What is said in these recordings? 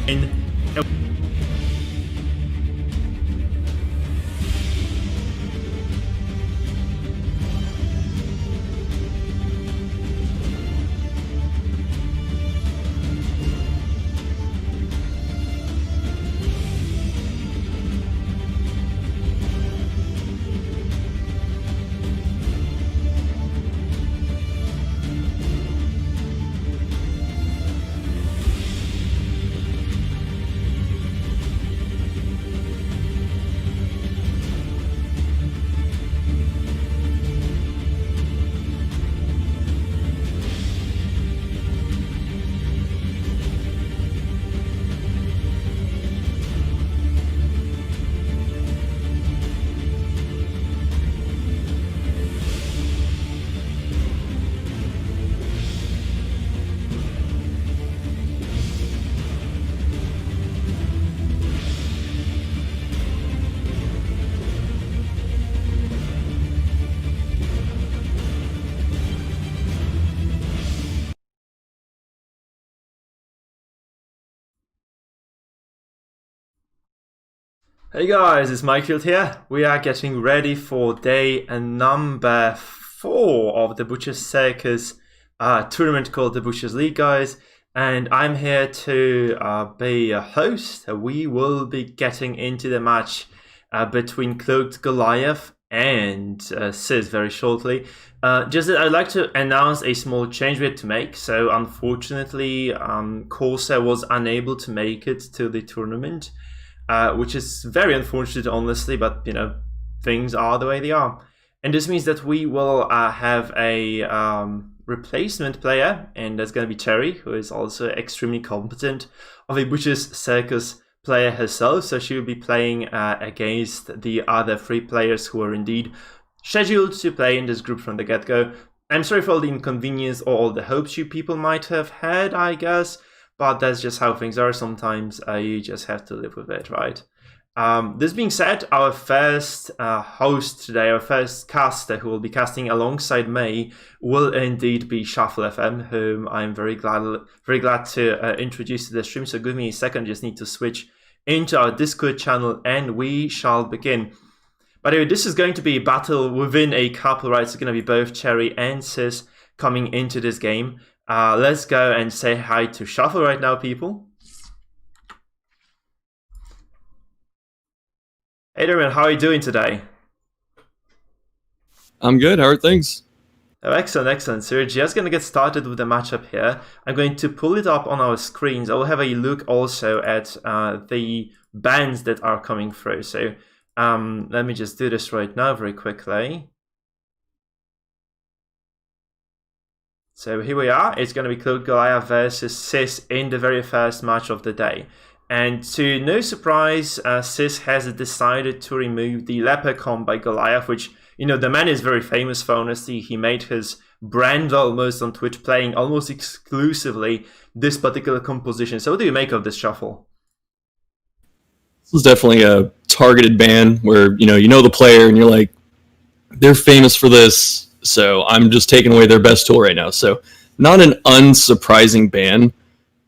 in. Hey guys, it's Mikefield here. We are getting ready for day number 4 of the Butcher's Circus tournament called the Butcher's League, guys. And I'm here to be a host. We will be getting into the match between Cloaked Goliath and SIS very shortly. Just that I'd like to announce a small change we had to make. So unfortunately, Corsair was unable to make it to the tournament. Which is very unfortunate, honestly, but you know, things are the way they are. And this means that we will have a replacement player, and that's going to be Cherry, who is also extremely competent, of a Butcher's Circus player herself. So she will be playing against the other 3 players who are indeed scheduled to play in this group from the get-go. I'm sorry for all the inconvenience or all the hopes you people might have had, I guess. But that's just how things are sometimes. You just have to live with it, right? This being said, our first host today, our first caster who will be casting alongside May, will indeed be Shuffle FM, whom I'm very glad to introduce to the stream. So give me a second, just need to switch into our Discord channel and we shall begin. By the way, this is going to be a battle within a couple, right? It's going to be both Cherry and Sis coming into this game. Let's go and say hi to Shuffle right now, people. Hey there, man. How are you doing today? I'm good. How are things? Oh, excellent, excellent. So we're just going to get started with the matchup here. I'm going to pull it up on our screens. I will have a look also at the bands that are coming through. So let me just do this right now very quickly. So here we are. It's going to be Cloaked Goliath versus SIS in the very first match of the day. And to no surprise, SIS has decided to remove the leper comp by Goliath, which, you know, the man is very famous for, honestly. He made his brand almost on Twitch, playing almost exclusively this particular composition. So what do you make of this shuffle? This is definitely a targeted ban where, you know the player and you're like, they're famous for this, so I'm just taking away their best tool right now. So not an unsurprising ban,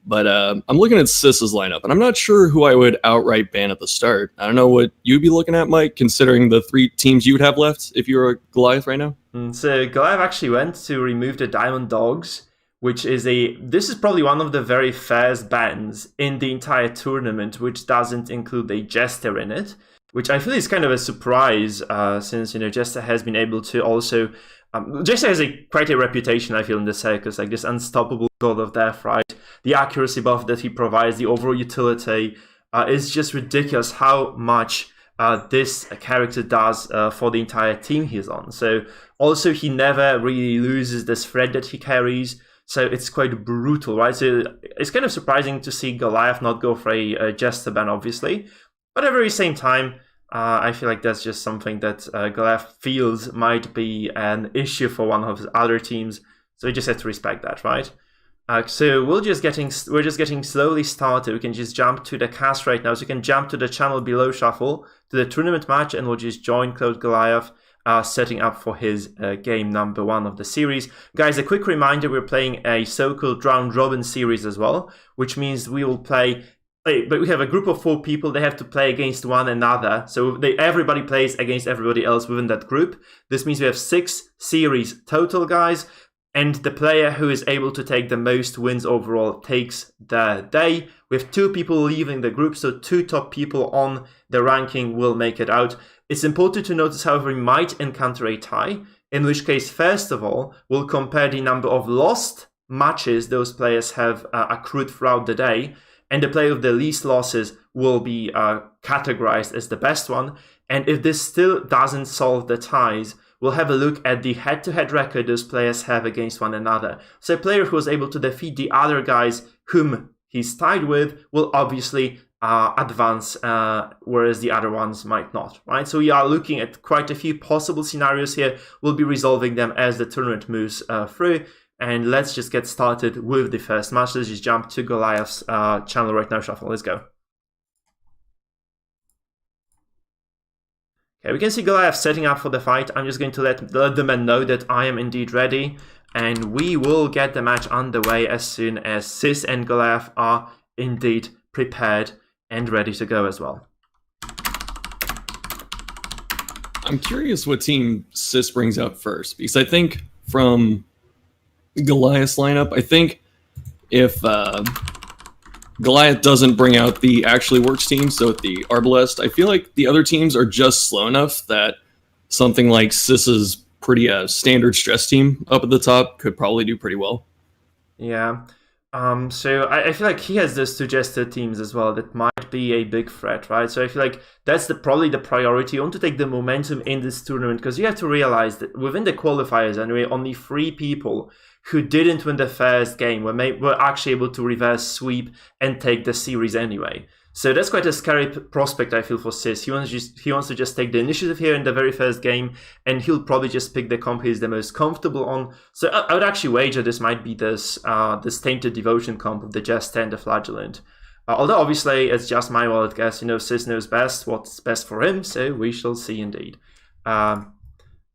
but I'm looking at SIS's lineup, and I'm not sure who I would outright ban at the start. I don't know what you'd be looking at, Mike, considering the 3 teams you would have left if you were a Goliath right now. So Goliath actually went to remove the Diamond Dogs, which is this is probably one of the very first bans in the entire tournament, which doesn't include a Jester in it, which I feel is kind of a surprise, since, you know, Jester has been able to also... Jester has quite a reputation, I feel, in the Circus, like this unstoppable god of death, right? The accuracy buff that he provides, the overall utility, is just ridiculous how much this character does for the entire team he's on. So also he never really loses this thread that he carries, so it's quite brutal, right? So it's kind of surprising to see Goliath not go for a Jester ban, obviously, but at the very same time, I feel like that's just something that Goliath feels might be an issue for one of his other teams, so we just have to respect that, right? So we're just getting slowly started. We can just jump to the cast right now, so you can jump to the channel below Shuffle, to the tournament match, and we'll just join Cloaked Goliath, setting up for his game number 1 of the series. Guys, a quick reminder, we're playing a so-called round-robin series as well, which means we will play but we have a group of 4 people. They have to play against one another. So everybody plays against everybody else within that group. This means we have 6 series total, guys. And the player who is able to take the most wins overall takes the day. We have 2 people leaving the group, so 2 top people on the ranking will make it out. It's important to notice, however, we might encounter a tie, in which case, first of all, we'll compare the number of lost matches those players have accrued throughout the day, and the player with the least losses will be categorized as the best one. And if this still doesn't solve the ties, we'll have a look at the head-to-head record those players have against one another. So a player who was able to defeat the other guys whom he's tied with will obviously advance, whereas the other ones might not, right? So we are looking at quite a few possible scenarios here. We'll be resolving them as the tournament moves through. And let's just get started with the first match. Let's just jump to Goliath's channel right now, Shuffle. Let's go. Okay, we can see Goliath setting up for the fight. I'm just going to let the men know that I am indeed ready. And we will get the match underway as soon as Sis and Goliath are indeed prepared and ready to go as well. I'm curious what team Sis brings out first, because I think from Goliath's lineup, I think if Goliath doesn't bring out the Actually Works team, so the Arbalest, I feel like the other teams are just slow enough that something like Sis's pretty standard stress team up at the top could probably do pretty well. Yeah. So I feel like he has the suggested teams as well that might be a big threat, right? So I feel like that's probably the priority. You want to take the momentum in this tournament, because you have to realize that within the qualifiers anyway, only 3 people who didn't win the first game were actually able to reverse sweep and take the series anyway. So that's quite a scary prospect, I feel, for Sis. He wants to just take the initiative here in the very first game, and he'll probably just pick the comp he's the most comfortable on. So I would actually wager this might be this Tainted Devotion comp of the Jester and the Flagellant. Although obviously it's just my wild guess. You know, Sis knows best what's best for him, so we shall see indeed. So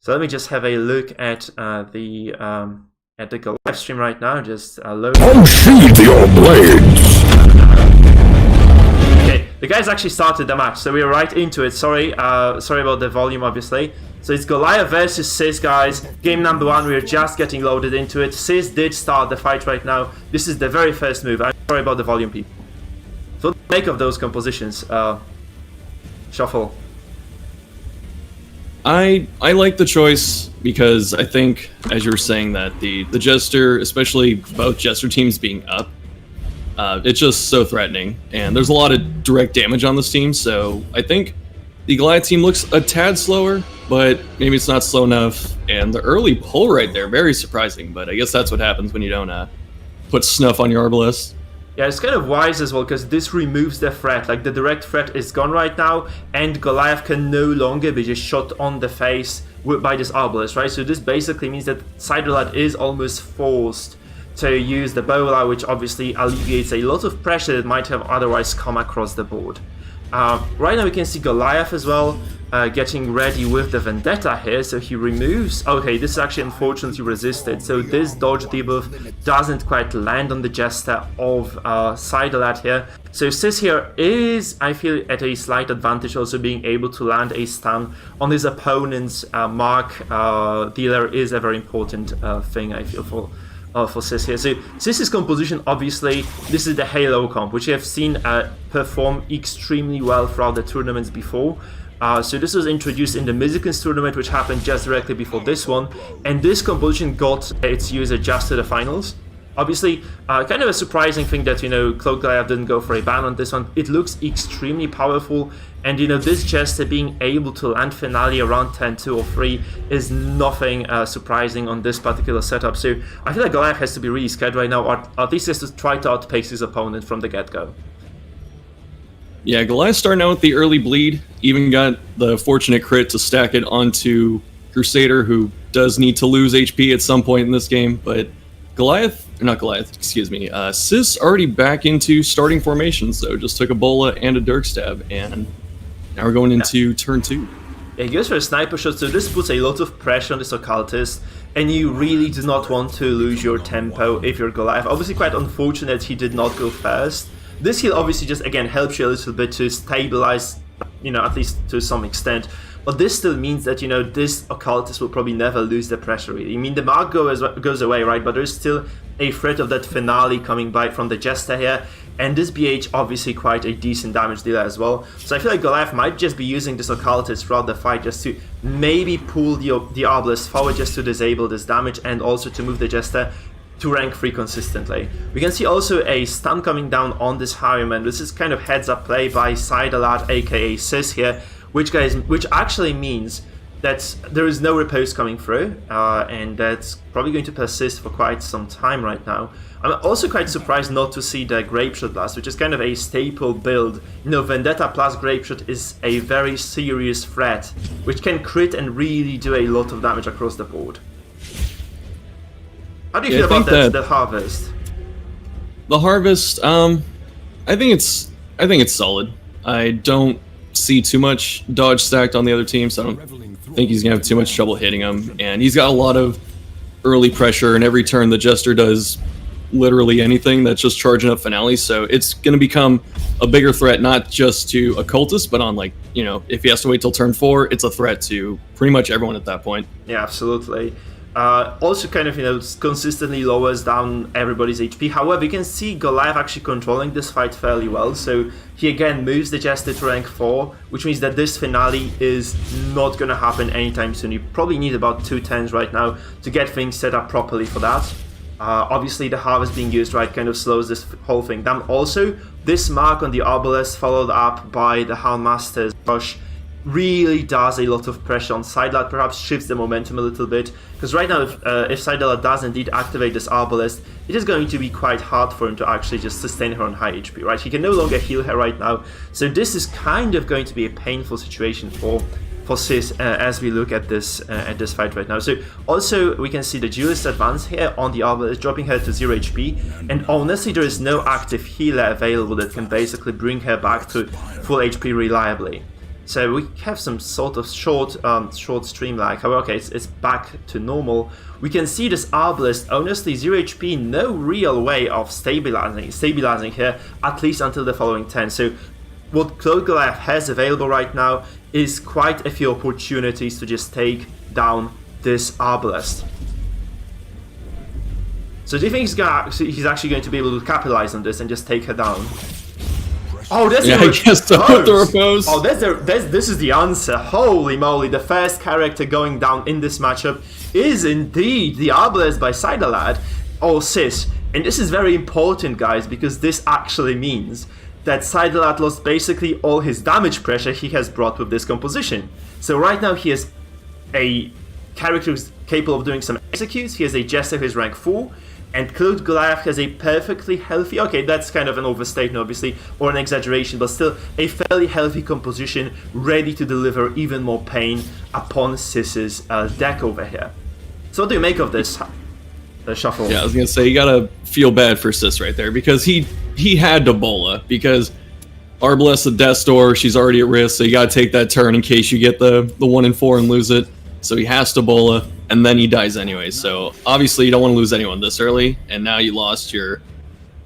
let me just have a look at the Goliath stream right now. Just load. Unsheathe your blades. Okay, the guys actually started the match, so we are right into it. Sorry about the volume, obviously. So it's Goliath versus Sis, guys. Game number 1, we are just getting loaded into it. Sis did start the fight right now. This is the very first move. I'm sorry about the volume, people. So what do you make of those compositions? Shuffle. I like the choice because I think, as you were saying, that the Jester, especially both Jester teams being up, it's just so threatening, and there's a lot of direct damage on this team, so I think the Goliath team looks a tad slower, but maybe it's not slow enough, and the early pull right there, very surprising, but I guess that's what happens when you don't put snuff on your Arbalest. Yeah, it's kind of wise as well, because this removes the threat. Like, the direct threat is gone right now, and Goliath can no longer be just shot on the face by this Arbalest, right? So this basically means that Siderlad is almost forced to use the Bola, which obviously alleviates a lot of pressure that might have otherwise come across the board. Right now we can see Goliath as well, getting ready with the Vendetta here, so he removes... Okay, this is actually unfortunately resisted, so this dodge debuff doesn't quite land on the Jester of Siderlad here. So Sis here is, I feel, at a slight advantage, also being able to land a stun on his opponent's mark dealer is a very important thing, I feel, for Sis here. So Sis's composition, obviously, this is the Halo comp, which you have seen perform extremely well throughout the tournaments before. So this was introduced in the Mizikins tournament, which happened just directly before this one, and this composition got its use just to the finals. Obviously, kind of a surprising thing that, you know, Cloaked Goliath didn't go for a ban on this one. It looks extremely powerful, and, you know, this Jester being able to land Finale around 10, 2 or 3 is nothing surprising on this particular setup. So I feel like Goliath has to be really scared right now, or at least has to try to outpace his opponent from the get-go. Yeah, Goliath starting out with the early bleed, even got the fortunate crit to stack it onto Crusader, who does need to lose HP at some point in this game, but Sis already back into starting formations, though. Just took a Bola and a Dirk Stab, and now we're going into turn 2. Yeah, he goes for a sniper shot, so this puts a lot of pressure on this Occultist, and you really do not want to lose your tempo if you're Goliath. Obviously quite unfortunate he did not go first, this heal obviously just, again, helps you a little bit to stabilize, you know, at least to some extent. But this still means that, you know, this occultist will probably never lose the pressure, really. I mean, the mark goes away, right? But there's still a threat of that finale coming by from the Jester here. And this BH obviously quite a decent damage dealer as well. So I feel like Goliath might just be using this occultist throughout the fight just to maybe pull the Obelisk forward just to disable this damage and also to move the Jester to rank 3 consistently. We can see also a stun coming down on this Harriman. This is kind of heads up play by Sidelat aka Sis here, which actually means that there is no repose coming through, and that's probably going to persist for quite some time right now. I'm also quite surprised not to see the Grapeshot Blast, which is kind of a staple build. You know, Vendetta plus Grapeshot is a very serious threat, which can crit and really do a lot of damage across the board. How do you feel about the Harvest? The Harvest, I think it's solid. I don't see too much dodge stacked on the other team, so I don't think he's gonna have too much trouble hitting him. And he's got a lot of early pressure, and every turn the Jester does literally anything that's just charging up finales, so it's gonna become a bigger threat, not just to Occultist, but on, like, you know, if he has to wait till turn 4, it's a threat to pretty much everyone at that point. Yeah, absolutely. Also kind of, you know, consistently lowers down everybody's HP. However, you can see Goliath actually controlling this fight fairly well. So he again moves the Jester to rank 4, which means that this finale is not going to happen anytime soon. You probably need about 2 turns right now to get things set up properly for that. Obviously, the Harvest being used right kind of slows this whole thing down. Also, this mark on the Obelisk followed up by the Houndmaster's Rush really does a lot of pressure on Sidelat, perhaps shifts the momentum a little bit, because right now if Sidelat does indeed activate this Obelisk, it is going to be quite hard for him to actually just sustain her on high HP, right? He can no longer heal her right now, so this is kind of going to be a painful situation for Sis as we look at this fight right now. So also we can see the Duelist advance here on the Obelisk, dropping her to 0 HP, and honestly there is no active healer available that can basically bring her back to full HP reliably. So we have some sort of short stream lag. However, okay, it's back to normal. We can see this Obelisk, honestly, 0 HP, no real way of stabilizing here, at least until the following turn. So what Cloaked Goliath has available right now is quite a few opportunities to just take down this Obelisk. So do you think he's actually going to be able to capitalize on this and just take her down? Oh, that's I guess so. The repose. Oh, this is the answer. Holy moly, the first character going down in this matchup is indeed the Obelisk by Sidelat, or Sis. And this is very important, guys, because this actually means that Sidelat lost basically all his damage pressure he has brought with this composition. So right now he has a character who's capable of doing some executes, he has a Jester who is rank 4, and Cloaked Goliath has a perfectly healthy, okay, that's kind of an overstatement obviously, or an exaggeration, but still a fairly healthy composition ready to deliver even more pain upon Sis's deck over here. So what do you make of this shuffle? Yeah, I was gonna say, you gotta feel bad for Sis right there, because he had to bola, because Arbalest the Death Door, she's already at risk, so you gotta take that turn in case you get the 1 in 4 and lose it. So he has to bola, and then he dies anyway. So obviously you don't want to lose anyone this early, and now you lost your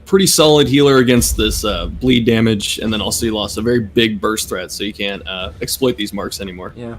pretty solid healer against this bleed damage, and then also you lost a very big burst threat, so you can't exploit these marks anymore. Yeah.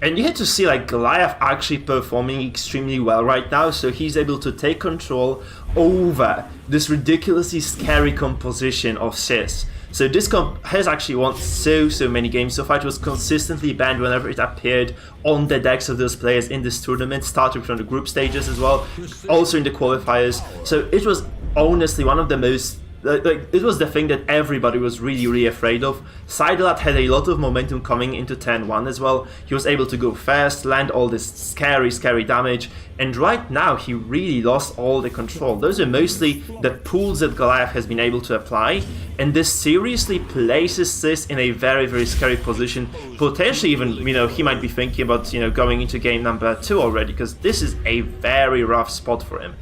And you had to see like Goliath actually performing extremely well right now, so he's able to take control over this ridiculously scary composition of Sis. So this comp has actually won so many games so far. It was consistently banned whenever it appeared on the decks of those players in this tournament, starting from the group stages as well, also in the qualifiers. So it was honestly one of the most, it was the thing that everybody was really afraid of. Sidelat had a lot of momentum coming into turn 1 as well. He was able to go fast, land all this scary damage, and right now he really lost all the control. Those are mostly the pools that Goliath has been able to apply, and this seriously places Sis in a very scary position. Potentially even, you know, he might be thinking about, you know, going into game number 2 already, because this is a very rough spot for him.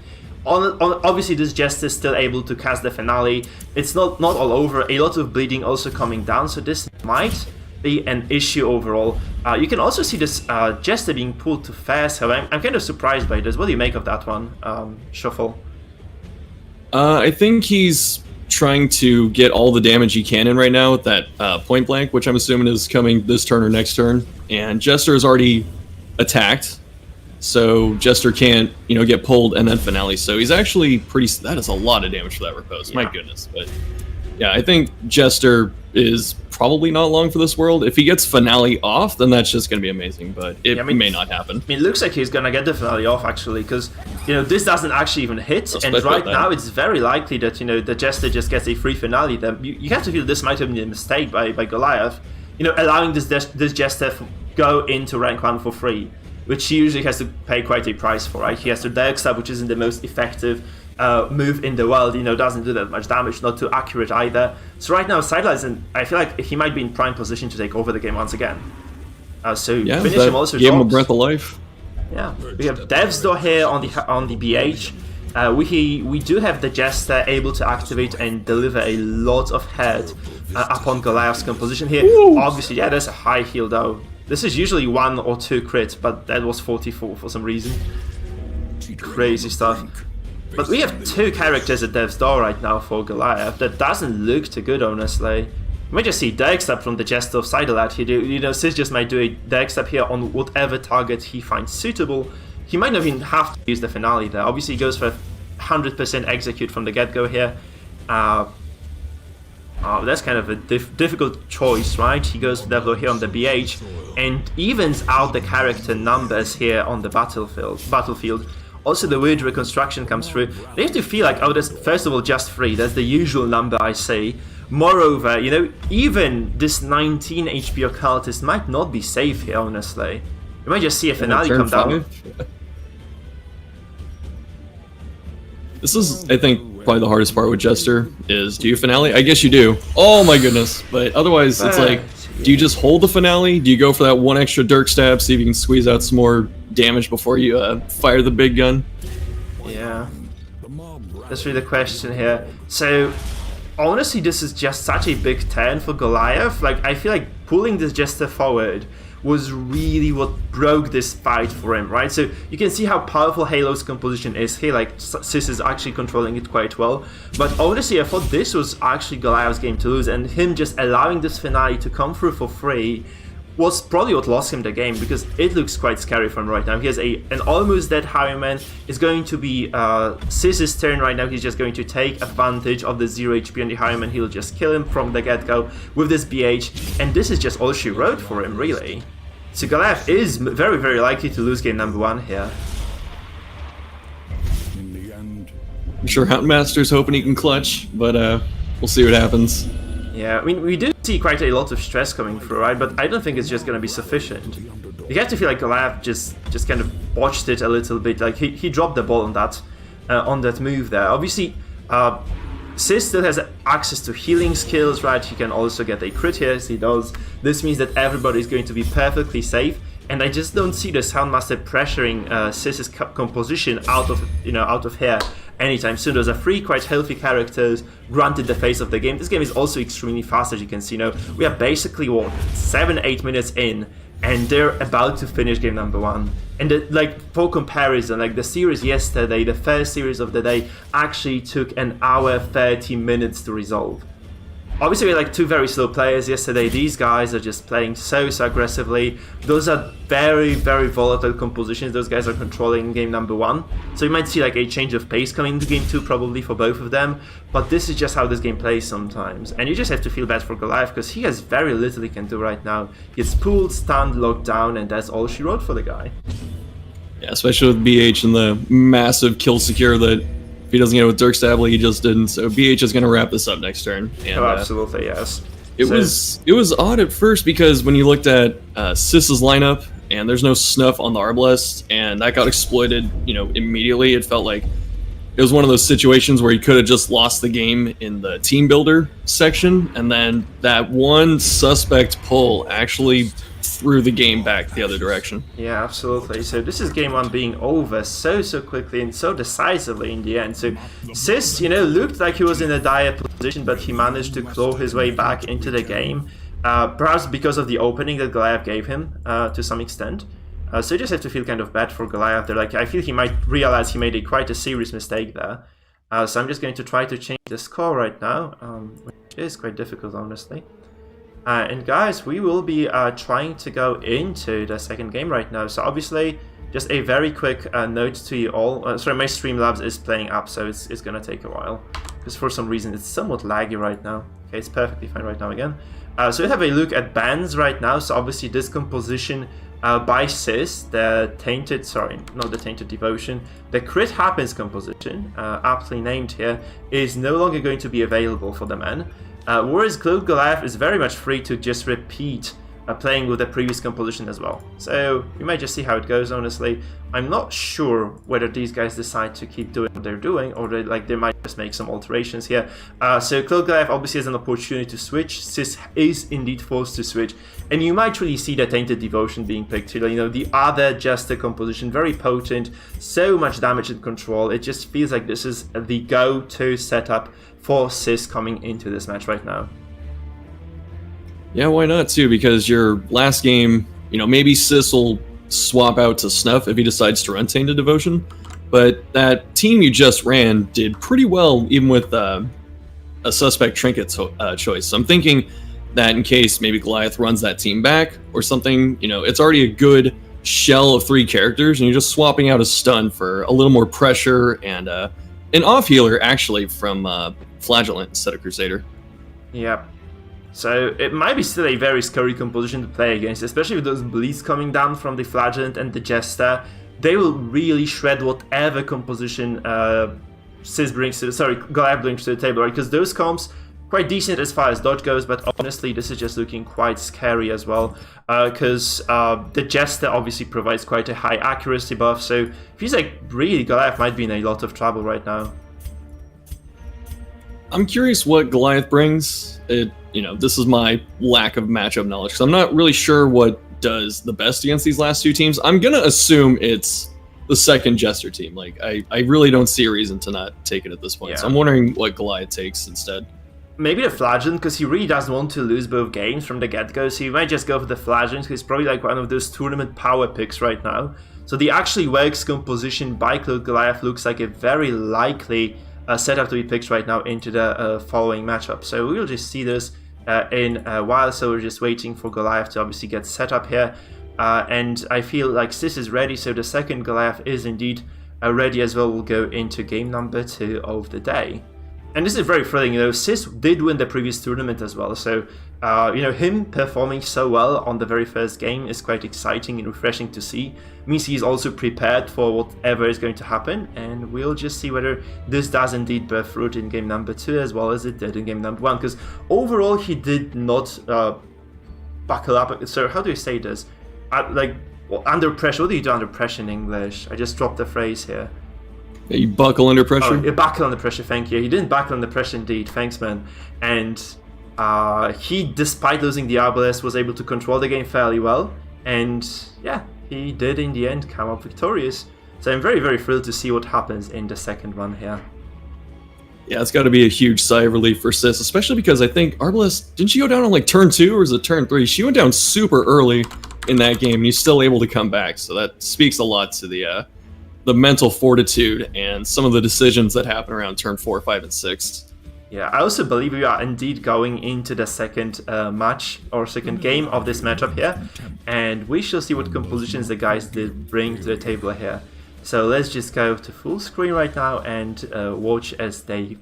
Obviously this Jester is still able to cast the finale. It's not all over. A lot of bleeding also coming down, so this might be an issue overall. You can also see this Jester being pulled too fast. However, I'm kind of surprised by this. What do you make of that one, Shuffle? I think he's trying to get all the damage he can in right now with that point blank, which I'm assuming is coming this turn or next turn. And Jester is already attacked, so Jester can't, get pulled and then finale. So he's actually that is a lot of damage for that riposte. Yeah. My goodness. But yeah, I think Jester is probably not long for this world. If he gets finale off, then that's just going to be amazing, but it may not happen. It looks like he's going to get the finale off, actually, because, this doesn't actually even hit, and right now it's very likely that, the Jester just gets a free finale. Then you have to feel this might have been a mistake by Goliath, allowing this Jester go into rank 1 for free, which he usually has to pay quite a price for, right? He has to Dirk Stab, which isn't the most effective move in the world, doesn't do that much damage, not too accurate either. So right now, Sideline, and I feel like he might be in prime position to take over the game once again. Finish him also gave him a breath of life. Yeah, we have Dev's Door here on the BH. We do have the Jester able to activate and deliver a lot of head upon Goliath's composition here. Ooh. Obviously, yeah, there's a high heal though. This is usually 1 or 2 crits, but that was 44 for some reason. Crazy stuff. But we have 2 characters at Dev's Door right now for Goliath. That doesn't look too good, honestly. You might just see Dirk Stab from the Jester of Sidelat here. Sis just might do a Dirk Stab here on whatever target he finds suitable. He might not even have to use the finale there. Obviously, he goes for 100% execute from the get-go here. That's kind of a difficult choice, right? He goes for Dev's Door here on the BH and evens out the character numbers here on the battlefield. Also, the weird reconstruction comes through. They have to feel like, oh, that's first of all just 3. That's the usual number I say. Moreover, even this 19 HP occultist might not be safe here, honestly. You might just see a finale come down. This is, I think, probably the hardest part with Jester is, do you finale? I guess you do. Oh my goodness. But otherwise, it's like, do you just hold the finale? Do you go for that 1 extra Dirk Stab, see if you can squeeze out some more damage before you fire the big gun? Yeah. That's really the question here. So, honestly, this is just such a big turn for Goliath. Like, I feel like pulling this Jester forward was really what broke this fight for him, right? So you can see how powerful Halo's composition is here, like Sis is actually controlling it quite well. But honestly, I thought this was actually Goliath's game to lose, and him just allowing this finale to come through for free was probably what lost him the game, because it looks quite scary for him right now. He has an almost dead Highwayman. It's going to be Sis's turn right now. He's just going to take advantage of the 0 HP on the Highwayman. He'll just kill him from the get-go with this BH, and this is just all she wrote for him, really. So Goliath is very, very likely to lose game number 1 here. I'm sure Houndmaster's hoping he can clutch, but we'll see what happens. Yeah, I mean, we do see quite a lot of stress coming through, right? But I don't think it's just going to be sufficient. You have to feel like Goliath just kind of botched it a little bit. Like, he dropped the ball on that move there. Obviously, Sis still has access to healing skills, right? He can also get a crit here, as he does. This means that everybody is going to be perfectly safe. And I just don't see the Soundmaster pressuring Sis's composition out of here anytime soon. Those are 3 quite healthy characters, granted the face of the game. This game is also extremely fast, as you can see. We are basically, 7-8 minutes in, and they're about to finish game number 1. And for comparison, like the series yesterday, the first series of the day, actually took 1 hour 30 minutes to resolve. Obviously, we had 2 very slow players yesterday. These guys are just playing so aggressively. Those are very, very volatile compositions. Those guys are controlling game number 1. So you might see a change of pace coming into game 2 probably for both of them. But this is just how this game plays sometimes. And you just have to feel bad for Goliath, because he has very little he can do right now. He gets pulled, stunned, locked down, and that's all she wrote for the guy. Yeah, especially with BH and the massive kill secure that if he doesn't get it with Dirk Stably, he just didn't. So BH is going to wrap this up next turn. And, absolutely, yes. It was odd at first, because when you looked at Sis's lineup and there's no snuff on the Arbalest, and that got exploited, immediately. It felt like it was one of those situations where he could have just lost the game in the team builder section, and then that one suspect pull actually threw the game back the other direction. Yeah, absolutely. So this is game 1 being over so quickly and so decisively in the end. So Sis, looked like he was in a dire position, but he managed to claw his way back into the game. Perhaps because of the opening that Goliath gave him to some extent. So you just have to feel kind of bad for Goliath there. I feel he might realize he made quite a serious mistake there. So I'm just going to try to change the score right now, which is quite difficult, honestly. And guys, we will be trying to go into the second game right now. So obviously, just a very quick note to you all. Sorry, my Streamlabs is playing up, so it's going to take a while. Because for some reason, it's somewhat laggy right now. Okay, it's perfectly fine right now again. So we have a look at bans right now. So obviously, this composition by CEST, the Tainted, sorry, not the Tainted Devotion, the Crit Happens composition, aptly named here, is no longer going to be available for the men. Whereas Cloaked Goliath is very much free to just repeat playing with the previous composition as well. So we might just see how it goes, honestly. I'm not sure whether these guys decide to keep doing what they're doing, or they might just make some alterations here. So Cloaked Goliath obviously has an opportunity to switch. CIS is indeed forced to switch. And you might really see the Tainted Devotion being picked here. You know, the other Jester composition, very potent, so much damage and control. It just feels like this is the go-to setup for CIS coming into this match right now. Yeah, why not too? Because your last game, you know, maybe CIS will swap out to Snuff if he decides to run Tainted Devotion, but that team you just ran did pretty well even with a suspect trinket choice. So I'm thinking that in case maybe Goliath runs that team back or something, you know, it's already a good shell of 3 characters, and you're just swapping out a stun for a little more pressure and an off healer actually from Flagellant instead of Crusader. Yep. So it might be still a very scary composition to play against, especially with those bleeds coming down from the Flagellant and the Jester. They will really shred whatever composition CIS brings to, sorry, Goliath brings to the table, right? Because those comps quite decent as far as dodge goes, but honestly, this is just looking quite scary as well. Because the Jester obviously provides quite a high accuracy buff, so it feels like really Goliath might be in a lot of trouble right now. I'm curious what Goliath brings. You know, this is my lack of matchup knowledge, because I'm not really sure what does the best against these last 2 teams. I'm gonna assume it's the second Jester team. Like, I really don't see a reason to not take it at this point. Yeah. So I'm wondering what Goliath takes instead. Maybe the Flagellant, because he really doesn't want to lose both games from the get-go, so he might just go for the Flagellant, because he's probably like one of those tournament power picks right now. So the actually works composition by Cloaked Goliath looks like a very likely setup to be picked right now into the following matchup. So we'll just see this in a while, so we're just waiting for Goliath to obviously get set up here. And I feel like CIS is ready, so the second Goliath is indeed ready as well. We'll go into game number 2 of the day. And this is very thrilling, you know, CIS did win the previous tournament as well, so, you know, him performing so well on the very first game is quite exciting and refreshing to see. It means he's also prepared for whatever is going to happen, and we'll just see whether this does indeed bear fruit in game number 2 as well as it did in game number 1, because overall he did not buckle up. So how do you say this? Like, well, under pressure, what do you do under pressure in English? I just dropped the phrase here. Yeah, you buckle under pressure? Oh, you buckle under pressure, thank you. He didn't buckle under pressure indeed, thanks man. And he, despite losing the Arbalest, was able to control the game fairly well. And yeah, he did in the end come up victorious. So I'm very, very thrilled to see what happens in the second one here. Yeah, it's got to be a huge sigh of relief for CIS, especially because I think Arbalest, didn't she go down on like turn 2 or was it turn 3? She went down super early in that game and he's still able to come back. So that speaks a lot to the mental fortitude and some of the decisions that happen around turn 4, 5, and 6. Yeah, I also believe we are indeed going into the second match or second game of this matchup here, and we shall see what compositions the guys did bring to the table here. So let's just go to full screen right now and watch as they,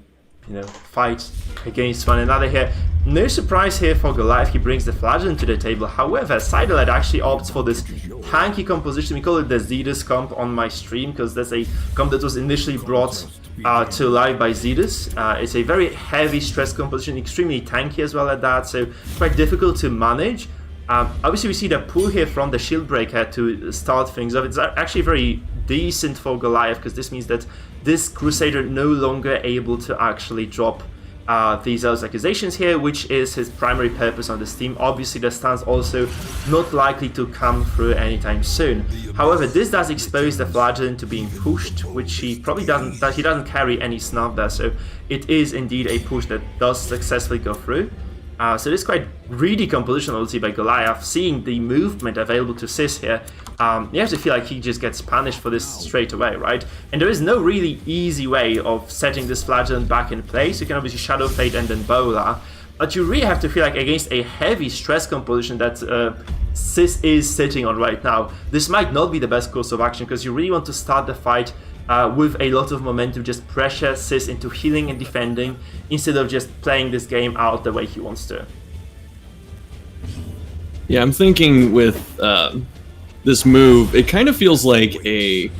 you know, fight against one another here. No surprise here for Goliath, he brings the Flagellant to the table. However, Sidelite actually opts for this tanky composition. We call it the Zedus comp on my stream, because that's a comp that was initially brought to life by Zedus. It's a very heavy stress composition, extremely tanky as well at that, so quite difficult to manage. Obviously we see the pull here from the shield breaker to start things off. It's actually very decent for Goliath, because this means that this Crusader no longer able to actually drop these accusations here, which is his primary purpose on this team. Obviously the stun's also not likely to come through anytime soon. However, this does expose the Flagellant to being pushed, which he probably doesn't, that he doesn't carry any snuff there, so it is indeed a push that does successfully go through. So this is quite greedy composition, obviously, by Goliath. Seeing the movement available to Sis here, you have to feel like he just gets punished for this straight away, right? And there is no really easy way of setting this Flagellant back in place. You can obviously Shadow Fade and then Bola, but you really have to feel like against a heavy stress composition that Sis is sitting on right now, this might not be the best course of action, because you really want to start the fight with a lot of momentum, just pressure Sis into healing and defending, instead of just playing this game out the way he wants to. Yeah, I'm thinking with this move, it kind of feels like a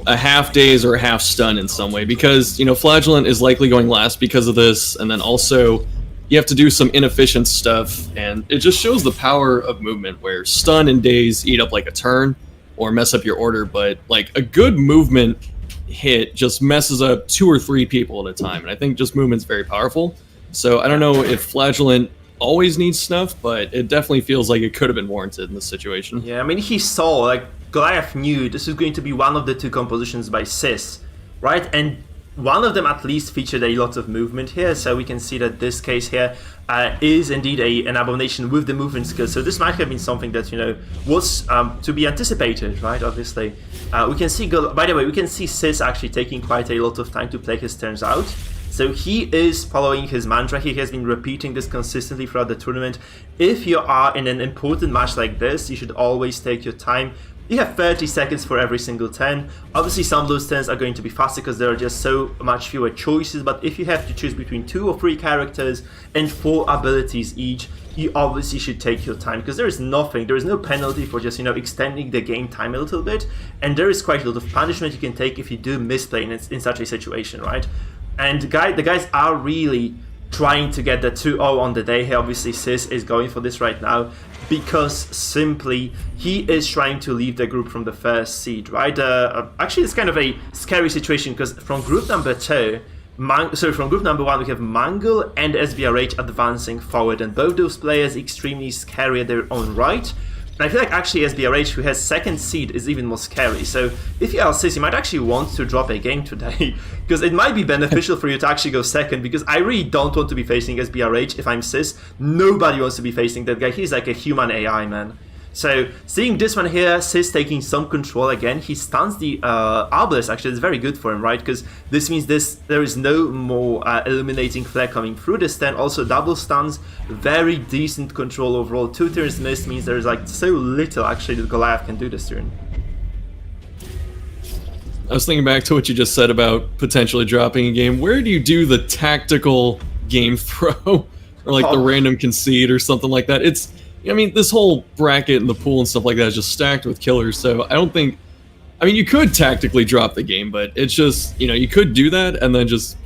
half daze or a half stun in some way, because, you know, Flagellant is likely going last because of this, and then also you have to do some inefficient stuff, and it just shows the power of movement, where stun and daze eat up like a turn or mess up your order, but like a good movement hit just messes up 2 or 3 people at a time, and I think just movement's very powerful. So I don't know if Flagellant always needs snuff, but it definitely feels like it could have been warranted in this situation. Yeah, I mean, he saw, like, Goliath knew this was going to be one of the 2 compositions by Sis, right? And one of them at least featured a lot of movement here, so we can see that this case here is indeed an Abomination with the movement skill. So this might have been something that, you know, was to be anticipated, right? Obviously, we can see. By the way, we can see Sis actually taking quite a lot of time to play his turns out. So he is following his mantra. He has been repeating this consistently throughout the tournament. If you are in an important match like this, you should always take your time. You have 30 seconds for every single turn. Obviously, some of those turns are going to be faster because there are just so much fewer choices, but if you have to choose between 2 or 3 characters and 4 abilities each, you obviously should take your time, because there is no penalty for just, you know, extending the game time a little bit, and there is quite a lot of punishment you can take if you do misplay in such a situation, right? And the guys are really trying to get the 2-0 on the day here. Obviously, Sis is going for this right now because simply he is trying to leave the group from the first seed, right? Actually, it's kind of a scary situation, because from group number 2, from group number 1, we have Mangle and SBRH advancing forward, and both those players extremely scary at their own right. And I feel like actually SBRH, who has 2nd seed, is even more scary. So if you are Sis, you might actually want to drop a game today, because it might be beneficial for you to actually go 2nd, because I really don't want to be facing SBRH if I'm Sis. Nobody wants to be facing that guy. He's like a human AI, man. So seeing this one here, Sis taking some control again, he stuns the Arbalest. Actually, it's very good for him, right? Because this means there is no more illuminating flare coming through this turn. Also double stuns, very decent control overall. 2 turns missed means there's like so little actually that Goliath can do this turn. I was thinking back to what you just said about potentially dropping a game. Where do you do the tactical game throw? Or like the random concede or something like that? It's, I mean, this whole bracket and the pool and stuff like that is just stacked with killers, so I don't think... I mean, you could tactically drop the game, but it's just, you know, you could do that and then just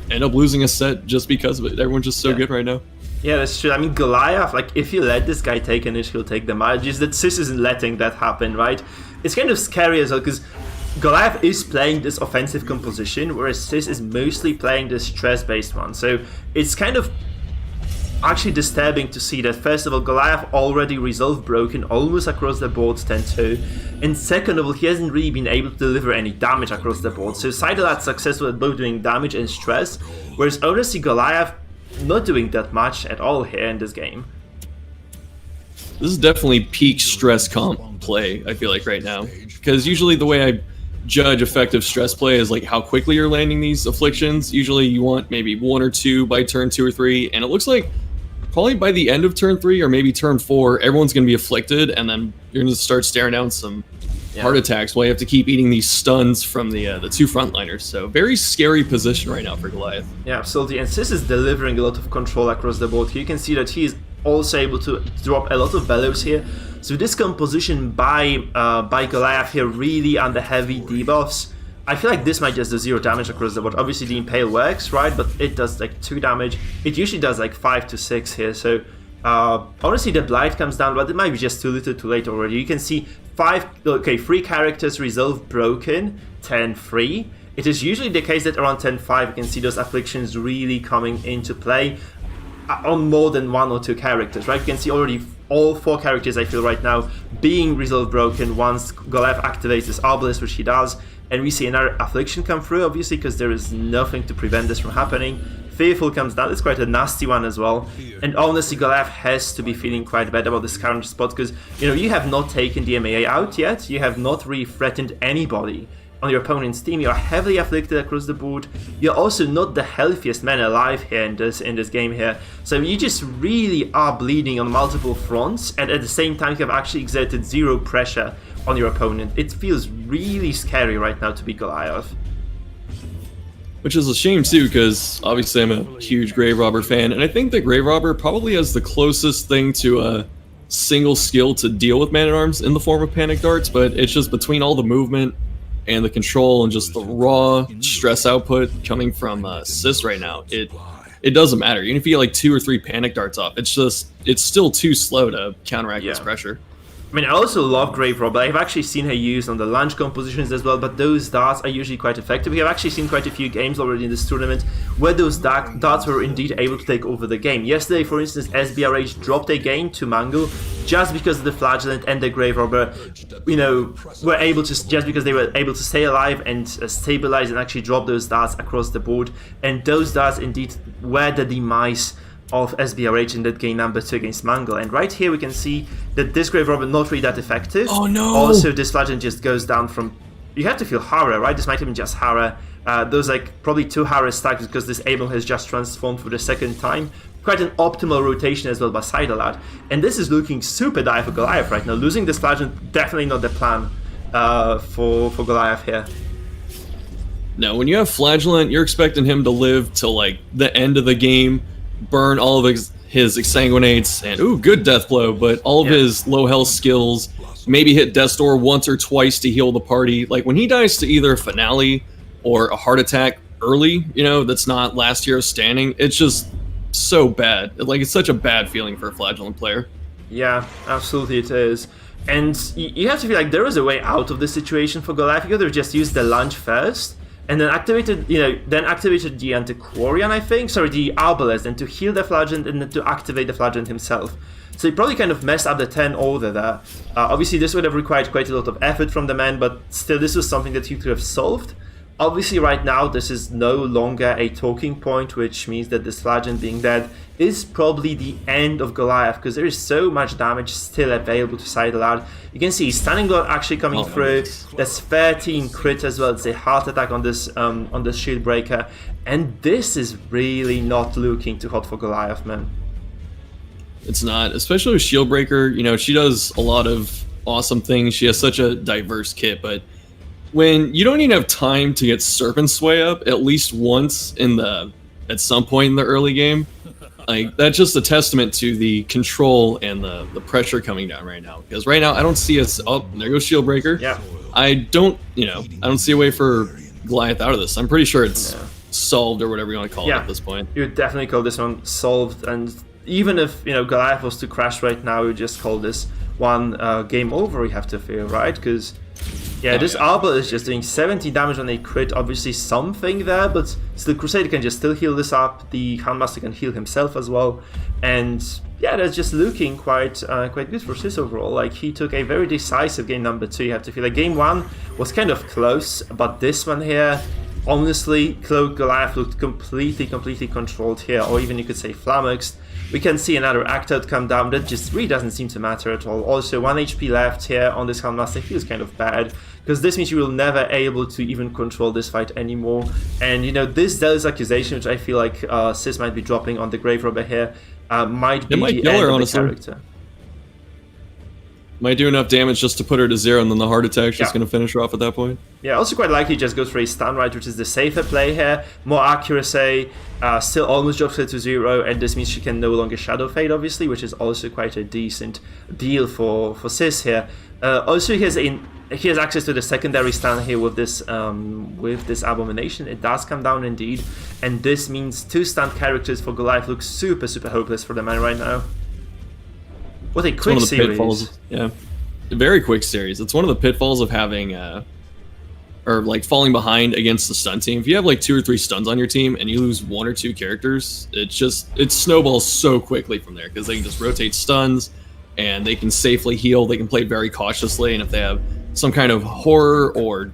end up losing a set just because of it. Everyone's just so good right now. Yeah, that's true. I mean, Goliath, like, if you let this guy take an issue, he'll take the match. Just that Sis isn't letting that happen, right? It's kind of scary as well, because Goliath is playing this offensive composition, whereas Sis is mostly playing this stress-based one. So it's kind of actually disturbing to see that, first of all, Goliath already resolved broken almost across the board 10-2, and second of all, he hasn't really been able to deliver any damage across the board. So Sidelad's successful at both doing damage and stress, whereas honestly Goliath not doing that much at all here in this game. This is definitely peak stress comp play, I feel like, right now, because usually the way I judge effective stress play is like how quickly you're landing these afflictions. Usually you want maybe 1 or 2 by turn 2 or 3, and it looks like probably by the end of turn 3 or maybe turn 4, everyone's going to be afflicted, and then you're going to start staring down some heart attacks while you have to keep eating these stuns from the 2 frontliners. So very scary position right now for Goliath. Yeah, absolutely. And Sis is delivering a lot of control across the board. You can see that he is also able to drop a lot of bellows here. So this composition by Goliath here, really under heavy debuffs. I feel like this might just do 0 damage across the board. Obviously the Impale works, right? But it does like 2 damage. It usually does like 5 to 6 here. So honestly the Blight comes down, but it might be just too little too late already. You can see 3 characters resolve broken, 10-3. It is usually the case that around 10-5 you can see those afflictions really coming into play on more than 1 or 2 characters, right? You can see already all 4 characters, I feel right now, being resolve broken once Goliath activates this Arbalest, which he does. And we see another affliction come through, obviously, because there is nothing to prevent this from happening. Fearful comes down. It's quite a nasty one as well. And honestly, Goliath has to be feeling quite bad about this current spot because, you know, you have not taken the MAA out yet. You have not really threatened anybody on your opponent's team. You are heavily afflicted across the board. You're also not the healthiest man alive here in this game here. So you just really are bleeding on multiple fronts, and at the same time you have actually exerted zero pressure on your opponent. It feels really scary right now to be Goliath. Which is a shame too, because obviously I'm a huge Grave Robber fan, and I think that Grave Robber probably has the closest thing to a single skill to deal with Man-at-Arms in the form of Panic Darts, but it's just between all the movement and the control and just the raw stress output coming from SIS right now, it doesn't matter. Even if you get like 2 or 3 Panic Darts off, it's still too slow to counteract this pressure. I mean, I also love Grave Robber. I've actually seen her used on the launch compositions as well, but those darts are usually quite effective. We have actually seen quite a few games already in this tournament where those darts were indeed able to take over the game. Yesterday, for instance, SBRH dropped a game to Mango just because the Flagellant and the Grave Robber, you know, were able to, just because they were able to stay alive and stabilize and actually drop those darts across the board. And those darts indeed were the demise of SBRH in that game number 2 against Mango. And right here we can see that this Grave Robber not really that effective. Oh no! Also, this Flagellant just goes down from... You have to feel Hara, right? This might have been just Hara. Those like probably 2 Hara stacks because this Abel has just transformed for the second time. Quite an optimal rotation as well by Sidalad. And this is looking super dire for Goliath right now. Losing this Flagellant, definitely not the plan for Goliath here. No, when you have Flagellant, you're expecting him to live till like the end of the game, burn all of his exsanguinates, and ooh, good death blow, but all of his low health skills, maybe hit Death's Door once or twice to heal the party. Like when he dies to either a Finale or a heart attack early, you know, that's not last hero standing, it's just so bad. Like it's such a bad feeling for a Flagellant player. Yeah, absolutely it is. And you have to feel like there was a way out of this situation for Goliath. You could have just used the lunge first, and then activated, you know, then activated the Antiquarian, I think, sorry, the Arbalest, and to heal the Flagellant and then to activate the Flagellant himself. So he probably kind of messed up the 10 order there. Obviously, this would have required quite a lot of effort from the man, but still, this was something that he could have solved. Obviously, right now, this is no longer a talking point, which means that this Flagellant being dead is probably the end of Goliath, because there is so much damage still available to Sidalad. You can see Stunning Blow actually coming through. There's 13 crit as well. It's a heart attack on this Shield Breaker, and this is really not looking too hot for Goliath, man. It's not, especially with Shield Breaker. You know, she does a lot of awesome things. She has such a diverse kit, but when you don't even have time to get Serpent Sway up at least once at some point in the early game, like that's just a testament to the control and the pressure coming down right now. Because right now I don't see us. Oh, there goes Shield Breaker. Yeah. I don't see a way for Goliath out of this. I'm pretty sure it's solved or whatever you want to call it at this point. You would definitely call this one solved, and even if Goliath was to crash right now, we would just call this one game over. We have to fear, right? Because this Arbor is just doing 70 damage on a crit. Obviously something there, but still Crusader can just still heal this up. The Houndmaster can heal himself as well, and yeah, that's just looking quite good for SIS overall. Like, he took a very decisive game number 2. You have to feel like game 1 was kind of close, but this one here, honestly, Cloaked Goliath looked completely controlled here, or even you could say flummoxed. We can see another act out come down. That just really doesn't seem to matter at all. Also, 1 HP left here on this Houndmaster feels kind of bad, because this means you will never able to even control this fight anymore. And this Zealous Accusation, which I feel like SIS might be dropping on the Grave Robber here, might be the end of the character. Might do enough damage just to put her to 0, and then the heart attack's just going to finish her off at that point. Yeah, also quite likely just goes for a stun, right, which is the safer play here. More accuracy, still almost drops her to 0, and this means she can no longer Shadow Fade, obviously, which is also quite a decent deal for SIS here. Also, he has access to the secondary stun here with this Abomination. It does come down indeed, and this means 2 stunned characters for Goliath looks super hopeless for the man right now. What a quick series. Pitfalls, a very quick series. It's one of the pitfalls of having, or like falling behind against the stun team. If you have like 2 or 3 stuns on your team and you lose 1 or 2 characters, it snowballs so quickly from there, because they can just rotate stuns and they can safely heal. They can play very cautiously, and if they have some kind of horror or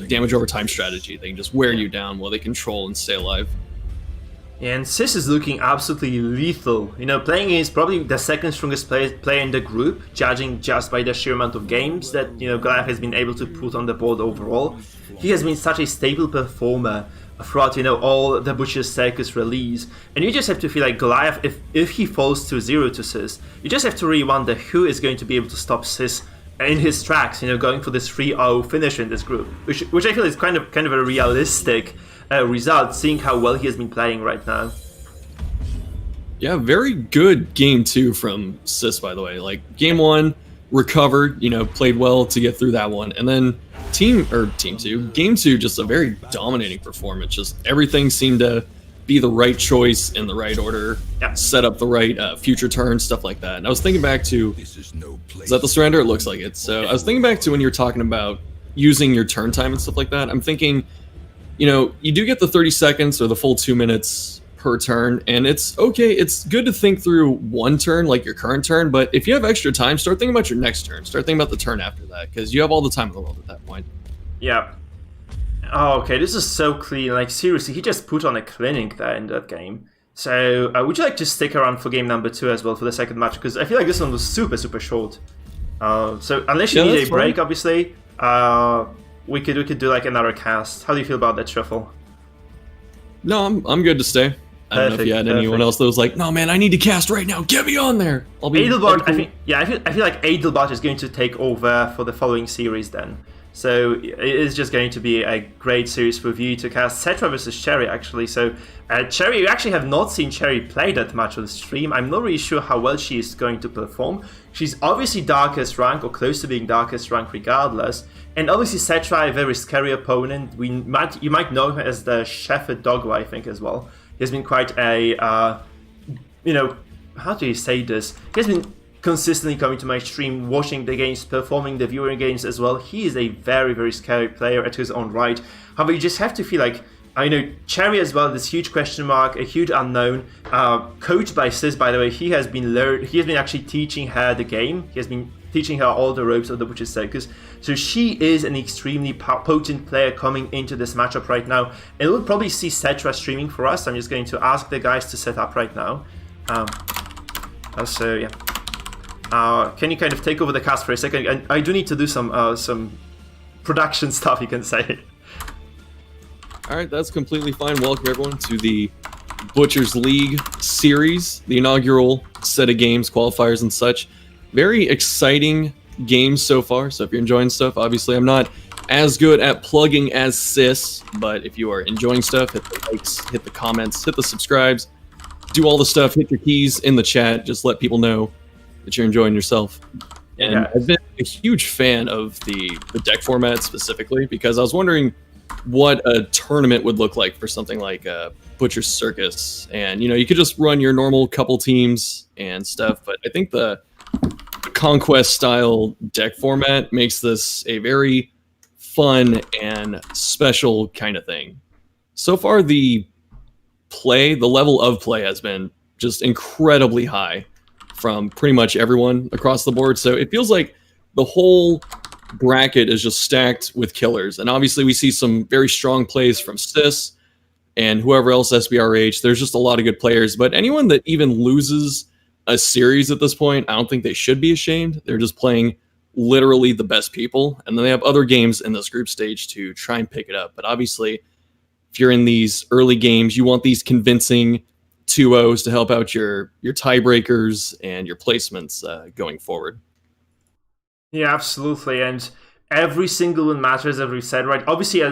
damage over time strategy, they can just wear you down while they control and stay alive. And CIS is looking absolutely lethal. You know, playing is probably the second strongest player in the group, judging just by the sheer amount of games that, you know, Goliath has been able to put on the board overall. He has been such a stable performer throughout, you know, all the Butcher's Circus release. And you just have to feel like Goliath, if he falls to 0 to CIS, you just have to really wonder who is going to be able to stop CIS in his tracks, you know, going for this 3-0 finish in this group, which I feel is kind of a realistic result, seeing how well he has been playing right now. Yeah, very good game 2 from CIS, by the way. Like, game 1, recovered, you know, played well to get through that one. And then game 2, just a very dominating performance. Just everything seemed to be the right choice in the right order, set up the right future turns, stuff like that. And I was thinking back to, is that the surrender? It looks like it. So I was thinking back to when you were talking about using your turn time and stuff like that. I'm thinking, you know, you do get the 30 seconds or the full 2 minutes per turn, and it's okay. It's good to think through one turn, like your current turn, but if you have extra time, start thinking about your next turn. Start thinking about the turn after that, because you have all the time in the world at that point. Yeah. Oh, okay, this is so clean. Like, seriously, he just put on a clinic there in that game. So, would you like to stick around for game number 2 as well for the second match? Because I feel like this one was super, super short. So, unless you need a break, obviously, we could do like another cast. How do you feel about that shuffle? No, I'm good to stay. I don't know if you had anyone else that was like, no man, I need to cast right now. Get me on there. Adelbart, I feel like Adelbart is going to take over for the following series then. So it is just going to be a great series for you to cast Settra versus Cherry, actually. So Cherry, you actually have not seen Cherry play that much on the stream. I'm not really sure how well she is going to perform. She's obviously darkest rank, or close to being darkest rank regardless. And obviously Settra, a very scary opponent. You might know her as the Shepherd Doggo, I think, as well. He has been quite a, you know, how do you say this? He has been consistently coming to my stream, watching the games, performing the viewing games as well. He is a very, very scary player at his own right. However, you just have to feel like, I know, Cherry as well, this huge question mark, a huge unknown. Coached by CIS, by the way, he has been actually teaching her the game. He has been teaching her all the ropes of the Butcher's Circus. So she is an extremely potent player coming into this matchup right now. And we'll probably see Settra streaming for us. I'm just going to ask the guys to set up right now. So yeah. Can you kind of take over the cast for a second? And I do need to do some production stuff, you can say. All right, that's completely fine. Welcome everyone to the Butchers League series, the inaugural set of games, qualifiers and such. Very exciting games so far. So if you're enjoying stuff, obviously I'm not as good at plugging as CIS, but if you are enjoying stuff, hit the likes, hit the comments, hit the subscribes, do all the stuff, hit your keys in the chat. Just let people know that you're enjoying yourself. And yeah. I've been a huge fan of the deck format specifically, because I was wondering what a tournament would look like for something like Butcher's Circus. And, you know, you could just run your normal couple teams and stuff, but I think the Conquest style deck format makes this a very fun and special kind of thing. So far, the level of play has been just incredibly high from pretty much everyone across the board. So it feels like the whole bracket is just stacked with killers. And obviously we see some very strong plays from CIS and whoever else, SBRH. There's just a lot of good players. But anyone that even loses a series at this point, I don't think they should be ashamed. They're just playing literally the best people. And then they have other games in this group stage to try and pick it up. But obviously, if you're in these early games, you want these convincing 2-0s to help out your tiebreakers and your placements going forward. Yeah, absolutely. And every single one matters, as we said, right? Obviously,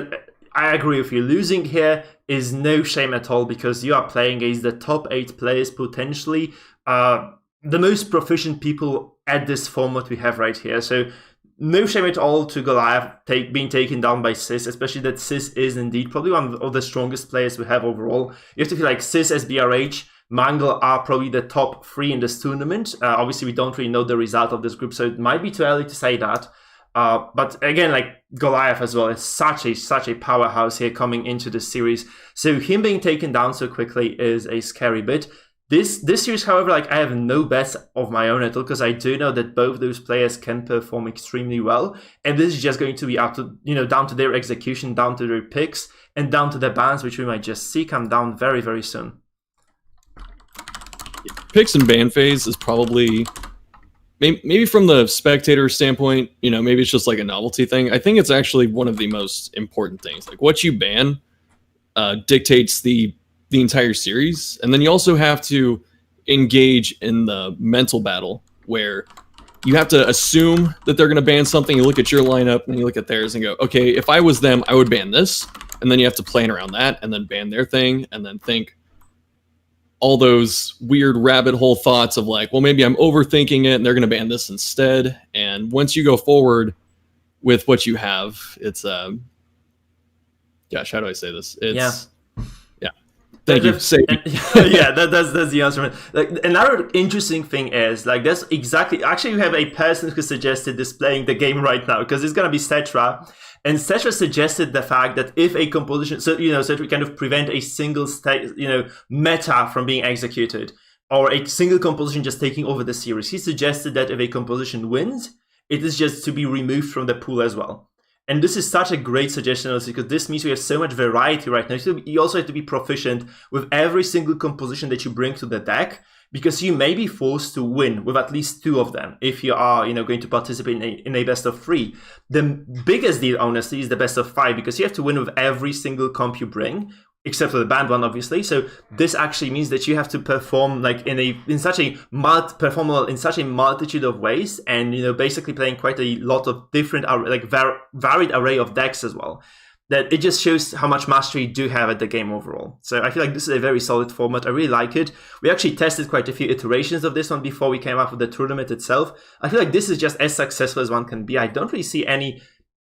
I agree with you. Losing here is no shame at all, because you are playing against the top 8 players, potentially the most proficient people at this format we have right here. So no shame at all to Goliath being taken down by CIS, especially that CIS is indeed probably one of the strongest players we have overall. You have to feel like CIS, SBRH, Mangle are probably the top 3 in this tournament. Obviously, we don't really know the result of this group, so it might be too early to say that. But again, like Goliath as well, is such a powerhouse here coming into this series. So him being taken down so quickly is a scary bit. This series, however, like I have no bets of my own at all, because I do know that both those players can perform extremely well, and this is just going to be up to, you know, down to their execution, down to their picks, and down to the bans, which we might just see come down very, very soon. picks and ban phase is probably maybe from the spectator standpoint, maybe it's just like a novelty thing. I think it's actually one of the most important things. Like what you ban dictates the entire series, and then you also have to engage in the mental battle where you have to assume that they're going to ban something. You look at your lineup and you look at theirs and go, okay, if I was them, I would ban this. And then you have to plan around that and then ban their thing and then think all those weird rabbit hole thoughts of like, well, maybe I'm overthinking it and they're going to ban this instead. And once you go forward with what you have, it's, gosh, how do I say this? It's, yeah. Thank you. Yeah, that's the answer. Like another interesting thing is like that's exactly. Actually, you have a person who suggested displaying the game right now because it's gonna be Settra, and Settra suggested the fact that if a composition, so we kind of prevent a single state, meta from being executed or a single composition just taking over the series. He suggested that if a composition wins, it is just to be removed from the pool as well. And this is such a great suggestion also because this means we have so much variety right now. So you also have to be proficient with every single composition that you bring to the deck because you may be forced to win with at least 2 of them if you are going to participate in a best of 3. The biggest deal, honestly, is the best of 5 because you have to win with every single comp you bring, except for the banned one, obviously. So this actually means that you have to perform like in such a multitude of ways, and basically playing quite a lot of different varied array of decks as well. That it just shows how much mastery you do have at the game overall. So I feel like this is a very solid format. I really like it. We actually tested quite a few iterations of this one before we came up with the tournament itself. I feel like this is just as successful as one can be. I don't really see any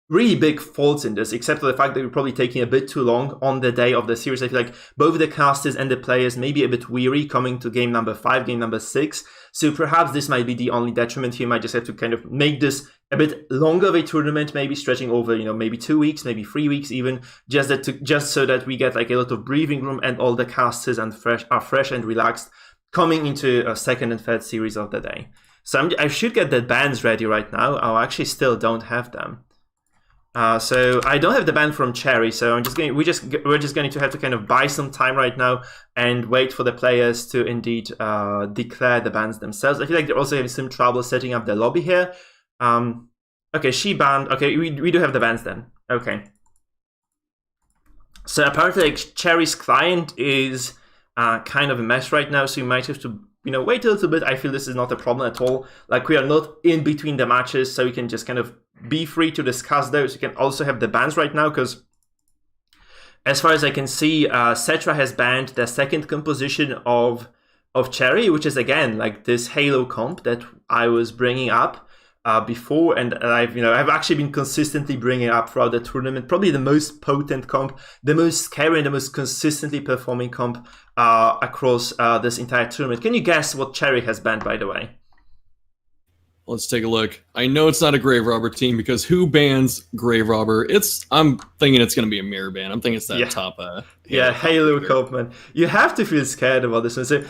really big faults in this, except for the fact that we're probably taking a bit too long on the day of the series. I feel like both the casters and the players may be a bit weary coming to game number 5, game number 6. So perhaps this might be the only detriment here. You might just have to kind of make this a bit longer of a tournament, maybe stretching over, maybe 2 weeks, maybe 3 weeks even, just so that we get like a lot of breathing room and all the casters are fresh and relaxed coming into a second and third series of the day. So I should get the bans ready right now. I actually still don't have them. So I don't have the ban from Cherry, so we're just going to have to kind of buy some time right now and wait for the players to indeed declare the bans themselves. I feel like they're also having some trouble setting up the lobby here. Okay, she banned. Okay, we do have the bans then. Okay. So apparently like, Cherry's client is kind of a mess right now, so you might have to wait a little bit. I feel this is not a problem at all. Like we are not in between the matches, so we can just kind of be free to discuss those. You can also have the bans right now because as far as I can see, Settra has banned the second composition of Cherry, which is again like this Halo comp that I was bringing up before, and I've actually been consistently bringing up throughout the tournament. Probably the most potent comp, the most scary, and the most consistently performing comp across this entire tournament. Can you guess what Cherry has banned, by the way? Let's take a look. I know it's not a Grave Robber team because who bans Grave Robber? I'm thinking it's going to be a mirror ban. I'm thinking it's that top. Halo comp, man. You have to feel scared about this one. So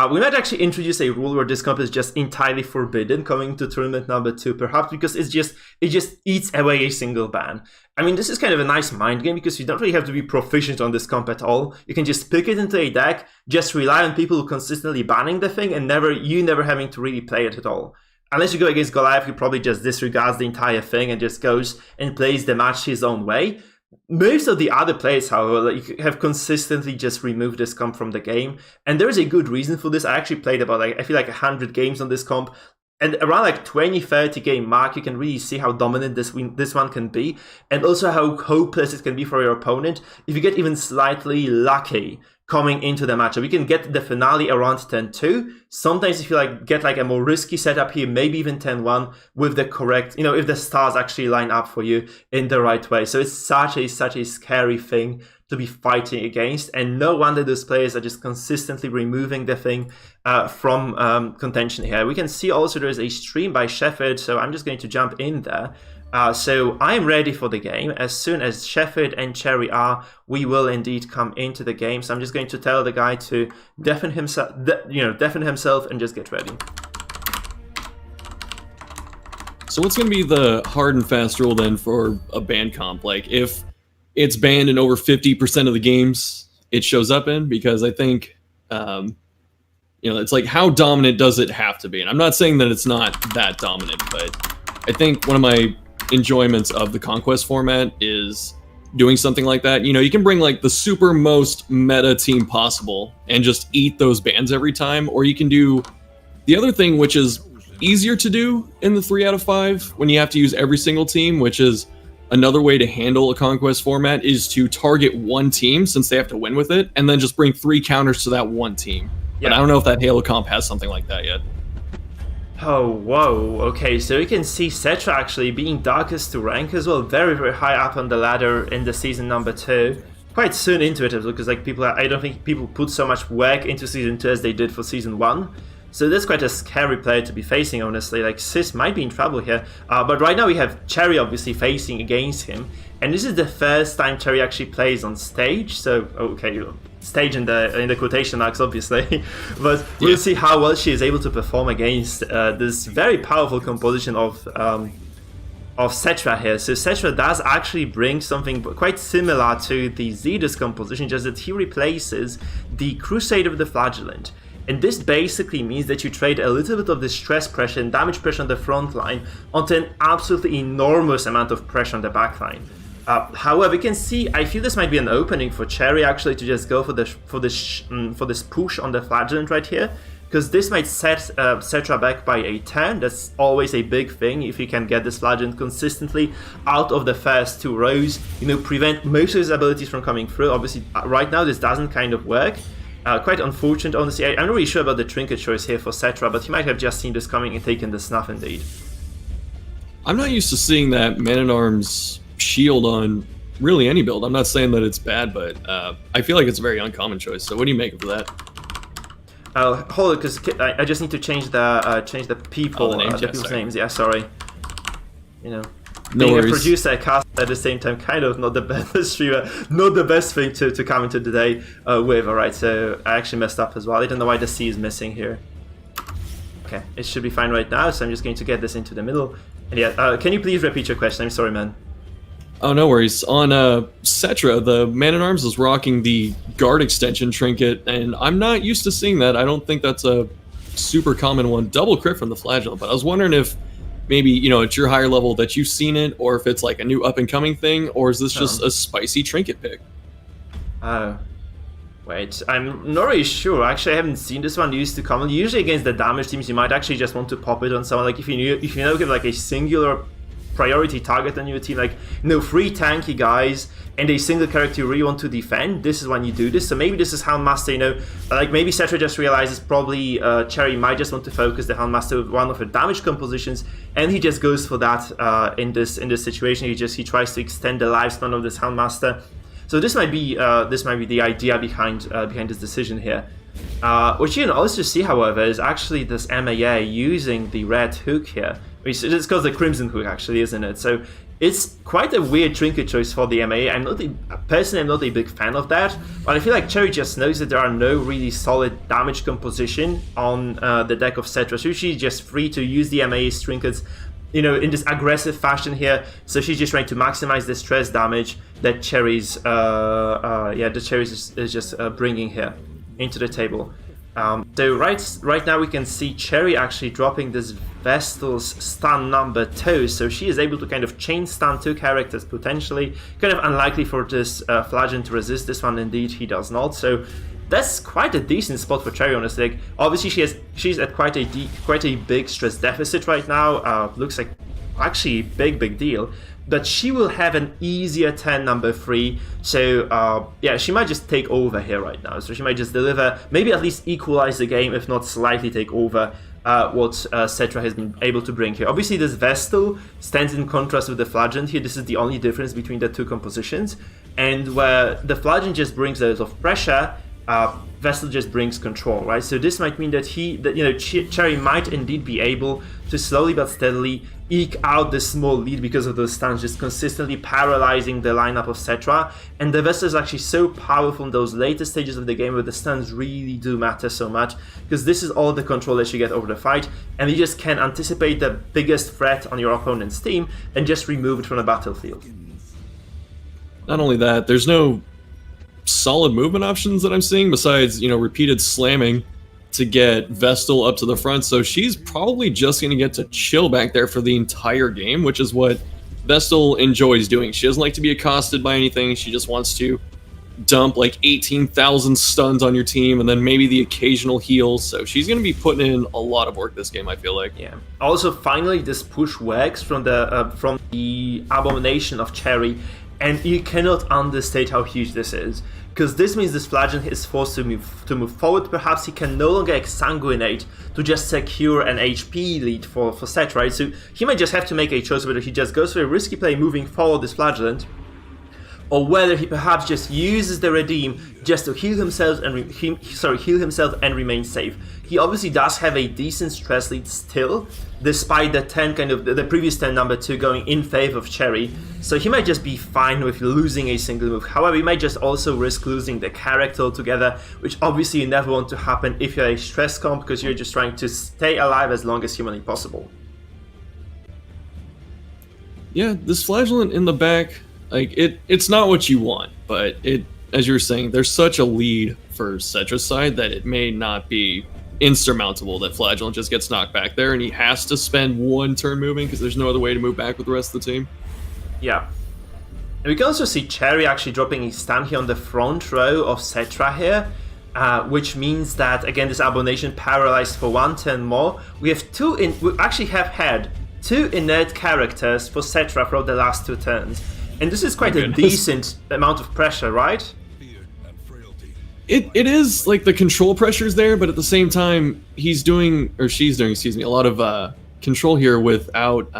we might actually introduce a rule where this comp is just entirely forbidden coming to tournament number 2, perhaps because it just eats away a single ban. I mean, this is kind of a nice mind game because you don't really have to be proficient on this comp at all. You can just pick it into a deck, just rely on people who consistently banning the thing, and never having to really play it at all. Unless you go against Goliath, he probably just disregards the entire thing and just goes and plays the match his own way. Most of the other players, however, have consistently just removed this comp from the game. And there is a good reason for this. I actually played about, I feel like 100 games on this comp. And around like 20-30 game mark, you can really see how dominant this one can be. And also how hopeless it can be for your opponent if you get even slightly lucky coming into the matchup. We can get the finale around 10-2. Sometimes if you get like a more risky setup here, maybe even 10-1 with the correct, if the stars actually line up for you in the right way. So it's such a scary thing to be fighting against, and no wonder those players are just consistently removing the thing from contention here. We can see also there's a stream by Shepard, so I'm just going to jump in there. So I'm ready for the game. As soon as Shepard and Cherry are, we will indeed come into the game. So I'm just going to tell the guy to deafen himself, and just get ready. So what's going to be the hard and fast rule then for a ban comp? Like if it's banned in over 50% of the games it shows up in, because I think, You know, it's like, how dominant does it have to be? And I'm not saying that it's not that dominant, but I think one of my enjoyments of the Conquest format is doing something like that. You know, you can bring like the super most meta team possible and just eat those bans every time, or you can do the other thing, which is easier to do in the 3 out of 5 when you have to use every single team, which is another way to handle a Conquest format is to target one team since they have to win with it, and then just bring 3 counters to that one team. Yeah. But I don't know if that Halo comp has something like that yet. Oh, whoa. Okay, so you can see Settra actually being darkest to rank as well, very, very high up on the ladder in the season number 2. Quite soon into it as well, because like I don't think people put so much work into season 2 as they did for season 1. So that's quite a scary player to be facing, honestly. Like, Sis might be in trouble here. But right now we have Cherry obviously facing against him. And this is the first time Cherry actually plays on stage. So, okay, stage in the quotation marks, obviously. But we'll see how well she is able to perform against this very powerful composition of Settra here. So Settra does actually bring something quite similar to the Zedus composition, just that he replaces the Crusade of the Flagellant. And this basically means that you trade a little bit of the stress pressure and damage pressure on the front line onto an absolutely enormous amount of pressure on the back line. However, you can see, I feel this might be an opening for Cherry actually to just go for this push on the Flagellant right here, because this might set Settra back by a turn. That's always a big thing if you can get this Flagellant consistently out of the first 2 rows. You know, prevent most of his abilities from coming through. Obviously, right now this doesn't kind of work. Quite unfortunate, honestly. I'm not really sure about the trinket choice here for Settra, but he might have just seen this coming and taken the snuff indeed. I'm not used to seeing that Man-at-Arms shield on really any build. I'm not saying that it's bad, but I feel like it's a very uncommon choice. So what do you make of that? Hold it, because I just need to change the people, people's names. Yeah, sorry. You know, being a producer, a cast at the same time, kind of not the best streamer, not the best thing to come into the day with. All right, so I actually messed up as well. I don't know why the C is missing here. Okay, it should be fine right now. So I'm just going to get this into the middle. And yeah, can you please repeat your question? I'm sorry, man. Oh, no worries. On Settra, the Man-at-Arms is rocking the guard extension trinket, and I'm not used to seeing that. I don't think that's a super common one. Double crit from the Flagellant, but I was wondering if maybe, you know, at your higher level that you've seen it, or if it's like a new up-and-coming thing, or is this just a spicy trinket pick? Oh. Wait, I'm not really sure. Actually, I haven't seen this one used to common. Usually against the damage teams, you might actually just want to pop it on someone. Like if you have like a singular priority target on your team, like, you know, 3 tanky guys and a single character you really want to defend, this is when you do this. So maybe this is Houndmaster, you know, like maybe Settra just realizes probably Cherry might just want to focus the Houndmaster with one of her damage compositions, and he just goes for that in this situation. He tries to extend the lifespan of this Houndmaster. So this might be the idea behind this decision here. What you can also see, however, is actually this MAA using the red hook here. It's called the Crimson Hook, actually, isn't it? So it's quite a weird trinket choice for the MAA. Personally, I'm not a big fan of that, but I feel like Cherry just knows that there are no really solid damage composition on the deck of Settra, so she's just free to use the MAA's trinkets, you know, in this aggressive fashion here. So she's just trying to maximize the stress damage that Cherry's is just bringing here into the table. So right now we can see Cherry actually dropping this Vestal's stun number 2, so she is able to kind of chain stun 2 characters potentially. Kind of unlikely for this Flagellant to resist this one. Indeed, he does not. So that's quite a decent spot for Cherry, honestly. Like, obviously she's at quite a big stress deficit right now. Looks like actually big deal. But she will have an easier turn number 3, so yeah, she might just take over here right now. So she might just deliver, maybe at least equalize the game, if not slightly take over what Settra has been able to bring here. Obviously, this Vestal stands in contrast with the Flagellant here. This is the only difference between the 2 compositions, and where the Flagellant just brings a lot of pressure, Vestal just brings control, right? So this might mean that Cherry might indeed be able to slowly but steadily eke out this small lead because of those stuns just consistently paralyzing the lineup of Settra. And the Vestal is actually so powerful in those later stages of the game where the stuns really do matter so much, because this is all the control that you get over the fight, and you just can anticipate the biggest threat on your opponent's team and just remove it from the battlefield. Not only that, there's no solid movement options that I'm seeing besides, you know, repeated slamming. to get Vestal up to the front, so she's probably just going to get to chill back there for the entire game, which is what Vestal enjoys doing. She doesn't like to be accosted by anything. She just wants to dump like 18,000 stuns on your team and then maybe the occasional heal. So she's going to be putting in a lot of work this game, I feel like. Yeah. Also, finally, this push works from the Abomination of Cherry, and you cannot understate how huge this is. Because this means this Flagellant is forced to move forward. Perhaps he can no longer exsanguinate to just secure an HP lead for Set, right? So he might just have to make a choice whether he just goes for a risky play moving forward this Flagellant, or whether he perhaps just uses the Redeem just to heal himself and remain safe. He obviously does have a decent stress lead still, despite the 10 the previous 10 number 2 going in favor of Cherry. So he might just be fine with losing a single move. However, he might just also risk losing the character altogether, which obviously you never want to happen if you're a stress comp, because you're just trying to stay alive as long as humanly possible. Yeah, this Flagellant in the back, like it's not what you want, but it, as you were saying, there's such a lead for Settra's side that it may not be insurmountable that Flagellant just gets knocked back there and he has to spend one turn moving because there's no other way to move back with the rest of the team. Yeah. And we can also see Cherry actually dropping his stun here on the front row of Settra here, which means that, again, this Abomination paralyzed for 1 turn more. We actually have had 2 inert characters for Settra throughout the last 2 turns. And this is quite a decent amount of pressure, right? It is, like, the control pressure's there, but at the same time, she's doing, a lot of control here without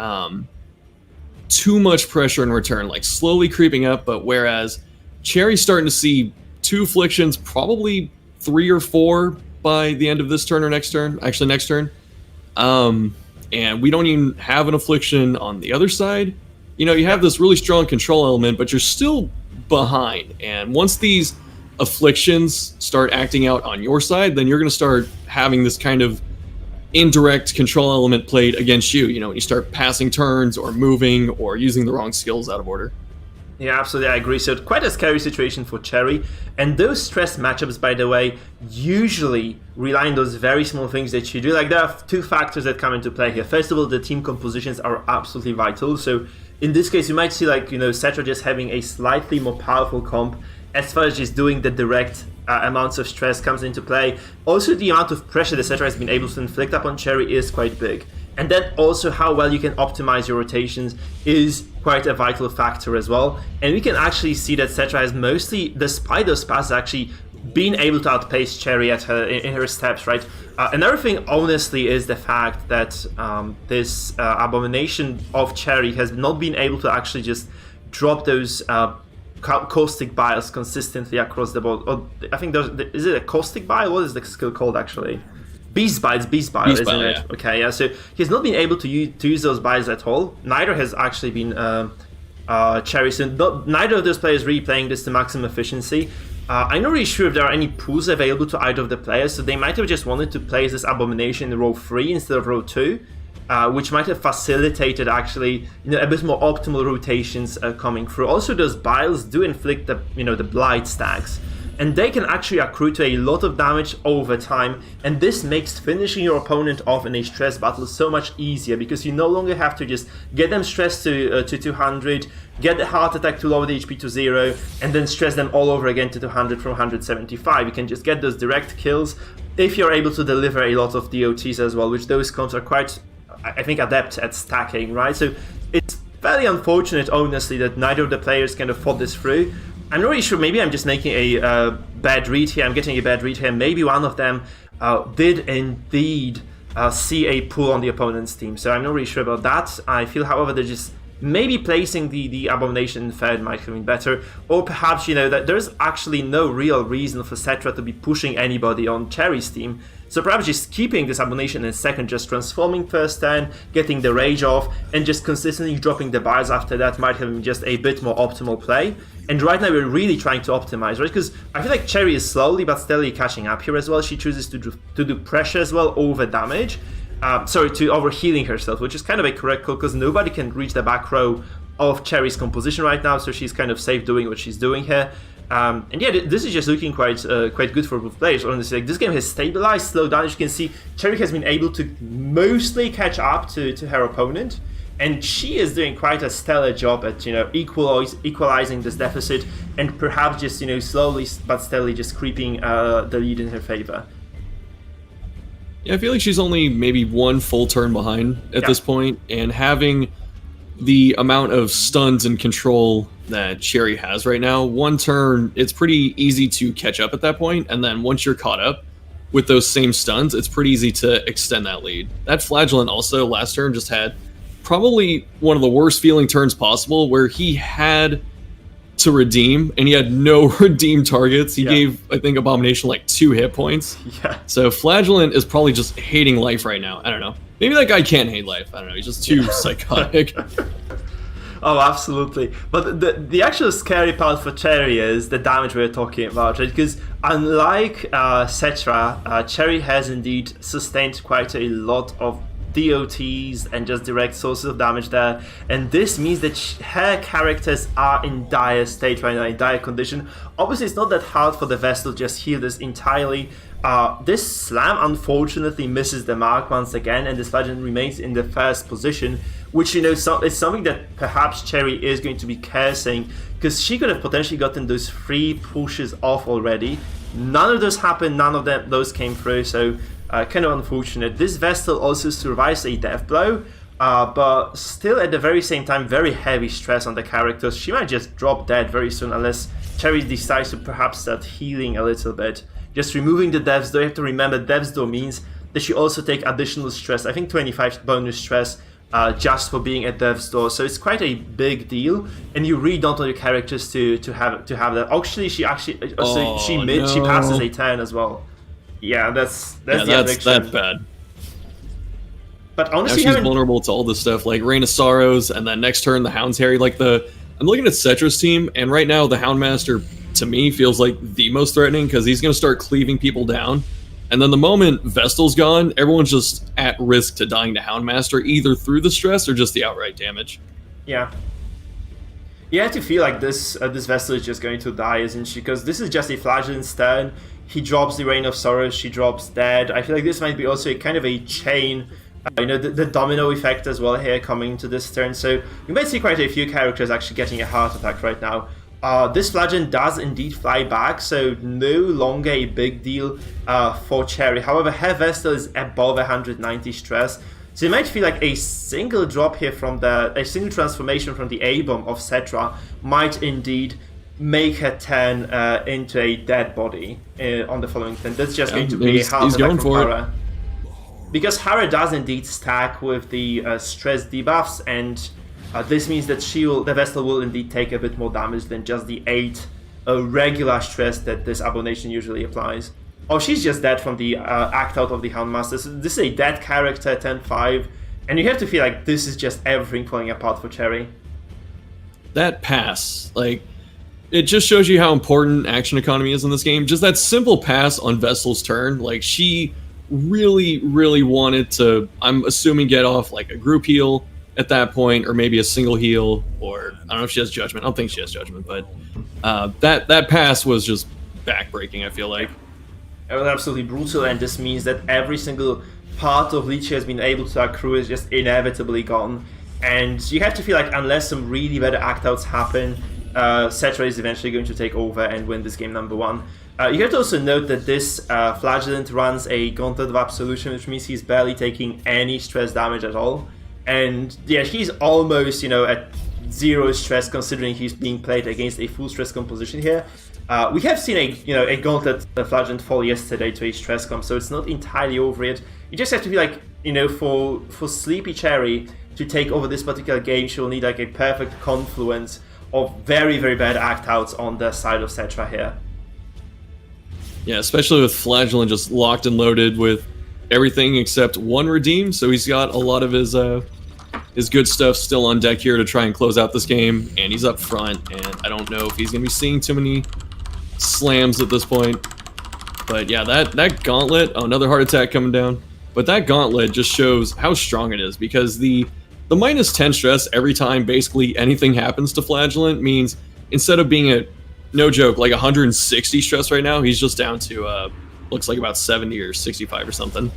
too much pressure in return, like slowly creeping up, but whereas Cherry's starting to see 2 afflictions, probably 3 or 4 by the end of this turn or next turn, actually next turn. And we don't even have an affliction on the other side. You know, you have this really strong control element, but you're still behind. And once these afflictions start acting out on your side, then you're going to start having this kind of indirect control element played against you. You know, when you start passing turns or moving or using the wrong skills out of order. Yeah, absolutely, I agree. So quite a scary situation for Cherry. And those stress matchups, by the way, usually rely on those very small things that you do. Like, there are 2 factors that come into play here. First of all, the team compositions are absolutely vital. So in this case, you might see, like, you know, Settra just having a slightly more powerful comp as far as just doing the direct amounts of stress comes into play. Also, the amount of pressure that Settra has been able to inflict upon Cherry is quite big. And then also how well you can optimize your rotations is quite a vital factor as well. And we can actually see that Settra has mostly, despite those passes, actually been able to outpace Cherry in her steps, right? Another thing, honestly, is the fact that this Abomination of Cherry has not been able to actually just drop those caustic biles consistently across the board. Or, I think is it a caustic bile? What is the skill called actually? Beast bile, isn't it? Yeah. Okay, yeah. So he's not been able to use those biles at all. Neither has actually been Cherry. So neither of those players really playing this to maximum efficiency. I'm not really sure if there are any pools available to either of the players, so they might have just wanted to place this Abomination in row 3 instead of row 2, which might have facilitated actually, you know, a bit more optimal rotations coming through. Also, those biles do inflict the blight stacks, and they can actually accrue to a lot of damage over time, and this makes finishing your opponent off in a stress battle so much easier, because you no longer have to just get them stressed to 200, get the heart attack to lower the HP to 0, and then stress them all over again to 200 from 175. You can just get those direct kills if you're able to deliver a lot of DOTs as well, which those comps are quite, I think, adept at stacking, right? So it's fairly unfortunate, honestly, that neither of the players kind of fought this through. I'm not really sure, maybe I'm just making a bad read here, maybe one of them did indeed see a pull on the opponent's team, so I'm not really sure about that. I feel, however, they're just maybe placing the Abomination in third might have been better, or perhaps, you know, that there's actually no real reason for Settra to be pushing anybody on Cherry's team. So perhaps just keeping this Abomination in second, just transforming first turn, getting the rage off, and just consistently dropping the biles after that might have been just a bit more optimal play. And right now we're really trying to optimize, right? Because I feel like Cherry is slowly but steadily catching up here as well. She chooses to do pressure as well over damage. To over healing herself, which is kind of a correct call, because nobody can reach the back row of Cherry's composition right now, so she's kind of safe doing what she's doing here. And yeah, this is just looking quite good for both players. Honestly, like, this game has stabilized, slowed down. As you can see, Cherry has been able to mostly catch up to her opponent, and she is doing quite a stellar job at equalizing this deficit, and perhaps just slowly but steadily just creeping the lead in her favor. Yeah, I feel like she's only maybe one full turn behind at this point, and having the amount of stuns and control that Cherry has right now, one turn, it's pretty easy to catch up at that point, and then once you're caught up with those same stuns, it's pretty easy to extend that lead. That Flagellant also last turn just had probably one of the worst feeling turns possible, where he had to redeem and he had no redeem targets. He gave, I think, Abomination like 2 hit points. Yeah. So Flagellant is probably just hating life right now. I don't know. Maybe that guy can't hate life. I don't know. He's just too psychotic. Oh, absolutely. But the actual scary part for Cherry is the damage we're talking about, right? Because unlike Settra, Cherry has indeed sustained quite a lot of DOTs and just direct sources of damage there, and this means that her characters are in dire state right now, in dire condition. Obviously, it's not that hard for the Vestal to just heal this entirely. This slam unfortunately misses the mark once again, and this Flagellant remains in the first position, which is something that perhaps Cherry is going to be cursing, because she could have potentially gotten those 3 pushes off already. None of those happened, none of those came through, so kind of unfortunate. This Vestal also survives a death blow, but still at the very same time, very heavy stress on the characters. She might just drop dead very soon unless Cherry decides to perhaps start healing a little bit. Just removing the Death's Door, you have to remember Death's Door means that she also take additional stress, I think 25 bonus stress, just for being at Death's Door. So it's quite a big deal, and you really don't want your characters to have that. Actually, she passes a turn as well. Yeah, that's bad. But honestly, now she's vulnerable to all this stuff like Rain of Sorrows, and then next turn the Hound's Harry. Like I'm looking at Settra's team, and right now the Houndmaster to me feels like the most threatening, because he's going to start cleaving people down, and then the moment Vestal's gone, everyone's just at risk to dying to Houndmaster, either through the stress or just the outright damage. Yeah. You have to feel like this Vestal is just going to die, isn't she? Because this is just a Flagellant's turn. He drops the Rain of Sorrows, she drops dead. I feel like this might be also a kind of a chain, the domino effect as well here coming into this turn. So you might see quite a few characters actually getting a heart attack right now. This Flagellant does indeed fly back, so no longer a big deal for Cherry. However, her Vestal is above 190 stress. So you might feel like a single drop here from a single transformation from the A-bomb of Settra might indeed make her turn into a dead body on the following turn. That's just going to be a heart attack from Hara. Because Hara does indeed stack with the stress debuffs, and this means that the Vestal will indeed take a bit more damage than just the 8 regular stress that this Abomination usually applies. Oh, she's just dead from the act out of the Houndmaster. So this is a dead character, 10-5, and you have to feel like this is just everything falling apart for Cherry. That pass, it just shows you how important action economy is in this game. Just that simple pass on Vestal's turn, she really, really wanted to, I'm assuming, get off a group heal at that point, or maybe a single heal, or I don't know if she has Judgment. I don't think she has Judgment, but that pass was just backbreaking, I feel like. It was absolutely brutal, and this means that every single part of Leech has been able to accrue is just inevitably gone. And you have to feel like unless some really better act-outs happen, Settra is eventually going to take over and win this game number 1. You have to also note that this Flagellant runs a Gauntlet of Absolution, which means he's barely taking any stress damage at all. And yeah, he's almost, at 0 stress, considering he's being played against a full stress composition here. We have seen a Gauntlet Flagellant fall yesterday to a stress comp, so it's not entirely over it. You just have to be like, for Sleepy Cherry to take over this particular game, she'll need a perfect confluence of very, very bad act-outs on the side of Settra here. Yeah, especially with Flagellant just locked and loaded with everything except 1 redeem, so he's got a lot of his good stuff still on deck here to try and close out this game, and he's up front, and I don't know if he's going to be seeing too many slams at this point. But yeah, that Gauntlet, another heart attack coming down, but that Gauntlet just shows how strong it is, because the minus 10 stress every time basically anything happens to Flagellant means instead of being at no joke, like 160 stress right now. He's just down to looks like about 70 or 65 or something.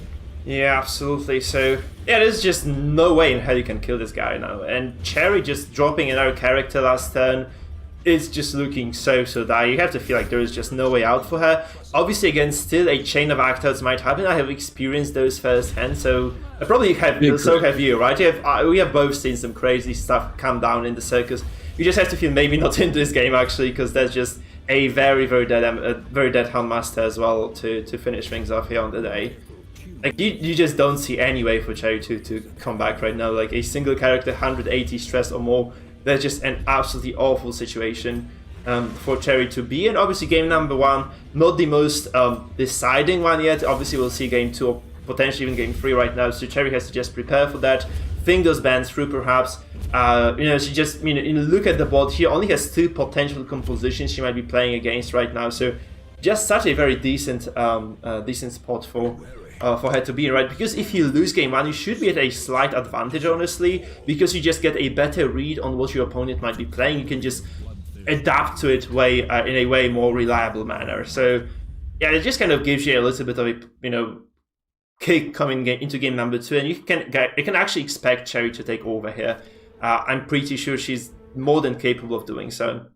Yeah, absolutely. So, yeah, there's just no way in hell you can kill this guy now. And Cherry just dropping another character last turn is just looking so dire. You have to feel like there is just no way out for her. Obviously, again, still a chain of act-outs might happen. I have experienced those firsthand, so I probably have. So have you, right? We have both seen some crazy stuff come down in the circus. You just have to feel maybe not in this game actually, because there's just a very dead Hound Master as well to finish things off here on the day. Like you just don't see any way for Cherry to come back right now. Like a single character, 180 stress or more. That's just an absolutely awful situation for Cherry to be in. Obviously, game number 1, not the most deciding one yet. Obviously, we'll see game 2 or potentially even game 3 right now. So Cherry has to just prepare for that. Think those bans through, perhaps. She just, look at the board here. Only has 2 potential compositions she might be playing against right now. So just such a very decent spot for her to be in, right? Because if you lose game 1, you should be at a slight advantage, honestly, because you just get a better read on what your opponent might be playing. You can just adapt to it in a way more reliable manner. So yeah, it just kind of gives you a little bit of a kick coming into game number 2, and you can actually expect Cherry to take over here. I'm pretty sure she's more than capable of doing so.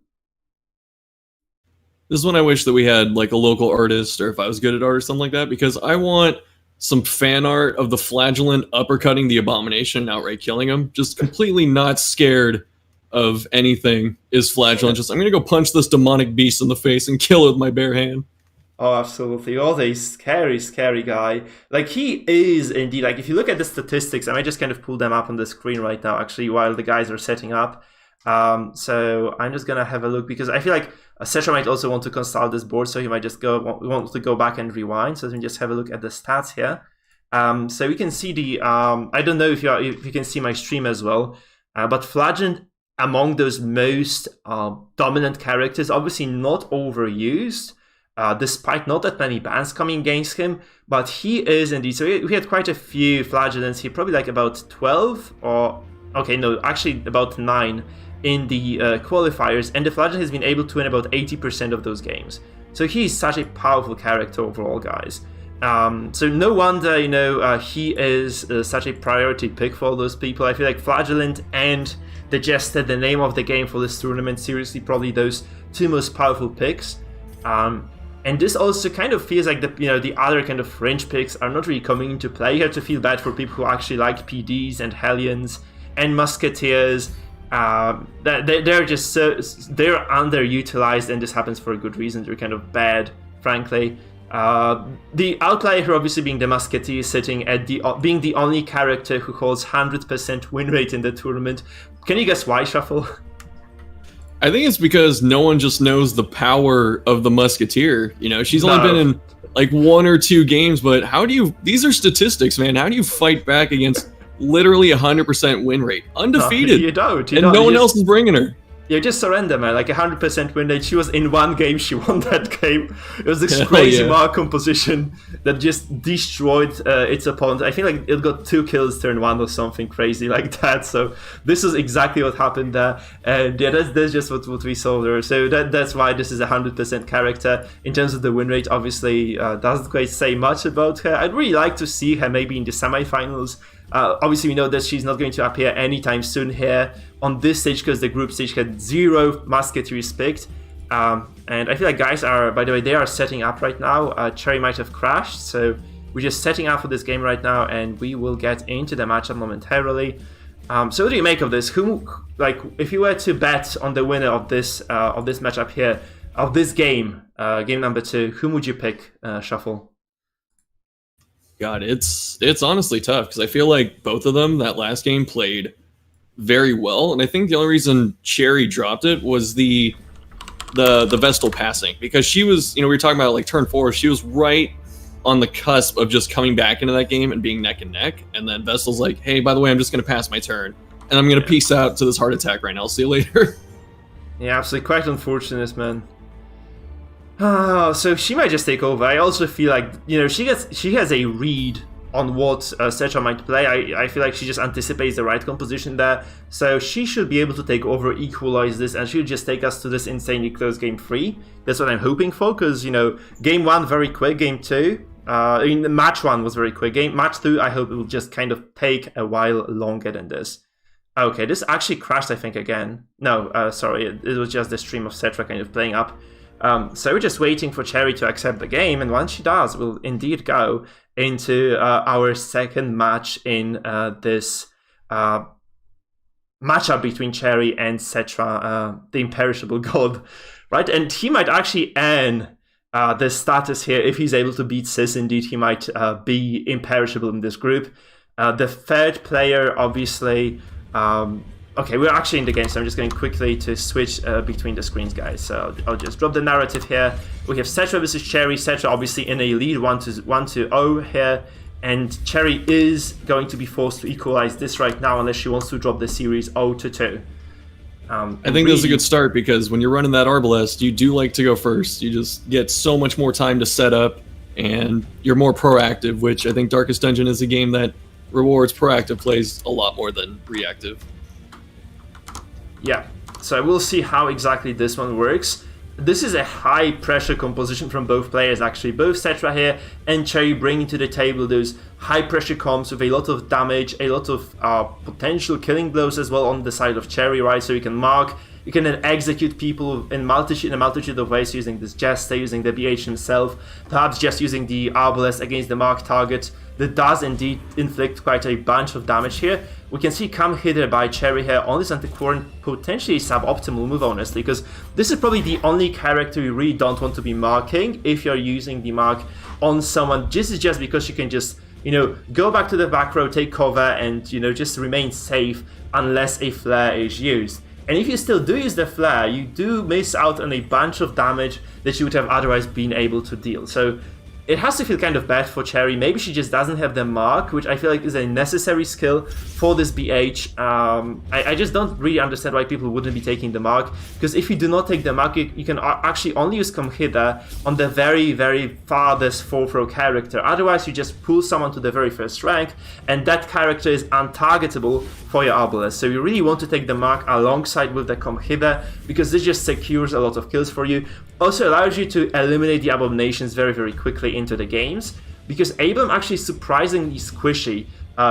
This is when I wish that we had like a local artist, or if I was good at art or something like that, because I want some fan art of the Flagellant uppercutting the Abomination and outright killing him. Just completely not scared of anything is Flagellant. Just, I'm going to go punch this demonic beast in the face and kill it with my bare hand. Oh, absolutely. Oh, a scary, scary guy. Like, he is indeed, like, if you look at the statistics, I might just kind of pull them up on the screen right now, actually, while the guys are setting up. So I'm just going to have a look, because I feel like Settra might also want to consult this board, so he might just want to go back and rewind. So let me just have a look at the stats here. So we can see the, I don't know if you can see my stream as well, but Flagellant, among those most dominant characters, obviously not overused, despite not that many bans coming against him, but he is indeed. So we had quite a few Flagellants here, probably like about 12 or, okay, no, actually about 9 in the qualifiers, and the Flagellant has been able to win about 80% of those games. So he's such a powerful character overall, guys. So no wonder, he is such a priority pick for all those people. I feel like Flagellant and the Jester, the name of the game for this tournament, seriously, probably those 2 most powerful picks. And this also kind of feels like the other kind of fringe picks are not really coming into play. You have to feel bad for people who actually like PDs and Hellions and Musketeers. They're just they're underutilized, and this happens for a good reason. They're kind of bad, frankly. The outlier here obviously being the Musketeer, sitting at being the only character who holds 100% win rate in the tournament. Can you guess why, Shuffle? I think it's because no one just knows the power of the Musketeer. She's only been in like 1 or 2 games, but these are statistics, man. How do you fight back against literally 100% win rate? Undefeated. No, you don't. No one else is bringing her. Yeah, just surrender, man. Like 100% win rate. She was in 1 game. She won that game. It was this crazy mark composition that just destroyed its opponent. I think like it got 2 kills turn 1 or something crazy like that. So this is exactly what happened there. And yeah, that's just what we saw there. So that's why this is a 100% character. In terms of the win rate, obviously doesn't quite say much about her. I'd really like to see her maybe in the semifinals. Obviously, we know that she's not going to appear anytime soon here on this stage, because the group stage had 0 Musketeers picked. And I feel like guys are, by the way, they are setting up right now. Cherry might have crashed, so we're just setting up for this game right now, and we will get into the matchup momentarily. So what do you make of this? If you were to bet on the winner of this matchup here, of this game, game number 2, whom would you pick, Shuffle? God, it's honestly tough, because I feel like both of them that last game played very well, and I think the only reason Cherry dropped it was the Vestal passing, because she was, we were talking about like turn 4, she was right on the cusp of just coming back into that game and being neck and neck, and then Vestal's like, hey, by the way, I'm just going to pass my turn, and I'm going to peace out to this heart attack right now. I'll see you later. Yeah, absolutely, quite unfortunate, man. So she might just take over. I also feel like, she has a read on what Settra might play. I feel like she just anticipates the right composition there. So she should be able to take over, equalize this, and she'll just take us to this insanely close game 3. That's what I'm hoping for, because, you know, game 1 very quick, game 2... match 1 was very quick. Match 2, I hope it will just kind of take a while longer than this. Okay, this actually crashed, I think, again. No, sorry, it was just the stream of Settra kind of playing up. So we're just waiting for Cherry to accept the game, and once she does, we'll indeed go into our second match in this matchup between Cherry and Settra, the imperishable god, right? And he might actually earn the status here. If he's able to beat Sis, indeed, he might be imperishable in this group. The third player, obviously... okay, we're actually in the game, so I'm just going quickly to switch between the screens, guys. So I'll just drop the narrative here. We have Settra versus Cherry. Settra obviously in a lead 1-0 here. And Cherry is going to be forced to equalize this right now unless she wants to drop the series 0-2. I think this is a good start, because when you're running that Arbalest, you do like to go first. You just get so much more time to set up, and you're more proactive, which I think Darkest Dungeon is a game that rewards proactive plays a lot more than reactive. Yeah, so we'll see how exactly this one works. This is a high pressure composition from both players, actually. Both Settra here and Cherry bringing to the table those high pressure comps with a lot of damage, a lot of potential killing blows as well on the side of Cherry, right? So you can mark, you can then execute people in a multitude of ways, using this Jester, using the BH himself, perhaps just using the Arbalest against the marked target. That does indeed inflict quite a bunch of damage here. We can see come hither by Cherry here on this anti-quarant, potentially suboptimal move, honestly, because this is probably the only character you really don't want to be marking if you're using the mark on someone. This is just because you can just, you know, go back to the back row, take cover, and, you know, just remain safe unless a flare is used. And if you still do use the flare, you do miss out on a bunch of damage that you would have otherwise been able to deal. So it has to feel kind of bad for Cherry. Maybe she just doesn't have the mark, which I feel like is a necessary skill for this BH. I just don't really understand why people wouldn't be taking the mark, because if you do not take the mark, you can actually only use Come Hither on the very, very farthest 4th row character. Otherwise, you just pull someone to the very first rank, and that character is untargetable for your Arbalest. So you really want to take the mark alongside with the Come Hither, because this just secures a lot of kills for you. Also allows you to eliminate the abominations very, very quickly into the games, because Abram actually is surprisingly squishy,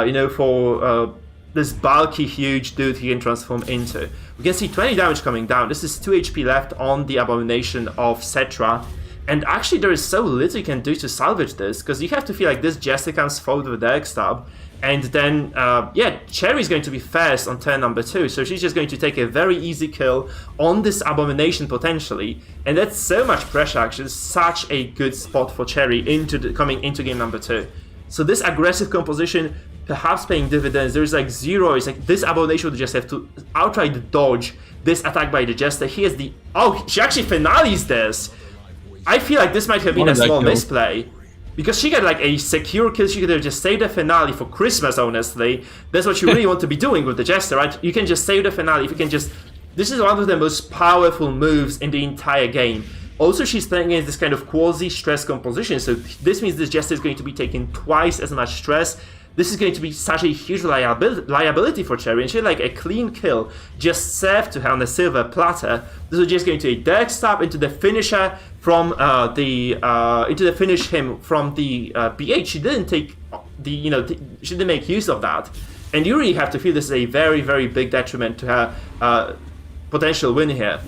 you know, for this bulky, huge dude he can transform into. We can see 20 damage coming down. This is 2 HP left on the abomination of Settra, and actually there is so little you can do to salvage this, because you have to feel like this Jester comes forward with the X-Stab, and then, yeah, Cherry's going to be first on turn number 2, so she's just going to take a very easy kill on this abomination potentially, and that's so much pressure, actually. It's such a good spot for Cherry coming into game number 2. So this aggressive composition, perhaps paying dividends. There's like zero, it's like this abomination would just have to outright dodge this attack by the Jester. He has the, oh, she actually finales this. I feel like this might have been a small misplay, because she got like a secure kill. She could have just saved the finale for Christmas, honestly. That's what you really want to be doing with the Jester, right? You can just save the finale. If you can just... This is one of the most powerful moves in the entire game. Also, she's playing against this kind of quasi-stress composition, so this means this Jester is going to be taking twice as much stress. This is going to be such a huge liability for Cherry, and she had like a clean kill just served to her on a silver platter. This was just going to a direct stab into the finisher from into the finish him from the BH. She didn't take the, you know, she didn't make use of that, and you really have to feel this is a very, very big detriment to her potential win here.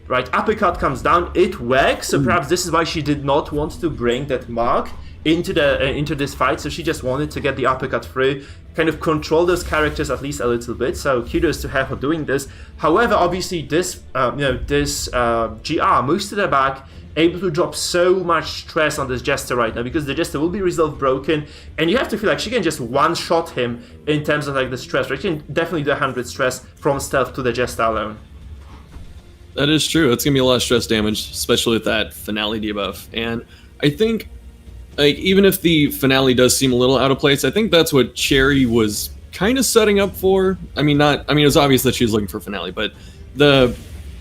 Right, uppercut comes down, it works, so perhaps this is why she did not want to bring that mark into this fight, so she just wanted to get the uppercut through, kind of control those characters at least a little bit, so kudos to her for doing this. However, obviously this, GR moves to the back, able to drop so much stress on this Jester right now, because the Jester will be resolved broken, and you have to feel like she can just one-shot him in terms of like the stress, right? She can definitely do 100 stress from stealth to the Jester alone. That is true. It's going to be a lot of stress damage, especially with that finale debuff. And I think, like, even if the finale does seem a little out of place, I think that's what Cherry was kind of setting up for. I mean, it was obvious that she was looking for finale, but the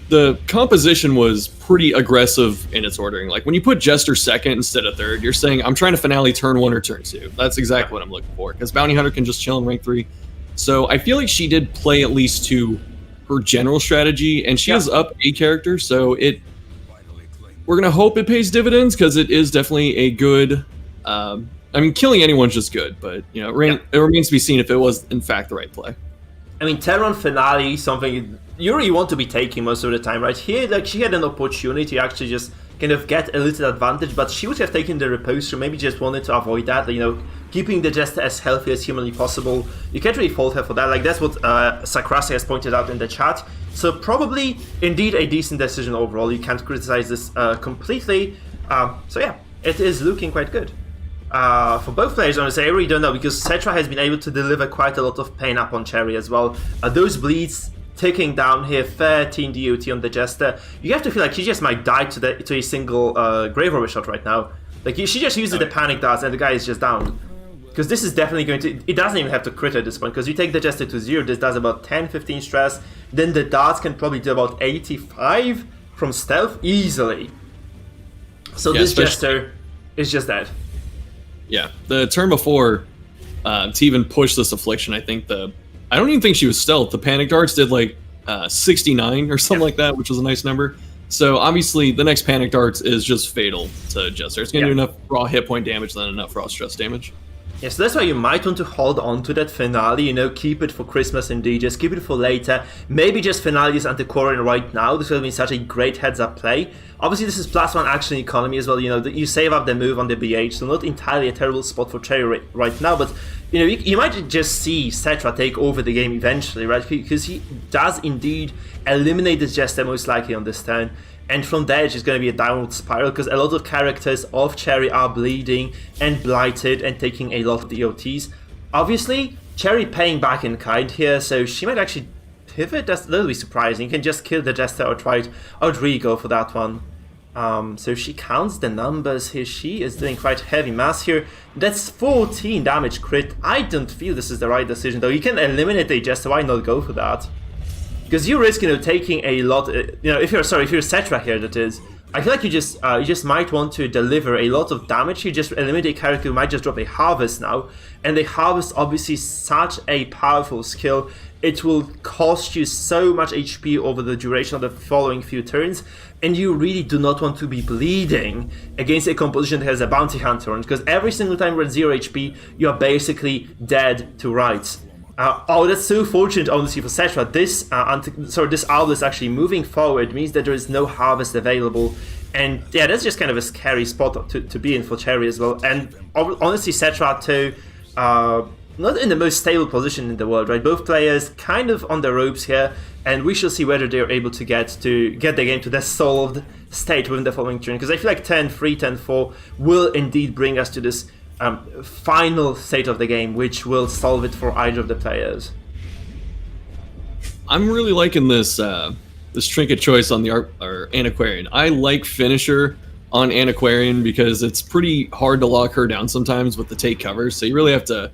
the composition was pretty aggressive in its ordering. Like when you put Jester second instead of third, you're saying, I'm trying to finale turn 1 or turn 2. That's exactly what I'm looking for, because Bounty Hunter can just chill in rank 3. So I feel like she did play at least to her general strategy, and she has up a character, so we're going to hope it pays dividends, because it is definitely a good... I mean, killing anyone's just good, but it remains to be seen if it was, in fact, the right play. I mean, Terran Finale, something you really want to be taking most of the time, right? Here, like, she had an opportunity to actually just kind of get a little advantage, but she would have taken the Repose, or maybe just wanted to avoid that, keeping the Jester as healthy as humanly possible. You can't really fault her for that. Like, that's what Sakrasi has pointed out in the chat. So probably, indeed, a decent decision overall. You can't criticize this completely. So yeah, it is looking quite good. For both players, honestly, I really don't know, because Settra has been able to deliver quite a lot of pain up on Cherry as well. Those bleeds ticking down here, 13 DOT on the Jester. You have to feel like she just might die to a single Grave Robber shot right now. Like, she just uses the panic darts and the guy is just down. Because this is definitely going to... It doesn't even have to crit at this point, because you take the Jester to 0, this does about 10-15 stress. Then the darts can probably do about 85 from stealth easily. So this Jester is just dead. Yeah, the turn before, to even push this Affliction, I think I don't even think she was stealth. The Panic Darts did like 69 or something like that, which was a nice number. So obviously the next Panic Darts is just fatal to Jester. It's going to do enough raw hit point damage, then enough raw stress damage. Yeah, so that's why you might want to hold on to that Finale, keep it for Christmas indeed, just keep it for later. Maybe just Finale this Antiquarian right now. This would have been such a great heads-up play. Obviously, this is +1 action economy as well, you save up the move on the BH, so not entirely a terrible spot for Cherry right now, but, you might just see Settra take over the game eventually, right? Because he does indeed eliminate the Jester most likely on this turn. And from there, it's just going to be a downward spiral, because a lot of characters of Cherry are bleeding and blighted and taking a lot of DOTs. Obviously, Cherry paying back in kind here, so she might actually pivot. That's a little bit surprising. You can just kill the Jester outright. I would really go for that one. So she counts the numbers here. She is doing quite heavy mass here. That's 14 damage crit. I don't feel this is the right decision, though. You can eliminate the Jester. Why not go for that? Because you risk, taking a lot. If you're Settra here, that is. I feel like you just might want to deliver a lot of damage. You just eliminate a character who might just drop a Harvest now, and the Harvest obviously such a powerful skill. It will cost you so much HP over the duration of the following few turns, and you really do not want to be bleeding against a composition that has a Bounty Hunter on, because every single time we're at 0 HP, you are basically dead to rights. That's so fortunate, honestly, for Settra. This Owl is actually moving forward, means that there is no Harvest available. And yeah, that's just kind of a scary spot to be in for Cherry as well. And honestly, Settra too, not in the most stable position in the world, right? Both players kind of on the ropes here, and we shall see whether they're able to get the game to the solved state within the following turn. Because I feel like 10-3, 10-4 will indeed bring us to this final state of the game, which will solve it for either of the players. I'm really liking this this trinket choice on the Antiquarian. I like Finisher on Antiquarian because it's pretty hard to lock her down sometimes with the take covers, so you really have to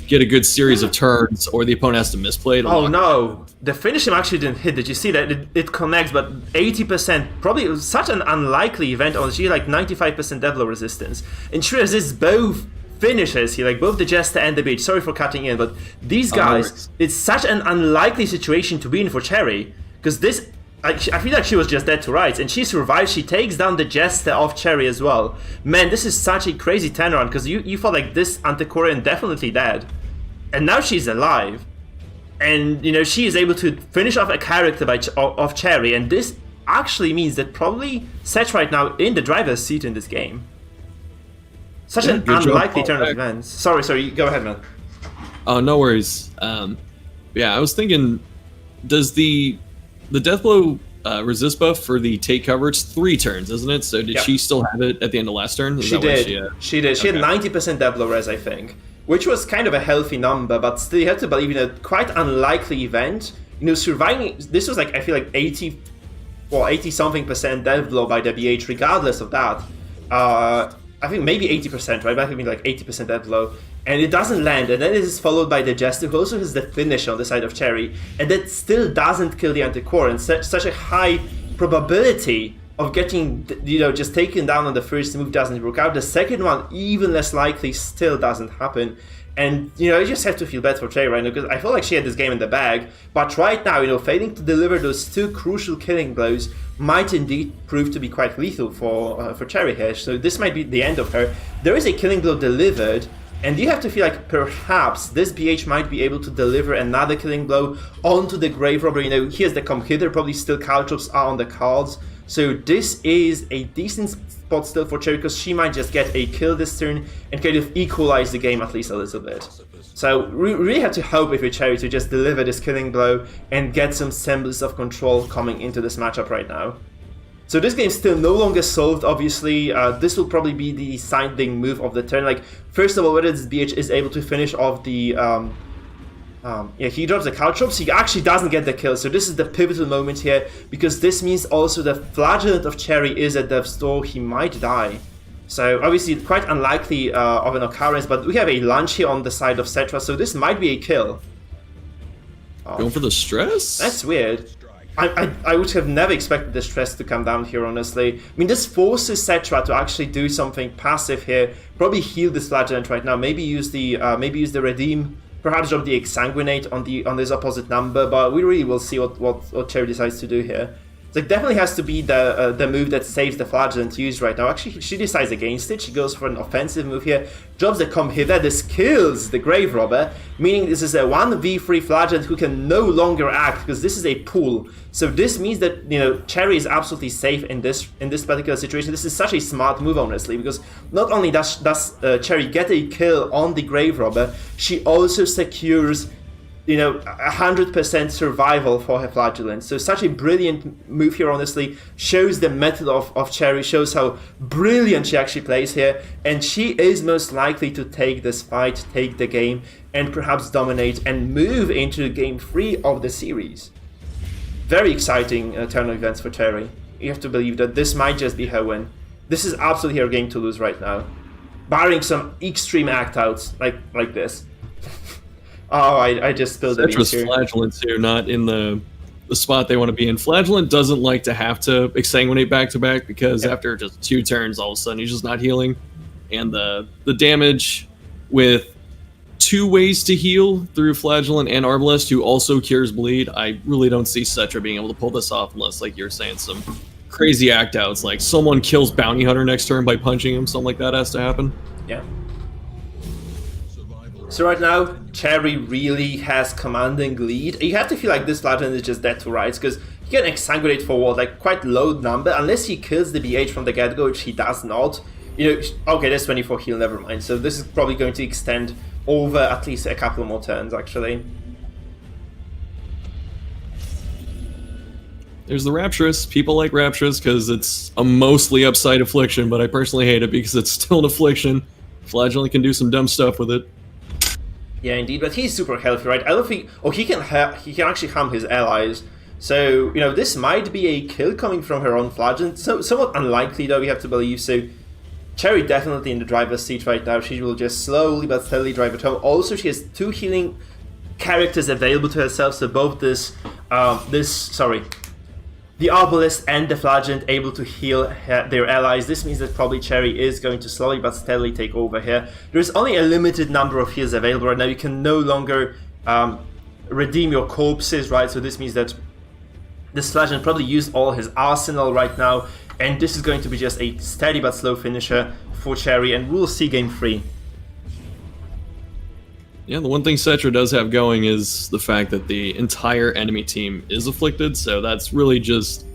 get a good series of turns or the opponent has to misplay it. Oh no, the finish him actually didn't hit. Did you see that? It connects, but 80%, probably it was such an unlikely event. She had like 95% death blow resistance, and she resists both finishes here, like both the Jester and the Beach. Sorry for cutting in, but these guys, it's such an unlikely situation to be in for Cherry, because this, I feel like she was just dead to rights, and she survives. She takes down the Jester of Cherry as well. Man, this is such a crazy turnaround, because you felt like this Antiquarian definitely dead, and now she's alive, and she is able to finish off a character of Cherry, and this actually means that probably Setch right now in the driver's seat in this game. Such an unlikely turn of events. Sorry, go ahead, man. Oh, no worries. Yeah, I was thinking, does the Deathblow resist buff for the take cover? It's 3 turns, isn't it? So did she still have it at the end of last turn? She did. She did. She had 90% Deathblow res, I think, which was kind of a healthy number, but still you have to believe in a quite unlikely event. Surviving, this was like, I feel like 80-something percent Deathblow by the regardless of that. I think maybe 80%, right? That could be like 80% death blow. and it doesn't land, and then it is followed by the Jester, who also has the finish on the side of Cherry, and that still doesn't kill the anti-core, and such a high probability of getting, you know, just taken down on the first move doesn't work out. The second one, even less likely, still doesn't happen. And, you know, you just have to feel bad for Cherry right now, because I feel like she had this game in the bag, but right now, you know, failing to deliver those two crucial killing blows might indeed prove to be quite lethal for Cherry here. So this might be the end of her. There is a killing blow delivered, and you have to feel like perhaps this BH might be able to deliver another killing blow onto the Grave Robber. You know, here's the come hither, probably still caltrops are on the cards. So this is a decent spot still for Cherry, because she might just get a kill this turn and kind of equalize the game at least a little bit. So we really have to hope if you're Cherry to just deliver this killing blow and get some semblance of control coming into this matchup right now. So this game's still no longer solved, obviously. This will probably be the deciding move of the turn. Like, first of all, whether this BH is able to finish off the... yeah, he drops the caltrops, he actually doesn't get the kill, so this is the pivotal moment here, because this means also the Flagellant of Cherry is at death's door, he might die. So obviously quite unlikely of an occurrence, but we have a lunge here on the side of Settra, so this might be a kill. Going for the stress? That's weird. I would have never expected the stress to come down here, honestly. I mean, this forces Settra to actually do something passive here, probably heal this Flagellant right now, maybe use the Redeem, perhaps drop the Exsanguinate on this opposite number, but we really will see what Cherry decides to do here. So it definitely has to be the move that saves the Flagellant used right now. Actually, she decides against it. She goes for an offensive move here, drops the come hither. This kills the Grave Robber, meaning this is a 1v3 Flagellant who can no longer act, because this is a pool. So this means that, you know, Cherry is absolutely safe in this particular situation. This is such a smart move, honestly, because not only does Cherry get a kill on the Grave Robber, she also secures, you know, 100% survival for her Flagellant. So such a brilliant move here, honestly. Shows the method of Cherry, shows how brilliant she actually plays here. And she is most likely to take this fight, take the game, and perhaps dominate and move into game 3 of the series. Very exciting turn of events for Cherry. You have to believe that this might just be her win. This is absolutely her game to lose right now. Barring some extreme act-outs like this. Oh, I just spilled the beans here. Flagellant's here, not in the spot they want to be in. Flagellant doesn't like to have to exsanguinate back-to-back, because after just 2 turns, all of a sudden he's just not healing. And the damage with 2 ways to heal through Flagellant and Arbalest, who also cures bleed, I really don't see Settra being able to pull this off unless, like you're saying, some crazy act-outs, like someone kills Bounty Hunter next turn by punching him, something like that has to happen. Yeah. So right now, Cherry really has commanding lead. You have to feel like this Flagellant is just dead to rights, because he can exsanguinate for what, like quite low number, unless he kills the BH from the get-go, which he does not. You know, okay, that's 24 heal, never mind. So this is probably going to extend over at least a couple more turns, actually. There's the Rapturous. People like Rapturous because it's a mostly upside affliction, but I personally hate it because it's still an affliction. Flagellant can do some dumb stuff with it. Yeah, indeed, but he's super healthy, right? I don't think... Oh, he can actually harm his allies. So, you know, this might be a kill coming from her own Flagellant. So, somewhat unlikely, though, we have to believe. So, Cherry definitely in the driver's seat right now. She will just slowly but steadily drive it home. Also, she has 2 healing characters available to herself. So, both the Arbalest and the Flagellant able to heal their allies. This means that probably Cherry is going to slowly but steadily take over here. There's only a limited number of heals available right now. You can no longer redeem your corpses, right? So this means that this Flagellant probably used all his arsenal right now, and this is going to be just a steady but slow finisher for Cherry, and we'll see game 3. Yeah, the one thing Settra does have going is the fact that the entire enemy team is afflicted, so that's really just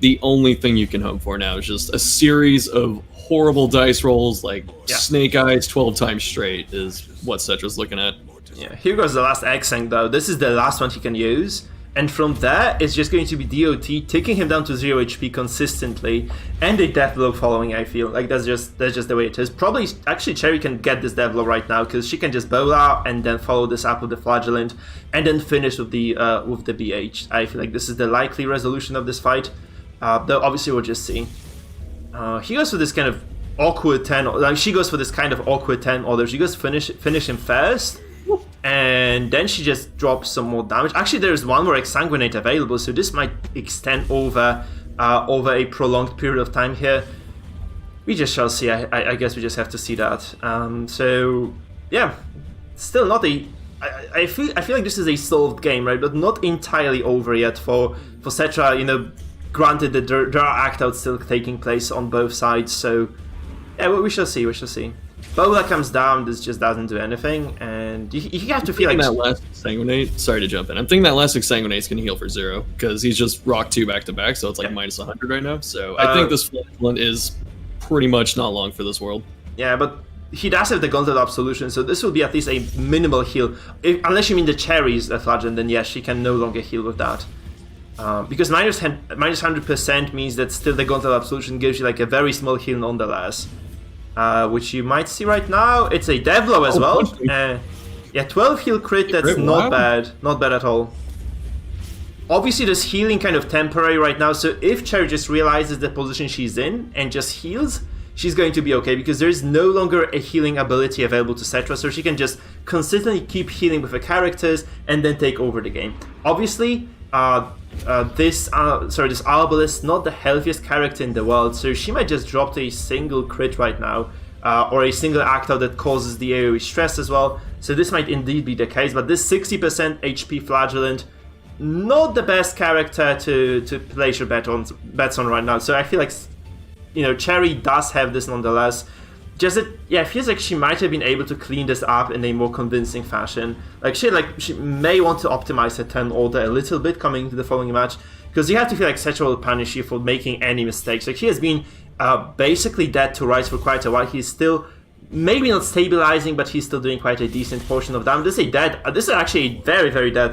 the only thing you can hope for now. Is just a series of horrible dice rolls, like Snake Eyes 12 times straight is what Settra's looking at. Yeah, here goes the last Exang though. This is the last one he can use. And from there, it's just going to be DOT, taking him down to 0 HP consistently, and a death blow following, I feel. Like, that's just the way it is. Probably, actually, Cherry can get this death blow right now, because she can just bow out and then follow this up with the Flagellant, and then finish with the BH. I feel like this is the likely resolution of this fight, though obviously we'll just see. He goes for this kind of awkward 10, like she goes for this kind of awkward 10 order. She goes finish him first, and then she just drops some more damage. Actually, there's one more exsanguinate available, so this might extend over a prolonged period of time here. We just shall see. I guess we just have to see that. So yeah, still not a. I feel like this is a solved game, right? But not entirely over yet for Settra. You know, granted that there are act-outs still taking place on both sides. So yeah, we shall see. We shall see. Bola comes down. This just doesn't do anything, and you have to feel like that last exsanguinate. Sorry to jump in. I'm thinking that last exsanguinate's gonna heal for 0 because he's just rock 2 back to back, so it's like minus 100 right now. So I think this flagellant is pretty much not long for this world. Yeah, but he does have the Gauntlet Absolution, so this will be at least a minimal heal. Unless you mean the cherries, the flagellant, then yes, she can no longer heal with that. Because minus 100% means that still the Gauntlet Absolution gives you like a very small heal nonetheless. Which you might see right now. It's a death blow as well. Yeah, 12 heal crit, that's not bad. Not bad at all. Obviously, this healing kind of temporary right now, so if Cherry just realizes the position she's in and just heals, she's going to be okay, because there is no longer a healing ability available to Settra, so she can just consistently keep healing with her characters and then take over the game. Obviously, this Arbalest not the healthiest character in the world, so she might just drop to a single crit right now, or a single act-out that causes the AoE stress as well, so this might indeed be the case, but this 60% HP Flagellant, not the best character to place your bets on right now, so I feel like, you know, Cherry does have this nonetheless. Just that, yeah, it feels like she might have been able to clean this up in a more convincing fashion. Like she may want to optimize her turn order a little bit coming into the following match, because you have to feel like Settra will punish you for making any mistakes. Like he has been basically dead to rights for quite a while. He's still maybe not stabilizing, but he's still doing quite a decent portion of damage. This is actually a very, very dead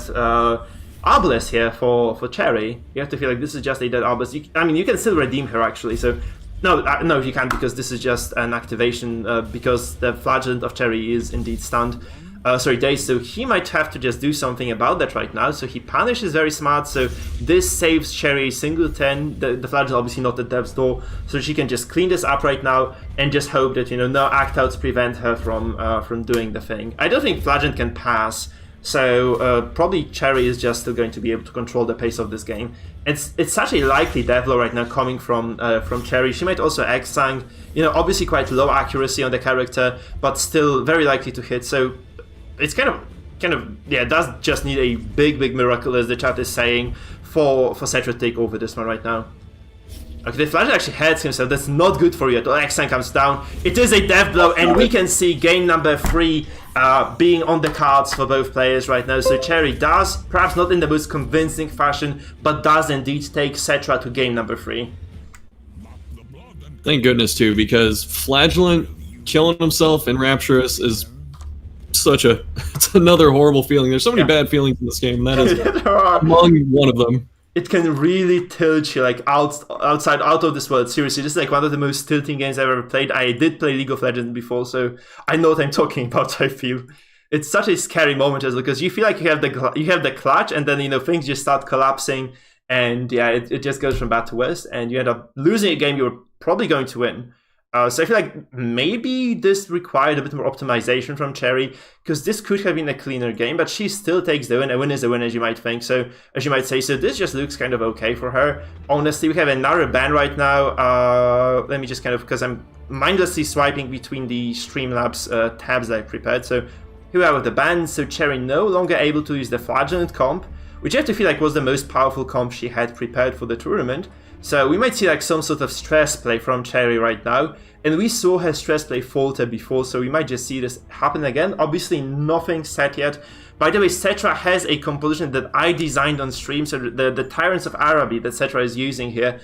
Arbalest here for Cherry. You have to feel like this is just a dead Arbalest. I mean, you can still redeem her actually, so no, you can't, because this is just an activation, because the Flagellant of Cherry is indeed stunned. Dazed, so he might have to just do something about that right now, so he punishes very smart, so this saves Cherry a single 10, the Flagellant obviously not the Death's Door, so she can just clean this up right now, and just hope that, you know, no act-outs prevent her from doing the thing. I don't think Flagellant can pass, so probably Cherry is just still going to be able to control the pace of this game. It's such a likely death blow right now coming from Cherry. She might also X-Sang, you know, obviously quite low accuracy on the character, but still very likely to hit. So it's kind of yeah, does just need a big miracle, as the chat is saying, for Settra to take over this one right now. Okay, the Flash actually hurts himself. That's not good for you at all. X-Sang comes down. It is a death blow, and we can see game number 3 being on the cards for both players right now. So Cherry does, perhaps not in the most convincing fashion, but does indeed take Settra to game number 3. Thank goodness, too, because Flagellant killing himself in Rapturous is it's another horrible feeling. There's so many bad feelings in this game, and that is among one of them. It can really tilt you, like, out of this world. Seriously, this is like one of the most tilting games I've ever played. I did play League of Legends before, so I know what I'm talking about. I feel it's such a scary moment, as because you feel like you have the clutch, and then, you know, things just start collapsing, and yeah, it just goes from bad to worse, and you end up losing a game you were probably going to win. So I feel like maybe this required a bit more optimization from Cherry, because this could have been a cleaner game, but she still takes the win. A win is a win, as you might think. So, as you might say, so this just looks kind of okay for her. Honestly, we have another ban right now. Let me just kind of, because I'm mindlessly swiping between the Streamlabs tabs that I prepared. So, here we are with the bans. So, Cherry no longer able to use the Flagellant comp, which I have to feel like was the most powerful comp she had prepared for the tournament. So we might see like some sort of stress play from Cherry right now, and we saw her stress play falter before, so we might just see this happen again. Obviously nothing set yet. By the way, Settra has a composition that I designed on stream, so the Tyrants of Araby that Settra is using here,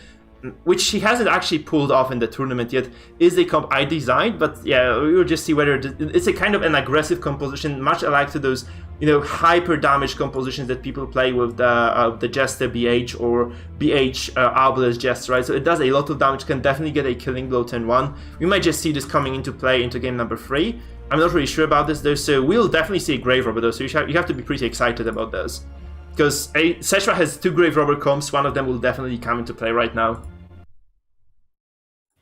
which she hasn't actually pulled off in the tournament yet, is a comp I designed, but yeah, we will just see whether it's a kind of an aggressive composition, much alike to those, you know, hyper damage compositions that people play with the Jester BH or BH Arbalest Jester, right? So it does a lot of damage, can definitely get a killing blow turn 1. We might just see this coming into play into game number 3. I'm not really sure about this though, so we'll definitely see a Grave Robber though, so you have to be pretty excited about this. Because Settra has 2 Grave Robber comps, one of them will definitely come into play right now.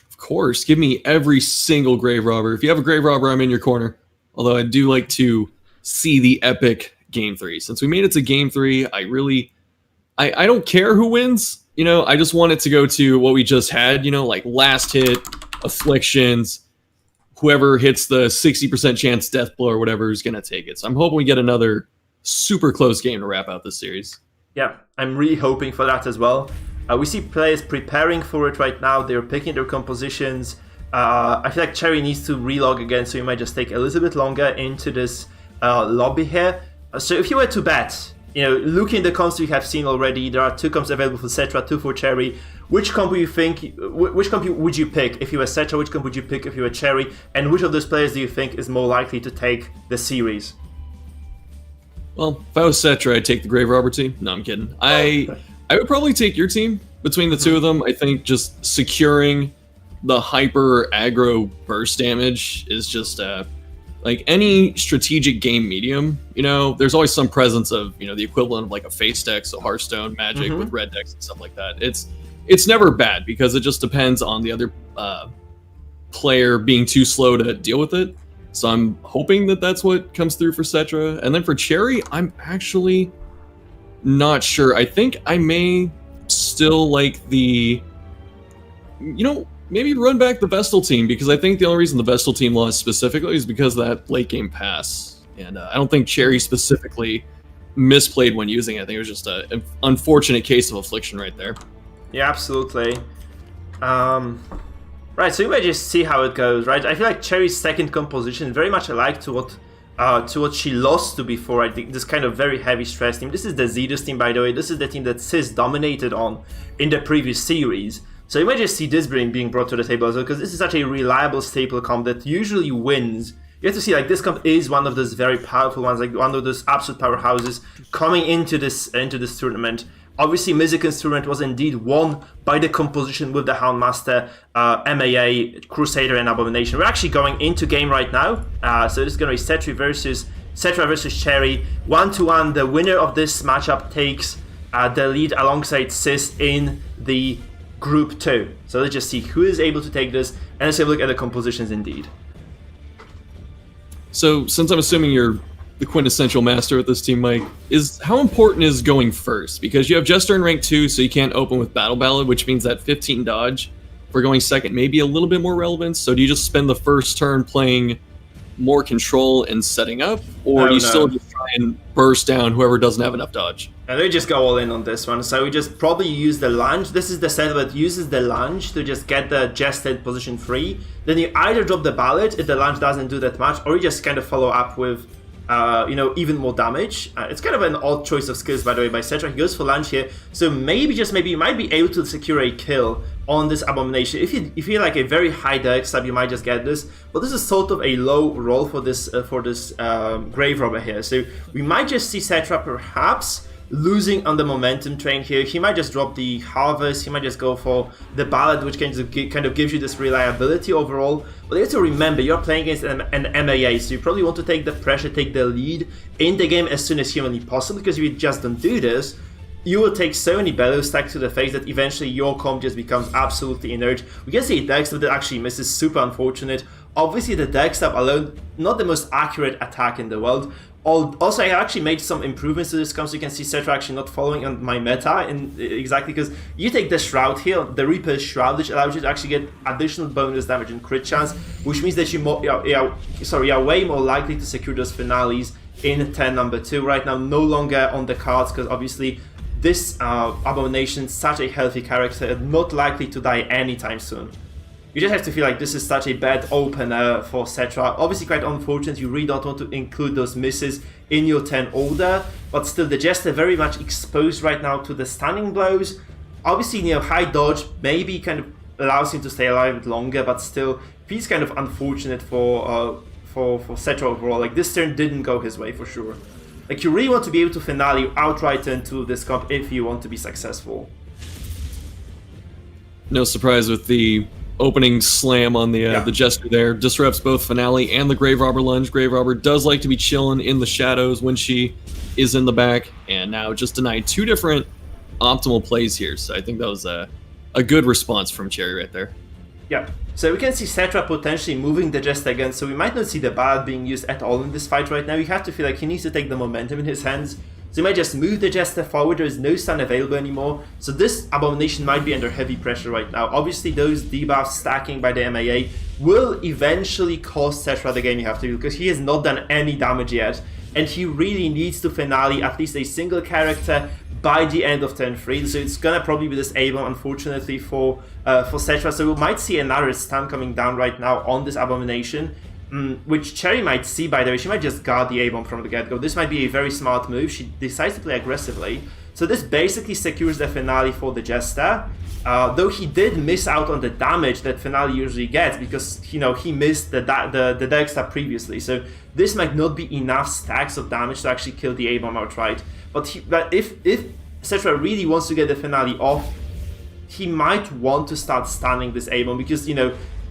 Of course. Give me every single Grave Robber. If you have a Grave Robber, I'm in your corner. Although I do like to see the epic Game 3. Since we made it to Game 3, I don't care who wins. I just want it to go to what we just had, like last hit, afflictions, whoever hits the 60% chance death blow or whatever is going to take it. So I'm hoping we get another super close game to wrap out this series. Yeah, I'm really hoping for that as well. We see players preparing for it right now. They're picking their compositions. I feel like Cherry needs to relog again, so you might just take a little bit longer into this lobby here. So if you were to bet, looking at the comps we have seen already, there are 2 comps available for Settra, 2 for Cherry. Which comp would you pick if you were Settra? Which comp would you pick if you were Cherry? And which of those players do you think is more likely to take the series? Well, if I was Settra, I'd take the Grave Robber team. No, I'm kidding. I would probably take your team between the 2 of them. I think just securing the hyper aggro burst damage is just like any strategic game medium. There's always some presence of the equivalent of like a face deck, so Hearthstone, Magic with red decks and stuff like that. It's never bad because it just depends on the other player being too slow to deal with it. So I'm hoping that that's what comes through for Settra. And then for Cherry, I'm actually not sure. I think I may still like maybe run back the Vestal team, because I think the only reason the Vestal team lost specifically is because of that late game pass. And I don't think Cherry specifically misplayed when using it. I think it was just an unfortunate case of affliction right there. Yeah, absolutely. Right, so you may just see how it goes, right? I feel like Cherry's second composition very much alike to what she lost to before. I think this kind of very heavy stress team. This is the Zedus team, by the way. This is the team that CEST dominated on in the previous series. So you may just see this being brought to the table as well, because this is such a reliable staple comp that usually wins. You have to see, like, this comp is one of those very powerful ones, like one of those absolute powerhouses coming into this tournament. Obviously, Mizikin's tournament was indeed won by the composition with the Houndmaster, MAA, Crusader, and Abomination. We're actually going into game right now. So this is going to be Settra versus Cherry. 1-1. The winner of this matchup takes the lead alongside CEST in the Group 2. So let's just see who is able to take this, and let's have a look at the compositions indeed. So, since I'm assuming you're the quintessential master with this team, Mike, how important is going first? Because you have Jester in rank 2, so you can't open with Battle Ballad, which means that 15 dodge for going second may be a little bit more relevant. So do you just spend the first turn playing more control and setting up, or do you still just try and burst down whoever doesn't have enough dodge? And they just go all in on this one. So we just probably use the lunge. This is the setup that uses the lunge to just get the Jester position free. Then you either drop the Ballad if the lunge doesn't do that much, or you just kind of follow up with even more damage. It's kind of an odd choice of skills, by the way, by Settra. He goes for lunge here, so maybe you might be able to secure a kill on this Abomination. If you're like a very high dex type, you might just get this, but this is sort of a low roll for this Grave Robber here. So we might just see Settra perhaps losing on the momentum train here. He might just drop the Harvest, he might just go for the Ballad, which kind of gives you this reliability overall. But you have to remember, you're playing against an MAA, so you probably want to take the pressure, take the lead in the game as soon as humanly possible, because if you just don't do this, you will take so many bellow stacks to the face that eventually your comp just becomes absolutely inert. We can see a deck that actually misses, super unfortunate. Obviously the deck stab alone, not the most accurate attack in the world. Also, I actually made some improvements to this comp, so you can see Settra actually not following on my meta, exactly because you take the Shroud here, the Reaper's Shroud, which allows you to actually get additional bonus damage and crit chance, which means that you're way more likely to secure those finales in turn number 2. Right now, no longer on the cards, because obviously this Abomination, such a healthy character, not likely to die anytime soon. You just have to feel like this is such a bad opener for Settra. Obviously quite unfortunate, you really don't want to include those misses in your 10 order, but still the Jester very much exposed right now to the stunning blows. Obviously, high dodge maybe kind of allows him to stay alive a bit longer, but still, he's kind of unfortunate for Settra overall. Like, this turn didn't go his way for sure. Like, you really want to be able to finale outright into this comp if you want to be successful. No surprise with the opening slam on the Jester there. Disrupts both Finale and the Grave Robber lunge. Grave Robber does like to be chilling in the shadows when she is in the back, and now just denied 2 different optimal plays here. So I think that was a good response from Cherry right there. Yeah, so we can see Settra potentially moving the Jester again, so we might not see the Ballad being used at all in this fight right now. You have to feel like he needs to take the momentum in his hands. So he might just move the Jester forward, there is no stun available anymore. So this Abomination might be under heavy pressure right now. Obviously those debuffs stacking by the MAA will eventually cost Settra the game, you have to do, because he has not done any damage yet. And he really needs to finale at least a single character by the end of turn 3, so it's gonna probably be this A-bomb, unfortunately, for Settra. So we might see another stun coming down right now on this Abomination, which Cherry might see, by the way. She might just guard the A-bomb from the get-go. This might be a very smart move. She decides to play aggressively. So this basically secures the finale for the Jester, though he did miss out on the damage that finale usually gets, because he missed the Derek stab previously. So this might not be enough stacks of damage to actually kill the A-bomb outright. But if Settra really wants to get the finale off, he might want to start stunning this A-bomb, because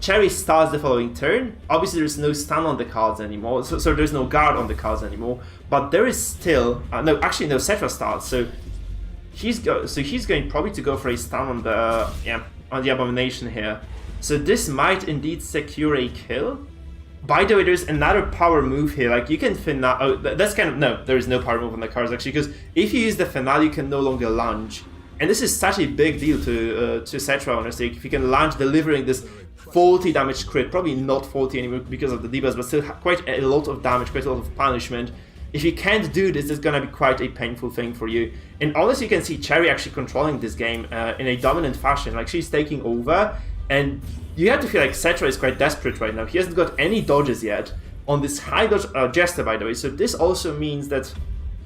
Cherry starts the following turn. Obviously there's no stun on the cards anymore, so there's no guard on the cards anymore, but there is still Settra starts, so he's going probably to go for a stun on the Abomination here. So this might indeed secure a kill. By the way, there's another power move here. Like, you can finale. Oh, that's kind of no. There is no power move on the cards actually, because if you use the finale, you can no longer lunge, and this is such a big deal to Settra, honestly. If you can lunge, delivering this 40 damage crit, probably not 40 anymore because of the debuffs, but still quite a lot of damage, quite a lot of punishment. If you can't do this, it's gonna be quite a painful thing for you. And honestly, you can see Cherry actually controlling this game in a dominant fashion. Like, she's taking over, and you have to feel like Settra is quite desperate right now. He hasn't got any dodges yet on this high dodge Jester, by the way. So this also means that,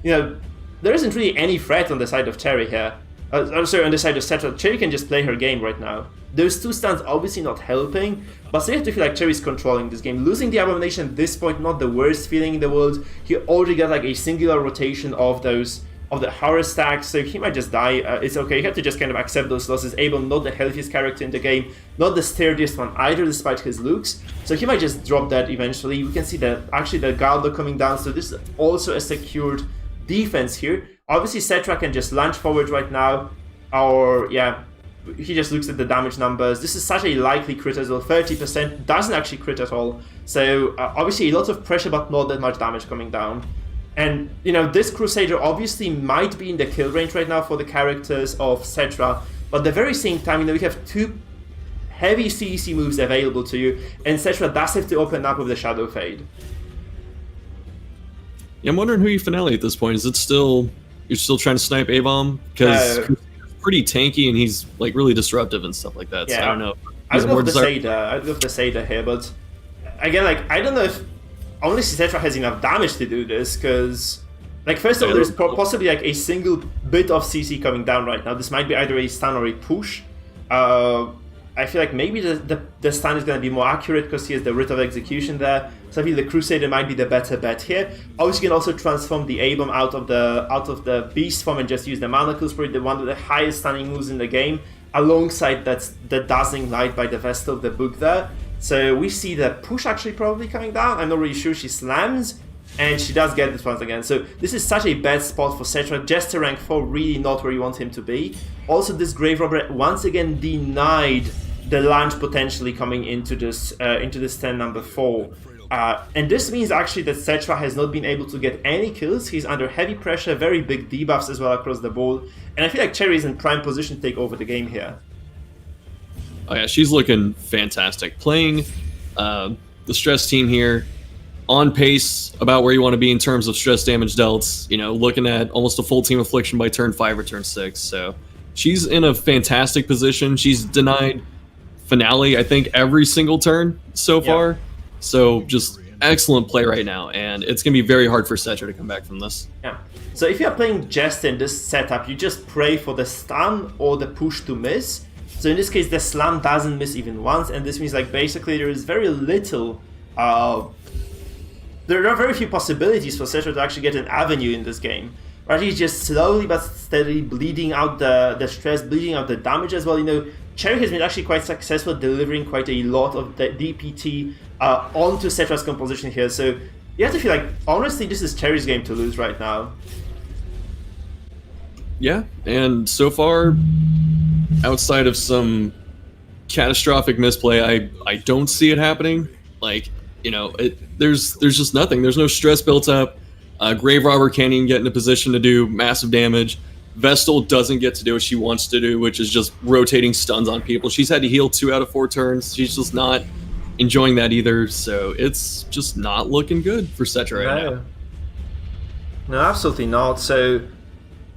there isn't really any threat on the side of Cherry here. Sorry, on the side of Settra. Cherry can just play her game right now. Those two stuns obviously not helping, but so you have to feel like Cherry's controlling this game. Losing the Abomination at this point, not the worst feeling in the world. He already got like a singular rotation of the horror stacks, so he might just die. It's okay, you have to just kind of accept those losses. Abel, not the healthiest character in the game, not the sturdiest one either, despite his looks, so he might just drop that eventually. We can see that actually the Galdo coming down, so this is also a secured defense here. Obviously Settra can just lunge forward right now, or he just looks at the damage numbers. This is such a likely crit as well. 30% doesn't actually crit at all, so obviously a lot of pressure but not that much damage coming down. And, this Crusader obviously might be in the kill range right now for the characters of Settra, but at the very same time, we have two heavy CEC moves available to you, and Settra does have to open up with the Shadow Fade. Yeah, I'm wondering who you finale at this point. Is it still, you're still trying to snipe A-bomb? Because he's pretty tanky and he's like really disruptive and stuff like that, Yeah. so I don't know. I'd love the Seder here, but again, I don't know if honestly Settra has enough damage to do this, because first of all, there's possibly a single bit of CC coming down right now. This might be either a stun or a push. I feel like maybe the stun is going to be more accurate because he has the Writ of Execution there, so I feel the Crusader might be the better bet here. Obviously, you can also transform the A-bomb out of the Beast form and just use the Manacles, probably the one with the highest stunning moves in the game, alongside the Dazzling Light by the Vestal of the Book there. So we see the push actually probably coming down. I'm not really sure. She slams, and she does get this once again. So this is such a bad spot for Settra. Jester rank 4, really not where you want him to be. Also, this Grave Robber once again denied the lunge potentially coming into this turn number 4. And this means actually that Settra has not been able to get any kills. He's under heavy pressure, very big debuffs as well across the board. And I feel like Cherry is in prime position to take over the game here. Oh yeah, she's looking fantastic. Playing the stress team here, on pace about where you want to be in terms of stress damage dealt. Looking at almost a full team affliction by turn 5 or turn 6. So she's in a fantastic position. She's denied finale, I think, every single turn so far. So just excellent play right now, and it's going to be very hard for Settra to come back from this. Yeah. So if you're playing Jester in this setup, you just pray for the stun or the push to miss. So in this case, the slam doesn't miss even once, and this means basically there is very little, there are very few possibilities for Settra to actually get an avenue in this game. Right, he's just slowly but steadily bleeding out the stress, bleeding out the damage as well. Cherry has been actually quite successful delivering quite a lot of the DPT onto Settra's composition here, so you have to feel like, honestly, this is Cherry's game to lose right now. Yeah, and so far, outside of some catastrophic misplay. I don't see it happening. Like, you know, there's just nothing. There's no stress built up. Grave Robber can't even get in a position to do massive damage. Vestal doesn't get to do what she wants to do, which is just rotating stuns on people. She's had to heal 2 out of 4 turns. She's just not enjoying that either. So it's just not looking good for Settra right now. No, absolutely not. So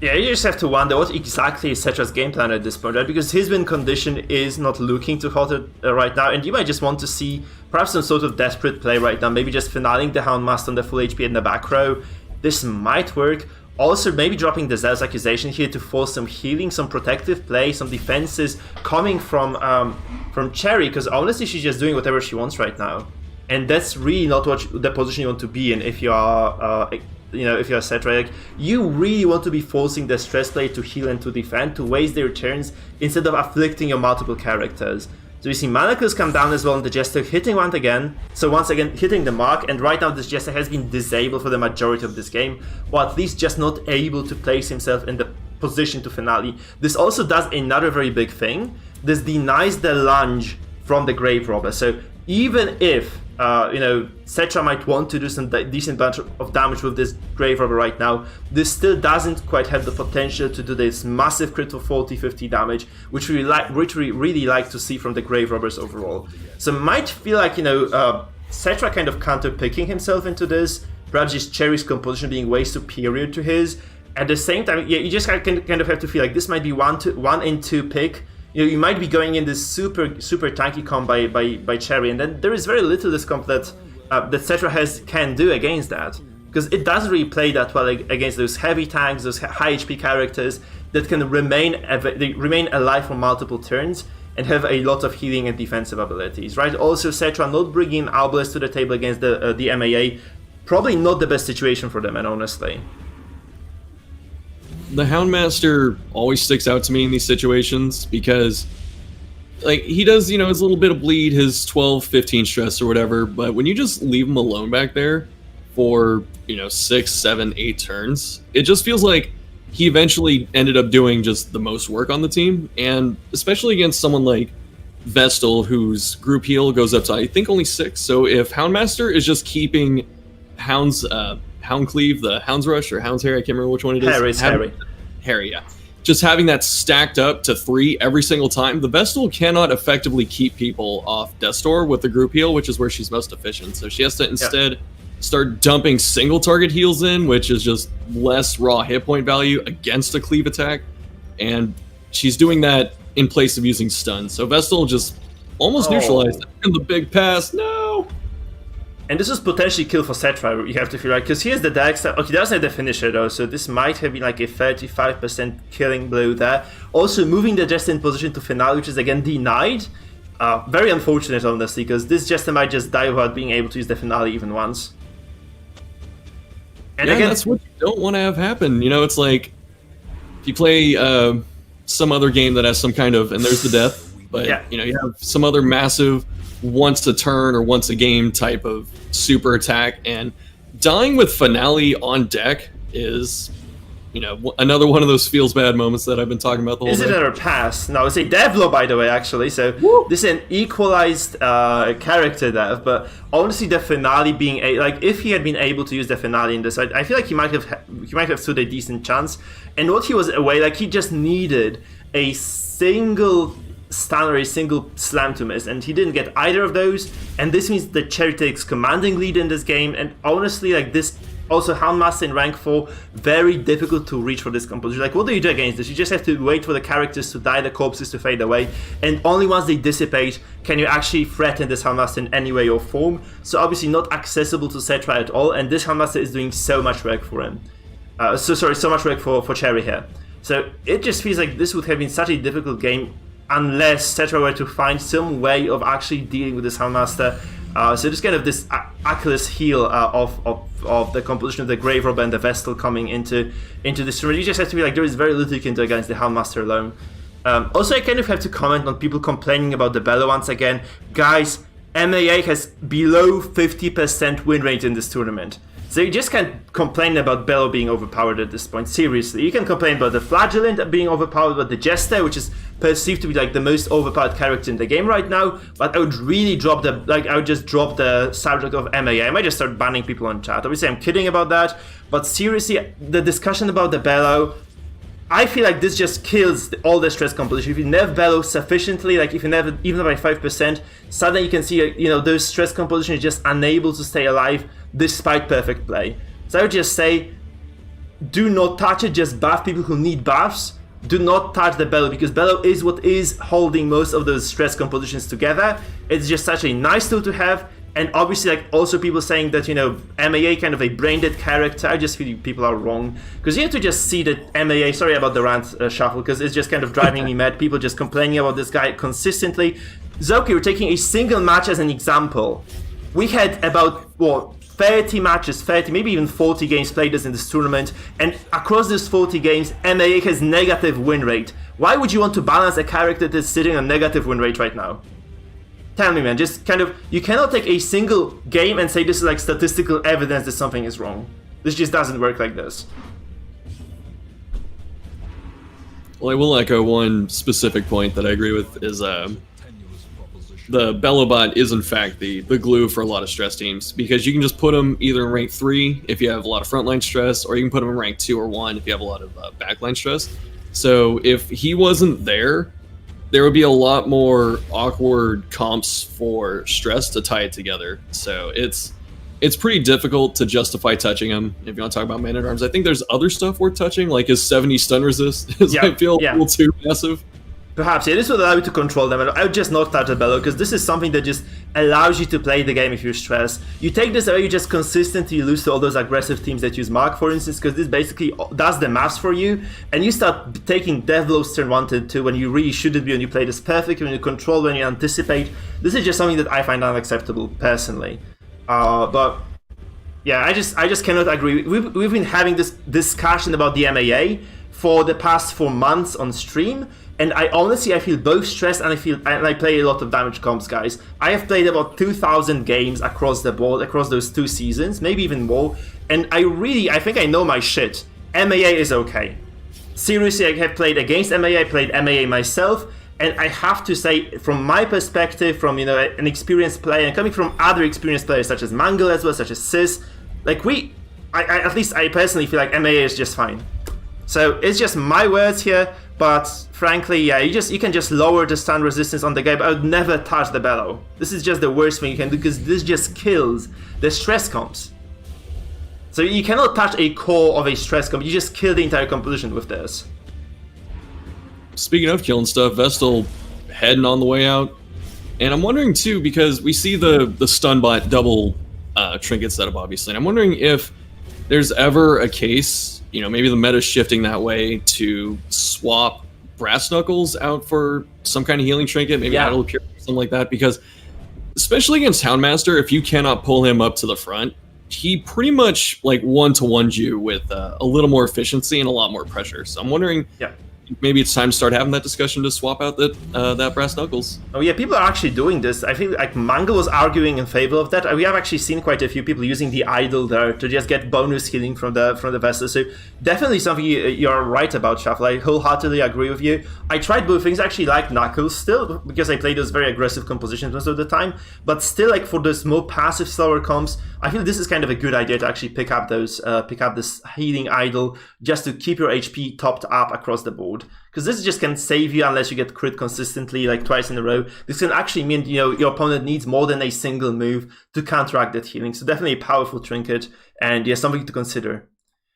yeah, you just have to wonder what exactly is Settra's game plan at this point, right? Because his win condition is not looking too hot right now, and you might just want to see perhaps some sort of desperate play right now, maybe just finaling the Houndmaster on the full HP in the back row. This might work. Also, maybe dropping the Zealous Accusation here to force some healing, some protective play, some defenses coming from Cherry, because honestly, she's just doing whatever she wants right now, and that's really not what the position you want to be in if you are. If you're Settra, like, you really want to be forcing the stress play to heal and to defend, to waste their turns instead of afflicting your multiple characters. So we see Manacles come down as well, and the Jester hitting once again. So once again hitting the mark, and right now this Jester has been disabled for the majority of this game, or at least just not able to place himself in the position to finale. This also does another very big thing. This denies the lunge from the Grave Robber. So even if Settra might want to do some decent bunch of damage with this Grave Robber right now, this still doesn't quite have the potential to do this massive crit for 40-50 damage, which we really like to see from the Grave Robbers overall. So might feel like, Settra kind of counter-picking himself into this, perhaps just Cherry's composition being way superior to his. At the same time, yeah, you just kind of have to feel like this might be 1-in-2 pick. You might be going in this super tanky comp by Cherry, and then there is very little this comp that Settra can do against that, because it doesn't really play that well against those heavy tanks, those high HP characters that can remain alive for multiple turns and have a lot of healing and defensive abilities, right? Also, Settra not bringing Arbalest to the table against the MAA, probably not the best situation for them, and honestly. The Houndmaster always sticks out to me in these situations because, like, he does, his little bit of bleed, his 12, 15 stress or whatever, but when you just leave him alone back there for, 6, 7, 8 turns, it just feels like he eventually ended up doing just the most work on the team, and especially against someone like Vestal, whose group heal goes up to, I think, only 6, so if Houndmaster is just keeping Houndcleave, the Hound's Rush, or Hound's Harry, I can't remember which one it is. Harry, yeah. Just having that stacked up to 3 every single time, the Vestal cannot effectively keep people off Death Store with the group heal, which is where she's most efficient. So she has to instead start dumping single target heals in, which is just less raw hit point value against a cleave attack. And she's doing that in place of using stun. So Vestal just almost neutralized it. And the big pass, no! And this is potentially kill for Settra, you have to feel like, because here's the Dex. Okay, he doesn't have the finisher though, so this might have been like a 35% killing blow there. Also, moving the Jester in position to finale, which is again denied. Very unfortunate, honestly, because this Jester might just die without being able to use the finale even once. And again, that's what you don't want to have happen. It's like, if you play some other game that has some kind of, and there's the death, but you have some other massive once a turn or once a game type of super attack, and dying with finale on deck is, another one of those feels bad moments that I've been talking about the whole day. Is it another pass? No, it's a dev blow, by the way, actually, so this is an equalized character dev, but honestly the finale being if he had been able to use the finale in this, I feel like he might have stood a decent chance. And what he was away, he just needed a single stun or a single slam to miss, and he didn't get either of those, and this means that Cherry takes commanding lead in this game. And honestly, this also Houndmaster in rank 4, very difficult to reach for this composition. What do you do against this? You just have to wait for the characters to die, the corpses to fade away, and only once they dissipate can you actually threaten this Houndmaster in any way or form. So obviously not accessible to Settra at all, and this Houndmaster is doing so much work for him. So much work for Cherry here. So it just feels like this would have been such a difficult game unless Settra were to find some way of actually dealing with this Houndmaster. So just kind of this Achilles heel of the composition of the Grave Robber and the Vestal coming into this tournament. You just have to be like, there is very little you can do against the Houndmaster alone. Also, I kind of have to comment on people complaining about the Bellow once again. Guys, MAA has below 50% win rate in this tournament. So you just can't complain about Bello being overpowered at this point. Seriously, you can complain about the Flagellant being overpowered, about the Jester, which is perceived to be like the most overpowered character in the game right now. But I would really drop I would just drop the subject of MAA. I might just start banning people on chat. Obviously, I'm kidding about that. But seriously, the discussion about the Bello, I feel like this just kills all the stress composition. If you nerf Bello sufficiently, like if you nerf it even by 5%, suddenly you can see, those stress composition is just unable to stay alive despite perfect play. So I would just say, do not touch it, just buff people who need buffs. Do not touch the Bello, because Bello is what is holding most of those stress compositions together. It's just such a nice tool to have. And obviously, like, also people saying that, MAA kind of a brain-dead character, I just feel people are wrong. Because you have to just see that MAA, sorry about the rant, Shuffle, because it's just kind of driving me mad. People just complaining about this guy consistently. Zoki, we're taking a single match as an example. We had about, 30 matches, maybe even 40 games played in this tournament. And across those 40 games, MAA has negative win rate. Why would you want to balance a character that's sitting on negative win rate right now? Tell me, man, just kind of, you cannot take a single game and say this is like statistical evidence that something is wrong. This just doesn't work like this. Well, I will echo one specific point that I agree with is the Bello bot is in fact the glue for a lot of stress teams, because you can just put him either in rank 3 if you have a lot of frontline stress, or you can put him in rank 2 or 1 if you have a lot of backline stress. So if he wasn't there would be a lot more awkward comps for stress to tie it together. So it's pretty difficult to justify touching him if you want to talk about Man-at-Arms. I think there's other stuff worth touching, like his 70 stun resist I feel a little too massive. Perhaps, yeah, this would allow you to control them. I would just not touch the Bello, because this is something that just allows you to play the game if you're stressed. You take this away, you just consistently lose to all those aggressive teams that use Mark, for instance, because this basically does the maths for you, and you start taking death blows turn 1 to 2 when you really shouldn't be, when you play this perfectly, when you control, when you anticipate. This is just something that I find unacceptable, personally. But yeah, I just cannot agree. We've been having this discussion about the MAA for the past 4 months on stream, and I feel both stressed and I play a lot of damage comps, guys. I have played about 2,000 games across the board, across those 2 seasons, maybe even more, and I think I know my shit. MAA is okay. Seriously, I have played against MAA, I played MAA myself, and I have to say, from my perspective, from an experienced player, and coming from other experienced players such as Mangle as well, such as Sis, like at least I personally feel like MAA is just fine. So it's just my words here, but frankly, yeah, you can just lower the stun resistance on the guy, but I would never touch the Bello. This is just the worst thing you can do, because this just kills the stress comps. So you cannot touch a core of a stress comp, you just kill the entire composition with this. Speaking of killing stuff, Vestal heading on the way out. And I'm wondering too, because we see the stun bot double trinket setup, obviously. And I'm wondering if there's ever a case, maybe the meta's shifting that way to swap Brass Knuckles out for some kind of healing trinket, maybe Idle Pure, something like that, because especially against Houndmaster, if you cannot pull him up to the front, he pretty much like one-to-ones you with a little more efficiency and a lot more pressure. So I'm wondering, maybe it's time to start having that discussion to swap out that Brass Knuckles. Oh yeah, people are actually doing this. I feel like Mango was arguing in favor of that. We have actually seen quite a few people using the idol there to just get bonus healing from the vessel. So definitely something you're right about, Shuffle. I wholeheartedly agree with you. I tried both things. I actually like Knuckles still, because I play those very aggressive compositions most of the time. But still, like for those more passive, slower comps, I feel this is kind of a good idea to actually pick up this healing idol just to keep your HP topped up across the board. Because this just can save you unless you get crit consistently, like twice in a row. This can actually mean, your opponent needs more than a single move to counteract that healing. So definitely a powerful trinket, and something to consider.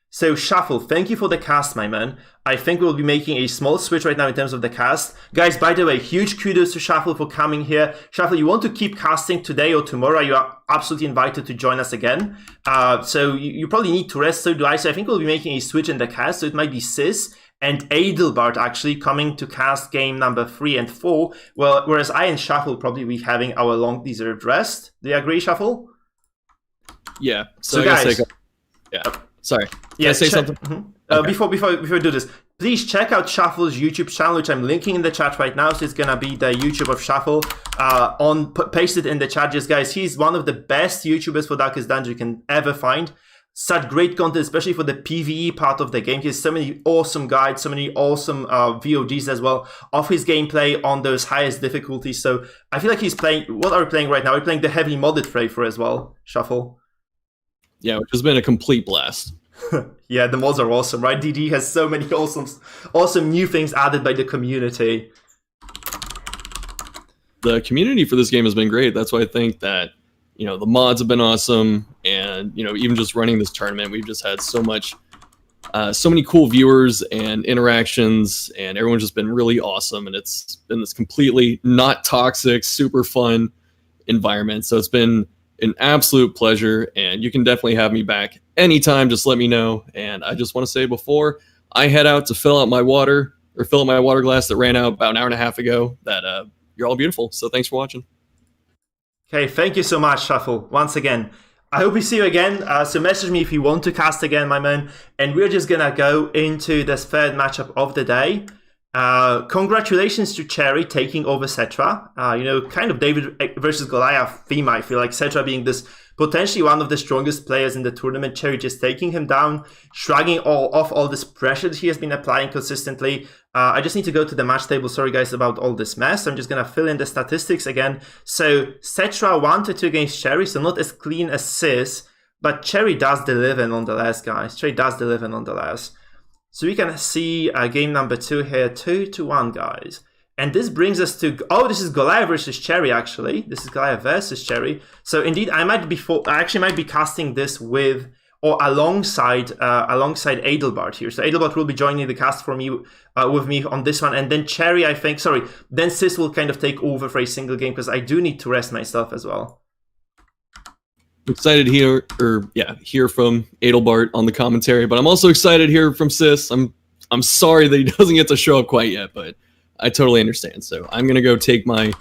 So Shuffle, thank you for the cast, my man. I think we'll be making a small switch right now in terms of the cast. Guys, by the way, huge kudos to Shuffle for coming here. Shuffle, you want to keep casting today or tomorrow, you are absolutely invited to join us again. So you probably need to rest, so do I. So I think we'll be making a switch in the cast, so it might be Sis and Adelbart actually coming to cast game number 3 and 4, whereas I and Shuffle will probably be having our long deserved rest. Do you agree, Shuffle? Yeah. So guys, Sorry. Can I say something? Mm-hmm. Okay. Before we do this, please check out Shuffle's YouTube channel, which I'm linking in the chat right now. So it's gonna be the YouTube of Shuffle. Pasted in the chat, just guys. He's one of the best YouTubers for Darkest Dungeon you can ever find. such great content, especially for the PvE part of the game. He has so many awesome guides, so many awesome VODs as well of his gameplay on those highest difficulties. So I feel like he's playing, what are we playing right now? We're playing the heavy modded flavor as well, Shuffle. Yeah, which has been a complete blast. Yeah, the mods are awesome, right? DD has so many awesome new things added by the community. The community for this game has been great. That's why I think that, you know, the mods have been awesome, and, you know, even just running this tournament, we've just had so many cool viewers and interactions, and everyone's just been really awesome, and it's been this completely not toxic, super fun environment. So it's been an absolute pleasure, and you can definitely have me back anytime. Just let me know. And I just want to say, before I head out to fill up my water glass that ran out about an hour and a half ago, that you're all beautiful. So thanks for watching. Okay, thank you so much, Shuffle, once again. I hope we see you again. So message me if you want to cast again, my man. And we're just gonna go into this third matchup of the day. Congratulations to Cherry taking over Settra. You know, kind of David versus Goliath theme, I feel like. Settra being this potentially one of the strongest players in the tournament. Cherry just taking him down, shrugging off all this pressure that he has been applying consistently. I just need to go to the match table. Sorry, guys, about all this mess. I'm just going to fill in the statistics again. So Settra 1-2 against Cherry, so not as clean as Sis, but Cherry does deliver nonetheless, guys. Cherry does deliver nonetheless. So we can see game number 2 here, 2-1, guys. And this brings us to, oh, this is Goliath versus Cherry, actually. This is Goliath versus Cherry. So indeed, I actually might be casting this with, or alongside Adelbart here. So Adelbart will be joining the cast for me, with me on this one. And then Cherry, I think, then Sis will kind of take over for a single game, because I do need to rest myself as well. Excited to hear from Adelbart on the commentary, but I'm also excited to hear from Sis. I'm sorry that he doesn't get to show up quite yet, but I totally understand. So I'm gonna go take my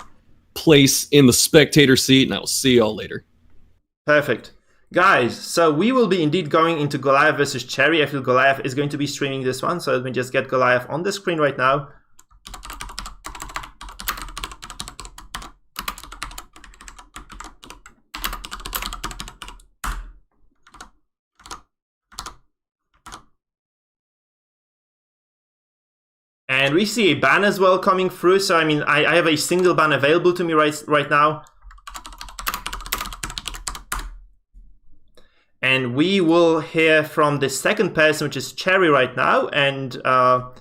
place in the spectator seat, and I will see y'all later. Perfect. Guys, so we will be indeed going into Goliath versus Cherry. I feel Goliath is going to be streaming this one, so let me just get Goliath on the screen right now. And we see a ban as well coming through. So, I mean, I have a single ban available to me right now. And we will hear from the second person, which is Cherry right now. And hold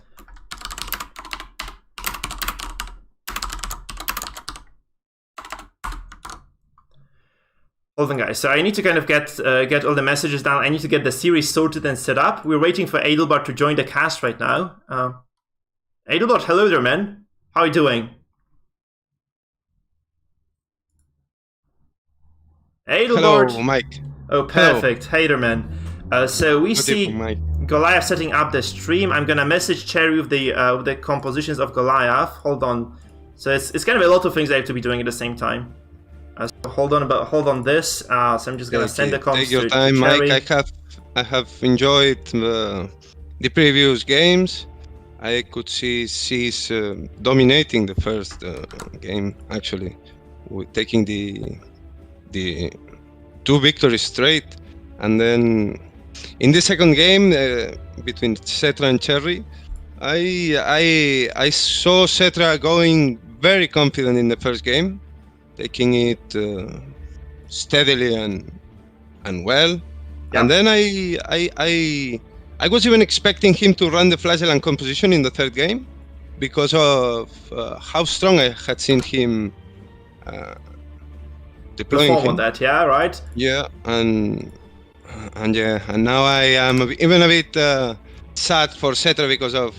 on, guys. So I need to kind of get all the messages down. I need to get the series sorted and set up. We're waiting for Adelbart to join the cast right now. Adelbart, hello there, man. How are you doing? Adelbart. Hello, Mike. Oh, perfect. Hey there, man. So we see Mike. Goliath setting up the stream. I'm gonna message Cherry with the compositions of Goliath. Hold on. So it's kind of a lot of things I have to be doing at the same time. So hold on this. So I'm just gonna send the comps Take your to time, Cherry. Mike. I have enjoyed the previous games. I could see Sis dominating the first game, actually, taking the 2 victories straight, and then in the second game between Settra and Cherry, I saw Settra going very confident in the first game, taking it steadily and well, yeah. And then I was even expecting him to run the flagellant composition in the third game, because of how strong I had seen him deploying perform him. On that, yeah, right? Yeah, and now I am even a bit sad for Settra because of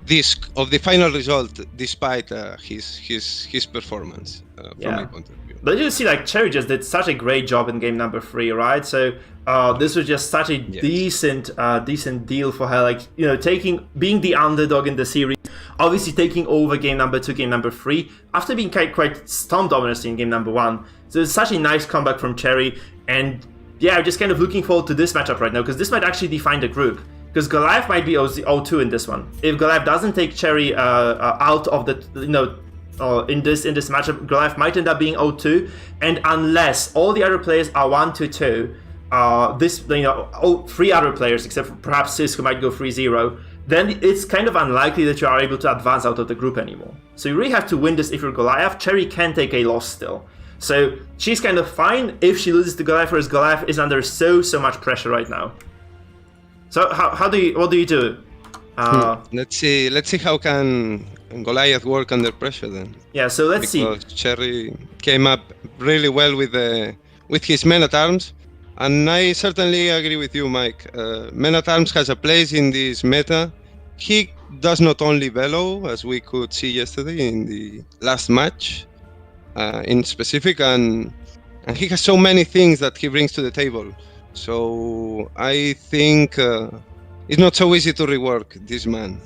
the final result, despite his performance from my point of view. But you see, like, Cherry just did such a great job in game number 3, right? So this was just such a decent deal for her, like, you know, being the underdog in the series, obviously taking over game number 2, game number 3, after being quite stunned obviously in game number 1. So it's such a nice comeback from Cherry, and yeah, I'm just kind of looking forward to this matchup right now, because this might actually define the group. Because Goliath might be 0-2 in this one. If Goliath doesn't take Cherry out of the, you know, in this matchup, Goliath might end up being 0-2, and unless all the other players are 1-2, all 3 other players, except for perhaps Sis, who might go 3-0, then it's kind of unlikely that you are able to advance out of the group anymore. So you really have to win this if you're Goliath. Cherry can take a loss still. So she's kind of fine if she loses to Goliath, whereas Goliath is under so much pressure right now. So what do you do? Let's see how can Goliath work under pressure then. Yeah, so let's see. Cherry came up really well with his men-at-arms, and I certainly agree with you, Mike. Men-at-arms has a place in this meta. He does not only bellow, as we could see yesterday in the last match, in specific, and he has so many things that he brings to the table. So I think it's not so easy to rework this man.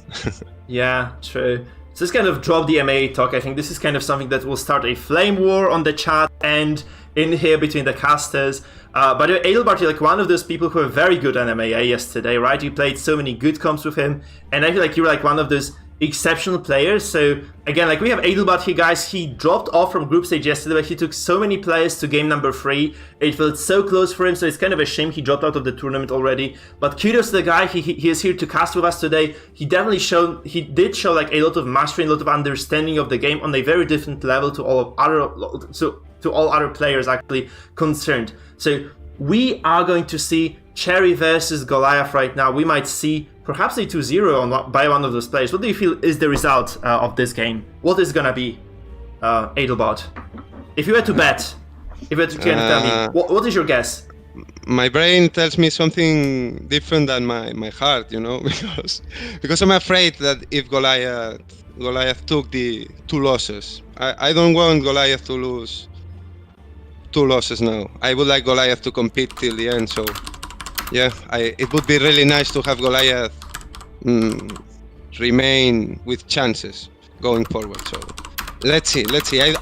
Yeah, true. So this kind of drop the MA talk. I think this is kind of something that will start a flame war on the chat and in here between the casters. By the way, Adelbart, you're like one of those people who were very good on MAA yesterday, right? You played so many good comps with him, and I feel like you're like one of those exceptional players. So again, like we have Adelbart here, guys. He dropped off from group stage yesterday, but he took so many players to game number 3. It felt so close for him, so it's kind of a shame he dropped out of the tournament already. But kudos to the guy. He is here to cast with us today. He did show like a lot of mastery, a lot of understanding of the game on a very different level to all other players actually concerned. So we are going to see Cherry versus Goliath right now. We might see perhaps a 2-0 by one of those players. What do you feel is the result of this game? What is gonna be, Adelbart? If you had to bet, if you had to tell me, what is your guess? My brain tells me something different than my heart, you know, because I'm afraid that if Goliath took the 2 losses, I don't want Goliath to lose 2 losses now. I would like Goliath to compete till the end, so yeah, it would be really nice to have Goliath remain with chances going forward. So let's see. I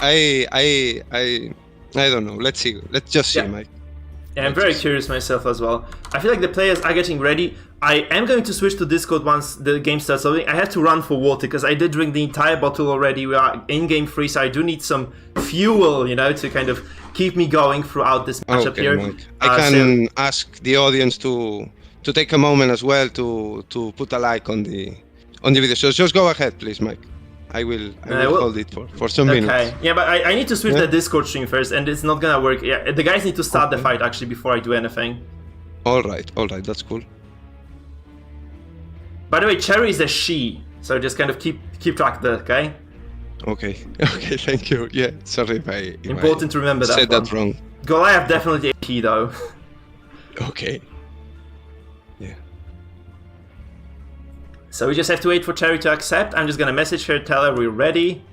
don't know. Let's see. Let's just see, Mike. Yeah, I'm very curious myself as well. I feel like the players are getting ready. I am going to switch to Discord once the game starts loading. I have to run for water because I did drink the entire bottle already. We are in game 3, so I do need some fuel, you know, to kind of keep me going throughout this matchup here. Mike. I can ask the audience to take a moment as well to put a like on the video. So just go ahead, please, Mike. I will hold it for some minutes. Okay, yeah, but I need to switch the Discord stream first, and it's not gonna work. Yeah, the guys need to start the fight actually before I do anything. All right, that's cool. By the way, Cherry is a she, so just kind of keep track of that, okay? Okay, thank you. Yeah, sorry if I important to remember that. Said that wrong. Goliath definitely a he though. Okay. Yeah. So we just have to wait for Cherry to accept. I'm just gonna message her, tell her we're ready.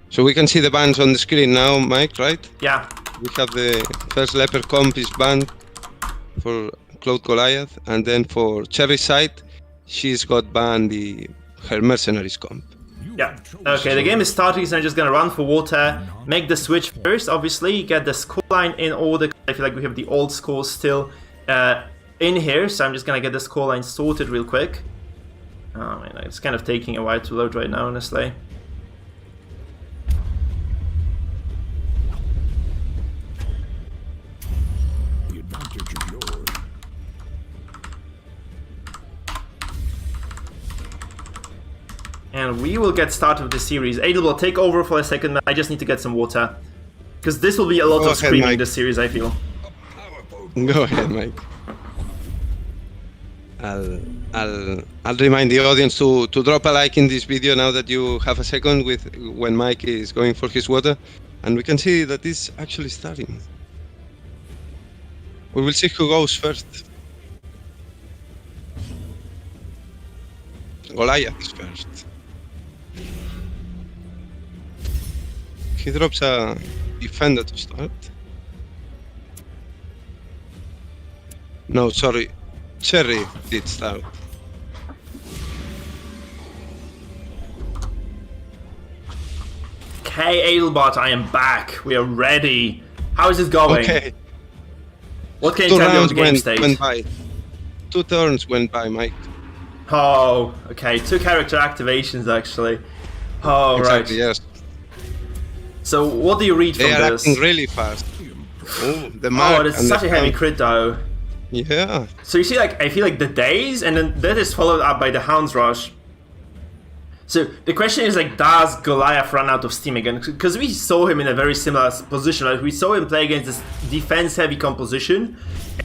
So we can see the bans on the screen now, Mike, right? Yeah. We have the first leopard comp is banned for Cloud Goliath, and then for Cherry's side, she's got banned her mercenaries comp. Yeah. Okay, the game is starting, so I'm just gonna run for water, make the switch first, obviously, get the scoreline in order. I feel like we have the old scores still in here, so I'm just gonna get the scoreline sorted real quick. Oh man, it's kind of taking a while to load right now, honestly. And we will get started with the series. Adel will take over for a second. I just need to get some water, because this will be a lot of screaming in this series, I feel. Go ahead, Mike. I'll remind the audience to drop a like in this video now that you have a second when Mike is going for his water, and we can see that it's actually starting. We will see who goes first. Goliath is first. He drops a defender to start. No, sorry. Cherry did start. Okay, Adelbart, I am back. We are ready. How is this going? Okay. What can you tell me on the game stage? Went by. 2 turns went by, Mike. Oh, okay. 2 character activations, actually. Oh, exactly, right. Yes. So what do you read They from are this? acting really fast. Oh, the mark. Oh, that's and such the a heavy tank. crit though. Yeah. So you see, like, I feel like the daze, and then that is followed up by the Hound's Rush. So the question is, like, does Goliath run out of steam again? Because we saw him in a very similar position, right? We saw him play against this defense-heavy composition,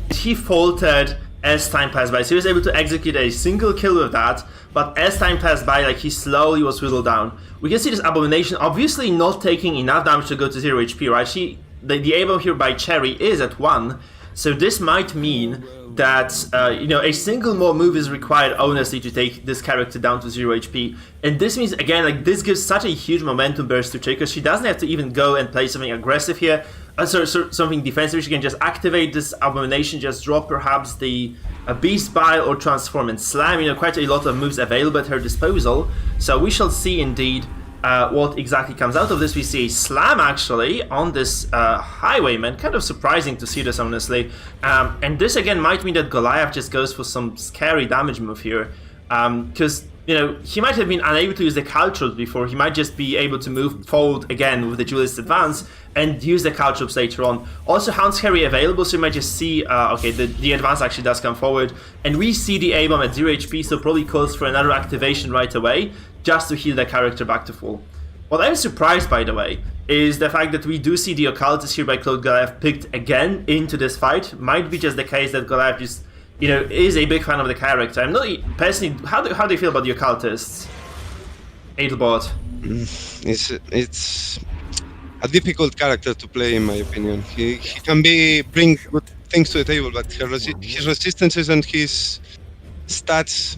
and he faltered as time passed by. So he was able to execute a single kill with that, but as time passed by, like, he slowly was whittled down. We can see this Abomination obviously not taking enough damage to go to 0 HP, right? The ABOM here by Cherry is at 1, so this might mean that you know, a single more move is required honestly to take this character down to 0 HP, and this means again, like, this gives such a huge momentum burst to Cherry because she doesn't have to even go and play something aggressive here, something defensive. She can just activate this Abomination, just drop perhaps the Beast Bile or Transform and Slam. You know, quite a lot of moves available at her disposal, so we shall see indeed what exactly comes out of this. We see a Slam actually on this Highwayman. Kind of surprising to see this, honestly. And this again might mean that Goliath just goes for some scary damage move here. Because, you know, he might have been unable to use the Caltrops before. He might just be able to move forward again with the Duelist Advance and use the Caltrops later on. Also, Hound's Carry available, so you might just see, okay, the Advance actually does come forward. And we see the A-Bomb at 0 HP, so probably calls for another activation right away, just to heal the character back to full. What I'm surprised, by the way, is the fact that we do see the Occultist here by Claude Goliath picked again into this fight. Might be just the case that Goliath just, you know, is a big fan of the character. I'm not personally. How do you feel about the Occultists, Adelbot? It's a difficult character to play, in my opinion. He can bring good things to the table, but his resistances and his stats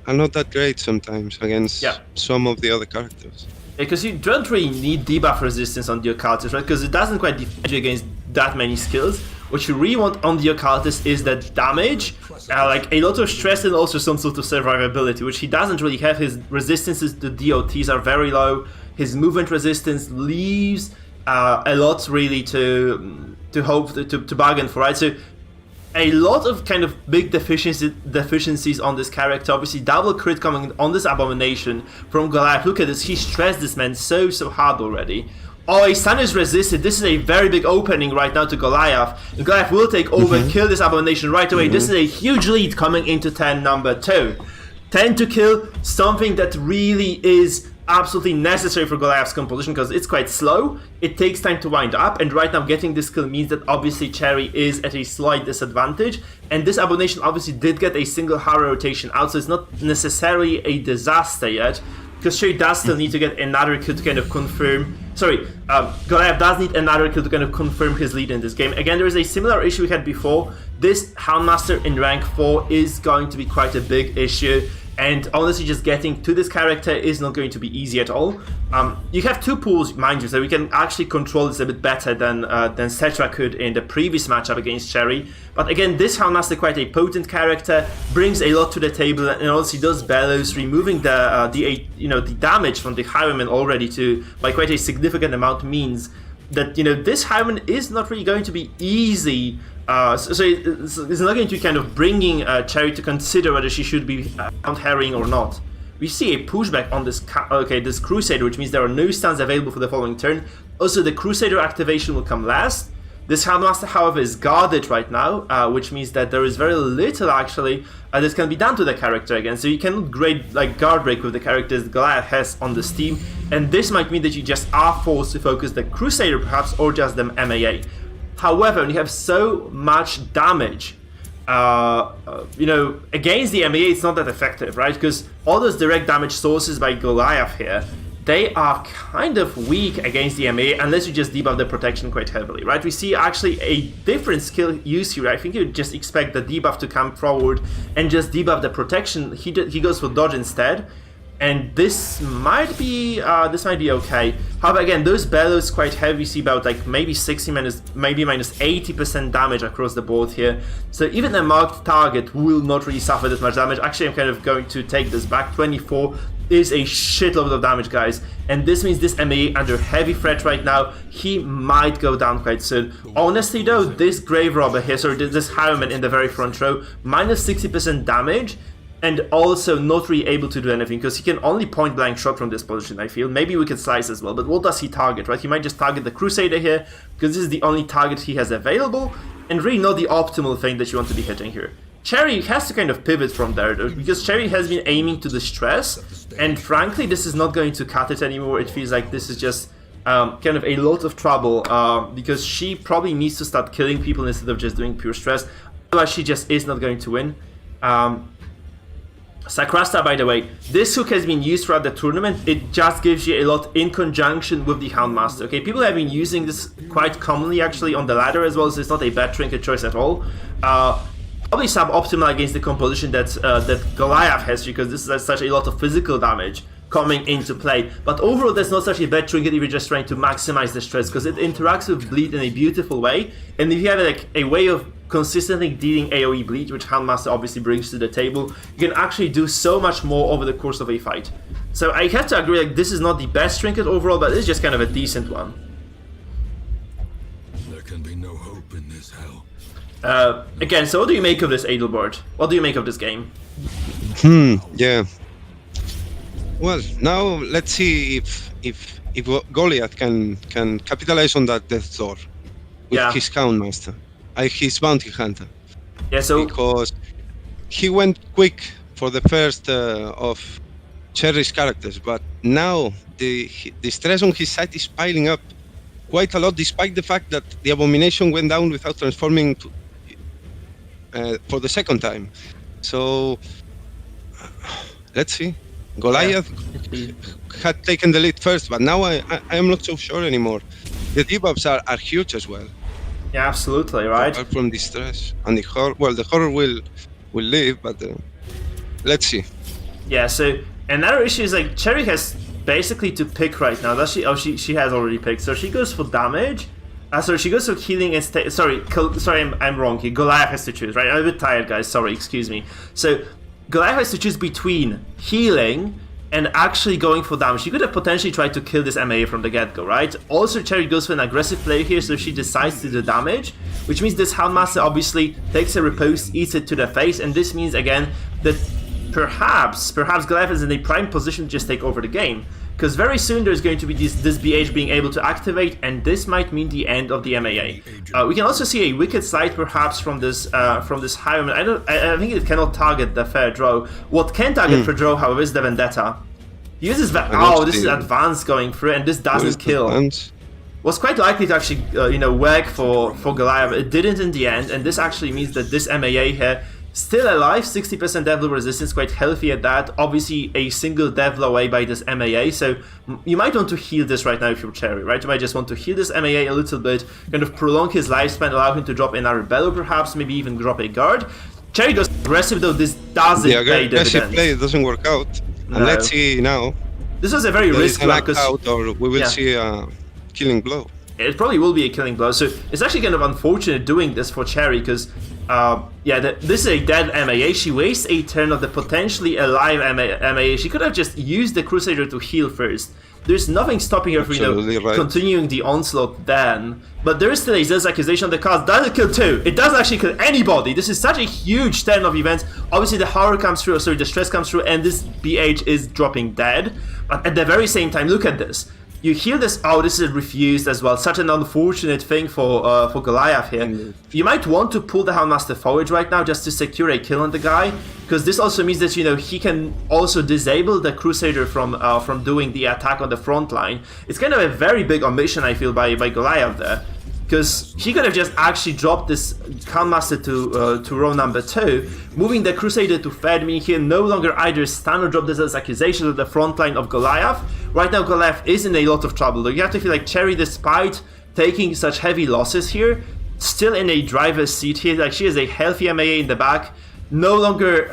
are not that great sometimes against some of the other characters. Because you don't really need debuff resistance on the Occultist, right? Because it doesn't quite defend you against that many skills. What you really want on the Occultist is that damage, like a lot of stress and also some sort of survivability, which he doesn't really have. His resistances to DOTs are very low. His movement resistance leaves a lot really to hope to bargain for, right? So a lot of kind of big deficiencies on this character. Obviously, double crit coming on this Abomination from Goliath. Look at this, he stressed this man so hard already. Oh, a stun is resisted. This is a very big opening right now to Goliath. And Goliath will take over and kill this Abomination right away. This is a huge lead coming into 10 number 2. 10 to kill, something that really is absolutely necessary for Goliath's composition because it's quite slow. It takes time to wind up, and right now getting this kill means that obviously Cherry is at a slight disadvantage, and this Abomination obviously did get a single Harrow rotation out, so it's not necessarily a disaster yet, because Cherry does still need to get another kill to kind of confirm. Goliath does need another kill to kind of confirm his lead in this game. Again, there is a similar issue we had before. This Houndmaster in rank 4 is going to be quite a big issue. And honestly, just getting to this character is not going to be easy at all. You have two pools, mind you, so we can actually control this a bit better than Settra could in the previous matchup against Cherry. But again, this Houndmaster, quite a potent character, brings a lot to the table, and also does bellows, removing the damage from the Highwayman already by quite a significant amount, means that this Highwayman is not really going to be easy. So it's not going to be kind of bringing Cherry to consider whether she should be counter-harrying or not. We see a pushback on this Crusader, which means there are no stuns available for the following turn. Also, the Crusader activation will come last. This Houndmaster, however, is guarded right now, which means that there is very little actually that can be done to the character again. So you cannot guard break with the characters Goliath has on this team, and this might mean that you just are forced to focus the Crusader perhaps, or just the MAA. However, when you have so much damage, against the MAA, it's not that effective, right? Because all those direct damage sources by Goliath here, they are kind of weak against the MAA unless you just debuff the protection quite heavily, right? We see actually a different skill used here. I think you just expect the debuff to come forward and just debuff the protection. He goes for dodge instead. And this might be okay. However, again, those bellows quite heavy. We see about maybe 60 minus 80% damage across the board here. So even a marked target will not really suffer that much damage. Actually, I'm kind of going to take this back. 24 is a shitload of damage, guys. And this means this MAA under heavy threat right now. He might go down quite soon. Honestly though, this Grave Robber here, this Highwayman in the very front row, minus 60% damage, and also not really able to do anything, because he can only point blank shot from this position, I feel. Maybe we can slice as well, but what does he target, right? He might just target the Crusader here, because this is the only target he has available, and really not the optimal thing that you want to be hitting here. Cherry has to kind of pivot from there, though, because Cherry has been aiming to distress, and frankly, this is not going to cut it anymore. It feels like this is just kind of a lot of trouble, because she probably needs to start killing people instead of just doing pure stress. Otherwise, she just is not going to win. Sakrasta, by the way, this hook has been used throughout the tournament. It just gives you a lot in conjunction with the Houndmaster. Okay, people have been using this quite commonly actually on the ladder as well, so it's not a bad trinket choice at all. Probably suboptimal against the composition that Goliath has, because this is such a lot of physical damage coming into play. But overall, that's not such a bad trinket if you're just trying to maximize the stress, because it interacts with bleed in a beautiful way. And if you have like a way of consistently dealing AoE bleed, which Houndmaster obviously brings to the table, you can actually do so much more over the course of a fight. So I have to agree, like, this is not the best trinket overall, but it's just kind of a decent one. There can be no hope in this hell. Again, so what do you make of this Adelbert? What do you make of this game? Yeah. Well, now let's see if Goliath can capitalize on that Death Door with his Houndmaster, his Bounty Hunter. Yeah, so because he went quick for the first of Cherry's characters, but now the stress on his side is piling up quite a lot, despite the fact that the Abomination went down without transforming for the second time. So let's see. Goliath had taken the lead first, but now I am not so sure anymore. The debuffs are huge as well. Yeah, absolutely, right? Apart from the stress and the horror, well, the horror will leave, but let's see. Yeah, so another issue is like Cherry has basically to pick right now. Does she? Oh, she has already picked. So she goes for damage. Sorry, she goes for healing and sorry, I'm wrong here. Goliath has to choose, right? I'm a bit tired, guys. Sorry, excuse me. So Goliath has to choose between healing and actually going for damage. She could have potentially tried to kill this MA from the get-go, right? Also, Cherry goes for an aggressive play here, so she decides to do damage, which means this Houndmaster obviously takes a riposte, eats it to the face, and this means, again, that perhaps Goliath is in a prime position to just take over the game. Because very soon there's going to be this BH being able to activate, and this might mean the end of the MAA. We can also see a wicked slide perhaps from this Highwayman. I think it cannot target the fair draw. What can target for draw, however, is the Vendetta. He uses this is advance going through, and this doesn't kill. Was quite likely to actually work for Goliath. It didn't in the end, and this actually means that this MAA here still alive, 60% death blow resistance, quite healthy at that. Obviously a single death blow away by this MAA, so you might want to heal this right now if you're Cherry, right? You might just want to heal this MAA a little bit, kind of prolong his lifespan, allow him to drop another bellow perhaps, maybe even drop a guard. Cherry goes aggressive though, this doesn't pay dividends. Play doesn't work out, and let's see now. This was a very risky one, because or we will see a killing blow. It probably will be a killing blow, so it's actually kind of unfortunate doing this for Cherry, because this is a dead MAA. She wastes a turn of the potentially alive MAA. She could have just used the Crusader to heal first. There's nothing stopping her from continuing the onslaught then. But there is still a Zealous Accusation on the cast. Does it kill two? It doesn't actually kill anybody. This is such a huge turn of events. Obviously the horror comes through, the stress comes through, and this BH is dropping dead. But at the very same time, look at this. You hear this, this is refused as well. Such an unfortunate thing for Goliath here. You might want to pull the Houndmaster forward right now just to secure a kill on the guy, because this also means that he can also disable the Crusader from doing the attack on the front line. It's kind of a very big omission, I feel, by Goliath there, because he could have just actually dropped this Houndmaster to row number 2, moving the Crusader to third, meaning he can no longer either stun or drop this as accusation to the front line of Goliath. Right now Goliath is in a lot of trouble, though. You have to feel like Cherry, despite taking such heavy losses here, still in a driver's seat here. Like, she has a healthy MAA in the back. No longer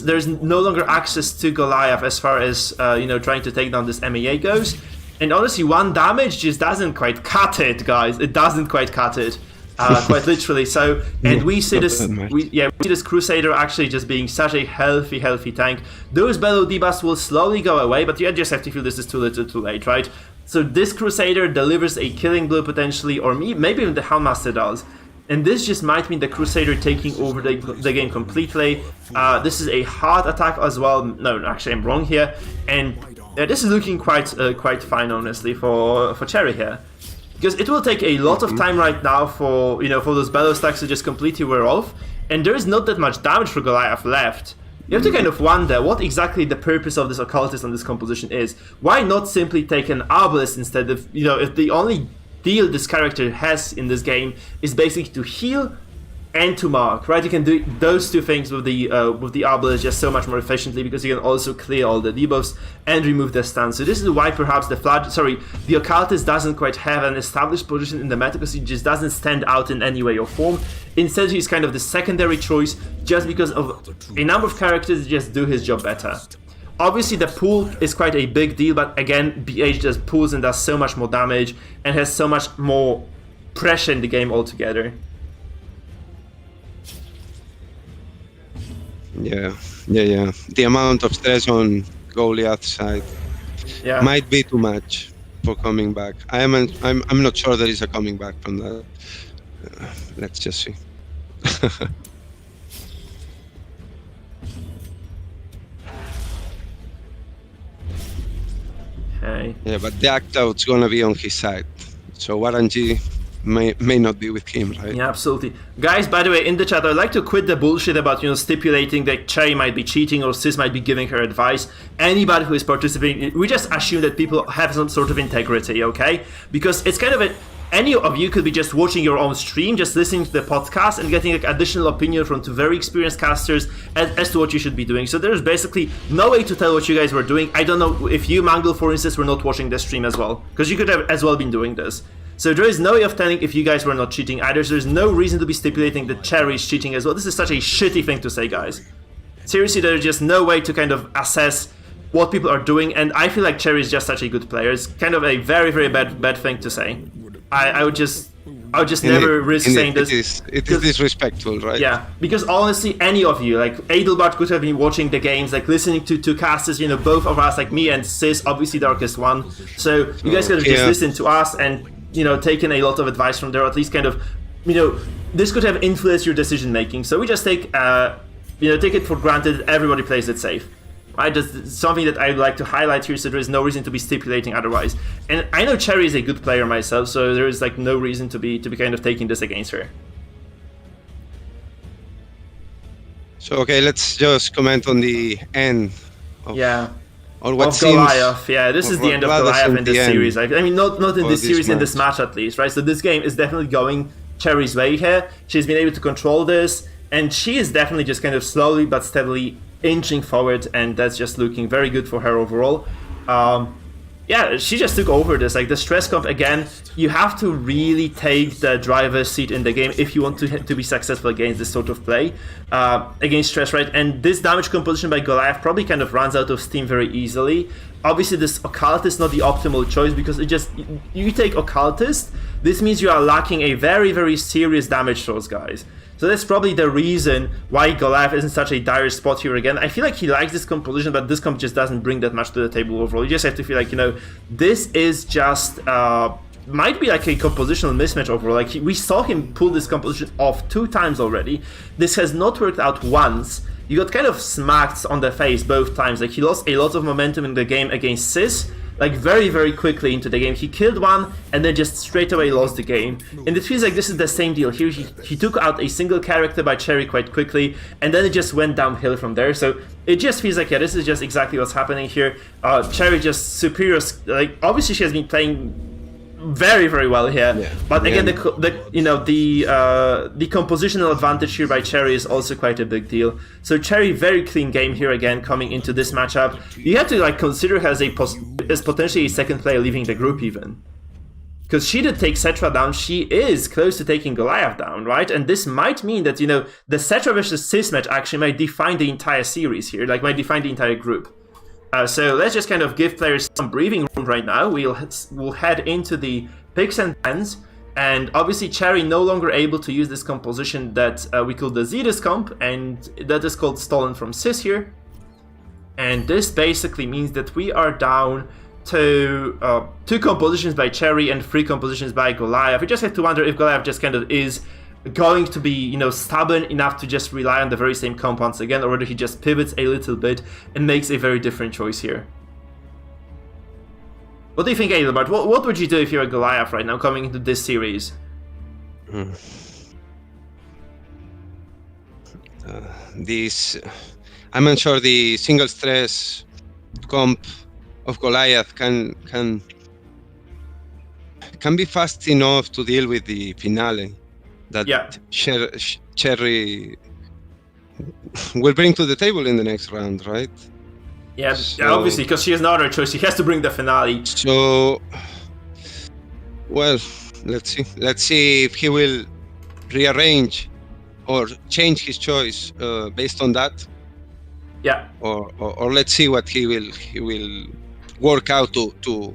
there's no longer access to Goliath as far as trying to take down this MAA goes. And honestly, one damage just doesn't quite cut it, guys. It doesn't quite cut it, quite literally. So, and we see this, we see this Crusader actually just being such a healthy tank. Those bellow debuffs will slowly go away, but you just have to feel this is too little, too late, right? So this Crusader delivers a killing blow potentially, or maybe even the Houndmaster does. And this just might mean the Crusader taking over the game completely. This is a hard attack as well. No, actually I'm wrong here. And this is looking quite fine, honestly, for Cherry here. Because it will take a lot of time right now for for those battle stacks to just completely wear off. And there is not that much damage for Goliath left. You have to kind of wonder what exactly the purpose of this Occultist on this composition is. Why not simply take an Arbalest instead of, if the only deal this character has in this game is basically to heal and to mark, right? You can do those two things with the Arbalest just so much more efficiently because you can also clear all the debuffs and remove the stun. So this is why perhaps the Occultist doesn't quite have an established position in the meta because he just doesn't stand out in any way or form. Instead, he's kind of the secondary choice just because of a number of characters that just do his job better. Obviously, the pool is quite a big deal, but again, BH just pulls and does so much more damage and has so much more pressure in the game altogether. Yeah. The amount of stress on Goliath's side might be too much for coming back. I'm not sure there is a coming back from that. Let's just see. Okay. Yeah, but the act out's gonna be on his side, so Waranji may not be with him, right? Yeah, absolutely. Guys, by the way, in the chat, I'd like to quit the bullshit about, stipulating that Cherry might be cheating or Sis might be giving her advice. Anybody who is participating, we just assume that people have some sort of integrity, okay? Because it's kind of any of you could be just watching your own stream, just listening to the podcast and getting additional opinion from two very experienced casters as to what you should be doing. So there's basically no way to tell what you guys were doing. I don't know if you, Mangle, for instance, were not watching the stream as well, because you could have as well been doing this. So there is no way of telling if you guys were not cheating either. So there's no reason to be stipulating that Cherry is cheating as well. This is such a shitty thing to say, guys. Seriously, there's just no way to kind of assess what people are doing, and I feel like Cherry is just such a good player. It's kind of a very, very bad thing to say. I would just never risk saying this. It is disrespectful, right? Yeah, because honestly, any of you, like Adelbart could have been watching the games, like listening to two casters, both of us, like me and Sis, obviously Darkest One. So you guys could have just listened to us and, taken a lot of advice from there, or at least kind of, this could have influenced your decision making. So we just take it for granted that everybody plays it safe. Right, that's something that I'd like to highlight here, so there is no reason to be stipulating otherwise. And I know Cherry is a good player myself, so there is like no reason to be kind of taking this against her. So okay, let's just comment on the end. Of what Goliath. Yeah, this is the end of Goliath in this series. I mean, not in this series, in this match at least, right? So this game is definitely going Cherry's way here. She's been able to control this, and she is definitely just kind of slowly but steadily inching forward, and that's just looking very good for her overall. Yeah, she just took over this. Like the stress comp again, you have to really take the driver's seat in the game if you want to be successful against this sort of play, against stress, right? And this damage composition by Goliath probably kind of runs out of steam very easily. Obviously, this Occultist is not the optimal choice because you take Occultist, this means you are lacking a very, very serious damage source, guys. So that's probably the reason why Goliath is in such a dire spot here again. I feel like he likes this composition, but this comp just doesn't bring that much to the table overall. You just have to feel like, this is just, might be like a compositional mismatch overall. Like, we saw him pull this composition off 2 times already. This has not worked out once. You got kind of smacked on the face both times. Like, he lost a lot of momentum in the game against Sis, like very, very quickly into the game. He killed one and then just straight away lost the game. And it feels like this is the same deal. Here he took out a single character by Cherry quite quickly, and then it just went downhill from there. So it just feels like, yeah, this is just exactly what's happening here. Cherry just superior, like obviously she has been playing very, very well here, but again, the compositional advantage here by Cherry is also quite a big deal. So Cherry, very clean game here again coming into this matchup. You have to like consider her as potentially a second player leaving the group even, because she did take Settra down. She is close to taking Goliath down, right? And this might mean that the Settra versus Sis match actually might define the entire series here, like might define the entire group. So let's just kind of give players some breathing room right now. We'll head into the picks and pans, and obviously Cherry no longer able to use this composition that we call the Zetus comp, and that is called Stolen from Sis here. And this basically means that we are down to 2 compositions by Cherry and 3 compositions by Goliath. We just have to wonder if Goliath just kind of is going to be, you know, stubborn enough to just rely on the very same comp once again, or whether he just pivots a little bit and makes a very different choice here. What do you think, Adelbert? What would you do if you're a Goliath right now coming into this series? I'm unsure the single stress comp of Goliath can be fast enough to deal with the finale that Cherry will bring to the table in the next round, right? Yeah, obviously, because she has no other choice. She has to bring the finale. So, well, let's see. Let's see if he will rearrange or change his choice based on that. Yeah. Or let's see what he will work out to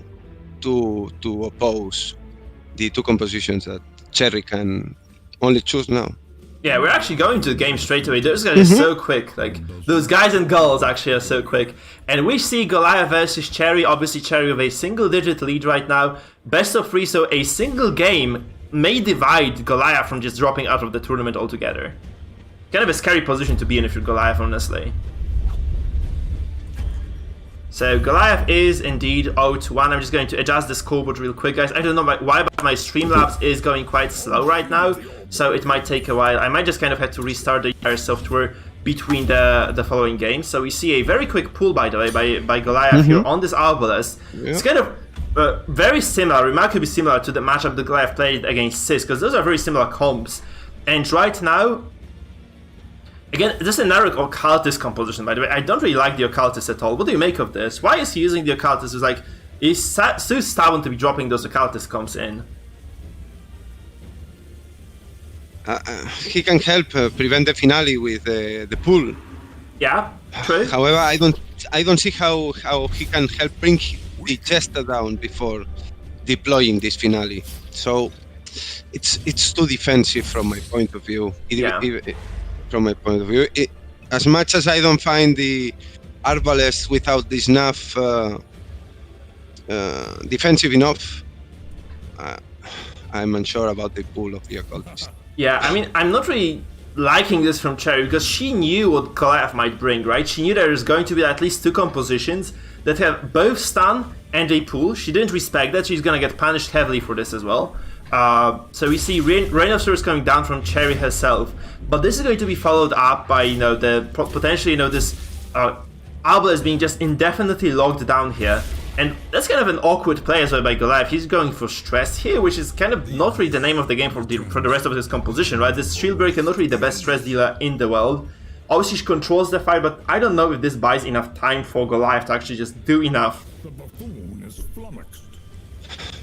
oppose the two compositions that Cherry can only choose now. Yeah, we're actually going to the game straight away. Those guys are so quick. Like, those guys and girls actually are so quick. And we see Goliath versus Cherry. Obviously, Cherry with a single-digit lead right now. Best of 3, so a single game may divide Goliath from just dropping out of the tournament altogether. Kind of a scary position to be in if you're Goliath, honestly. So Goliath is indeed 0-1. I'm just going to adjust the scoreboard real quick, guys. I don't know why, but my Streamlabs is going quite slow right now, so it might take a while. I might just kind of have to restart the entire software between the following games. So we see a very quick pull, by the way, by Goliath here on this Arbalest. Yeah. It's kind of very similar, remarkably similar to the matchup that Goliath played against CEST, because those are very similar comps. And right now, again, this is another occultist composition, by the way. I don't really like the occultist at all. What do you make of this? Why is he using the occultist? It's like, he's so stubborn to be dropping those occultist comps in. He can help prevent the finale with the pull. Yeah, true. However, I don't see how he can help bring the Jester down before deploying this finale. So it's too defensive from my point of view. From my point of view, as much as I don't find the Arbalest without this enough defensive enough, I'm unsure about the pull of the occultist. Yeah, I mean, I'm not really liking this from Cherry because she knew what Goliath might bring, right? She knew there is going to be at least two compositions that have both stun and a pull. She didn't respect that. She's going to get punished heavily for this as well. So we see Rain of Swords coming down from Cherry herself, but this is going to be followed up by, you know, potentially, you know, this Arbalest being just indefinitely locked down here, and that's kind of an awkward play as well by Goliath. He's going for stress here, which is kind of not really the name of the game for the rest of his composition, right? This Shieldbreaker not really the best stress dealer in the world. Obviously she controls the fight, but I don't know if this buys enough time for Goliath to actually just do enough. The buffoon is flummoxed.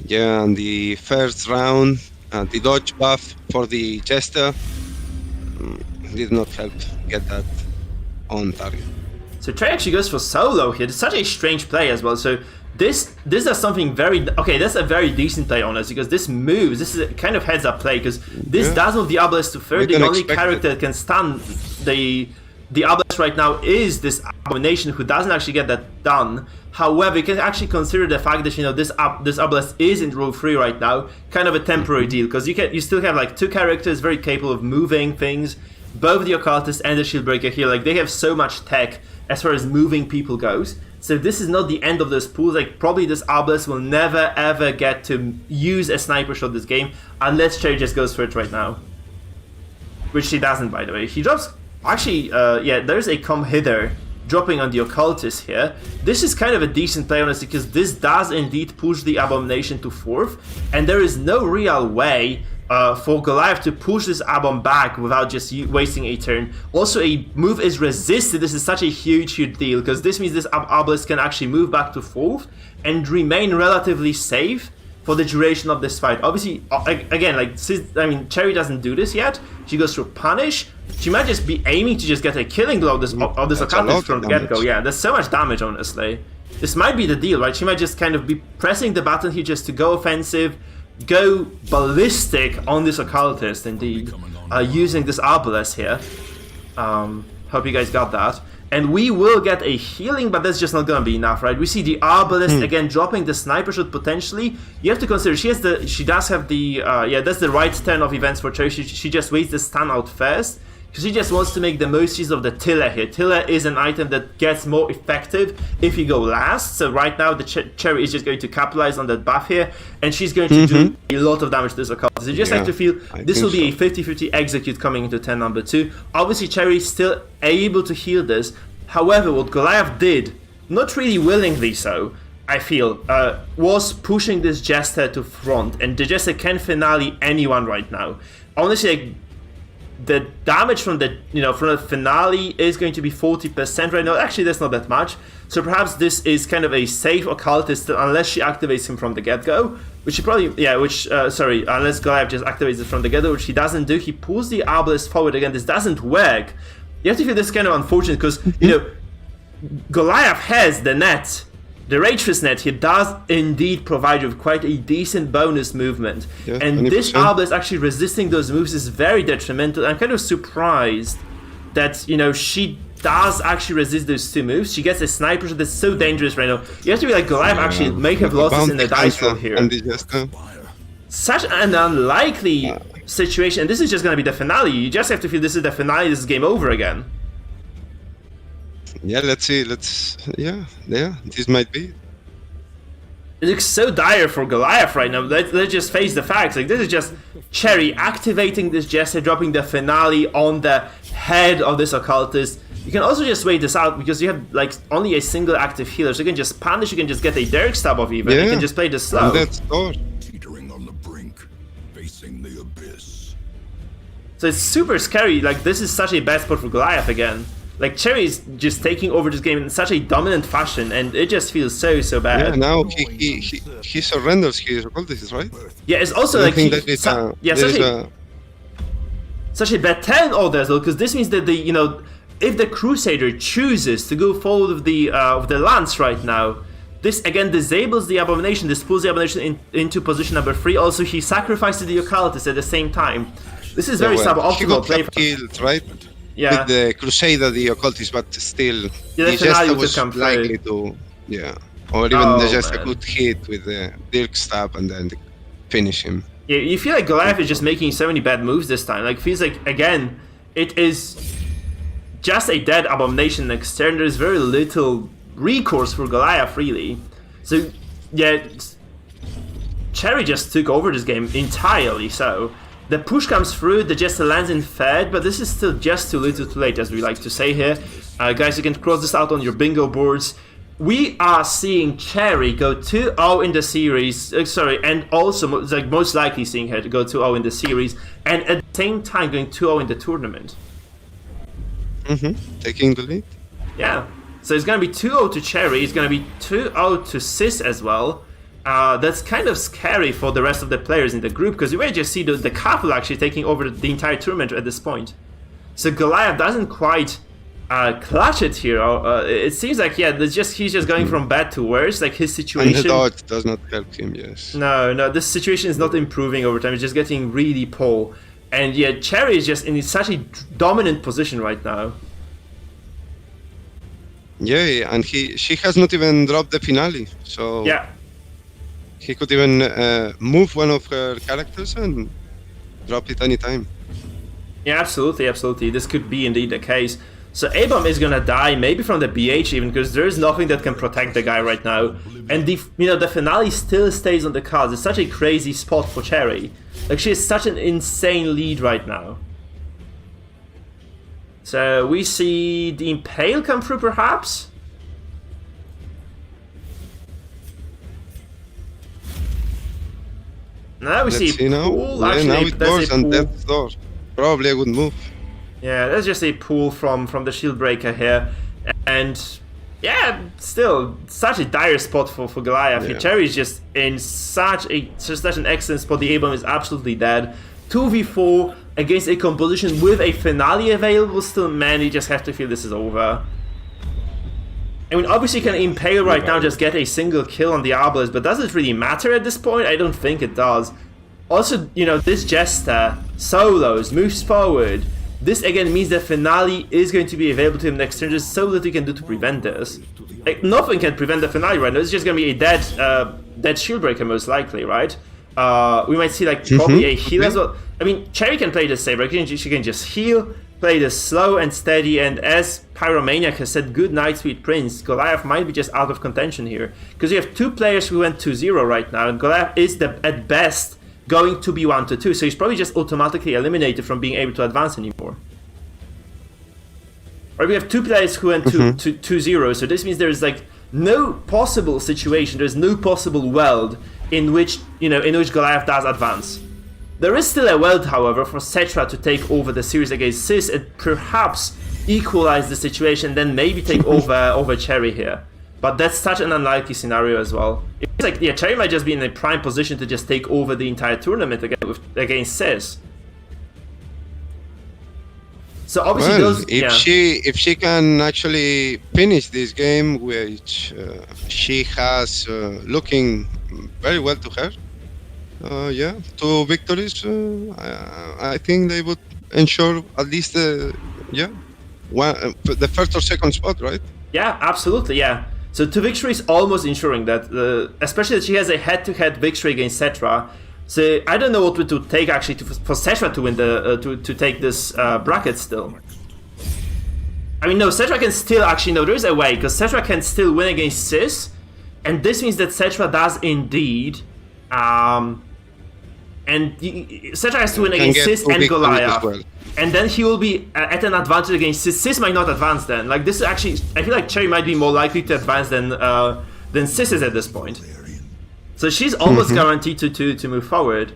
Yeah, and the first round, the dodge buff for the Jester did not help get that on target. So Trey actually goes for solo here. It's such a strange play as well. So this does something very... Okay, that's a very decent play, honestly, because this moves. This is a kind of heads-up play, because this does move the Arbalest to third. The only character that can stun the Arbalest right now is this Abomination, who doesn't actually get that done. However, you can actually consider the fact that, you know, this Arbalest is in row 3 right now, kind of a temporary deal, because you still have like two characters very capable of moving things, both the Occultist and the Shieldbreaker here. Like, they have so much tech as far as moving people goes. So this is not the end of this pool. Like, probably this Arbalest will never ever get to use a sniper shot this game, unless Cherry just goes for it right now, which she doesn't, by the way. He drops. Actually, yeah, there's a come hither dropping on the Occultist here. This is kind of a decent play, honestly, because this does indeed push the Abomination to 4th, and there is no real way for Goliath to push this Abom back without just wasting a turn. Also, a move is resisted. This is such a huge deal, because this means this Arbalest can actually move back to 4th and remain relatively safe for the duration of this fight. Obviously, again, like, I mean, Cherry doesn't do this yet. She goes for Punish. She might just be aiming to just get a killing blow of this Occultist from the get-go. Yeah, there's so much damage, honestly. This might be the deal, right? She might just kind of be pressing the button here just to go offensive, go ballistic on this Occultist, indeed, using this Arbalest here. Hope you guys got that. And we will get a healing, but that's just not gonna be enough, right? We see the Arbalest again dropping the sniper shot potentially. You have to consider she does have the yeah, that's the right turn of events for Cherry. She just waits the stun out first. Because she just wants to make the most use of the Tiller here. Tiller is an item that gets more effective if you go last. So right now the Cherry is just going to capitalize on that buff here. And she's going to do a lot of damage to this Occultist. So you just have to feel this will be a 50-50 execute coming into turn number 2. Obviously Cherry is still able to heal this. However, what Goliath did, not really willingly so, I feel, was pushing this Jester to front. And the Jester can finale anyone right now. Honestly, like, the damage from the from the finale is going to be 40% right now. Actually, that's not that much. So perhaps this is kind of a safe Occultist unless she activates him from the get-go, which she probably unless Goliath just activates it from the get-go, which he doesn't do. He pulls the Arbalest forward again. This doesn't work. You have to feel this kind of unfortunate because Goliath has the net. The Rage Fist net here does indeed provide you with quite a decent bonus movement. Yeah, and 20%. This Arbalest actually resisting those moves is very detrimental. I'm kind of surprised that, she does actually resist those 2 moves. She gets a sniper shot that's so dangerous right now. You have to be like, Goliath actually may have losses in the dice roll here. Such an unlikely situation. And this is just going to be the finale. You just have to feel this is the finale. This is game over again. Yeah, let's see. This might be. It looks so dire for Goliath right now. Let's just face the facts. Like, this is just Cherry activating this Jester, dropping the finale on the head of this Occultist. You can also just wait this out because you have like only a single active healer, so you can just punish. You can just get a Derek Stab off even. You can just play this slow. That's good. Teetering on the brink, facing the abyss. So it's super scary. Like, this is such a bad spot for Goliath again. Like, Cherry is just taking over this game in such a dominant fashion, and it just feels so bad. Yeah, now he surrenders his Occultist, right? Yeah, it's also like such a bad turn order as well, because this means that the if the Crusader chooses to go forward with the Lance right now, this again disables the Abomination. This pulls the Abomination into position number 3. Also, he sacrifices the Occultist at the same time. This is very suboptimal play. Killed, right? Yeah. With the Crusader, the Occultist, but still, the Jester was likely to, or even the Jester could hit with the Dirk Stab and then finish him. Yeah, you feel like Goliath is just making so many bad moves this time. Like, feels like, again, it is just a dead Abomination next turn. There's very little recourse for Goliath, really. So, yeah, Cherry just took over this game entirely, so. The push comes through, the Jester lands in third, but this is still just too little too late, as we like to say here. Guys, you can cross this out on your bingo boards. We are seeing Cherry go 2-0 in the series, and also most likely seeing her to go 2-0 in the series, and at the same time going 2-0 in the tournament. Taking the lead. Yeah, so it's going to be 2-0 to Cherry, it's going to be 2-0 to Sis as well. That's kind of scary for the rest of the players in the group, because you may just see the couple actually taking over the entire tournament at this point. So Goliath doesn't quite clutch it here. It seems like, he's just going from bad to worse. Like, his situation... And the dodge does not help him, yes. No, this situation is not improving over time. It's just getting really poor. And Cherry is just in such a dominant position right now. Yeah, and she has not even dropped the finale, so... Yeah. He could even move one of her characters and drop it anytime. Yeah, absolutely. This could be indeed the case. So A-Bomb is gonna die, maybe from the BH even, because there is nothing that can protect the guy right now. And the finale still stays on the cards. It's such a crazy spot for Cherry. Like, she has such an insane lead right now. So we see the Impale come through, perhaps? Now we see pool. Actually, now it works on Death's Door. Probably a good move. Yeah, that's just a pull from the Shield Breaker here. And yeah, still such a dire spot for Goliath. Yeah. Cherry is just in such an excellent spot. The A-Bomb is absolutely dead. 2v4 against a composition with a finale available still. Man, you just have to feel this is over. I mean, obviously you can Impale right now, just get a single kill on the Arbalest, but does it really matter at this point? I don't think it does. Also, this Jester solos, moves forward, This again means that Finale is going to be available to him next turn. There's so little he can do to prevent this. Like, nothing can prevent the Finale right now. It's just going to be a dead Shield Breaker most likely, right? We might see like probably a heal as well. I mean, Cherry can play this Saber. She can just heal, play this slow and steady, and as Pyromaniac has said, good night, sweet prince, Goliath might be just out of contention here. Because you have two players who went 2-0 right now, and Goliath is, at best, going to be 1-2, so he's probably just automatically eliminated from being able to advance anymore. Right, we have two players who went 2-0, so this means there's like no possible situation, there's no possible world in which, Goliath does advance. There is still a world, however, for Settra to take over the series against SIS and perhaps equalize the situation, then maybe take over Cherry here. But that's such an unlikely scenario as well. It's like, yeah, Cherry might just be in a prime position to just take over the entire tournament against SIS. So obviously, if she can actually finish this game, which she has looking very well to her. Yeah, 2 victories. I think they would ensure at least the first or second spot, right? Yeah, absolutely. Yeah. So 2 victories, almost ensuring that, especially that she has a head-to-head victory against Settra. So I don't know what it would take actually for Settra to win to take this bracket still. I mean, no, Settra can still actually there is a way, because Settra can still win against SIS, and this means that Settra does indeed. And Settra has to win against SIS and Goliath, well. And then he will be at an advantage against SIS. SIS might not advance then. Like, this is actually, I feel like Cherry might be more likely to advance than SIS is at this point. So she's almost guaranteed to move forward.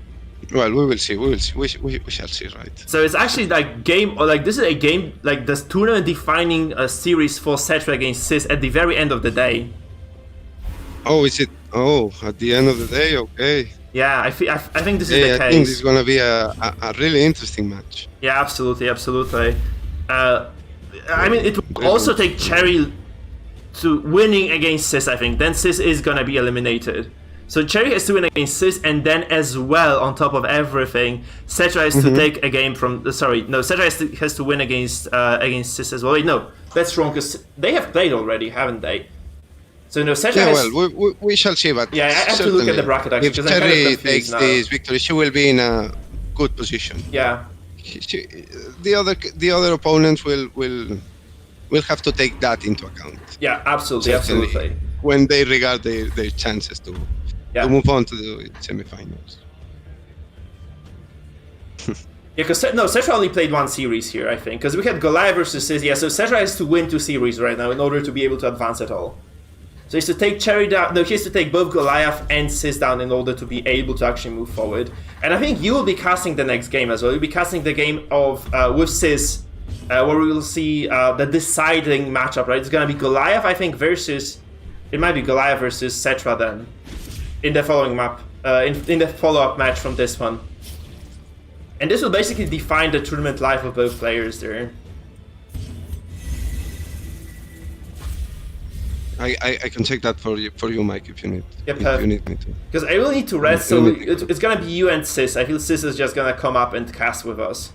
Well, we will see. We shall see, right? So it's actually like this is a game, like this tournament defining a series for Settra against SIS at the very end of the day. Oh, is it? Oh, at the end of the day, okay. Yeah, I think this is the case. I think this is gonna be a really interesting match. Yeah, absolutely. I mean, it will also take Cherry to winning against SIS, I think. Then SIS is gonna be eliminated. So Cherry has to win against SIS, and then as well, on top of everything, Settra has to take a game from. Settra has to win against SIS as well. Wait, no, that's wrong, because they have played already, haven't they? So no, Settra has... we shall see, but yeah, I have to look at the bracket actually. If Cherry takes this victory, she will be in a good position. Yeah. The other opponents will have to take that into account. Yeah, absolutely. When they regard their chances to move on to the semifinals. Yeah, because Settra only played 1 series here, I think, because we had Goliath versus SIS. Yeah, so Settra has to win 2 series right now in order to be able to advance at all. So he has to take Cherry down. No, he has to take both Goliath and SIS down in order to be able to actually move forward. And I think you will be casting the next game as well. You'll be casting the game of with SIS, where we will see the deciding matchup. Right, it's gonna be Goliath, I think, versus. It might be Goliath versus Settra then, in the following map, in the follow-up match from this one. And this will basically define the tournament life of both players there. I can check that for you, Mike, if you need. Yep, if you need me to. Because I will need to rest, so it's gonna be you and SIS. I feel SIS is just gonna come up and cast with us.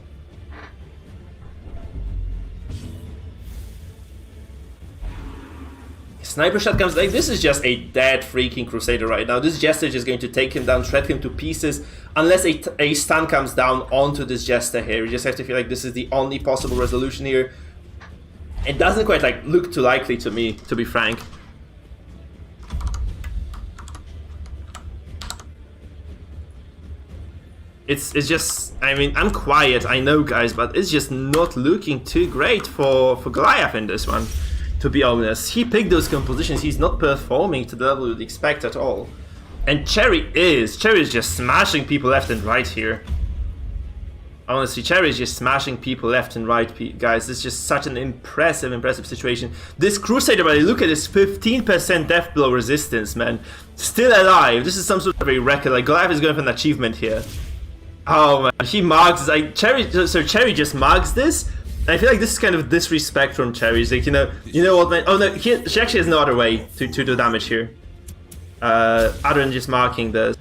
Sniper shot comes like this is just a dead freaking Crusader right now. This Jester is just going to take him down, shred him to pieces, unless a stun comes down onto this Jester here. You just have to feel like this is the only possible resolution here. It doesn't quite like look too likely to me, to be frank. It's just, I mean, I'm quiet, I know, guys, but it's just not looking too great for Goliath in this one, to be honest. He picked those compositions, he's not performing to the level you'd expect at all. And Cherry is just smashing people left and right here. Honestly, Cherry is just smashing people left and right, guys. This is just such an impressive situation. This Crusader, buddy, look at this 15% death blow resistance, man. Still alive. This is some sort of a record. Like, Goliath is going for an achievement here. Oh man, he marks like Cherry. So Cherry just marks this. I feel like this is kind of disrespect from Cherry. He's like, you know what, man? Oh no, she actually has no other way to do damage here, other than just marking this.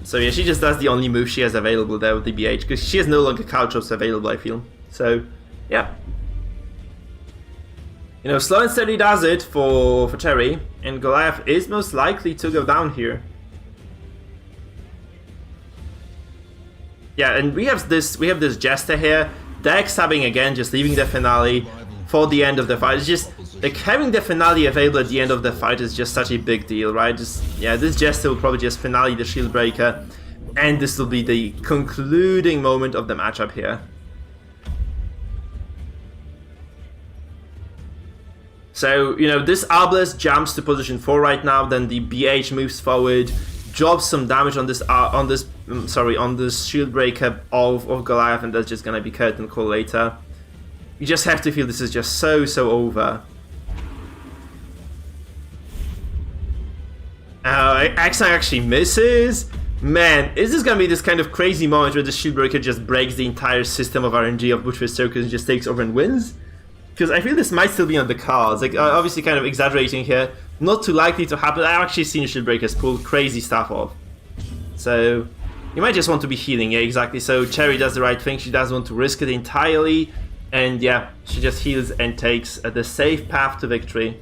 So yeah, she just does the only move she has available there with the BH, because she has no longer caltrops available, I feel. So, yeah. You know, slow and steady does it for Cherry, and Goliath is most likely to go down here. Yeah, and we have this Jester here. Dex having again, just leaving the finale for the end of the fight. It's just like having the finale available at the end of the fight is just such a big deal, right? Just yeah, this Jester will probably just finale the Shield Breaker, and this will be the concluding moment of the matchup here. So, you know, this Obelisk jumps to position 4 right now, then the BH moves forward, drops some damage on this Shield Breaker of Goliath, and that's just gonna be curtain call later. You just have to feel this is just so over. Axon actually misses. Man, is this gonna be this kind of crazy moment where the Shield Breaker just breaks the entire system of RNG of Butcher's Circus and just takes over and wins? Because I feel this might still be on the cards. Like, obviously kind of exaggerating here. Not too likely to happen. I've actually seen Shield Breakers pull crazy stuff off. So, you might just want to be healing. Yeah, exactly. So, Cherry does the right thing. She doesn't want to risk it entirely. And yeah, she just heals and takes the safe path to victory.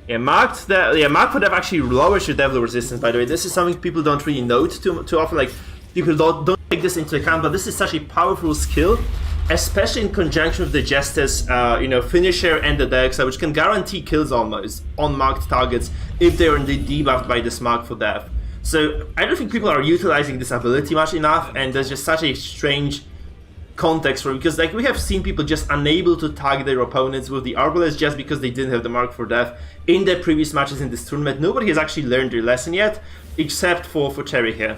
Yeah, Mark would have actually lowered your Devil resistance, by the way. This is something people don't really note too often. Like, people don't take this into account, but this is such a powerful skill, especially in conjunction with the Jester's finisher and the Dex, which can guarantee kills almost on marked targets if they're indeed debuffed by this mark for death. So I don't think people are utilizing this ability much enough, and there's just such a strange context for it, because like we have seen people just unable to target their opponents with the Arbalest just because they didn't have the mark for death in their previous matches in this tournament. Nobody has actually learned their lesson yet, except for Cherry here.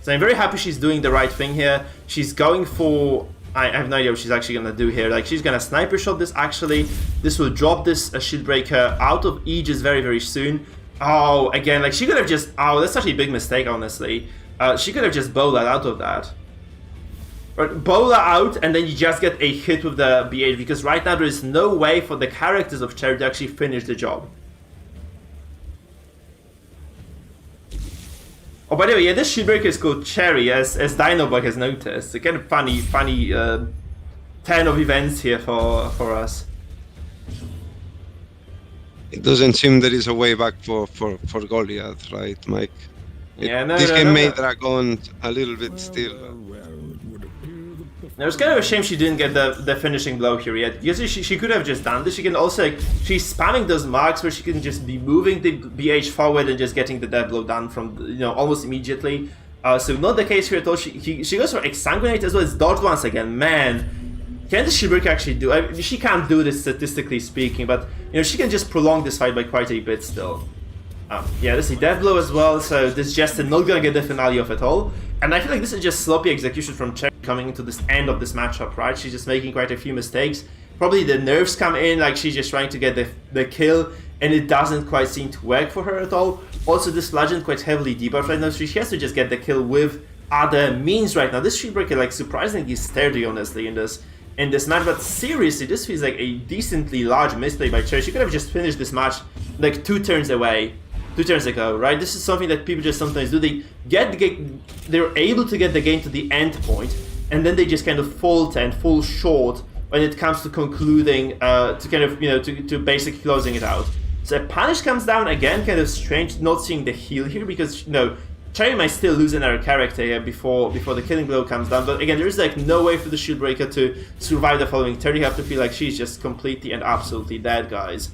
So I'm very happy she's doing the right thing here. She's going for... I have no idea what she's actually going to do here. Like, she's going to sniper shot this, actually. This will drop this Shield Breaker out of Aegis very soon. Oh, again, like, she could have just... Oh, that's such a big mistake, honestly. She could have just bowled out of that. But Bola out, and then you just get a hit with the BH, because right now there is no way for the characters of Cherry to actually finish the job. Oh, by the way, yeah, this Shield Breaker is called Cherry, as Dinobug has noticed. It's a kind of funny turn of events here for us. It doesn't seem there is a way back for Goliath, right, Mike? This game made Dragon a little bit still. Now, it's kind of a shame she didn't get the finishing blow here yet, because she could have just done this. She can also, like, she's spamming those marks where she can just be moving the BH forward and just getting the death blow done from, almost immediately. So not the case here at all. She goes for Exsanguinate as well as dodge once again. Man, can the Shield Breaker actually do? I mean, she can't do this statistically speaking, but she can just prolong this fight by quite a bit still. Yeah, this is death blow as well, so this Jester not gonna get the finale off at all. And I feel like this is just sloppy execution from Cherry coming into this end of this matchup, right? She's just making quite a few mistakes. Probably the nerves come in, like she's just trying to get the kill, and it doesn't quite seem to work for her at all. Also, this Legend quite heavily debuffed right now, so she has to just get the kill with other means right now. This Shield Breaker, like, surprisingly sturdy, honestly, in this match, but seriously, this feels like a decently large misplay by Cherry. She could have just finished this match like 2 turns away. 2 turns ago, right? This is something that people just sometimes do. They get the game, they're able to get the game to the end point, and then they just kind of falter and fall short when it comes to concluding, to kind of, to basically closing it out. So Punish comes down again, kind of strange not seeing the heal here, because, Cherry might still lose another character here before the killing blow comes down, but again, there is like no way for the Shield Breaker to survive the following turn. You have to feel like she's just completely and absolutely dead, guys.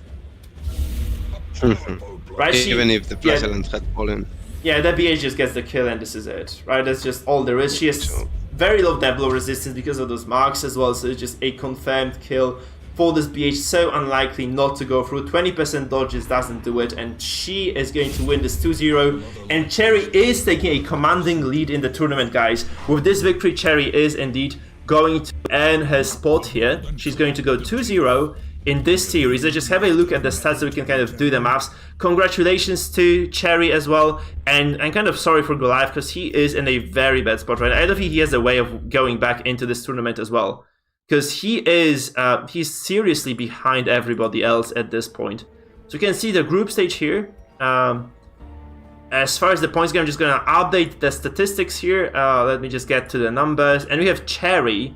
Right, even if the President had fallen. Yeah, that BH just gets the kill, and this is it, right? That's just all there is. She has very low death blow resistance because of those marks as well, so it's just a confirmed kill for this BH. So unlikely not to go through. 20% dodges doesn't do it, and she is going to win this 2-0. And Cherry is taking a commanding lead in the tournament, guys. With this victory, Cherry is indeed going to earn her spot here. She's going to go 2-0 in this series. Let's just have a look at the stats so we can kind of do the maths. Congratulations to Cherry as well, and I'm kind of sorry for Goliath because he is in a very bad spot right now. I don't think he has a way of going back into this tournament as well, because he's seriously behind everybody else at this point. So you can see the group stage here. as far as the points go, I'm just going to update the statistics here. Let me just get to the numbers. And we have Cherry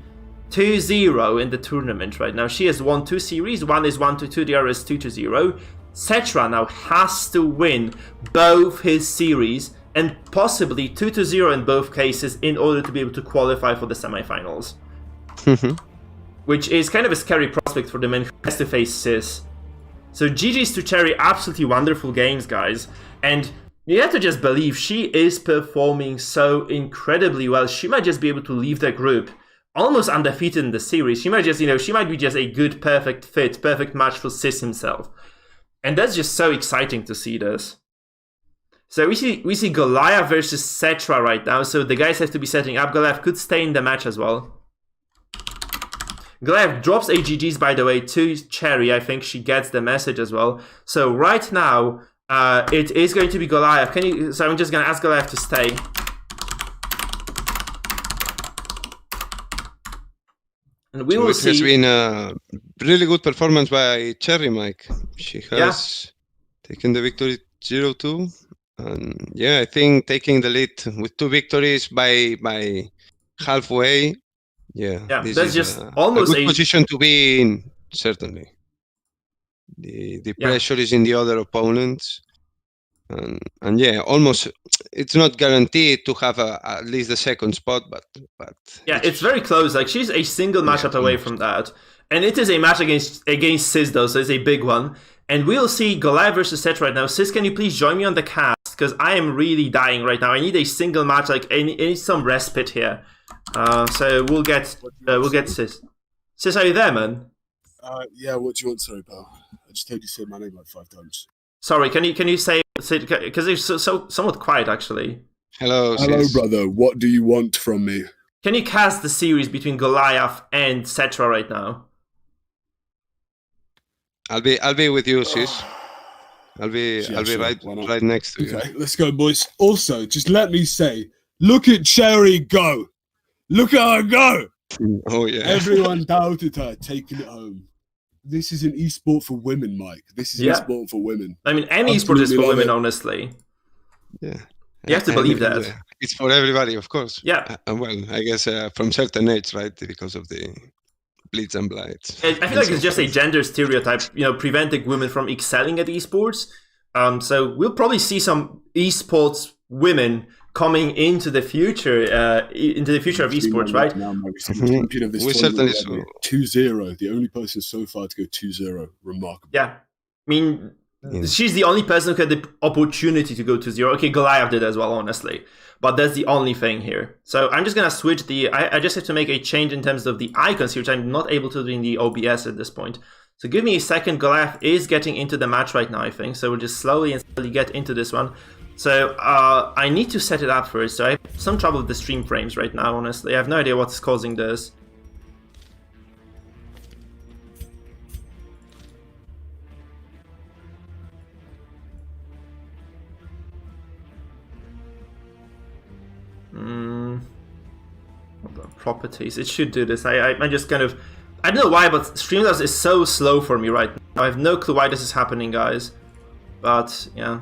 2-0 in the tournament right now. She has won 2 series. One is 1-2, the other is 2-0. Settra now has to win both his series and possibly 2-0 in both cases in order to be able to qualify for the semifinals. Which is kind of a scary prospect for the man who has to face Sis. So GG's to Cherry, absolutely wonderful games, guys. And you have to just believe she is performing so incredibly well. She might just be able to leave the group almost undefeated in the series. She might just, she might be just a good, perfect fit, perfect match for Sis himself. And that's just so exciting to see this. So we see Goliath versus Settra right now. So the guys have to be setting up. Goliath could stay in the match as well. Goliath drops AGGs, by the way, to Cherry. I think she gets the message as well. So right now, it is going to be Goliath. So I'm just going to ask Goliath to stay. And we will see. It has been a really good performance by Cherry, Mike. She has taken the victory 0-2. And yeah, I think taking the lead with 2 victories by halfway. Yeah, this that's is just almost a good position to be in, certainly. The pressure is in the other opponents. And yeah, almost, it's not guaranteed to have at least the second spot, but yeah, it's very close. Like, she's a single matchup away from that, and it is a match against Sis though, so it's a big one. And we'll see Goliath versus Settra right now. Sis, can you please join me on the cast, because I am really dying right now. I need a single match. Like, I need some respite here. So we'll get Sis. Sis, are you there, man? Yeah. What do you want, sorry, pal? I just heard you say my name like 5 times. Sorry, can you say because it's so somewhat quiet actually. Hello, brother. What do you want from me? Can you cast the series between Goliath and Settra right now? I'll be with you, Sis. I'll be right next to you. Okay, let's go, boys. Also, just let me say, look at Cherry go. Look at her go. Oh yeah. Everyone doubted her, taking it home. This is an esport for women, Mike. This is an esport for women. I mean, any esport is for women, honestly. Yeah. You have to believe that. It's for everybody, of course. Yeah. Well, I guess from certain age, right? Because of the bleeds and blights. I feel like it's just a gender stereotype, preventing women from excelling at esports. So we'll probably see some esports women coming into the future of esports, right? Now, champion of this certainly 2-0, the only person so far to go 2-0. Remarkable. Yeah, I mean, she's the only person who had the opportunity to go 2-0. Okay, Goliath did as well, honestly, but that's the only thing here. So I'm just gonna switch I just have to make a change in terms of the icons here, which I'm not able to do in the OBS at this point. So give me a second. Goliath is getting into the match right now, I think. So we'll just slowly and steadily get into this one. So I need to set it up first. So I have some trouble with the stream frames right now, honestly. I have no idea what's causing this. Properties. It should do this. I just kind of... I don't know why, but Streamlabs is so slow for me right now. I have no clue why this is happening, guys. But, yeah.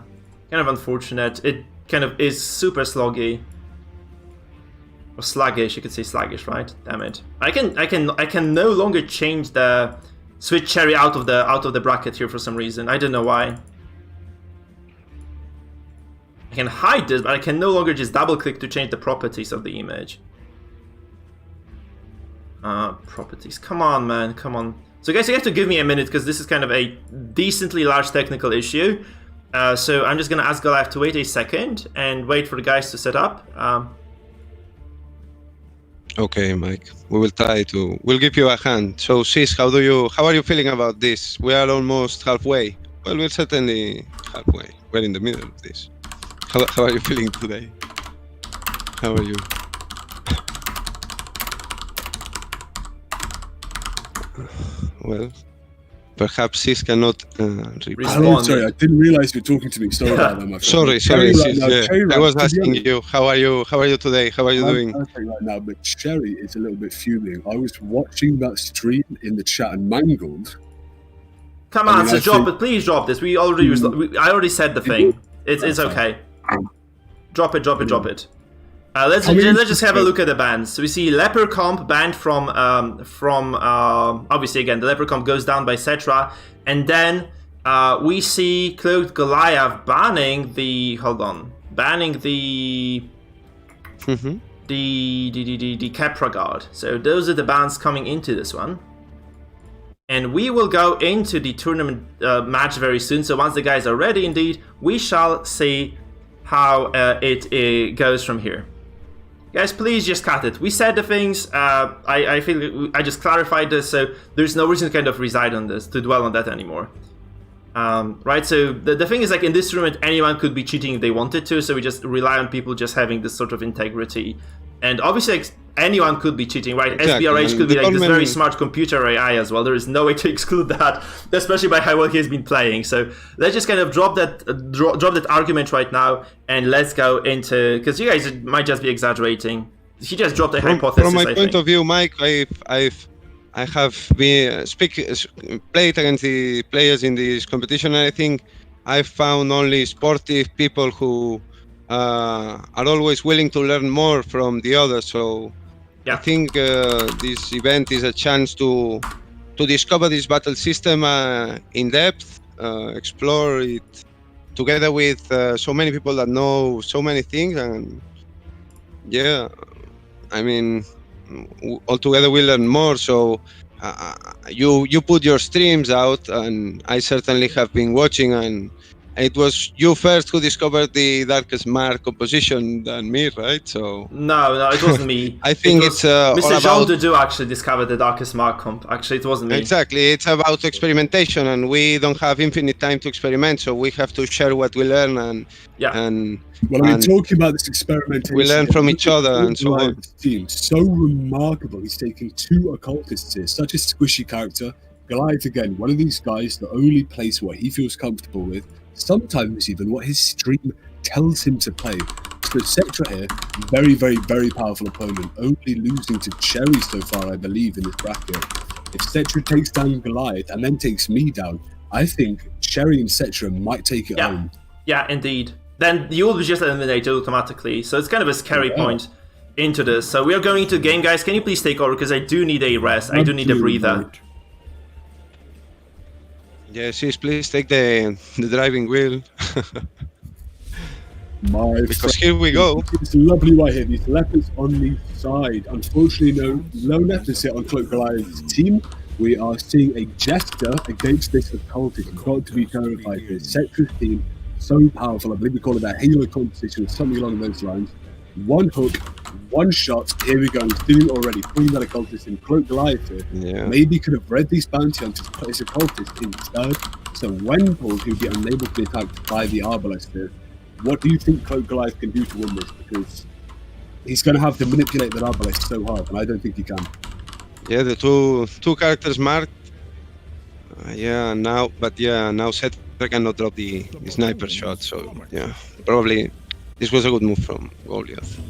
Kind of unfortunate. It kind of is super sloggy. Or sluggish, you could say sluggish, right? Damn it. I can no longer change the switch Cherry out of the bracket here for some reason. I don't know why. I can hide this, but I can no longer just double click to change the properties of the image. Properties. Come on, man. Come on. So guys, you have to give me a minute because this is kind of a decently large technical issue. So I'm just going to ask Goliath to wait a second and wait for the guys to set up. Okay, Mike. We'll give you a hand. So, Sis, how are you feeling about this? We are almost halfway. Well, we're certainly halfway. We're in the middle of this. How are you feeling today? How are you? Well, perhaps Sis cannot respond. I'm sorry, I didn't realize you were talking to me. Sorry about that, my friend. Sorry, Sis. I was asking you, how are you today? How are you doing? I'm perfect right now, but Cherry is a little bit fuming. I was watching that stream in the chat and mangled. Come on, so drop it. Please drop this. I already said the thing. It's okay. Drop it. Let's just have a look at the bans. So we see Leper Comp banned from obviously again the Leper Comp goes down by Settra, and then we see Cloaked Goliath banning the the Capra Guard. So those are the bans coming into this one. And we will go into the tournament match very soon. So once the guys are ready, indeed, we shall see how it goes from here. Guys, please just cut it. We said the things. I feel I just clarified this, so there's no reason to kind of reside on this, to dwell on that anymore. Right, so the thing is, like, in this tournament, anyone could be cheating if they wanted to, so we just rely on people just having this sort of integrity. And obviously, like, anyone could be cheating, right? Exactly. SBRH could be like this very smart computer AI as well. There is no way to exclude that, especially by how well he has been playing. So let's just kind of drop that argument right now, and let's go into, because you guys might just be exaggerating. He just dropped a hypothesis. From my point of view, Mike, I have been played against the players in this competition, and I think I found only sportive people who are always willing to learn more from the others. So yeah. I think this event is a chance to discover this battle system in depth, explore it together with so many people that know so many things, and yeah, I mean, altogether we learn more. So you put your streams out, and I certainly have been watching, and it was you first who discovered the Darkest Mark composition than me, right? So no, it wasn't me. I think it's Mr. Jean Dudu actually discovered the Darkest Mark comp. Actually, it wasn't me. Exactly, it's about experimentation, and we don't have infinite time to experiment, so we have to share what we learn, and well, I mean, talking about this experimentation, we learn from each other and so on. Team, so remarkable. He's taking 2 occultists here, such a squishy character. Goliath again, one of these guys that only plays what he feels comfortable with. Sometimes even what his stream tells him to play. So Settra here, very, very, very powerful opponent, only losing to Cherry so far, I believe, in this bracket. If Settra takes down Goliath and then takes me down, I think Cherry and Settra might take it home. Yeah, indeed. Then you will be just eliminated automatically. So it's kind of a scary point into this. So we are going into the game, guys. Can you please take over? Because I do need a rest. I do need a breather. Yes, please take the driving wheel. Because here we go. It's lovely right here. These leopards on the side. Unfortunately, no leopards here on Cloaked Goliath's team. We are seeing a jester against this occultist. It's got to be terrified here. Settra's team, so powerful. I believe we call it a halo competition or something along those lines. 1 hook, 1 shot. Here we go. He's doing it already. Putting that occultist in. Cloaked Goliath here. Yeah. Maybe could have read these bounty hunters, put his occultist in third. So when pulled, he'll be unable to be attacked by the arbalest here. What do you think Cloaked Goliath can do to win this? Because he's going to have to manipulate that arbalest so hard, and I don't think he can. Yeah, the two characters marked. Now Settra cannot drop the sniper shot. So yeah, probably this was a good move from Goliath.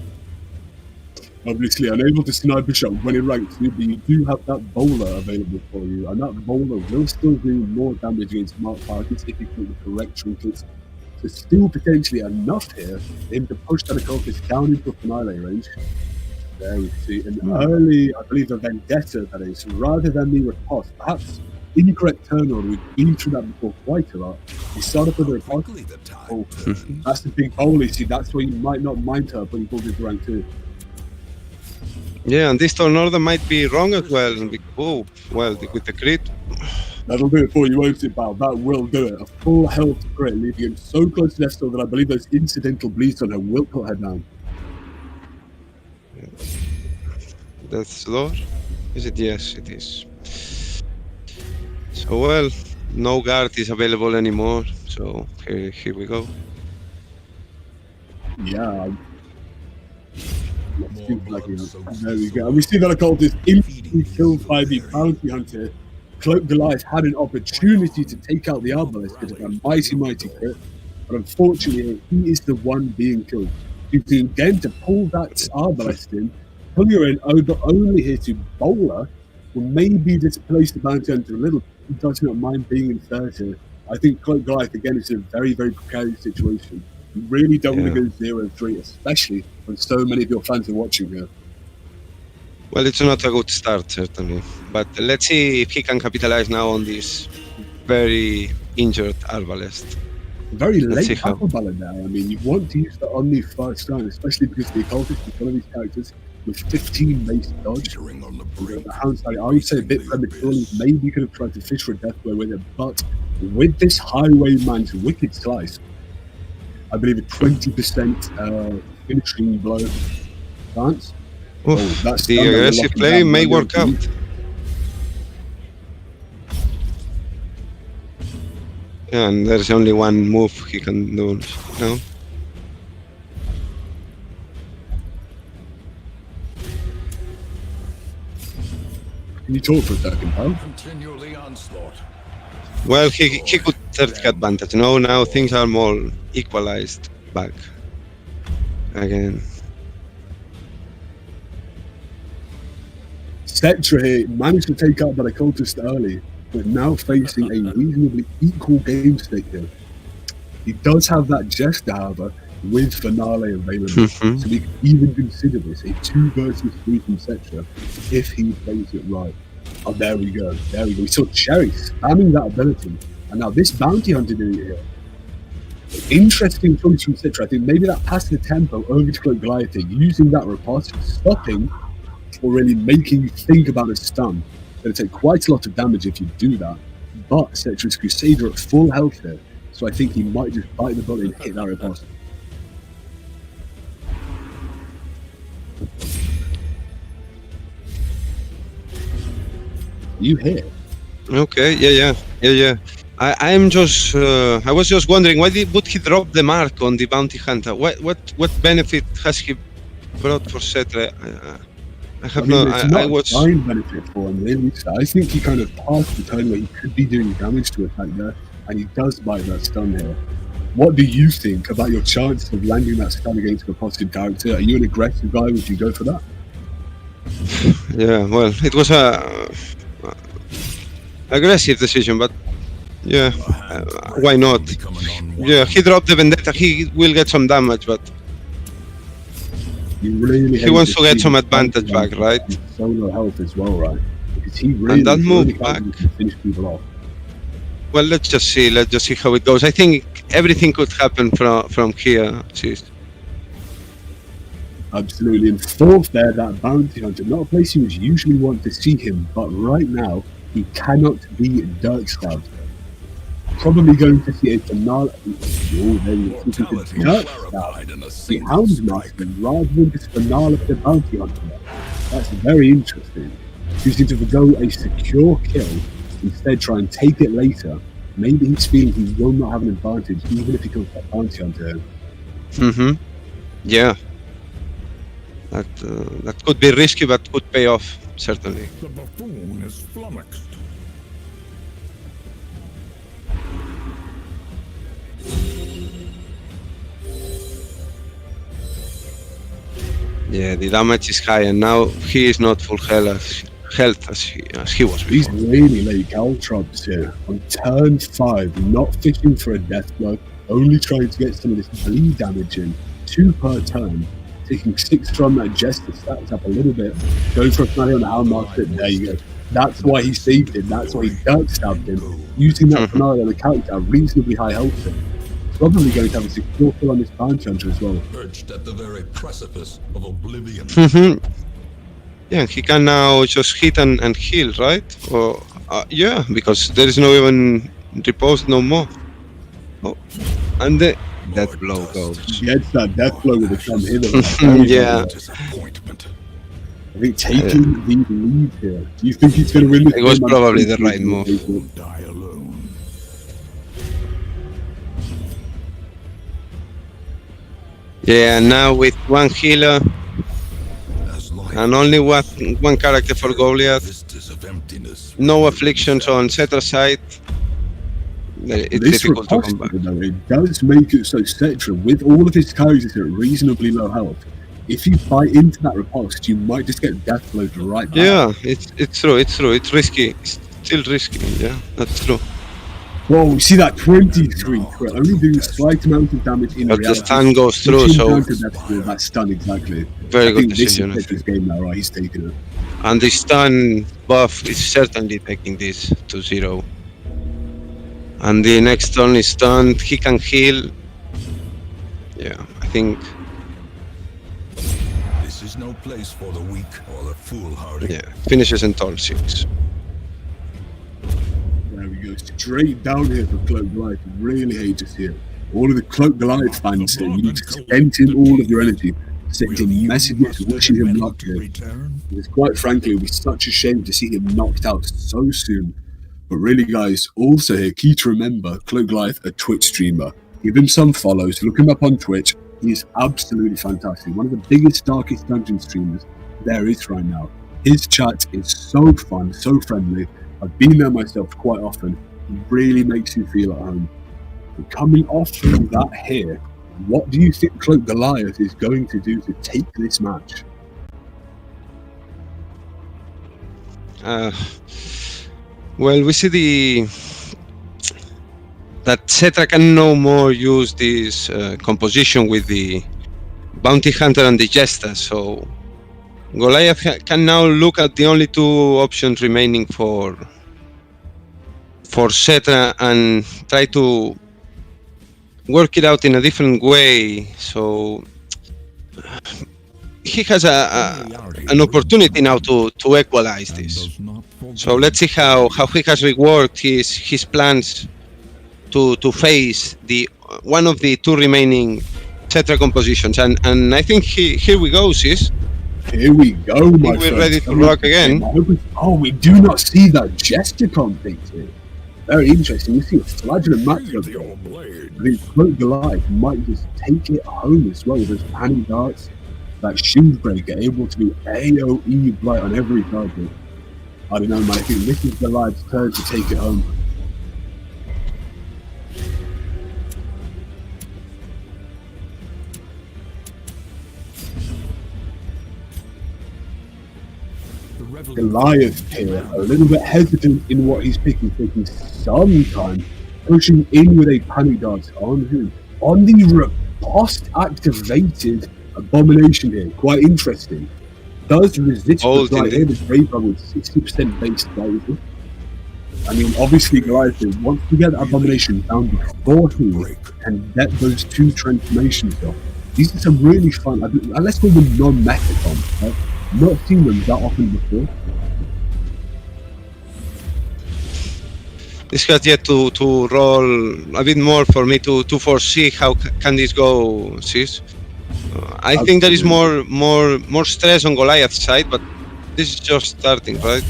Obviously, unable to snipe a shot when it ranks you, but you do have that bowler available for you, and that bowler will still do more damage against marked targets if you put the correct trinkets. So still potentially enough here for him to push that occultist down into finale range. There we see an early, I believe, a vendetta, that is, rather than the riposte. Perhaps incorrect turn order. We've been through that before quite a lot. You start off with a riposte. Oh, that's the big bowler. See, that's where you might not mind her when you pull this rank 2. Yeah, and this turn order might be wrong as well. With the crit. That'll do it for you, won't it, Bal? That will do it. A full health crit, leaving him so close to death that I believe those incidental bleeds on her will put her down. Death's Door? Is it? Yes, it is. So, well, no guard is available anymore. So, here we go. Yeah. There we go. And we see that occultist instantly killed by the bounty hunter. Cloaked Goliath had an opportunity to take out the arbalest with a mighty crit, but unfortunately he is the one being killed. You can again to pull that arbalest in, pull her in over only here to bowler, will maybe displace the bounty hunter a little. He does not mind being in third here. I think Cloaked Goliath again is in a very, very precarious situation. You really don't want to go 0-3, especially when so many of your fans are watching here. Well, it's not a good start, certainly. But let's see if he can capitalize now on this very injured Arbalest. Very Let's see late how. battle ballad there. I mean, you want to use that on the first turn, especially because the occultist is one of these characters with 15 base dodge. Teetering on the brink. The hindsight, I would say a bit facing the prematurely. abyss. Maybe you could have tried to fish for a death blow with it, but with this Highwayman's wicked slice, I believe a 20% finishing blow chance. Oof, that's the done, they're aggressive locking play down, may they're work going out. to Yeah, and there's only one move he can do now. Can you talk for a second, pal? Continue the onslaught. Well, he could take advantage. No, now things are more equalized back again. Settra here managed to take out that occultist early, but now facing a reasonably equal game state here. He does have that Jester, however, with Finale available, Mhm. so we can even consider this a 2 versus 3 from Settra if he plays it right. Oh, there we go. There we go. We saw Cherry spamming that ability, and now this Bounty Hunter doing it here. Interesting choice from Settra. I think maybe that passive tempo over to Cloak Goliath, using that riposte, stopping or really making you think about a stun. It's going to take quite a lot of damage if you do that. But Settra's Crusader at full health here, so I think he might just bite the bullet and hit that riposte. You hit. Okay, yeah. I'm just, I was just wondering, why would he drop the mark on the bounty hunter? What benefit has he brought for Settra? I have it's not I was. a fine benefit for him, really. So I think he kind of passed the turn where he could be doing damage to attack there, and he does bite that stun here. What do you think about your chance of landing that stun against a positive character? Are you an aggressive guy? Would you go for that? Yeah, well, it was a aggressive decision, but yeah, why not? Yeah, he dropped the vendetta. He will get some damage, but You really he wants to get some advantage back, right? Solo health as well, right? Because he really And that move really back. can finish people off. Well, let's just see how it goes. I think everything could happen from here. Sis. Absolutely. And fourth there, that bounty hunter. Not a place you would usually want to see him, but right now, he cannot be dirt stabbed. Probably going to see a finale. Oh, there you go. Mortality Dirt clarified stab. in a The single strike. Houndmaster rather than this finale of the bounty hunter. That's very interesting. Choosing to go a secure kill, instead try and take it later. Maybe he's feeling he will not have an advantage, even if he kills that bounty hunter. Mm-hmm. Yeah. That could be risky, but could pay off, certainly. The buffoon is flummoxed. Yeah, the damage is high, and now he is not full health as he was These before. really late Caltrops here on turn 5, not fishing for a death blow, only trying to get some of this bleed damage in, 2 per turn, taking 6 from that Jester, stacks up a little bit, going for a finale on the Houndmaster. There you go. That's why he saved him, that's why he dirt stabbed him, using that finale on the character, reasonably high health him. Probably going to have a secure kill on this bounty hunter as well. Perched at the very precipice of oblivion. Mm-hmm. Yeah, he can now just hit and heal, right? Or yeah, because there is no even repose no more. Oh, and the death blow goes. Gets that death blow with the come hither. Yeah. Disappointment. I think taking the lead here. Do you think he's going to win this? It was game? probably the right move. Won't die alone. Yeah, now with one healer As life and only one character for Goliath, vistas of emptiness. no afflictions on Settra's side. It's This difficult to come riposte, back. though, it does make it so Settra, with all of his characters at reasonably low health, if you bite into that riposte, you might just get death blows right back. Yeah, it's true. It's risky. It's still risky. Yeah, that's true. Whoa, we see that 23 crit, only doing a slight amount of damage in But the reality. stun goes through, Pushing so down to that stun, exactly. very I good think this decision. is Petra's game now, right? He's taking it. And the stun buff is certainly taking this to 0. And the next turn is stunned. He can heal. Yeah, I think. This is no place for the weak or the foolhardy. Yeah, finishes in turn 6. There we go. Straight down here for Cloaked Goliath. Really hate to see it. All of the Cloaked Goliath fans here, you need to spend in all of your energy, sending messages, wishing him luck here. Because quite frankly, it would be such a shame to see him knocked out so soon. But really, guys, also here, key to remember, Cloaked Goliath, a Twitch streamer. Give him some follows, look him up on Twitch. He is absolutely fantastic. One of the biggest, darkest dungeon streamers there is right now. His chat is so fun, so friendly. I've been there myself quite often. It really makes you feel at home. But coming off from that here, what do you think Cloaked Goliath is going to do to take this match? Well, we see that Settra can no more use this composition with the Bounty Hunter and the Jester, so Goliath can now look at the only 2 options remaining for Settra and try to work it out in a different way. So he has an opportunity now to equalize this. So let's see how he has reworked his plans to face the one of the 2 remaining Settra compositions, and I think here we go, Sis. Here we go, my friend. We're ready to rock again. Oh, we do not see that gesture conflict here. Very interesting. We see a flagrant matchup here. I think Cloaked Goliath might just take it home as well with those panning darts. That shield breaker able to be AoE blight on every target. I don't know, man. I think this is Goliath's turn to take it home. Goliath here, a little bit hesitant in what he's picking, taking some time, pushing in with a panic dart on who? On the riposte activated abomination here. Quite interesting. Does resist the blight here, the Brave Bug with 60% base blight. I mean, obviously Goliath wants to get the abomination down before he can get those 2 transformations off. These are some really fun, let's call them non-meta comps, right? Not seen them that often before. This has yet to roll a bit more for me to foresee how can this go, Sis. I think there is more stress on Goliath's side, but this is just starting, right?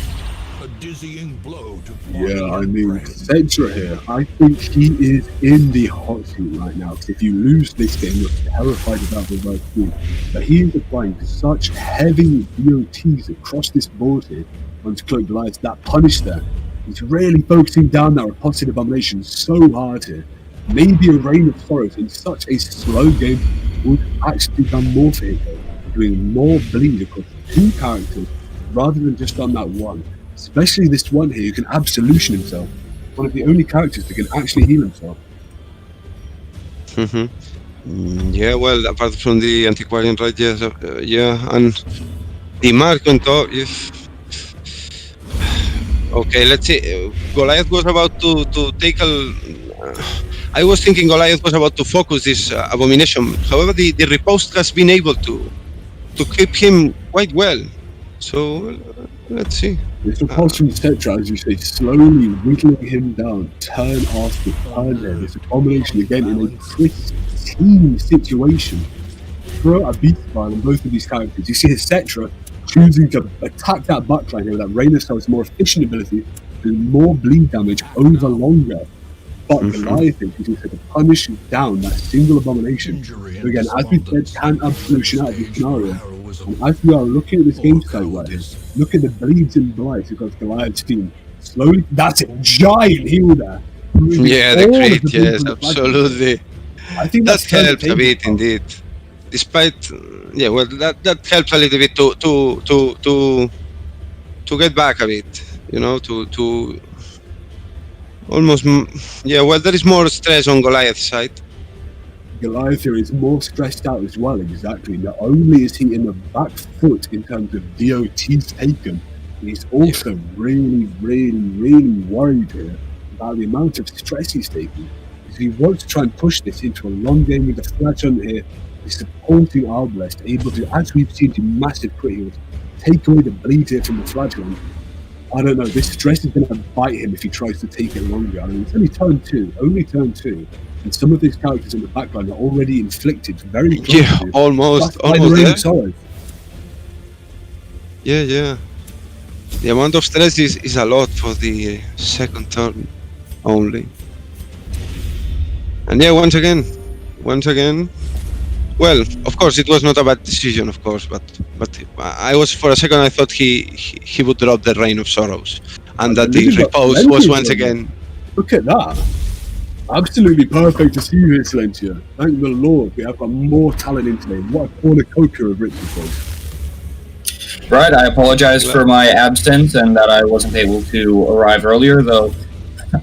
A dizzying blow to Yeah, I mean, Settra here, I think he is in the hot seat right now, because if you lose this game, you're terrified about the right team. But he is applying such heavy DOTs across this board here onto Cloaked Goliath, that punish there. He's really focusing down that reposted abomination so hard here. Maybe a Rain of Sorrows in such a slow game would actually done more for him, doing more bleed across 2 characters rather than just on that one. Especially this one here, who can absolution himself. One of the only characters that can actually heal himself. Yeah, well, apart from the Antiquarian Rite, yes, yeah, and the Mark on top, yes. Okay, let's see. Goliath was about to take a... I was thinking Goliath was about to focus this abomination. However, the riposte has been able to keep him quite well. So, let's see. This repulse from Settra, as you say, slowly whittling him down, turn after turn there. This abomination again in a pristine situation. Throw a beast file on both of these characters. You see his Settra choosing to attack that backline here with that Rain of Sorrows' more efficient ability, doing more bleed damage over longer. But Goliath is using to punish down that single abomination. So again, as we said, can absolution out of this scenario. And as we are looking at this game state right here, look at the bleeds and blights across Goliath's team. Slowly, that's a giant heal there. Yeah, the crit, yes, absolutely. I think that helped a bit indeed. Despite, yeah, well, that helps a little bit to get back a bit, you know, to almost. Yeah, well, there is more stress on Goliath's side. Goliath here is more stressed out as well, exactly. Not only is he in the back foot in terms of DOTs taken, he's also really, really, really worried here about the amount of stress he's taking. Because he wants to try and push this into a long game with the flash on here, the supporting Arblast, able to, as we've seen, do massive crit heals, take away the bleed here from the flagellum. I don't know, this stress is going to bite him if he tries to take it longer. I mean, it's only turn two. And some of these characters in the backline are already inflicted very close. Yeah, almost there. Yeah. The amount of stress is a lot for the second turn only. And yeah, once again, well, of course, it was not a bad decision, of course, but I was, for a second, I thought he would drop the Reign of Sorrows, and that the repose was once again. Look at that. Absolutely perfect to see you here, Silencio. Thank the Lord, we have got more talent in today. What a cornucopia of rituals. Right, I apologize for my absence and that I wasn't able to arrive earlier, though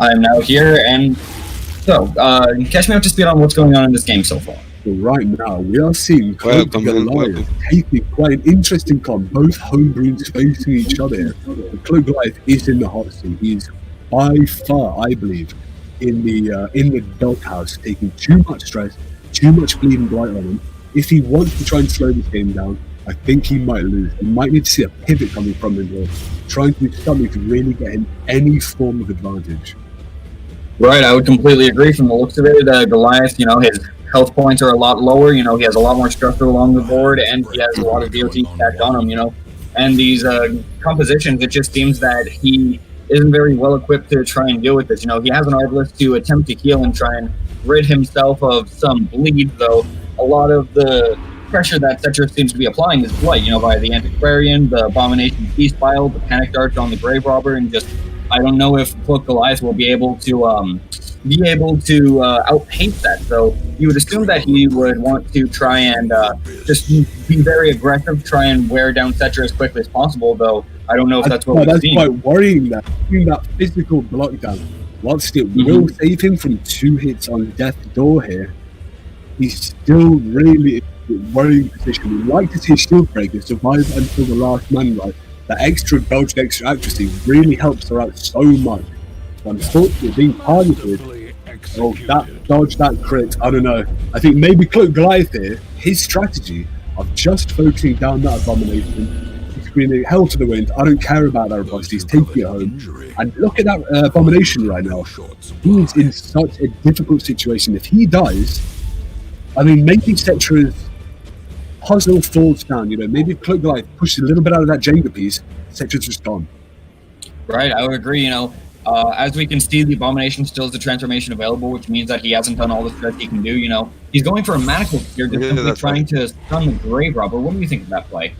I'm now here. And so, catch me up to speed on what's going on in this game so far. So right now, we are seeing Goliath taking quite an interesting comp. Both homebrews facing each other here. The Goliath is in the hot seat. He's by far, I believe, in the doghouse, taking too much stress, too much bleeding blight on him. If he wants to try and slow this game down, I think he might lose. We might need to see a pivot coming from him here, trying to do something to really get him any form of advantage. Right, I would completely agree. From the looks of it, Goliath, his health points are a lot lower. He has a lot more structure along the board, and he has a lot of DOT stacked on him. And these compositions, it just seems that he isn't very well equipped to try and deal with this. He has an Arbalest to attempt to heal and try and rid himself of some bleed, though a lot of the pressure that Settra seems to be applying is blight, via the Antiquarian, the Abomination Beast Pile, the Panic Dart on the Grave Robber, and just, I don't know if Cloaked Goliath will be able to outpace that. So you would assume that he would want to try and just be very aggressive, try and wear down Settra as quickly as possible, though I don't know if that's what we've seen. That's quite worrying, that physical blockdown. Whilst it will save him from 2 hits on Death's Door here, he's still really in a worrying position. We'd like to see Shield Breaker survive until the last man, right? That extra dodge, extra accuracy really helps her out so much. Unfortunately, being targeted, that dodge, that crit, I don't know. I think maybe Cloaked Goliath here, his strategy of just focusing down that Abomination, screaming hell to the wind, I don't care about that robust, he's taking it home. And look at that Abomination right now. He's in such a difficult situation. If he dies, I mean, maybe Settra's puzzle falls down, maybe if Cloaked Goliath pushes a little bit out of that Jenga piece, Settra's just gone. Right, I would agree, as we can see, the Abomination still has the transformation available, which means that he hasn't done all the threats he can do, He's going for a Manacle here, just simply trying to stun the Grave Robber. What do you think of that play?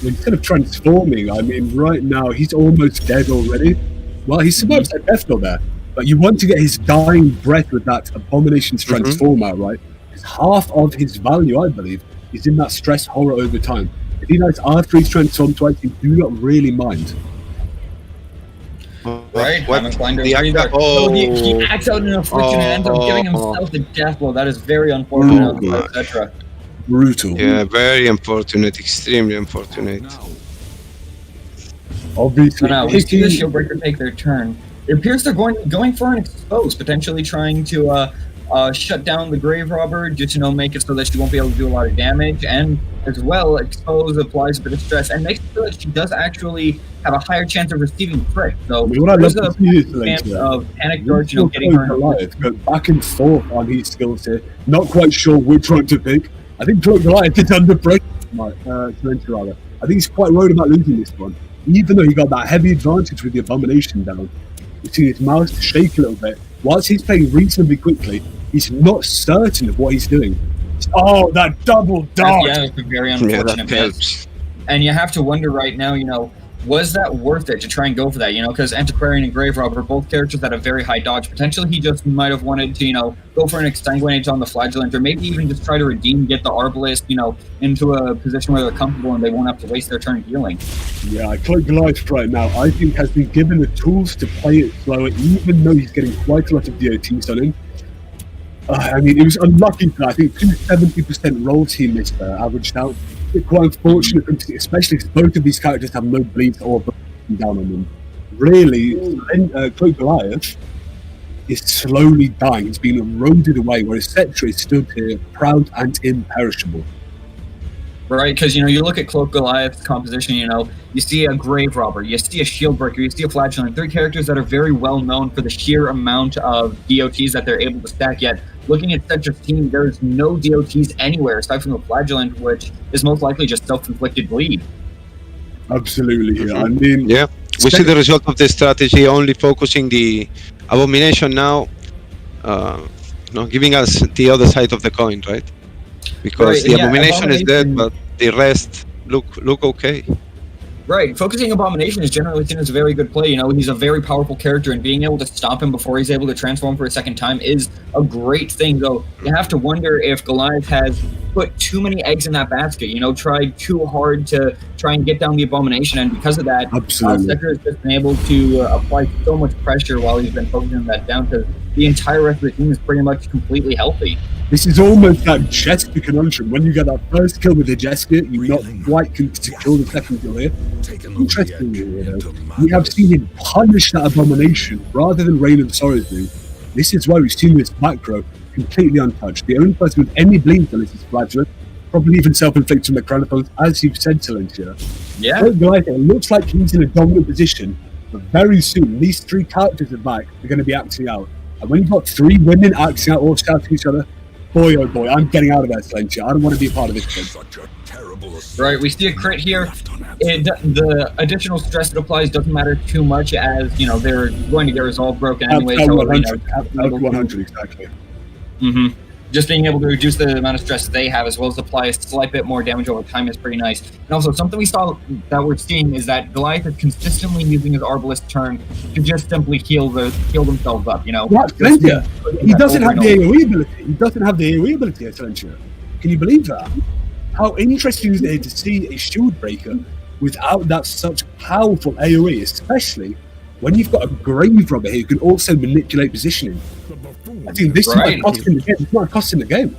Instead of transforming, I mean, right now, he's almost dead already. Well, he survives that death door there, but you want to get his dying breath with that Abomination's transform out, right? Because half of his value, I believe, is in that stress horror over time. If he dies after he's transformed twice, you do not really mind. Right, I'm inclined to agree there. He acts out an affliction and ends up giving himself the death blow. That is very unfortunate, etc. Brutal. Yeah, very unfortunate, extremely unfortunate. Obviously, so now we see the Shieldbreaker take their turn. It appears they're going for an expose, potentially trying to shut down the Grave Robber, just make it so that she won't be able to do a lot of damage, and as well, expose applies a bit of stress and makes it so that she does actually have a higher chance of receiving crit. So there's a chance of Panic Dart, getting her Goliath go back and forth on his skills here. Not quite sure which one to pick. I think Cloaked Goliath is under pressure. I think he's quite worried about losing this one, even though he got that heavy advantage with the Abomination down. You've seen his mouse shake a little bit. Whilst he's playing reasonably quickly, he's not certain of what he's doing. Oh, that double dart! Yeah, it's a very unfortunate miss. And you have to wonder right now, was that worth it to try and go for that? Because Antiquarian and Grave Robber are both characters that have very high dodge. Potentially, he just might have wanted to, go for an exsanguinate on the Flagellant, or maybe even just try to redeem, get the Arbalist, into a position where they're comfortable and they won't have to waste their turn healing. Yeah, Cloak Goliath right now, I think, has been given the tools to play it slower, even though he's getting quite a lot of DOTs on him. I mean, it was unlucky for that. I think 270% rolls he missed there, averaged out. It's quite unfortunate, especially if both of these characters have no bleeds or down on them. Really, Cloak Goliath is slowly dying. It's being eroded away, whereas Settra is stood here proud and imperishable. Right, because, you look at Cloak Goliath's composition, you see a Grave Robber, you see a Shield Breaker, you see a Flagellant. Three characters that are very well known for the sheer amount of DOTs that they're able to stack, yet looking at Settra's team, there's no DOTs anywhere aside from the Flagellant, which is most likely just self-inflicted bleed. Absolutely, yeah. I mean... Yeah, we see the result of the strategy, only focusing the Abomination now, giving us the other side of the coin, right? Because the Abomination is dead, but the rest look okay. Right, focusing Abomination is generally seen as a very good play. He's a very powerful character, and being able to stop him before he's able to transform for a second time is a great thing. Though you have to wonder if Goliath has put too many eggs in that basket. Tried too hard to try and get down the Abomination, and because of that, Settra has just been able to apply so much pressure while he's been focusing that down, because the entire rest of the team is pretty much completely healthy. This is almost that Jester conundrum. When you get that first kill with the Jester, you're not quite to kill the second kill here. Interestingly, we have seen him punish that Abomination rather than Rain and Sorrows do. This is why we've seen this back row completely untouched. The only person with any bleeds on this is Flagellant, probably even self-inflicted from the Chronicles, as you've said, Silentia. Yeah. It looks like he's in a dominant position, but very soon these three characters at back are going to be acting out. And when you've got three women acting out or shouting each other, boy, oh boy, I'm getting out of there, Silentia. I don't want to be a part of this thing. Right, we see a crit here. The additional stress it applies doesn't matter too much, as, they're going to get resolve broken anyway. Up 100, exactly. Just being able to reduce the amount of stress they have, as well as apply a slight bit more damage over time, is pretty nice. And also, something we saw that we're seeing is that Goliath is consistently using his Arbalist turn to just simply heal themselves up, Yeah, Silentia. He doesn't have the AoE ability. He doesn't have the AoE ability, Silentia. Can you believe that? How interesting is it to see a Shield Breaker without that such powerful AoE, especially when you've got a Grave Robber here who can also manipulate positioning. I think this might cost him the game. It's not costing the game.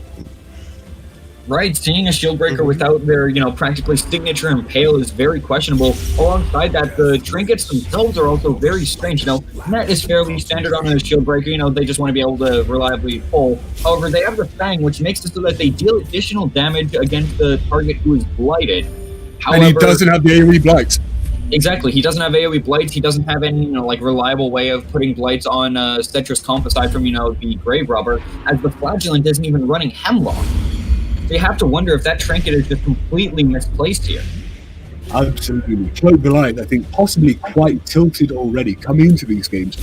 Right, seeing a Shield Breaker without their, practically signature Impale is very questionable. Alongside that, the trinkets themselves are also very strange. Net is fairly standard on a Shield Breaker. They just want to be able to reliably pull. However, they have the Fang, which makes it so that they deal additional damage against the target who is blighted. However, and he doesn't have the AoE blights. Exactly, he doesn't have AoE blights. He doesn't have any, reliable way of putting blights on Settra's comp aside from, the Grave Robber, as the Flagellant isn't even running Hemlock. So you have to wonder if that trinket is just completely misplaced here. Absolutely. Cloak Goliath, I think, possibly quite tilted already coming into these games.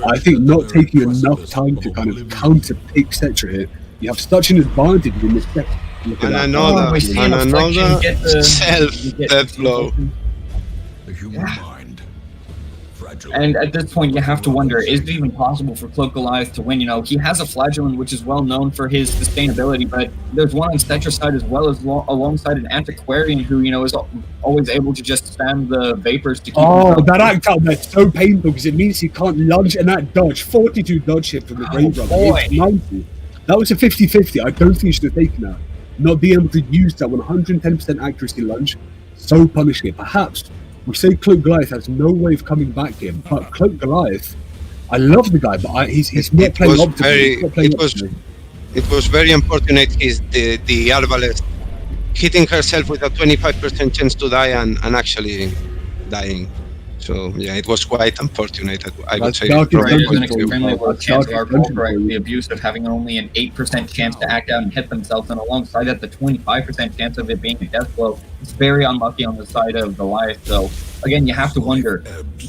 I think not taking enough time to kind of counter-pick Settra here. You have such an advantage in this deck. And another self-death blow. The human mind. Fragile. And at this point, you have to wonder, is it even possible for Cloak Goliath to win? He has a Flagellant, which is well known for his sustainability, but there's one on Settra's side as well as alongside an Antiquarian who, is always able to just spam the Vapors to keep that act out there is so painful because it means he can't lunge and that dodge. 42 dodge hit from the Grave Robber. It's 90. That was a 50-50. I don't think he should have taken that. Not being able to use that 110% accuracy lunge, so punishing it. Perhaps we say Cloak Goliath has no way of coming back here, but Cloak Goliath, I love the guy, but he's not playing optimally. It was very unfortunate. The Arbalest hitting herself with a 25% chance to die and actually dying. So yeah, it was quite unfortunate. I would say. It was an extremely low chance of our the abuse of having only an 8% chance to act out and hit themselves, and alongside that, the 25% chance of it being a death blow. It's very unlucky on the side of Goliath. So again, you have to wonder,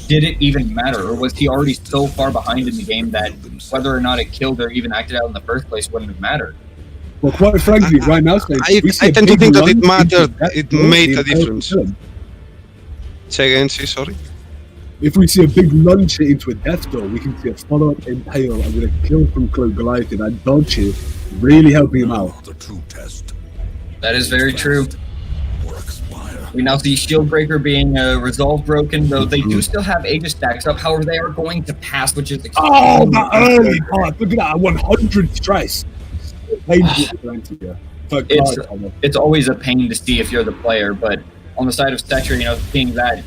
did it even matter, or was he already so far behind in the game that whether or not it killed or even acted out in the first place wouldn't have mattered? Well, quite frankly, right now, I tend to think that it mattered. It made a difference. Say again, sorry. If we see a big lunge hit into a death door, we can see a follow-up impale and with a kill from Cloaked Goliath, and that dodge here really helping him out. The true test. That is very true. Or expire. We now see Shield Breaker being resolve broken, though they do still have Aegis stacks up. However, they are going to pass, which is Oh, that early part! Look at that, 100 stress. It's always a pain to see if you're the player, but on the side of Settra, you know, seeing that,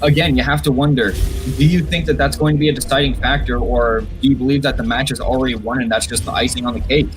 again, you have to wonder, do you think that that's going to be a deciding factor, or do you believe that the match is already won and that's just the icing on the cake?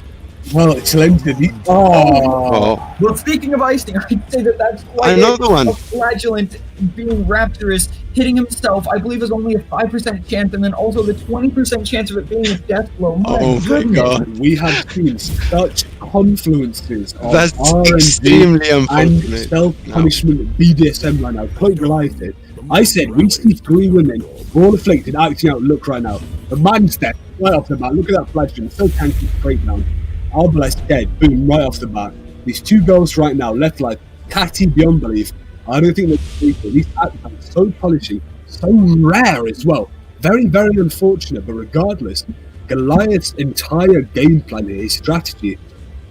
Well, it's limited. Well, speaking of icing, I'd say that that's quite Another one. A Flagellant being Rapturous, hitting himself, I believe is only a 5% chance, and then also the 20% chance of it being a death blow. Oh my god. We have seen such confluences of That's RNG extremely and unfortunate. self-punishment BDSM right now. Cloaked Goliath did. I said, we see 3 women, all afflicted, acting out. Look right now. The man's dead, right off the bat. Look at that Flagellant, so tanky straight down. Arbalest dead, boom, right off the bat. These 2 girls right now, left like catty beyond belief. I don't think they're equal. These acts are so polishing, so rare as well. Very, very unfortunate, but regardless, Goliath's entire game plan here, his strategy,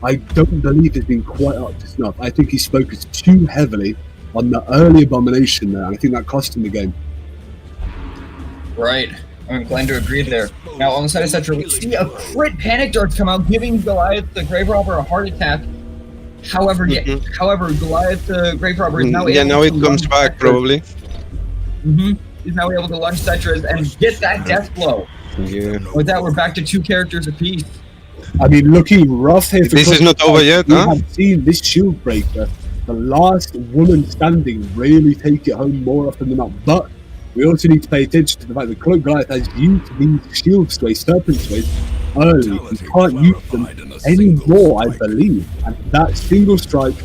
I don't believe has been quite up to snuff. I think he's focused too heavily on the early abomination there, and I think that cost him the game. Right. I'm inclined to agree there. Now, on the side of Settra, we see a crit panic dart come out, giving Goliath the Grave Robber a heart attack. However, Goliath the Grave Robber is now able now to it comes launch back, Settra. probably. He's now able to launch Settra's and get that death blow. Yeah. With that, we're back to 2 characters apiece. I mean, looking rough here. This is not over yet, we huh? have seen this shield breaker, the last woman standing, really take it home more often than not. But we also need to pay attention to the fact that Cloaked Goliath has used these shield strays, serpent strays, early. You can't use them anymore, I believe. And that single strike,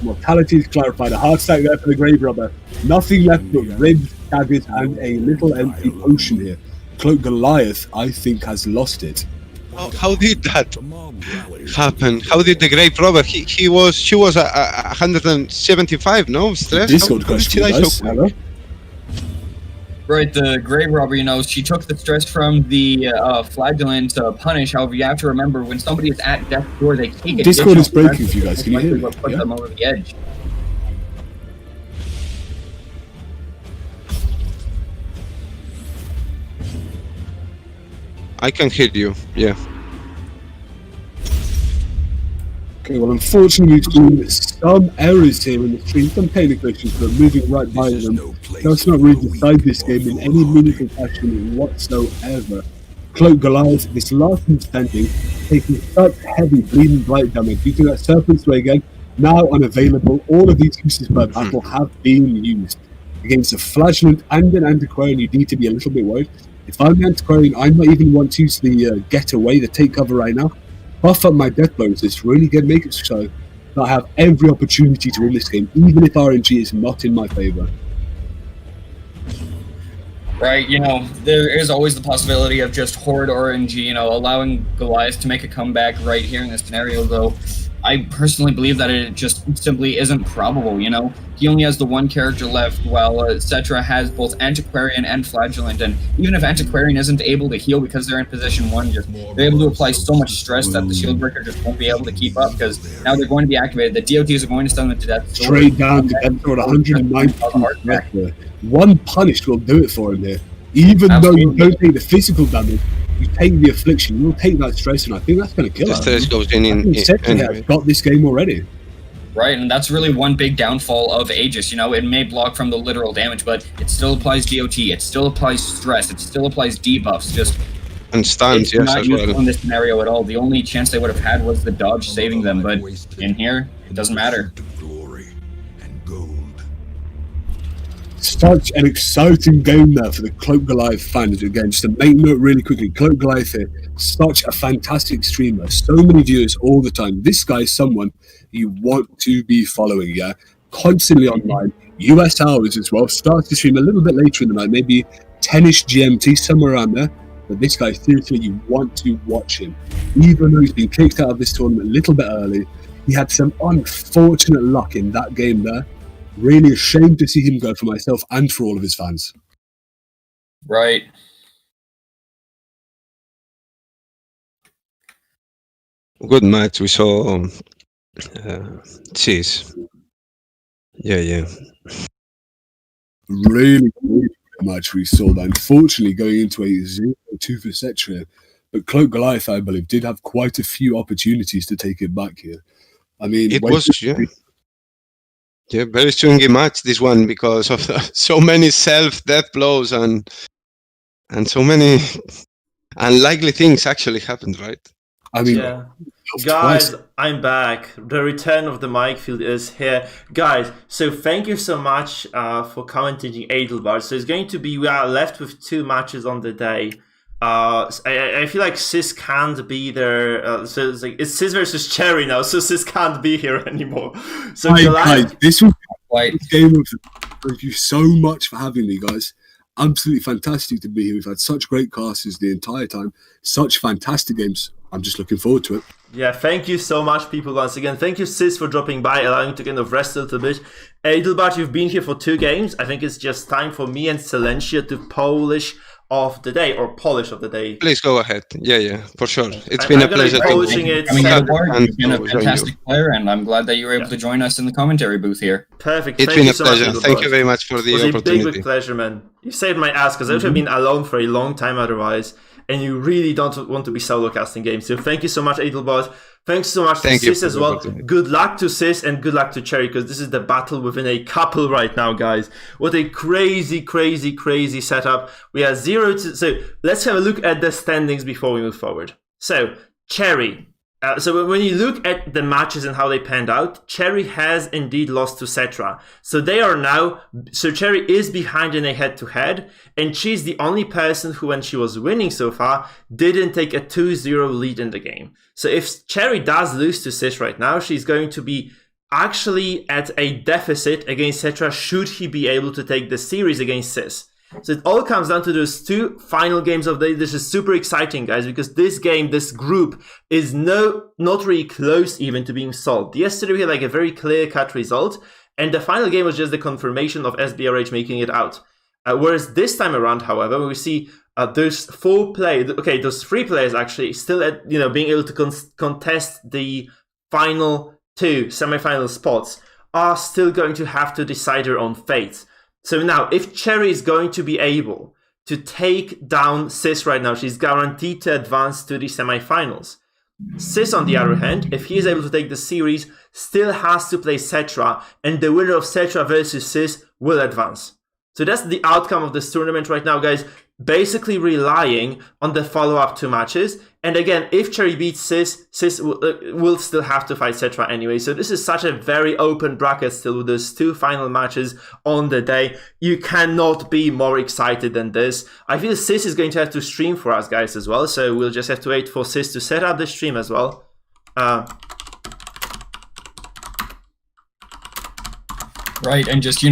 mortality is clarified. A heart stack there for the Grave Robber. Nothing left but ribs, daggers, and a little empty potion here. Cloaked Goliath, I think, has lost it. How did that The mob rallies. happen? How did the Grave Robber? She was a 175, no stress. Discord How did she question, die guys. so quick? Hello? Right, the Grave Robber, you know, she took the stress from the Flagellant punish. However, you have to remember, when somebody is at death's door, they take Discord is additional breaking stress, for you guys. Can you hear me? what puts Yeah? them over the edge. I can hear you. Yeah. Okay, well, unfortunately, we've seen some errors here in the stream, some technical issues, but moving right by This is them. no place That's not for really weak decide this game in or any hard meaningful fashion whatsoever. Cloaked Goliath, this last man standing, taking such heavy bleeding blight damage due to that Serpent Sway again, now unavailable. All of these uses per battle have been used. Against a Flagellant and an Antiquarian, you need to be a little bit worried. If I'm the Antiquarian, I might even want to use the get away, the take cover right now. Buff up my death bonuses, really get make it so that I have every opportunity to win this game, even if RNG is not in my favor. Right, you know, there is always the possibility of just Horde RNG, you know, allowing Goliath to make a comeback right here in this scenario, though I personally believe that it just simply isn't probable, you know? He only has the 1 character left, while Settra has both Antiquarian and Flagellant, and even if Antiquarian isn't able to heal because they're in position 1, they're able to apply so much stress that the Shield Breaker just won't be able to keep up, because now they're going to be activated. The DOTs are going to stun them to death. Straight down to death sword, 190. One punish will do it for him here. Even though you don't take the physical damage, you take the affliction, you'll take that stress, and I think that's going to kill The him. stress goes in Settra has got this game already. Right, and that's really one big downfall of Aegis. You know, it may block from the literal damage, but it still applies DOT, it still applies stress, it still applies debuffs. Just And stuns, it's yes, not as useful well. in this scenario at all. The only chance they would have had was the dodge saving them, but in here, it doesn't matter. To glory and gold. Such an exciting game there for the Cloaked Goliath fans. Again, just to make note really quickly, Cloaked Goliath here, such a fantastic streamer, so many viewers all the time. This guy is someone you want to be following, yeah? Constantly online, US hours as well, starts to stream a little bit later in the night, maybe 10ish GMT, somewhere around there. But this guy, seriously, you want to watch him. Even though he's been kicked out of this tournament a little bit early, he had some unfortunate luck in that game there. Really ashamed to see him go for myself and for all of his fans. Right. Good match. We saw CES. Yeah. Really good match we saw that. Unfortunately, going into a 0-2 for Settra, but Cloak Goliath, I believe, did have quite a few opportunities to take it back here. I mean, It was, very swingy match, this one, because of so many self-death blows and so many unlikely things actually happened, right? I mean, yeah. Guys, I'm back. The return of the Mikefield is here. Guys, so thank you so much for commentating Adelbart. So it's going to be, we are left with 2 matches on the day. I feel like Sis can't be there. So it's Sis versus Cherry now, so Sis can't be here anymore. So guys, this was this game. Thank you so much for having me, guys. Absolutely fantastic to be here. We've had such great classes the entire time. Such fantastic games. I'm just looking forward to it. Yeah, thank you so much, people, once again. Thank you, Sis, for dropping by, allowing to kind of rest a little bit. Adelbart, you've been here for 2 games. I think it's just time for me and Silentia to polish of the day, or polish of the day. Please go ahead. Yeah, for sure. It's been a pleasure. Polishing it. You've been a fantastic player, and I'm glad that you were able to join us in the commentary booth here. Perfect. It's been a pleasure. Thank you very much for the opportunity. It was a big pleasure, man. You saved my ass, because I would have been alone for a long time otherwise, and you really don't want to be solo casting games. So thank you so much, Adelbart. Thanks so much to Sis as well. Good luck to Sis and good luck to Cherry, because this is the battle within a couple right now, guys. What a crazy setup. We are 0-2. So let's have a look at the standings before we move forward. So Cherry. So when you look at the matches and how they panned out, Cherry has indeed lost to Settra. So they are now, so Cherry is behind in a head-to-head, and she's the only person who, when she was winning so far, didn't take a 2-0 lead in the game. So if Cherry does lose to Sis right now, she's going to be actually at a deficit against Settra should he be able to take the series against Sis. So it all comes down to those 2 final games of the day. This is super exciting, guys, because this game, this group, is not really close even to being solved. Yesterday we had like a very clear-cut result, and the final game was just the confirmation of SBRH making it out. Whereas this time around, however, we see those 4 players, okay, those 3 players actually still at, being able to contest the final 2 semi-final spots are still going to have to decide their own fates. So now, if Cherry is going to be able to take down Sis right now, she's guaranteed to advance to the semifinals. Sis, on the other hand, if he is able to take the series, still has to play Settra, and the winner of Settra versus Sis will advance. So that's the outcome of this tournament right now, guys. Basically relying on the follow-up 2 matches. And again, if Cherry beats Sis, Sis will still have to fight Settra anyway. So this is such a very open bracket still with those 2 final matches on the day. You cannot be more excited than this. I feel Sis is going to have to stream for us guys as well. So we'll just have to wait for Sis to set up the stream as well. Right, and just,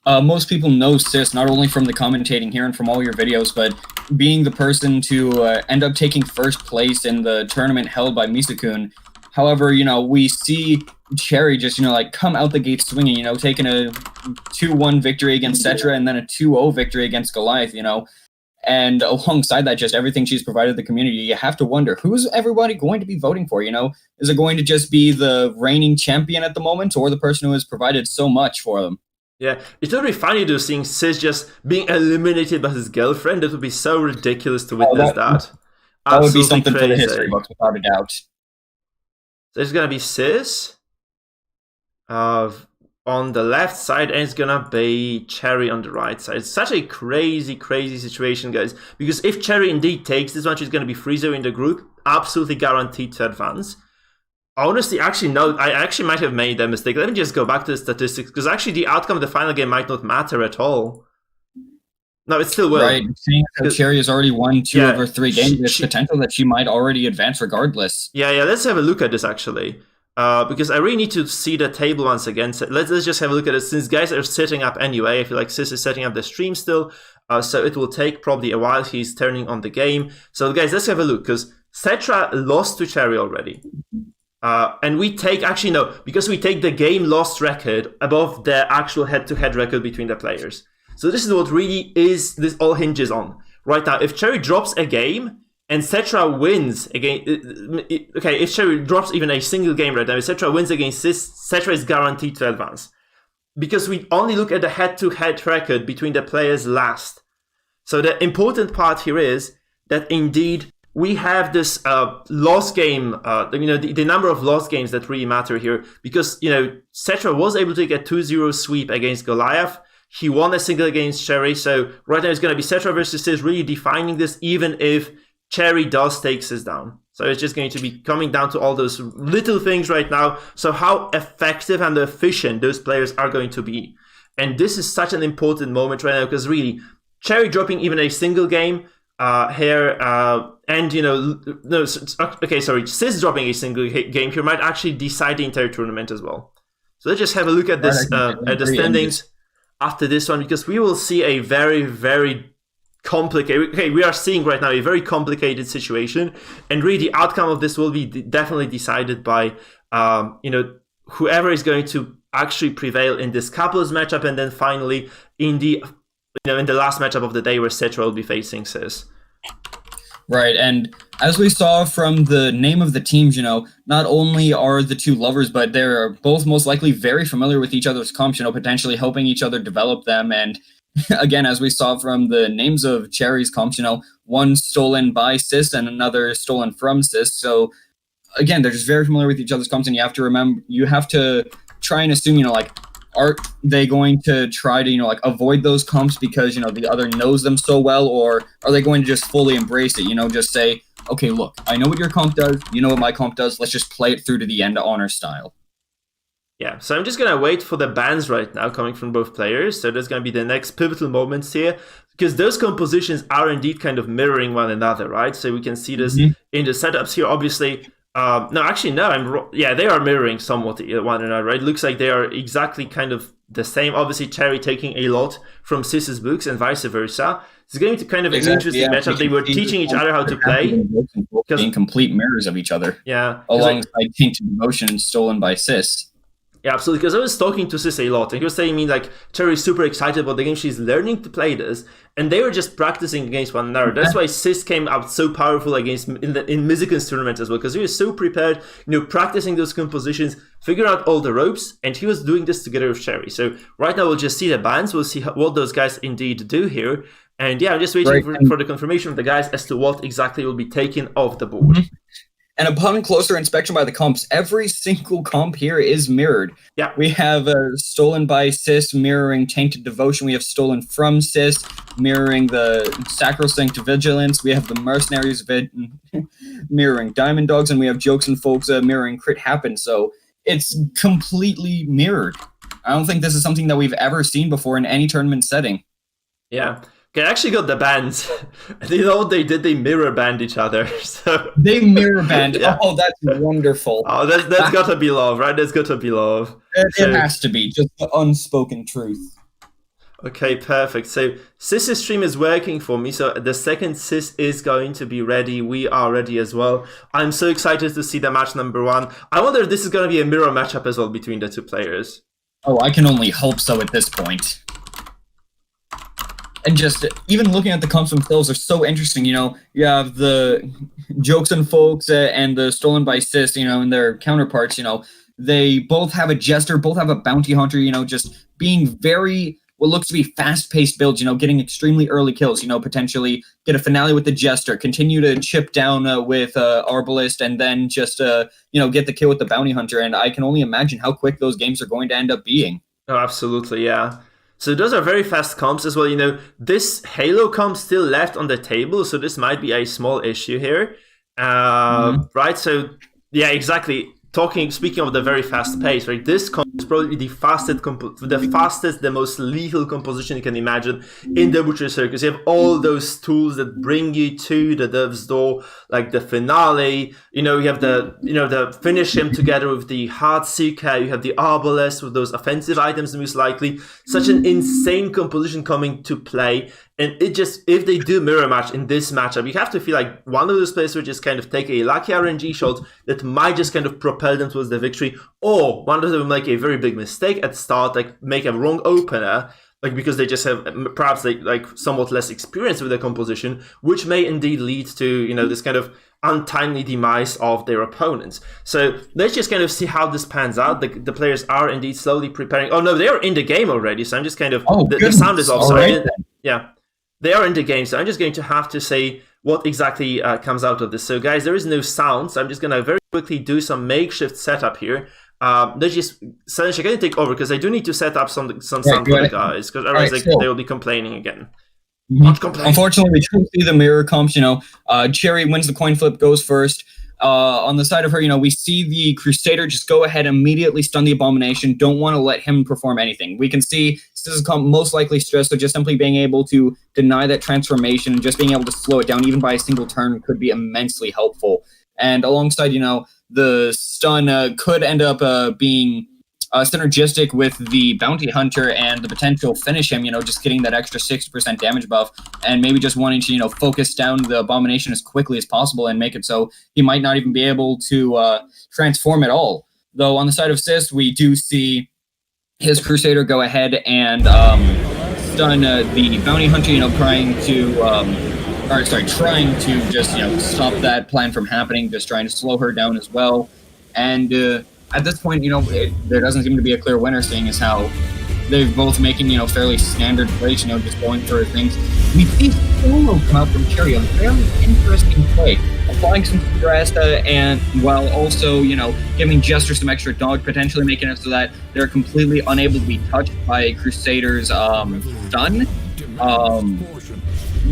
most people know Sis not only from the commentating here and from all your videos, but being the person to end up taking first place in the tournament held by Misakun. However, we see Cherry just, come out the gate swinging, taking a 2-1 victory against Settra and then a 2-0 victory against Goliath, And alongside that, just everything she's provided the community, you have to wonder, who's everybody going to be voting for, Is it going to just be the reigning champion at the moment, or the person who has provided so much for them? Yeah, it's totally funny though, seeing Sis just being eliminated by his girlfriend. That would be so ridiculous to witness that. That would be something for the history books, without a doubt. So it's going to be Sis on the left side, and it's gonna be Cherry on the right side. It's such a crazy situation, guys, because if Cherry indeed takes this match, it's gonna be 3-0 in the group, absolutely guaranteed to advance. Honestly, actually, no, I actually might have made that mistake. Let me just go back to the statistics, because actually the outcome of the final game might not matter at all. No, it still will. Right, seeing that Cherry has already won 2 of her 3 games, there's potential that she might already advance regardless. Yeah, let's have a look at this, actually. Because I really need to see the table once again. So let's just have a look at it. Since guys are setting up anyway, I feel like Sis is setting up the stream still. So it will take probably a while. He's turning on the game. So guys, let's have a look, because Settra lost to Cherry already. And we take, actually no, because we take the game lost record above the actual head-to-head record between the players. So this is what really this all hinges on. Right now, if Cherry drops a game and Settra wins again, okay, if Cherry drops even a single game right now, if Settra wins against this, Settra is guaranteed to advance. Because we only look at the head-to-head record between the players last. So the important part here is that indeed we have this lost game, the number of lost games that really matter here, because, Settra was able to get 2-0 sweep against Goliath. He won a single against Cherry, so right now it's going to be Settra versus Sis really defining this, even if Cherry does take Sis down. So it's just going to be coming down to all those little things right now. So how effective and efficient those players are going to be. And this is such an important moment right now, because really, Cherry dropping even a single game here, and Sis dropping a single game here might actually decide the entire tournament as well. So let's just have a look at this, at the standings after this one, because we will see a very, very complicated. Okay, we are seeing right now a very complicated situation, and really the outcome of this will be definitely decided by whoever is going to actually prevail in this couples matchup, and then finally in the last matchup of the day where Settra will be facing Sis. Right, and as we saw from the name of the teams, not only are the two lovers, but they're both most likely very familiar with each other's comps, potentially helping each other develop them. And again, as we saw from the names of Cherry's comps, one stolen by Sis and another stolen from Sis. So again, they're just very familiar with each other's comps, and you have to try and assume, are they going to try to, avoid those comps because, the other knows them so well, or are they going to just fully embrace it, just say, okay, look, I know what your comp does, you know what my comp does, let's just play it through to the end honor style. Yeah, so I'm just going to wait for the bans right now coming from both players. So there's going to be the next pivotal moments here, because those compositions are indeed kind of mirroring one another, right? So we can see this in the setups here, obviously. They are mirroring somewhat one another, right? It looks like they are exactly kind of the same. Obviously, Cherry taking a lot from Sis's books and vice versa. It's going to kind of an interesting matchup. They were teaching each other how to play. Being complete mirrors of each other. Yeah. Alongside Tainted Devotion and Stolen by Sis. Yeah, absolutely. Because I was talking to Sis a lot, and he was telling me Cherry's super excited about the game. She's learning to play this, and they were just practicing against one another. That's why Sis came out so powerful in Mizikin's tournament as well, because he was so prepared, practicing those compositions, figuring out all the ropes, and he was doing this together with Cherry. So right now we'll just see the bans. We'll see what those guys indeed do here. And yeah, I'm just waiting for the confirmation of the guys as to what exactly will be taken off the board. And upon closer inspection by the comps, every single comp here is mirrored. Yeah. We have Stolen by Sis mirroring Tainted Devotion. We have Stolen from Sis mirroring the Sacrosanct Vigilance. We have the Mercenaries mirroring Diamond Dogs. And we have Jokes and Folks mirroring Crit Happen. So it's completely mirrored. I don't think this is something that we've ever seen before in any tournament setting. Yeah. I actually got the bands. You know what they did? They mirror band each other. So they mirror band. Yeah. Oh, that's wonderful. Oh, that's got to be love, right? That's got to be love. It has to be. Just the unspoken truth. Okay, perfect. So Sis's stream is working for me. So the second Sis is going to be ready. We are ready as well. I'm so excited to see the match number 1. I wonder if this is going to be a mirror matchup as well between the two players. Oh, I can only hope so at this point. And just even looking at the comps themselves are so interesting. You have the Jokes and Folks and the Stolen by Sis, and their counterparts, they both have a Jester, both have a Bounty Hunter, just being very, what looks to be fast-paced builds, getting extremely early kills, potentially get a finale with the Jester, continue to chip down with Arbalist, and then just, get the kill with the Bounty Hunter. And I can only imagine how quick those games are going to end up being. Oh, absolutely, yeah. So those are very fast comps as well. This Halo comp still left on the table, so this might be a small issue here. Right, so yeah, exactly. Speaking of the very fast pace, right? This comp is probably the fastest, the most lethal composition you can imagine in the Butcher Circus. You have all those tools that bring you to the Devil's Door, like the finale. You have the finish him together with the Heartseeker. You have the Arbalest with those offensive items, most likely. Such an insane composition coming to play. And if they do mirror match in this matchup, you have to feel like one of those players will just kind of take a lucky RNG shot that might just kind of propel propel them towards the victory, or one of them will make a very big mistake at the start, like make a wrong opener, like because they just have perhaps like somewhat less experience with the composition, which may indeed lead to, you know, this kind of untimely demise of their opponents. So let's just kind of see how this pans out. The players are indeed slowly preparing. Oh no, they are in the game already, so I'm just kind of the sound is off. So yeah, they are in the game, so I'm just going to have to say what exactly comes out of this. So guys, there is no sound, so I'm just gonna very quickly do some makeshift setup here. Let's just Silence, can you take over, because I do need to set up some sound for the guys, because otherwise they will be complaining again. Unfortunately, we truly see the mirror comps. You know, Cherry wins the coin flip, goes first. On the side of her, you know, we see the Crusader just go ahead, immediately stun the Abomination. Don't want to let him perform anything. We can see SIS-SETTRA most likely stressed, so just simply being able to deny that transformation and just being able to slow it down, even by a single turn, could be immensely helpful. And alongside, you know, the stun could end up being synergistic with the Bounty Hunter and the potential finish him, you know, just getting that extra 60% damage buff, and maybe just wanting to, you know, focus down the Abomination as quickly as possible and make it so he might not even be able to transform at all. Though on the side of Sis, we do see his Crusader go ahead and stun the Bounty Hunter, you know, trying to just, you know, stop that plan from happening, just trying to slow her down as well. And at this point, you know, there doesn't seem to be a clear winner, seeing as how they're both making, you know, fairly standard plays, you know, just going through things. We see Solo come out from Cherry, a very interesting play, applying some stress and while also, you know, giving Jester some extra dodge, potentially making it so that they're completely unable to be touched by Crusader's stun.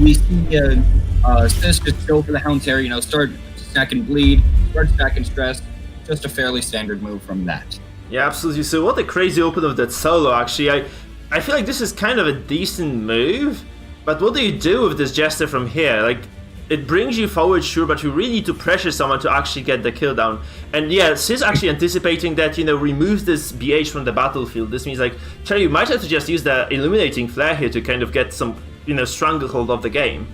We see Sis just go for the Hound's hair, you know, start stack and bleed, start stack and stress. Just a fairly standard move from that. Yeah, absolutely. So what a crazy open of that solo, actually. I feel like this is kind of a decent move, but what do you do with this Jester from here? Like, it brings you forward, sure, but you really need to pressure someone to actually get the kill down. And yeah, Sis actually anticipating that, you know, removes this BH from the battlefield. This means, like, Cherry, you might have to just use the Illuminating Flare here to kind of get some, you know, stranglehold of the game.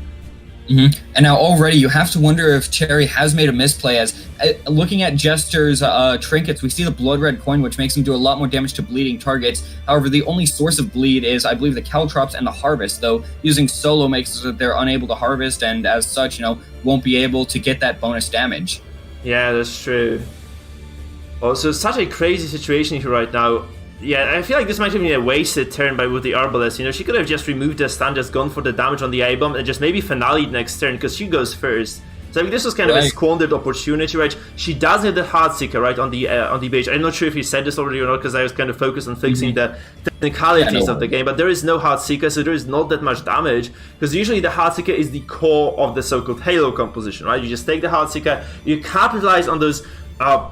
And now already you have to wonder if Cherry has made a misplay, as looking at Jester's trinkets, we see the blood red coin, which makes him do a lot more damage to bleeding targets. However, the only source of bleed is, I believe, the Caltrops and the Harvest, though using Solo makes it so that they're unable to harvest, and as such, you know, won't be able to get that bonus damage. Yeah, that's true. Also, such a crazy situation here right now. Yeah, I feel like this might have been a wasted turn with the Arbalest. You know, she could have just removed the stun, just gone for the damage on the A-bomb, and just maybe finale'd next turn, because she goes first. So I mean, this was kind of a squandered opportunity, right? She does have the Heartseeker, right, on the BH. I'm not sure if you said this already or not, because I was kind of focused on fixing the technicalities of the game, but there is no Heartseeker, so there is not that much damage, because usually the Heartseeker is the core of the so-called Halo composition, right? You just take the Heartseeker, you capitalize on those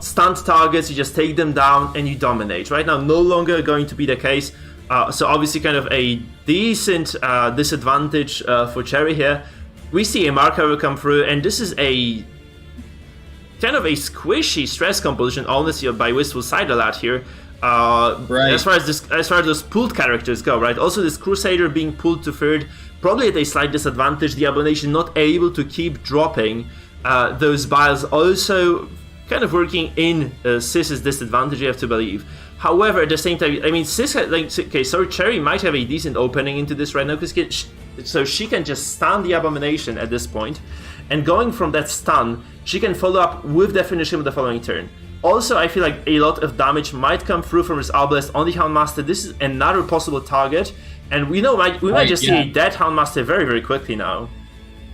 stunned targets, you just take them down and you dominate. Right now, no longer going to be the case. So obviously kind of a decent disadvantage for Cherry here. We see a Marker come through, and this is a kind of a squishy stress composition, honestly, by Wistful Sight a lot here. As far as those pulled characters go, right? Also, this Crusader being pulled to third, probably at a slight disadvantage. The Abomination not able to keep dropping those biles, also kind of working in Sis's disadvantage, you have to believe. However, at the same time, I mean, Sis, Cherry might have a decent opening into this right now, because so she can just stun the Abomination at this point, and going from that stun, she can follow up with the finish him the following turn. Also, I feel like a lot of damage might come through from his Arbalest on the Houndmaster. This is another possible target, and we might just see a dead Houndmaster very, very quickly now.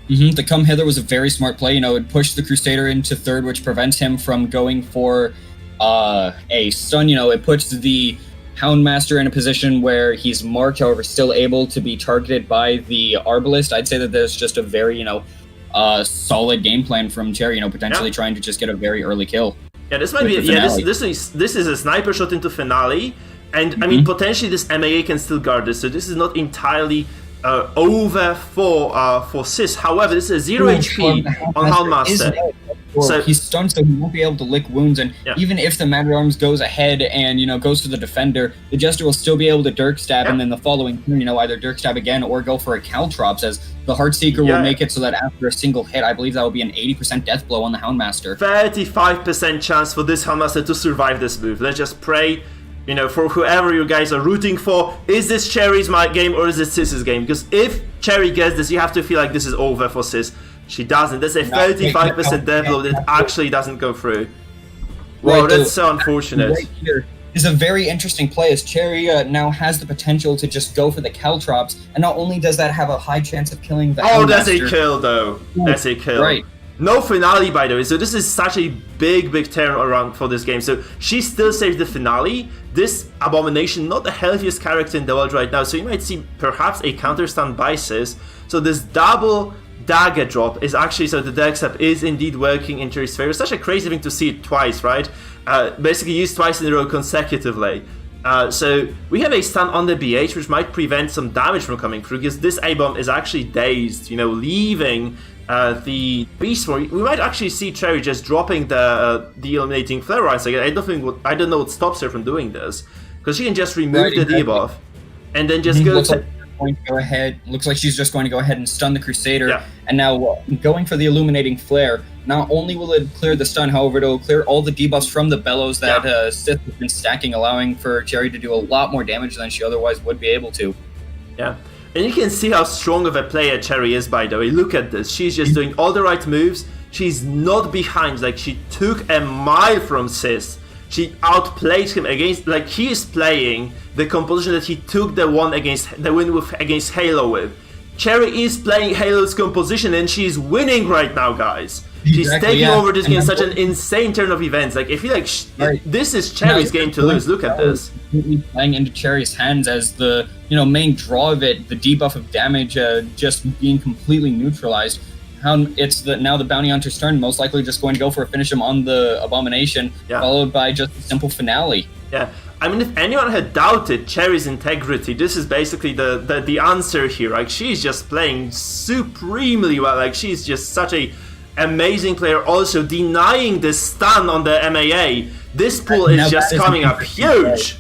The come hither was a very smart play. You know, it pushed the Crusader into third, which prevents him from going for a stun. You know, it puts the Houndmaster in a position where he's marked, however, still able to be targeted by the Arbalest. I'd say that there's just a very, you know, solid game plan from Cherry. You know, potentially trying to just get a very early kill. Yeah, this might be. Yeah, this is a sniper shot into finale, and I mean, potentially this MAA can still guard this. So this is not entirely over for Sis. However, this is 0 HP on Houndmaster. So he's stunned, so he won't be able to lick wounds. And even if the Man at Arms goes ahead and goes for the defender, the Jester will still be able to Dirk stab, and then the following turn, either Dirk stab again or go for a Caltrops, as the Heartseeker will make it so that after a single hit, I believe that will be an 80% death blow on the Houndmaster. 35% chance for this Houndmaster to survive this move. Let's just pray. For whoever you guys are rooting for, is this Cherry's game or is it Sis's game? Because if Cherry gets this, you have to feel like this is over for Sis. She doesn't. That's a 35% death blow that actually doesn't go through. Wow, that's so unfortunate. Right here is a very interesting play, as Cherry now has the potential to just go for the Caltrops, and not only does that have a high chance of killing the Houndmaster, that's a kill though. That's a kill. Right. No finale, by the way, so this is such a big turnaround for this game. So she still saves the finale. This Abomination, not the healthiest character in the world right now, so you might see perhaps a counter stun by Sis. So this double dagger drop is actually, so the deck step is indeed working in Cherry's favor. It's such a crazy thing to see it twice, right? Basically used twice in a row consecutively. So we have a stun on the BH, which might prevent some damage from coming through, because this A-bomb is actually dazed, leaving the Beast Form. We might actually see Cherry just dropping the eliminating flare rounds again. I don't know what stops her from doing this, because she can just remove the debuff and then just go to... Looks like she's just going to go ahead and stun the Crusader, and now going for the Illuminating Flare. Not only will it clear the stun, however, it will clear all the debuffs from the Bellows that Sith has been stacking, allowing for Cherry to do a lot more damage than she otherwise would be able to. Yeah, and you can see how strong of a player Cherry is, by the way. Look at this. She's just doing all the right moves. She's not behind. Like, she took a mile from Sis. She outplayed him against, like, he is playing the composition that he took the win against Halo with. Cherry is playing Halo's composition, and she's winning right now, guys. She's taking over this game in such an insane turn of events. Like, I feel like this is Cherry's game to lose. Look at this. Playing into Cherry's hands as the main draw of it, the debuff of damage just being completely neutralized. It's now the Bounty Hunter's turn, most likely just going to go for a finish him on the Abomination, followed by just a simple finale. Yeah, I mean, if anyone had doubted Cherry's integrity, this is basically the answer here. Like, she's just playing supremely well. Like, she's just such a amazing player. Also, denying the stun on the MAA. This pool is just coming up huge.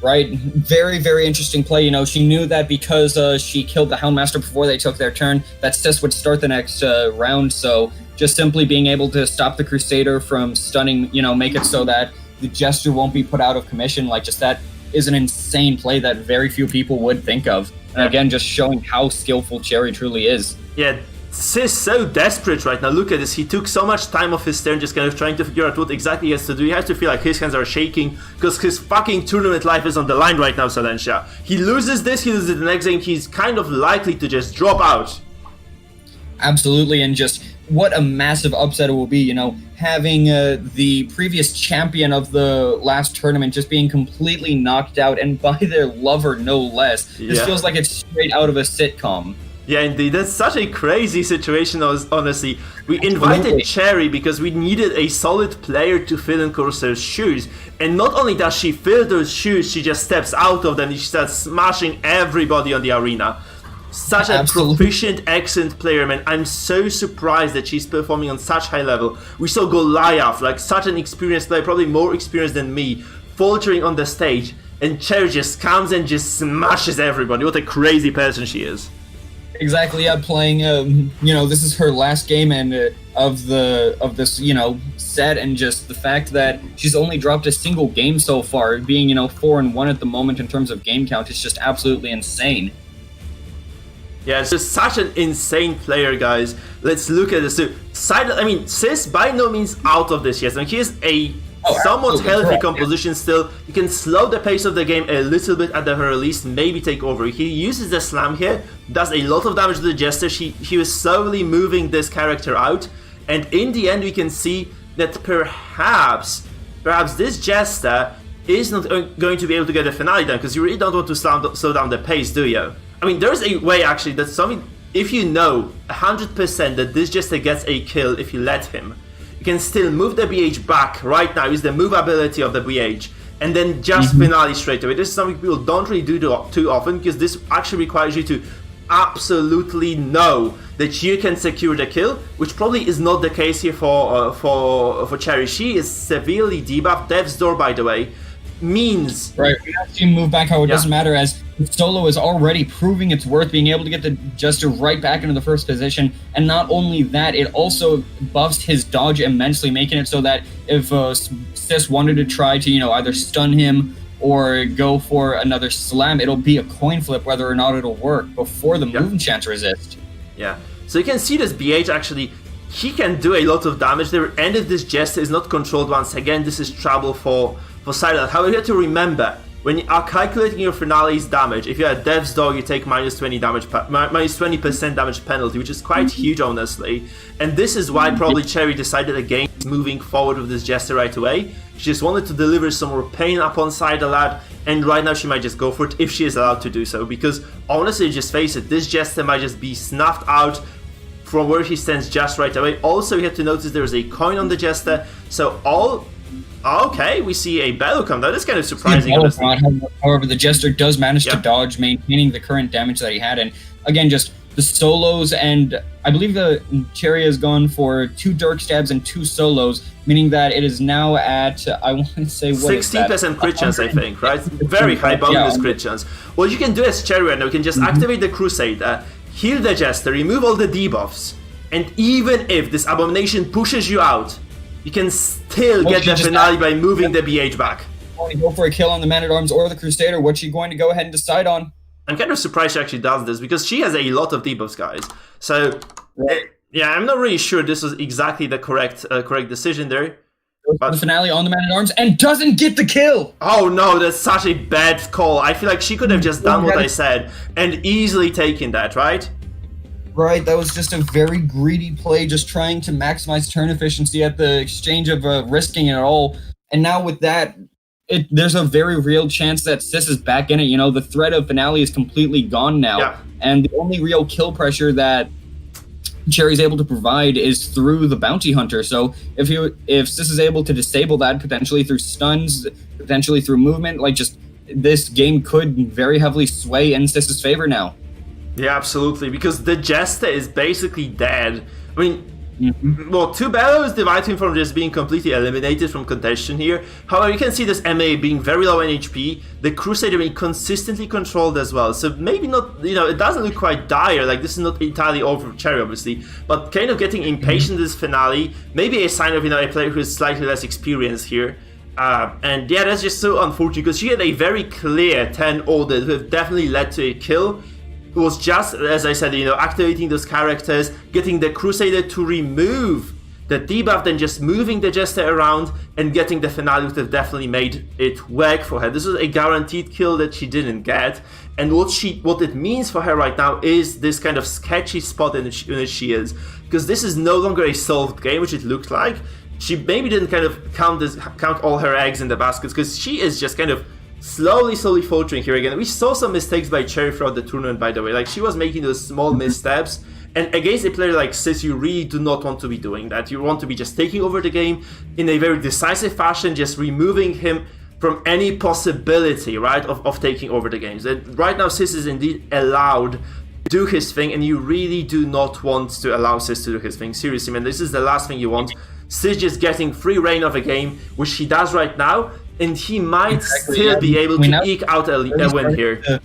Right, very, very interesting play. She knew that because she killed the Houndmaster before they took their turn, that Sis would start the next round. So just simply being able to stop the Crusader from stunning, make it so that the Jester won't be put out of commission. Like, just that is an insane play that very few people would think of. And again, just showing how skillful Cherry truly is. Yeah. Sis so desperate right now. Look at this. He took so much time off his turn just kind of trying to figure out what exactly he has to do. He has to feel like his hands are shaking because his fucking tournament life is on the line right now, Silencia. He loses this, he loses the next game. He's kind of likely to just drop out. Absolutely, and just what a massive upset it will be, having the previous champion of the last tournament just being completely knocked out, and by their lover, no less. This feels like it's straight out of a sitcom. Yeah, indeed. That's such a crazy situation, honestly. We invited Cherry because we needed a solid player to fill in Corsair's shoes. And not only does she fill those shoes, she just steps out of them and she starts smashing everybody on the arena. Such a proficient, excellent player, man. I'm so surprised that she's performing on such high level. We saw Goliath, like such an experienced player, probably more experienced than me, faltering on the stage. And Cherry just comes and just smashes everybody. What a crazy person she is. Exactly, playing, this is her last game and of this, set, and just the fact that she's only dropped a single game so far, being, 4-1 at the moment in terms of game count, is just absolutely insane. Yeah, it's just such an insane player, guys. Let's look at this. So, Sis by no means out of this yet. He is a somewhat healthy composition still. You can slow the pace of the game a little bit at the very least, maybe take over. He uses the slam here, does a lot of damage to the Jester. He was slowly moving this character out, and in the end we can see that perhaps this Jester is not going to be able to get a finale done, because you really don't want to slow down the pace, do you? I mean, there's a way actually that if you know 100% that this Jester gets a kill if you let him, you can still move the BH back right now, use the move ability of the BH, and then just finale straight away. This is something people don't really do too often, because this actually requires you to absolutely know that you can secure the kill, which probably is not the case here for Cherry. She is severely debuffed. Death's Door, by the way, means... Right, we have to move back how it doesn't matter, as solo is already proving its worth, being able to get the Jester right back into the first position, and not only that, it also buffs his dodge immensely, making it so that if Sis wanted to try to, either stun him or go for another slam, it'll be a coin flip whether or not it'll work before the movement chance resist. Yeah, so you can see this BH actually, he can do a lot of damage there, and if this Jester is not controlled once again, this is trouble for Silent. However, you have to remember, when you are calculating your finale's damage, if you're a Death's Door, you take minus 20% damage penalty, which is quite huge, honestly. And this is why probably Cherry decided against moving forward with this Jester right away. She just wanted to deliver some more pain upon Lad, and right now she might just go for it if she is allowed to do so. Because honestly, just face it, this Jester might just be snuffed out from where he stands just right away. Also, you have to notice there's a coin on the Jester, so okay, we see a Bellow come down. That's kind of surprising. However, the Jester does manage to dodge, maintaining the current damage that he had. And again, just the solos, and I believe the Cherry has gone for 2 Dirk Stabs and 2 solos, meaning that it is now at, I want to say, what 16% crit chance, I think, right? Very high bonus crit chance. What you can do as Cherry right now, you can just activate the Crusader, heal the Jester, remove all the debuffs, and even if this Abomination pushes you out, you can still get the finale by moving the BH back. Want to go for a kill on the Man-at-Arms or the Crusader? What's she going to go ahead and decide on? I'm kind of surprised she actually does this, because she has a lot of debuffs, guys. So, yeah, I'm not really sure this was exactly the correct decision there. But the finale on the Man-at-Arms and doesn't get the kill! Oh no, that's such a bad call. I feel like she could have just done what I said and easily taken that, right? Right, that was just a very greedy play, just trying to maximize turn efficiency at the exchange of risking it all. And now with that, there's a very real chance that Sis is back in it. The threat of finale is completely gone now. Yeah. And the only real kill pressure that Cherry's able to provide is through the Bounty Hunter. So if Sis is able to disable that, potentially through stuns, potentially through movement, this game could very heavily sway in Sis's favor now. Yeah, absolutely, because the Jester is basically dead. I mean, well, 2 Bellows divide him from just being completely eliminated from contention here. However, you can see this MA being very low in HP, the Crusader being consistently controlled as well. So maybe not, it doesn't look quite dire, like this is not entirely over for Cherry, obviously, but kind of getting impatient in this finale, maybe a sign of, a player who is slightly less experienced here. And yeah, that's just so unfortunate, because she had a very clear 10 order that would have definitely led to a kill. It was just, as I said, activating those characters, getting the Crusader to remove the debuff, then just moving the Jester around and getting the finale would have definitely made it work for her. This was a guaranteed kill that she didn't get, and what it means for her right now is this kind of sketchy spot in which she is, because this is no longer a solved game, which it looked like. She maybe didn't kind of count all her eggs in the baskets, because she is just kind of slowly faltering here again. We saw some mistakes by Cherry throughout the tournament, by the way. Like, she was making those small missteps, and against a player like Sis, you really do not want to be doing that. You want to be just taking over the game in a very decisive fashion, just removing him from any possibility, right, of taking over the games. And right now, Sis is indeed allowed to do his thing, and you really do not want to allow Sis to do his thing. Seriously, man, this is the last thing you want. Sis just getting free reign of a game, which he does right now, and he might still be able to eke out a win here.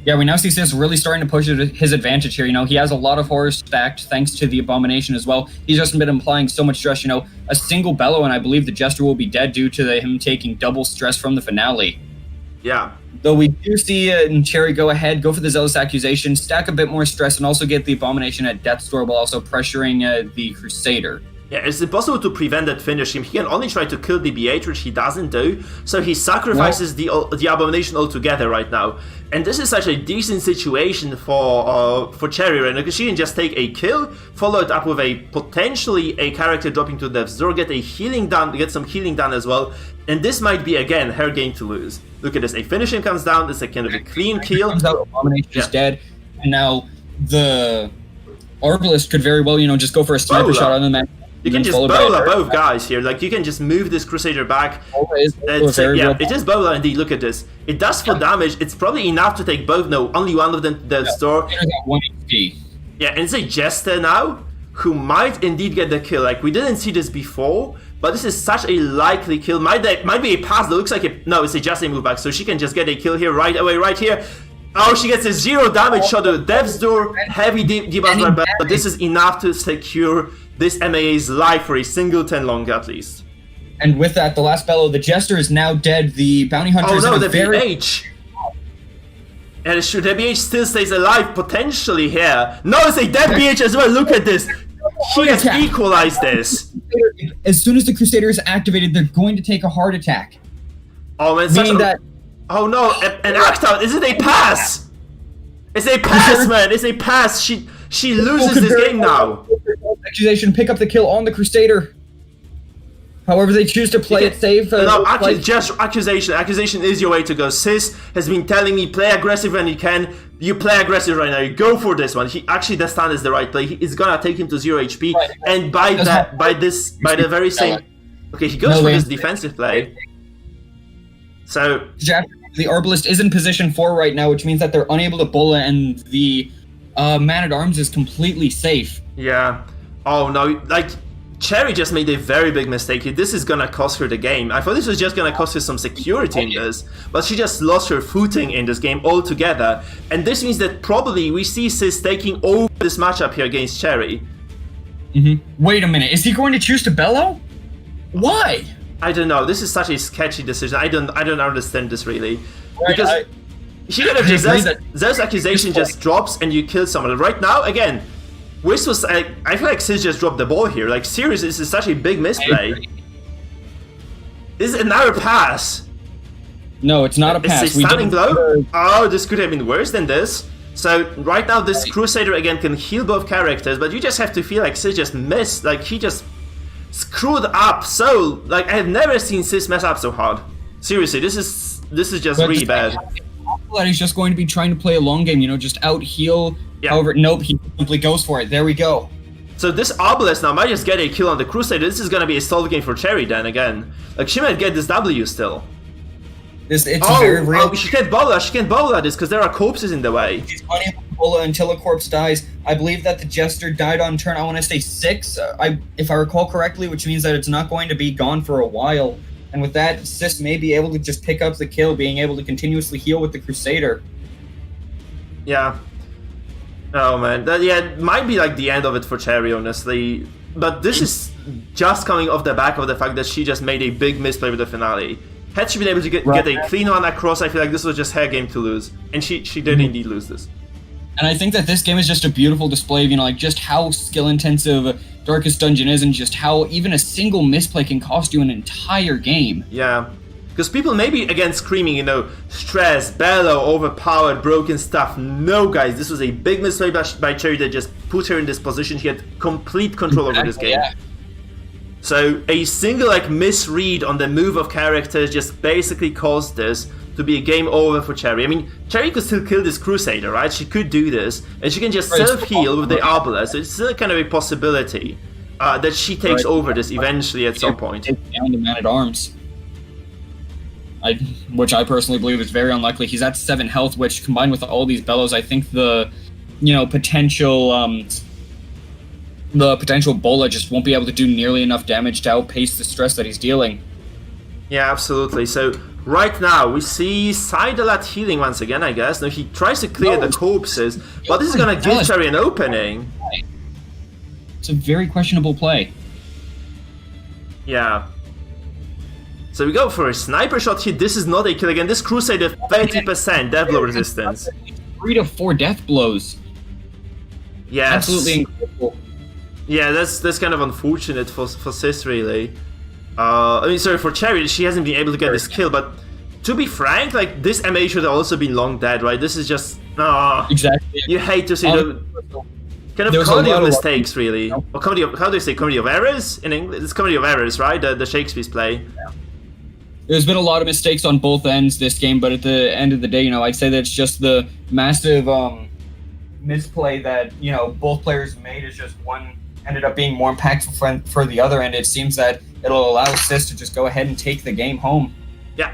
Yeah, we now see Sis really starting to push his advantage here. He has a lot of horror stacked thanks to the Abomination as well. He's just been applying so much stress. A single Bellow, and I believe the Jester will be dead due to him taking double stress from the finale. Yeah. Though we do see Cherry go for the Zealous Accusation, stack a bit more stress, and also get the Abomination at Death's Door while also pressuring the Crusader. Yeah, it's impossible to prevent that finish him. He can only try to kill the BH, which he doesn't do. So he sacrifices the Abomination altogether right now. And this is such a decent situation for Cherry right now, because she can just take a kill, follow it up with potentially a character dropping to Death's Door, get some healing done as well. And this might be, again, her game to lose. Look at this, a finishing comes down, it's a kind of a clean kill. Abomination is dead, and now the Arbalist could very well, just go for a sniper shot on the man. You can just Bola both guys here. Like, you can just move this Crusader back. It is Bola indeed. Look at this. It does full damage. It's probably enough to take both. No, only one of them to Death's Door. Yeah, and it's a Jester now who might indeed get the kill. Like, we didn't see this before, but this is such a likely kill. Might be a pass that looks like a... No, it's a Jester move back, so she can just get a kill here right away, right here. Oh, she gets a 0 damage shot to Death's Door, heavy debuff, but this is enough to secure this MAA's life for a singleton long at least. And with that, the last bellow, the Jester is now dead. The Bounty Hunter is in a the BH! And should the BH still stays alive, potentially here. No, it's a dead BH as well, look at this! She has equalized this! As soon as the Crusader is activated, they're going to take a heart attack. Oh man, meaning that... Oh no, an act out! Is it a pass? It's a pass, man! It's a pass! She loses this game now! Accusation, pick up the kill on the Crusader. However, they choose to play it safe. No, just accusation. Accusation is your way to go. Sis has been telling me play aggressive when you can. You play aggressive right now. You go for this one. He actually, the stand is the right play. It's gonna take him to 0 HP, right. And by the very same. Okay, he goes for this defensive play. So the Arbalist is in position 4 right now, which means that they're unable to bullet, and the Man-at-Arms is completely safe. Yeah. Oh no, like. Cherry just made a very big mistake here. This is gonna cost her the game. I thought this was just gonna cost her some security in this, but she just lost her footing in this game altogether. And this means that probably we see Sis taking over this matchup here against Cherry. Wait a minute, is he going to choose to bellow? Why? I don't know. This is such a sketchy decision. I don't understand this really. Because she could have just Zeus accusation just drops and you kill someone. Right now, again. Wiz was, I feel like Sis just dropped the ball here. Like, seriously, this is such a big misplay. This is another pass. No, it's not a pass. It's a standing blow? Oh, this could have been worse than this. So, right now, this Crusader, again, can heal both characters, but you just have to feel like Sis just missed. Like, he just screwed up so... Like, I have never seen Sis mess up so hard. Seriously, this is just really bad. He's just going to be trying to play a long game, you know, just out-heal... Yeah. However, nope, he simply goes for it. There we go. So this Obelisk now might just get a kill on the Crusader. This is going to be a stall game for Cherry then again. Like, she might get this W still. It's very real. She can't bola this because there are corpses in the way. She's unable to bola until a corpse dies. I believe that the Jester died on turn, I want to say 6, if I recall correctly, which means that it's not going to be gone for a while. And with that, Sis may be able to just pick up the kill, being able to continuously heal with the Crusader. Yeah. Oh man, it might be like the end of it for Cherry, honestly. But this is just coming off the back of the fact that she just made a big misplay with the finale. Had she been able to get a clean one across, I feel like this was just her game to lose. And she did indeed lose this. And I think that this game is just a beautiful display of, you know, like just how skill-intensive Darkest Dungeon is, and just how even a single misplay can cost you an entire game. Yeah. Because people may be, again, screaming, you know, stress, bellow, overpowered, broken stuff. No, guys, this was a big mistake by Cherry that just put her in this position. She had complete control over this game. Yeah. So a single, like, misread on the move of characters just basically caused this to be a game over for Cherry. I mean, Cherry could still kill this Crusader, right? She could do this, and she can just self-heal with the Obelisk. So it's still kind of a possibility that she takes over this eventually at some point. Down the Man-at-Arms. Which I personally believe is very unlikely. He's at 7 health, which combined with all these bellows, I think the potential bola just won't be able to do nearly enough damage to outpace the stress that he's dealing. Yeah, absolutely. So right now we see Sidelat healing once again, I guess. Now he tries to clear the corpses, but this is gonna give Cherry an opening. It's a very questionable play. Yeah. So we go for a sniper shot here. This is not a kill again. This Crusader 30% death blow resistance. 3 to 4 death blows. Yes. Absolutely incredible. Yeah, that's kind of unfortunate for Sis, really. I mean, sorry, for Cherry, she hasn't been able to get this kill, but to be frank, like, this MA should have also been long dead, right? This is just... exactly. You hate to see the... Kind of comedy of mistakes, really. Or comedy of... How do you say comedy of errors? In English? It's comedy of errors, right? The Shakespeare's play. Yeah. There's been a lot of mistakes on both ends this game, but at the end of the day, you know, I'd say that it's just the massive misplay that, you know, both players made. Is just one ended up being more impactful for the other, and it seems that it'll allow Sis to just go ahead and take the game home. Yeah,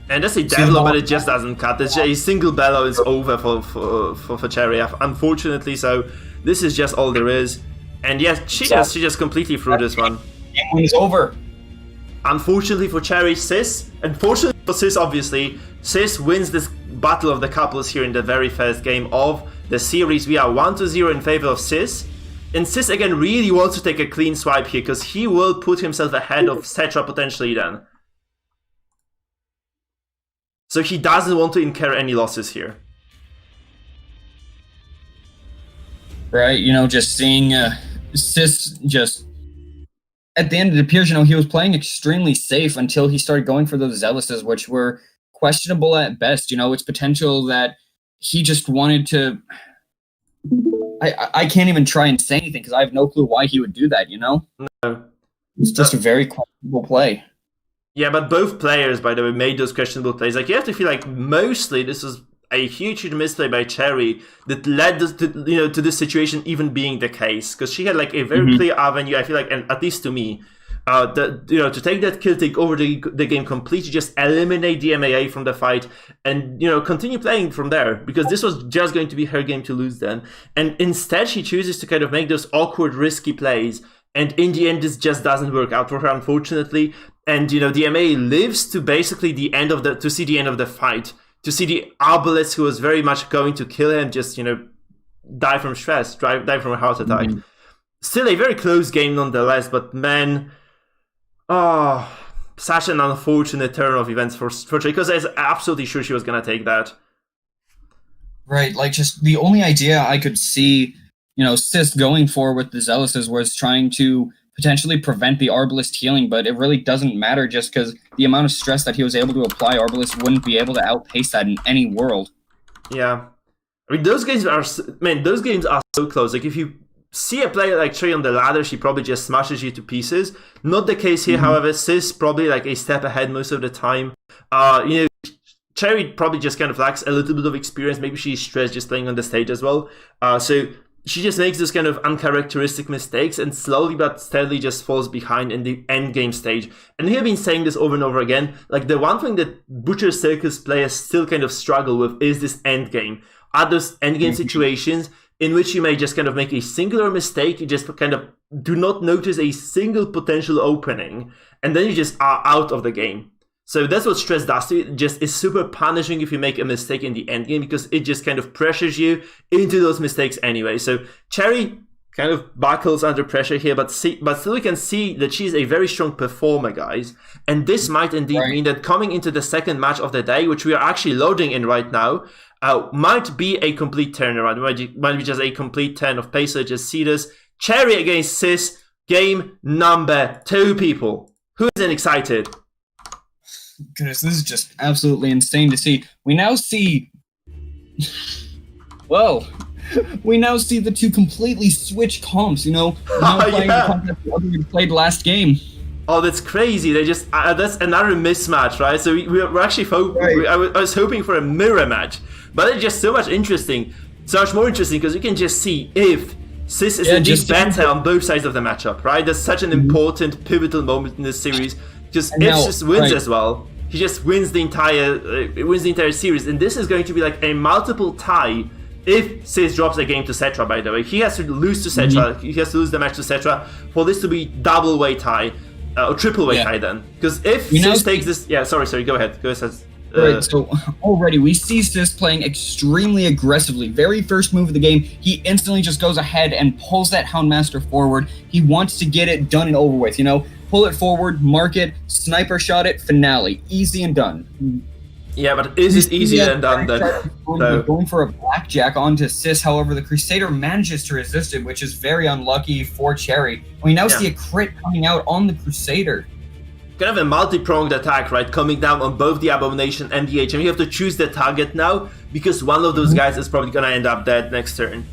and that's a develop, but it just doesn't cut. It's a single bellow is over for Cherry, unfortunately. So This is just all there is. And yes, she just completely threw this one. Game 1 is over. Unfortunately for Cherry, Sis, unfortunately for Sis, obviously, Sis wins this battle of the couples here in the very first game of the series. We are 1-0 in favor of Sis. And Sis again really wants to take a clean swipe here because he will put himself ahead of Settra potentially then. So he doesn't want to incur any losses here. Right, you know, just seeing Sis just... At the end, it appears, you know, he was playing extremely safe until he started going for those zealouses, which were questionable at best. You know, it's potential that he just wanted to... I can't even try and say anything because I have no clue why he would do that, you know? No. It's just a very questionable play. Yeah, but both players, by the way, made those questionable plays. Like, you have to feel like mostly this was a huge misplay by Cherry that led us to, you know, to this situation even being the case. Because she had like a very clear avenue, I feel like, and at least to me, to take that kill, take over the game completely, just eliminate the MAA from the fight, and continue playing from there, because this was just going to be her game to lose then. And instead, she chooses to kind of make those awkward, risky plays, and in the end, this just doesn't work out for her, unfortunately. And the MAA lives to basically see the end of the fight, to see the Arbalest, who was very much going to kill him, just die from stress, die from a heart attack. Still a very close game nonetheless, but man. Oh, such an unfortunate turn of events for Trey, because I was absolutely sure she was going to take that. Right, like just the only idea I could see, Sis going for with the Zealouses was trying to potentially prevent the Arbalest healing, but it really doesn't matter just because the amount of stress that he was able to apply, Arbalest wouldn't be able to outpace that in any world. Yeah. I mean, those games are so close. Like, if you see a player like Trey on the ladder, she probably just smashes you to pieces. Not the case here, however. Sis probably like a step ahead most of the time. Cherry probably just kind of lacks a little bit of experience. Maybe she's stressed just playing on the stage as well. So she just makes those kind of uncharacteristic mistakes and slowly but steadily just falls behind in the end game stage. And we have been saying this over and over again. Like, the one thing that Butcher Circus players still kind of struggle with is this end game. Are those end game situations in which you may just kind of make a singular mistake, you just kind of do not notice a single potential opening, and then you just are out of the game. So that's what stress does to you. It just is super punishing if you make a mistake in the end game, because it just kind of pressures you into those mistakes anyway. So Cherry kind of buckles under pressure here, but still we can see that she's a very strong performer, guys. And this might indeed mean that coming into the second match of the day, which we are actually loading in right now, might be a complete turnaround. Might be just a complete turn of pace. So just see this. Cherry against Sis, game number 2, people. Who isn't excited? Goodness, this is just absolutely insane to see. We now see... Well, we now see the two completely switched comps, now playing the comp that the other one played last game. Oh, that's crazy. They just that's another mismatch, right? So we're actually I was hoping for a mirror match, but it's just so much more interesting because you can just see if Sis is indeed better on both sides of the matchup, right? That's such an important, pivotal moment in this series. Just if Sis wins as well, he just wins the entire series, and this is going to be like a multiple tie. If Sis drops a game to Settra, by the way, he has to lose to Settra. He has to lose the match to Settra for this to be double way tie. Or triple way tie then. Because if Sis takes this... Yeah, sorry, go ahead. Go ahead. Right, so already we see Sis playing extremely aggressively. Very first move of the game, he instantly just goes ahead and pulls that Houndmaster forward. He wants to get it done and over with, Pull it forward, mark it, sniper shot it, finale. Easy and done. Yeah, but is it easier than done then? Going for a blackjack onto Sis, however, the Crusader manages to resist it, which is very unlucky for Cherry. We now see a crit coming out on the Crusader. Kind of a multi-pronged attack, right? Coming down on both the Abomination and the HM. You have to choose the target now, because one of those guys is probably going to end up dead next turn.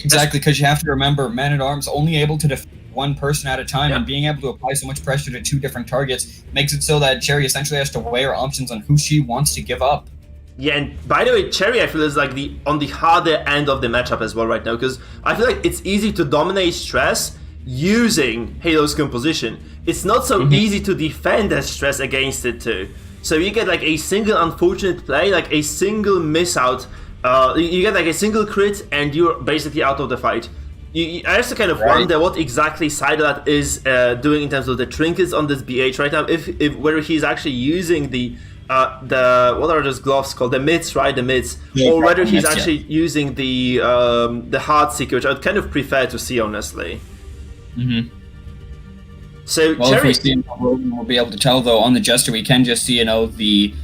Exactly, because you have to remember, Man-at-Arms only able to defend one person at a time, and being able to apply so much pressure to 2 different targets makes it so that Cherry essentially has to weigh her options on who she wants to give up. Yeah, and by the way, Cherry, I feel, is like on the harder end of the matchup as well right now, because I feel like it's easy to dominate stress using Halo's composition. It's not so easy to defend that stress against it too. So you get like a single unfortunate play, like a single miss out You get like a single crit and you're basically out of the fight. I also kind of wonder what exactly Sidelat is doing in terms of the trinkets on this BH right now. If whether he's actually using the what are those gloves called? The mitts, right? The mitts, or whether he's actually using the Heartseeker, which I'd kind of prefer to see, honestly. So well, if we see him, we'll be able to tell though. On the Jester, we can just see the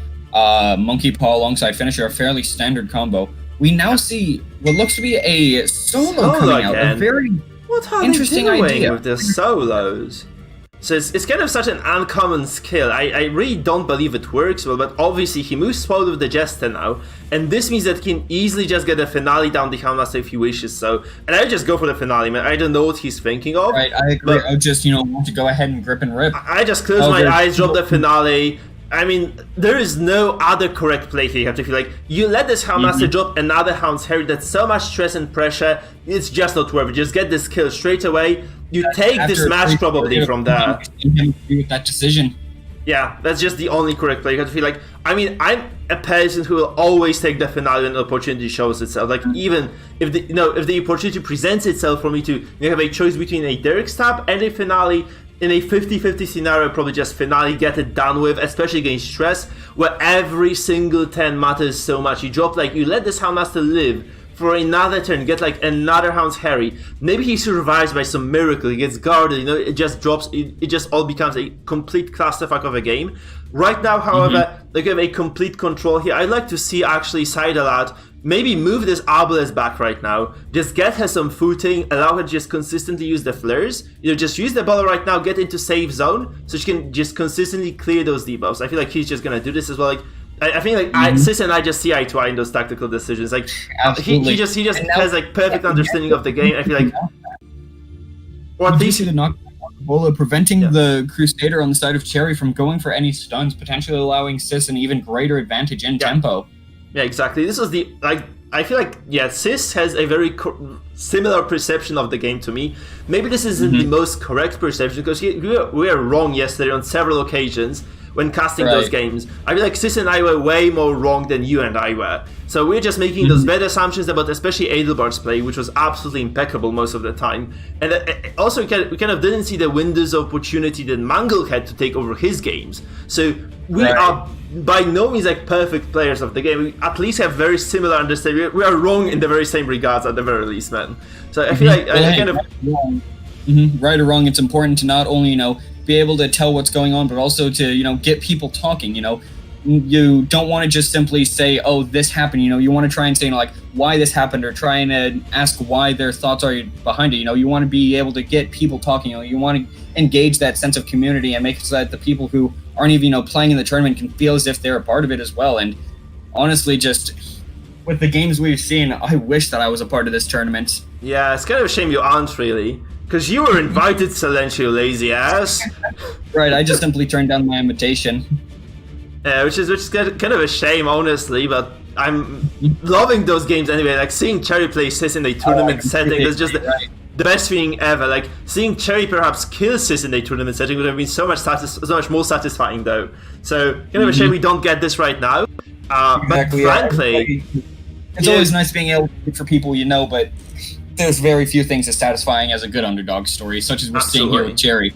Monkey Paw alongside Finisher, a fairly standard combo. We now see what looks to be a solo coming out. A very interesting idea with the solos. So it's kind of such an uncommon skill. I really don't believe it works well, but obviously he moves forward with the Jester now, and this means that he can easily just get a finale down the Houndmaster if he wishes so. And I just go for the finale, man. I don't know what he's thinking of. Right, I agree. I just want to go ahead and grip and rip. I just close my eyes, drop the finale. I mean, there is no other correct play here. You have to feel like you let this Houndmaster drop another Hound's Harry. That's so much stress and pressure. It's just not worth it. Just get this kill straight away. You take this match probably from there. With that decision. Yeah, that's just the only correct play. You have to feel like, I mean, I'm a person who will always take the finale when an opportunity shows itself. Like even if the opportunity presents itself for me to have a choice between a Derek stab and a finale. In a 50-50 scenario, probably just finale, get it done with, especially against stress, where every single turn matters so much. You drop, like, you let this Houndmaster live for another turn, get, like, another Hound's Harry. Maybe he survives by some miracle, he gets guarded, it just drops, it just all becomes a complete clusterfuck of a game. Right now, however, like, you have a complete control here. I'd like to see, actually, Sidelat maybe move this Arbalest back right now, just get her some footing, allow her to just consistently use the flares, just use the ball right now, get into safe zone, so she can just consistently clear those debuffs. I feel like he's just gonna do this as well. Like, I think like Sis and I just see eye to eye in those tactical decisions. Like he just has like perfect understanding of the game. I feel like, or at least the knockback Bola preventing the Crusader on the side of Cherry from going for any stuns, potentially allowing Sis an even greater advantage in tempo. Yeah, exactly. This was the I feel like Sis has a very similar perception of the game to me. Maybe this isn't the most correct perception because we were wrong yesterday on several occasions when casting those games. I feel like Sis and I were way more wrong than you and I were. So we're just making those bad assumptions about especially Adelbard's play, which was absolutely impeccable most of the time. And also we kind of didn't see the windows of opportunity that Mangle had to take over his games. So we are by no means like perfect players of the game. We at least have very similar understanding. We are wrong in the very same regards at the very least, man. So I feel like I kind of... Right or wrong, it's important to not only, be able to tell what's going on, but also to, get people talking, You don't want to just simply say, oh, this happened, you want to try and say, like, why this happened, or try and ask why their thoughts are behind it, you want to be able to get people talking, you want to engage that sense of community and make it so that the people who aren't even, playing in the tournament can feel as if they're a part of it as well. And honestly, just with the games we've seen, I wish that I was a part of this tournament. Yeah, it's kind of a shame you aren't really. Because you were invited, Silencio, lazy ass. Right, I just simply turned down my invitation. Yeah, which is kind of a shame, honestly, but I'm loving those games anyway. Like, seeing Cherry play Sis in a tournament setting is just the best feeling ever. Like, seeing Cherry perhaps kill Sis in a tournament setting would have been so much more satisfying, though. So, kind of a shame we don't get this right now. But frankly... It's always nice being able to do for people but... There's very few things as satisfying as a good underdog story, such as we're seeing here with Cherry.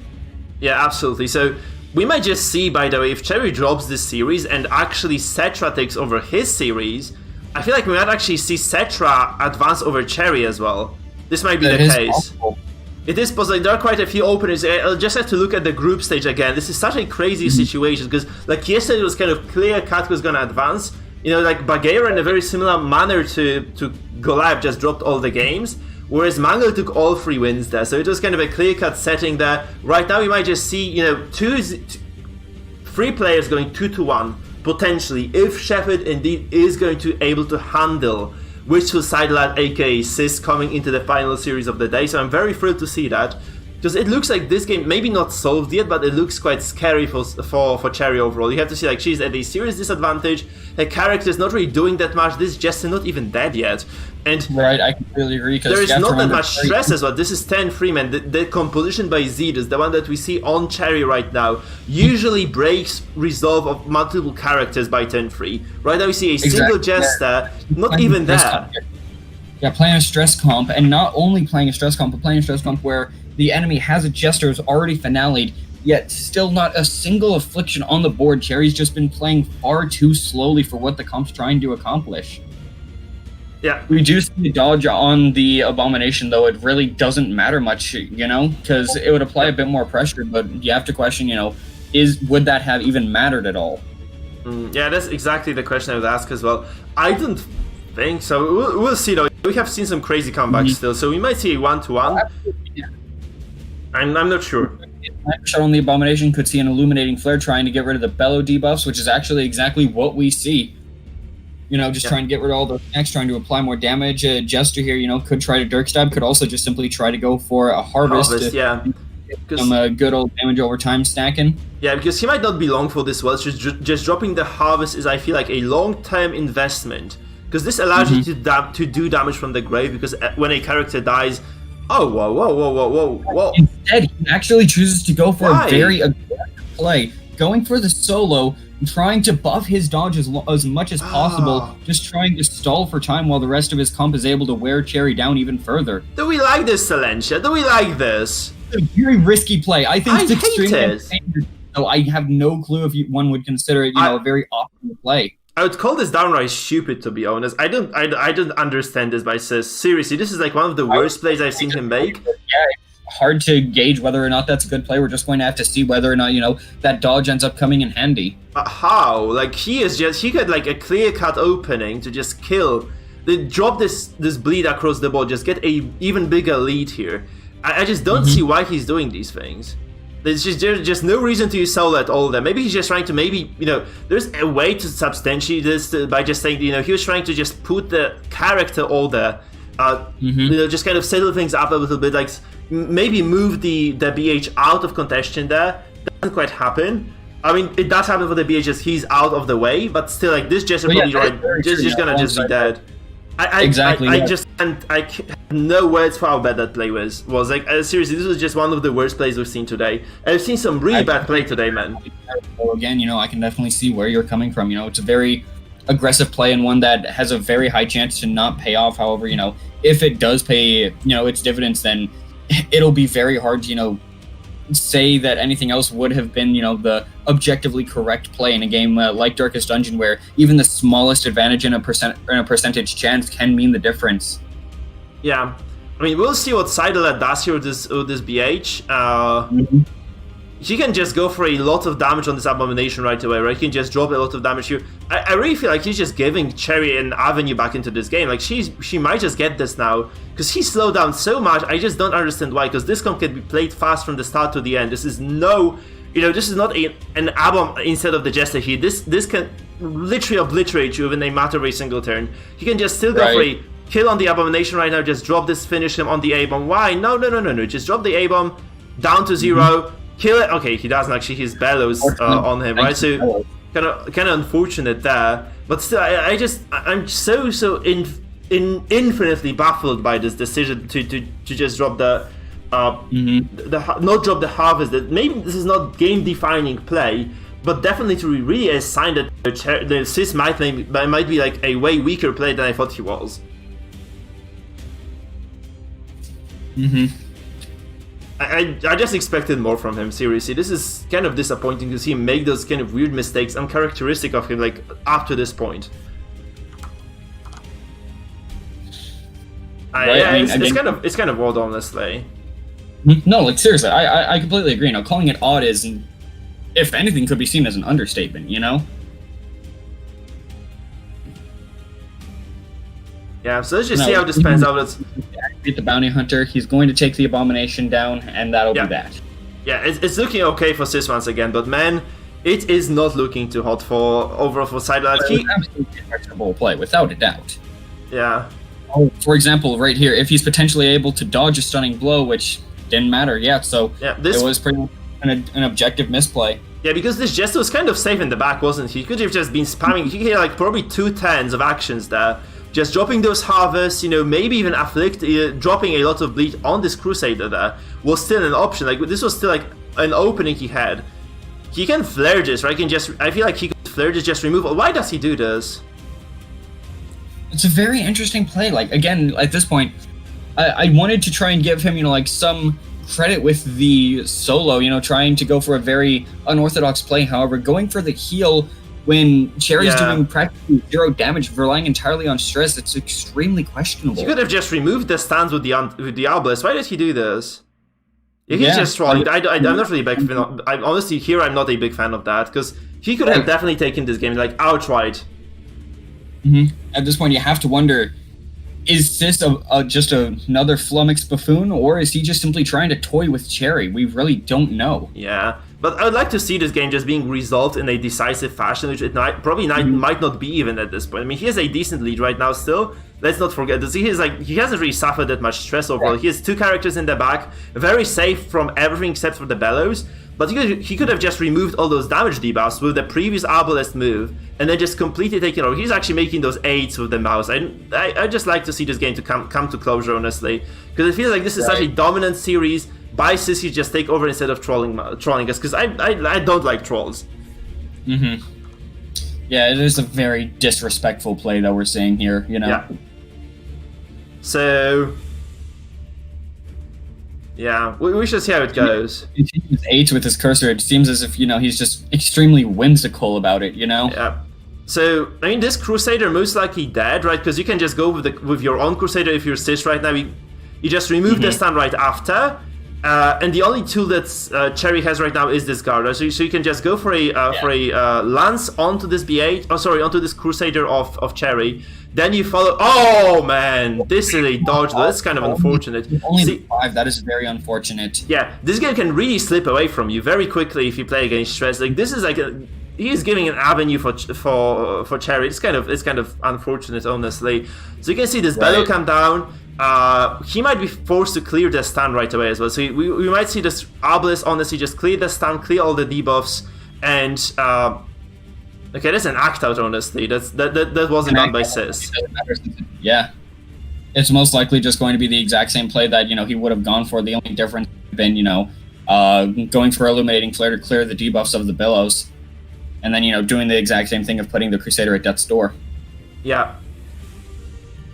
Yeah, absolutely. So we might just see, by the way, if Cherry drops this series and actually Settra takes over his series, I feel like we might actually see Settra advance over Cherry as well. This might be the case. Possible. It is possible. There are quite a few openers. I'll just have to look at the group stage again. This is such a crazy situation because, like, yesterday it was kind of clear Kat was going to advance. Like Bagheera in a very similar manner to Goliath just dropped all the games. Whereas Mangle took all 3 wins there, so it was kind of a clear-cut setting there. Right now we might just see, 3 players going 2-1, potentially, if Shepard indeed is going to able to handle Witchful Sidelat, aka Sis, coming into the final series of the day. So I'm very thrilled to see that. Because it looks like this game, maybe not solved yet, but it looks quite scary for Cherry overall. You have to see, like, she's at a serious disadvantage. Her character is not really doing that much. This Jester not even dead yet. And right, I completely agree. There is not that much stress as well. This is 10-3, man. The composition by Zetus, the one that we see on Cherry right now, usually breaks resolve of multiple characters by 10-3. Right now we see a single Jester, not even there. Yeah, playing a stress comp, and not only playing a stress comp, but playing a stress comp where the enemy has a Jester who's already finale'd, yet still not a single affliction on the board. Cherry's just been playing far too slowly for what the comp's trying to accomplish. Yeah. We do see the dodge on the Abomination, though. It really doesn't matter much, you know, because it would apply a bit more pressure, but you have to question, you know, would that have even mattered at all? Yeah, that's exactly the question I would ask as well. I don't think so. We'll see, though. We have seen some crazy comebacks still, so we might see a 1-to-1. I'm not sure. Shot on the Abomination, could see an Illuminating Flare trying to get rid of the Bellow debuffs, which is actually exactly what we see. You know, just trying to get rid of all those attacks, trying to apply more damage. Jester here, you know, could try to Dirk Stab, could also just simply try to go for a Harvest. Yeah. Some good old damage over time stacking. Yeah, because he might not be long for this well. Just dropping the Harvest is, I feel like, a long-term investment. Because this allows you to do damage from the grave, because when a character dies... Oh, whoa. Instead, he actually chooses to go for a very aggressive play, going for the solo, trying to buff his dodge as much as possible, just trying to stall for time while the rest of his comp is able to wear Cherry down even further. Do we like this, Silentia? Do we like this? It's a very risky play. I think it's extremely entertaining. So I have no clue if one would consider it, you know, a very optimal play. I would call this downright stupid, to be honest. I don't understand this by Sis. Seriously, this is like one of the worst plays I've seen him make. Yeah, it's hard to gauge whether or not that's a good play. We're just going to have to see whether or not, you know, that dodge ends up coming in handy. How? Like, he had like a clear-cut opening to just kill. They drop this bleed across the board, just get a even bigger lead here. I just don't see why he's doing these things. There's just no reason to use solo at all there. Maybe he's just trying to, you know, there's a way to substantiate this by just saying, you know, he was trying to just put the character order, you know, just kind of settle things up a little bit, like maybe move the BH out of contention there. Doesn't quite happen. I mean, it does happen for the BH as he's out of the way, but still, like, this Jester probably just gonna be dead. I have no words for how bad that play was. Like, seriously, this was just one of the worst plays we've seen today. I've seen some really bad play today, man. Again, you know, I can definitely see where you're coming from. You know, it's a very aggressive play and one that has a very high chance to not pay off. However, you know, if it does pay, you know, its dividends, then it'll be very hard to, you know, say that anything else would have been, you know, the objectively correct play in a game like Darkest Dungeon, where even the smallest advantage in a percentage chance can mean the difference. Yeah, I mean, we'll see what Sidelet does here with this BH. He can just go for a lot of damage on this Abomination right away, right? He can just drop a lot of damage here. I really feel like he's just giving Cherry an avenue back into this game. Like, she might just get this now, because he slowed down so much. I just don't understand why, because this comp can be played fast from the start to the end. This is no, you know, this is not an Abom instead of the Jester here. This can literally obliterate you within a matter of a single turn. He can just still go for a kill on the Abomination right now, just drop this, finish him on the A-bomb. Why? No. Just drop the A-bomb down to 0. Kill it. Okay, he doesn't actually. His bellows on him, right? So kind of unfortunate there. But still, I'm so infinitely baffled by this decision to just drop not drop the Harvest. That maybe this is not game-defining play, but definitely to really a sign that the Sis might be like a way weaker play than I thought he was. I just expected more from him, seriously. This is kind of disappointing to see him make those kind of weird mistakes, uncharacteristic of him, like, up to this point. It's kind of odd, honestly. No, like, seriously, I completely agree. Now, calling it odd is, if anything, could be seen as an understatement, you know? Yeah, so let's just see how this pans out. Beat the Bounty Hunter, he's going to take the Abomination down, and that'll be that. Yeah, it's looking okay for Sis once again, but man, it is not looking too hot overall for Sidelet. Absolutely questionable play, without a doubt. Yeah. For example, right here, if he's potentially able to dodge a stunning blow, which didn't matter. Yeah, so Yeah, it was pretty much an objective misplay. Yeah, because this Jester was kind of safe in the back, wasn't he? He could have just been spamming. He had like probably 2 tens of actions there. Just dropping those harvests, you know, maybe even afflict, dropping a lot of bleed on this Crusader there was still an option. Like, this was still like an opening he had. He can flare this, right? I feel like he could flare this, just remove. Why does he do this? It's a very interesting play. Like, again, at this point, I wanted to try and give him, you know, like some credit with the solo, you know, trying to go for a very unorthodox play. However, going for the heal when Cherry's doing practically 0 damage, relying entirely on stress, it's extremely questionable. He could have just removed the stands with the Obelisk. Why did he do this? He's just trolling. I'm not really a big fan of, honestly, here I'm not a big fan of that, because he could have definitely taken this game, like, outright. At this point, you have to wonder, is this just another flummoxed buffoon, or is he just simply trying to toy with Cherry? We really don't know. Yeah, but I would like to see this game just being resolved in a decisive fashion, which it might not be even at this point. I mean, he has a decent lead right now still. Let's not forget this. He hasn't really suffered that much stress overall. He has 2 characters in the back, very safe from everything except for the bellows. But he could have just removed all those damage debuffs with the previous Obelisk move, and then just completely taken over. He's actually making those 8s with the mouse. I just like to see this game to come to closure, honestly, because it feels like this is such a dominant series. By Sissy, just take over instead of trolling us, because I don't like trolls. Yeah, it is a very disrespectful play that we're seeing here, you know? Yeah. So... yeah, we should see how it goes. He continues 8 with his cursor. It seems as if, you know, he's just extremely whimsical about it, you know? Yeah. So, I mean, this Crusader most likely dead, right? Because you can just go with your own Crusader if you're Sis right now. You just remove the stun right after. And the only tool that Cherry has right now is this guard. So you can just go for a lance onto this B8. Oh, sorry, onto this Crusader of Cherry. Then you follow. Oh man, this is a dodge. That's kind of unfortunate. Only 5. That is very unfortunate. Yeah, this game can really slip away from you very quickly if you play against stress. Like, this is like he is giving an avenue for Cherry. It's kind of unfortunate, honestly. So you can see this Bellow come down. He might be forced to clear the stun right away as well. So we might see this Obelisk honestly just clear the stun, clear all the debuffs, and okay, that's an act out, honestly. That wasn't done by Sis. Yeah. It's most likely just going to be the exact same play that, you know, he would have gone for. The only difference would have been, you know, going for Illuminating Flare to clear the debuffs of the Billows. And then, you know, doing the exact same thing of putting the Crusader at death's door. Yeah.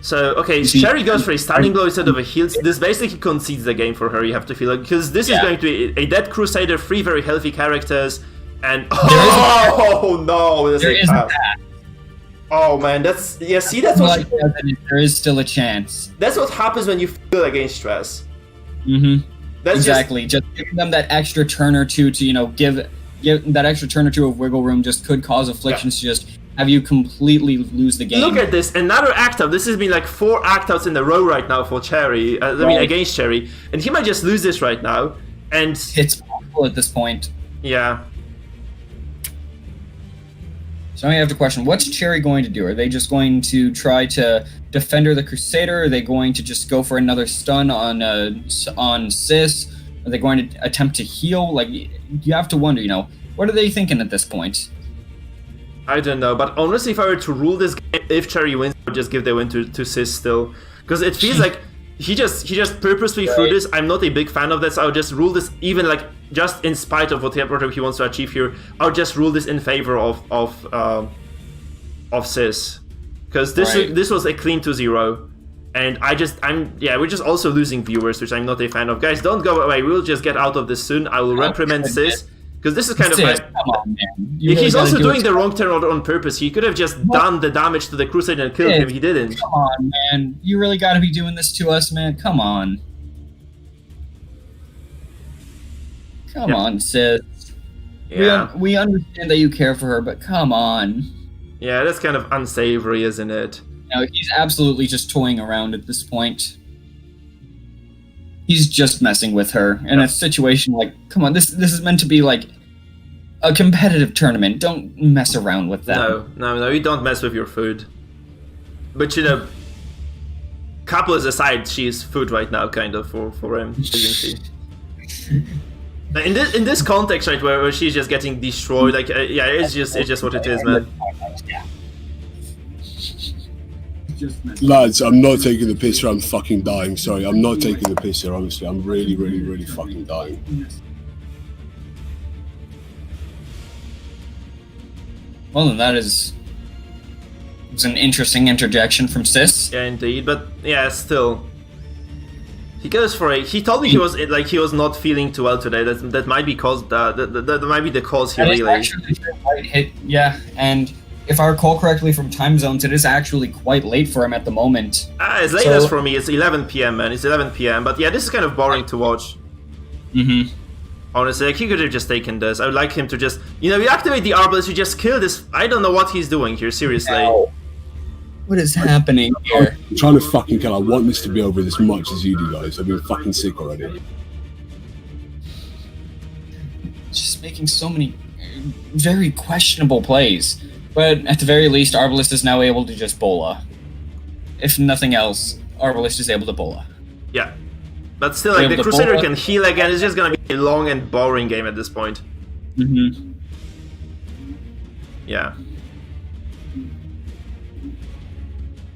So, okay, Cherry goes for a standing blow instead of a heal. This basically concedes the game for her, you have to feel like, because this is going to be a dead Crusader, 3 very healthy characters, and no, there is a path. Oh man, that's see, that's what there is still a chance. That's what happens when you feel against stress. That's exactly just giving them that extra turn or two to, you know, give that extra turn or two of wiggle room just could cause afflictions to just have you completely lose the game. Look at this, another act out. This has been like 4 act outs in a row right now for Cherry. I mean, against Cherry, and he might just lose this right now. And it's possible at this point. Yeah. So now you have to question, what's Cherry going to do? Are they just going to try to defender the Crusader? Are they going to just go for another stun on Sis? Are they going to attempt to heal? Like, you have to wonder, you know, what are they thinking at this point? I don't know, but honestly, if I were to rule this game, if Cherry wins, I would just give the win to Sis still. Because it feels like he just purposely threw this. I'm not a big fan of this. I would just rule this, even like just in spite of whatever he wants to achieve here. I would just rule this in favor of Sis, because this was a clean 2-0, and we're just also losing viewers, which I'm not a fan of. Guys, don't go away. We'll just get out of this soon. I will reprimand Sis, because this is kind of like, come on, man. He's also doing the wrong turn order on purpose. He could have just done the damage to the Crusader and killed him. He didn't. Come on, man. You really got to be doing this to us, man. Come on. Come on, Sis. Yeah. We understand that you care for her, but come on. Yeah, that's kind of unsavory, isn't it? No, he's absolutely just toying around at this point. He's just messing with her in a situation like, come on, this is meant to be like a competitive tournament. Don't mess around with that. No, you don't mess with your food. But you know, couples aside, she's food right now, kind of, for him, as you can see. In this context, right, where she's just getting destroyed, like yeah, it's just what it is, man. Lads, I'm not taking the piss here. I'm fucking dying. Sorry, I'm not taking the piss here. Honestly, I'm really, really, really fucking dying. Well, then that is an interesting interjection from Sis. Yeah, indeed. But yeah, still, he goes for a. He told me he was not feeling too well today. That might be caused. That might be the cause here. Really. Actually quite hit. Yeah, and if I recall correctly from time zones, it is actually quite late for him at the moment. As late as for me, it's 11 p.m. man. It's 11 p.m. But yeah, this is kind of boring to watch. Mm-hmm. Honestly, like, he could have just taken this. I would like him to just, reactivate the Arbalest, you just kill this. I don't know what he's doing here, seriously. Ow. What is happening here? I'm trying to fucking kill. I want this to be over as much as you do, guys. I've been fucking sick already. Just making so many very questionable plays. But at the very least, Arbalest is now able to just bola. If nothing else, Arbalest is able to bola. Yeah. But still, like, the Crusader can heal again. It's just gonna be a long and boring game at this point. Mm-hmm. Yeah.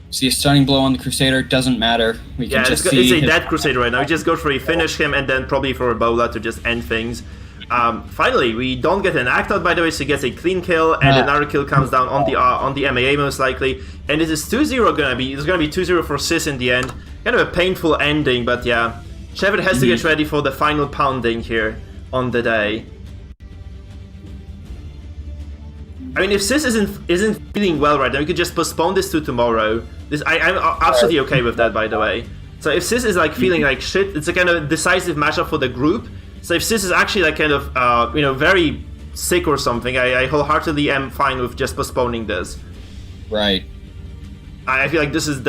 See a stunning blow on the Crusader, doesn't matter. We can just see it's a dead Crusader right now. We just go for a finish him and then probably for a bola to just end things. Finally, we don't get an act out, by the way, so he gets a clean kill, and another kill comes down on the MAA most likely. And this is 2-0 gonna be. It's gonna be 2-0 for Sis in the end. Kind of a painful ending, but yeah. Shepard has to get ready for the final pounding here on the day. I mean, if Sis isn't feeling well right now, we could just postpone this to tomorrow. I'm absolutely okay with that, by the way. So if Sis is like feeling like shit, it's a kind of decisive matchup for the group. So if Sis is actually like kind of very sick or something, I wholeheartedly am fine with just postponing this. Right. I feel like this is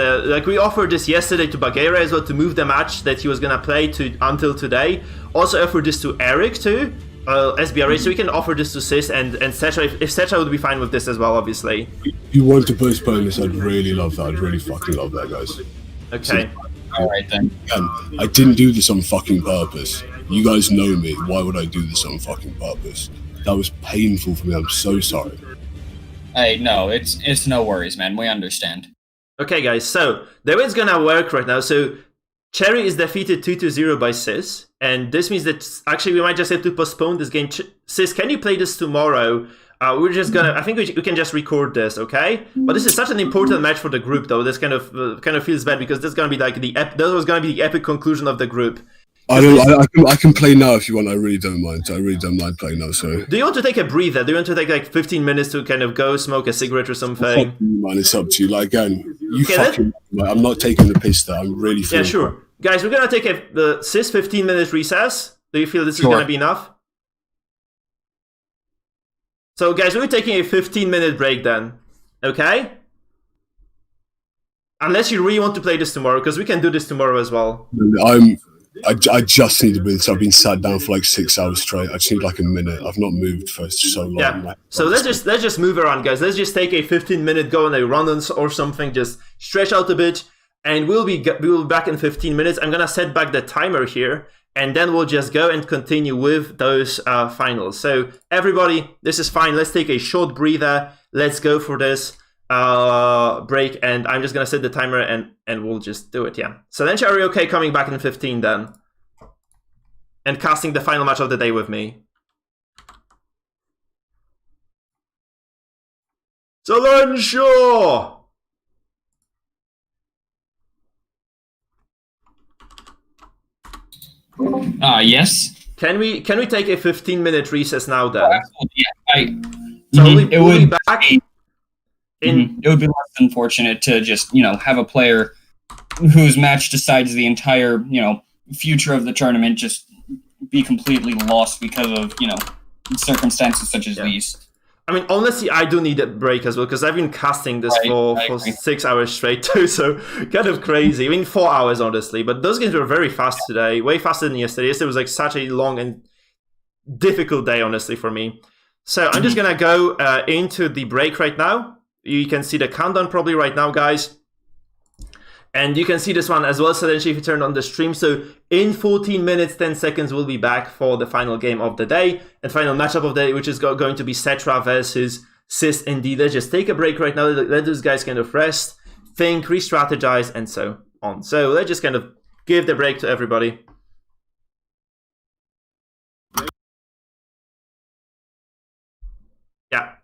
we offered this yesterday to Bagheera as well to move the match that he was gonna play until today. Also offered this to Eric too, SBRA, so we can offer this to Sis and Settra if Settra would be fine with this as well, obviously. If you want to postpone this, I'd really love that. I'd really fucking love that, guys. Okay. Alright then. I didn't do this on fucking purpose. You guys know me. Why would I do this on fucking purpose? That was painful for me. I'm so sorry. Hey, no, it's no worries, man. We understand. Okay, guys, so the way it's gonna work right now, so Cherry is defeated 2-0 by Sis, and this means that actually we might just have to postpone this game. Sis, can you play this tomorrow? We're just gonna, I think we can just record this, okay? But this is such an important match for the group, though. This kind of feels bad because this is gonna be like that was gonna be the epic conclusion of the group. I can play now if you want. I really don't mind. I really don't mind playing now. So, do you want to take a breather? Do you want to take like 15 minutes to kind of go smoke a cigarette or something? Fuck you, man, it's up to you. Like, again, you fucking. I'm not taking the piss there. I'm really. Yeah, sure, guys. We're gonna take the Sis 15-minute recess. Do you feel this is gonna be enough? So, guys, we're taking a 15-minute break then. Okay. Unless you really want to play this tomorrow, because we can do this tomorrow as well. I just need a minute. So I've been sat down for like 6 hours straight. I just need like a minute. I've not moved for so long. Yeah. So let's just move around, guys. Let's just take a 15-minute go on a run or something. Just stretch out a bit, and we'll be back in 15 minutes. I'm gonna set back the timer here, and then we'll just go and continue with those finals. So everybody, this is fine. Let's take a short breather. Let's go for this break, and I'm just gonna set the timer and we'll just do it. Yeah. So then Cherry, okay, coming back in 15 then, and casting the final match of the day with me. Solenshaw. Yes. Can we take a 15-minute recess now then? Yeah, We'll be back. It would be less unfortunate to just, have a player whose match decides the entire, future of the tournament just be completely lost because of, circumstances such as these. I mean, honestly, I do need a break as well, because I've been casting this for 6 hours straight too, so kind of crazy. I mean, 4 hours, honestly, but those games were very fast today, way faster than yesterday. Yesterday was like such a long and difficult day, honestly, for me. So I'm just gonna go into the break right now. You can see the countdown probably right now, guys. And you can see this one as well, Silently, if you turn on the stream. So in 14 minutes, 10 seconds, we'll be back for the final game of the day and final matchup of the day, which is going to be Settra versus CEST indeed. Let's just take a break right now. Let those guys kind of rest, think, re-strategize, and so on. So let's just kind of give the break to everybody. Yeah.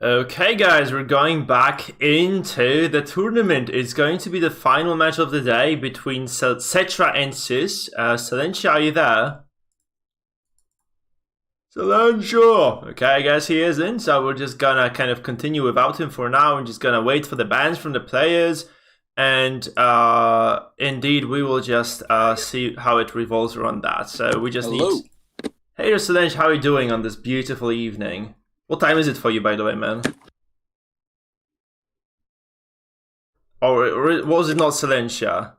Okay, guys, we're going back into the tournament. It's going to be the final match of the day between Settra and Sis. Silencio, are you there? Silencio! Okay, I guess he isn't, so we're just gonna kind of continue without him for now. We're just gonna wait for the bans from the players. And indeed, we will just see how it revolves around that. So we just need... Hey there, Silencio, how are you doing on this beautiful evening? What time is it for you, by the way, man? Or was it not Silencio?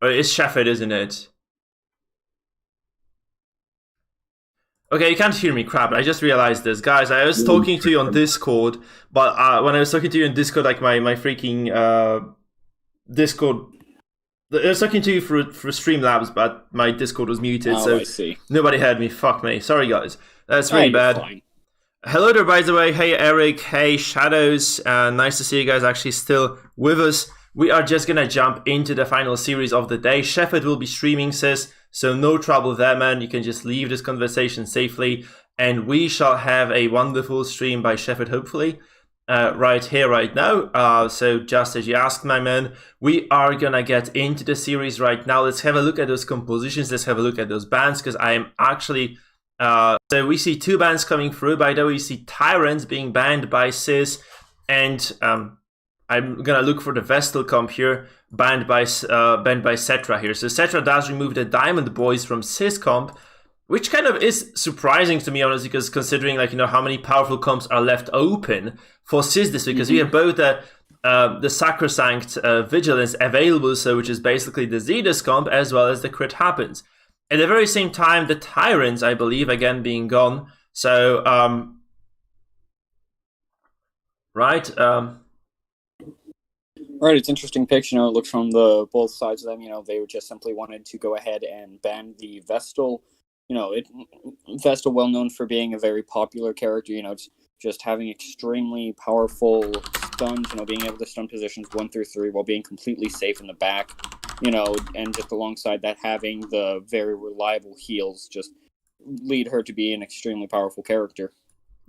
It's Shefford, isn't it? Okay, you can't hear me, crap. I just realized this. Guys, I was talking to you on Discord, but when I was talking to you on Discord, like my freaking Discord... I was talking to you through Streamlabs, but my Discord was muted, so I see. Nobody heard me. Fuck me. Sorry, guys. That's really bad. Fine. Hello there, by the way. Hey, Eric. Hey, Shadows. Nice to see you guys actually still with us. We are just going to jump into the final series of the day. Shefford will be streaming, sis, so no trouble there, man. You can just leave this conversation safely, and we shall have a wonderful stream by Shefford, hopefully, right here, right now. So just as you asked, my man, we are going to get into the series right now. Let's have a look at those compositions. Let's have a look at those bands, because I am actually... so we see two bans coming through. By the way, we see Tyrants being banned by Sis, and I'm gonna look for the Vestal comp here, banned by Settra here. So Settra does remove the Diamond Boys from Sis comp, which kind of is surprising to me, honestly, because considering, like, you know, how many powerful comps are left open for Sis this week, because we have both the Sacrosanct Vigilance available, so which is basically the Zetas comp, as well as the Crit Happens. At the very same time, the Tyrants, I believe, again being gone. So, right. Right, it's interesting picks. You know, it looks from the both sides of them. You know, they just simply wanted to go ahead and ban the Vestal. You know, Vestal, well known for being a very popular character. You know, it's just having extremely powerful stuns. You know, being able to stun positions 1 through 3 while being completely safe in the back. You know, and just alongside that, having the very reliable heals just lead her to be an extremely powerful character.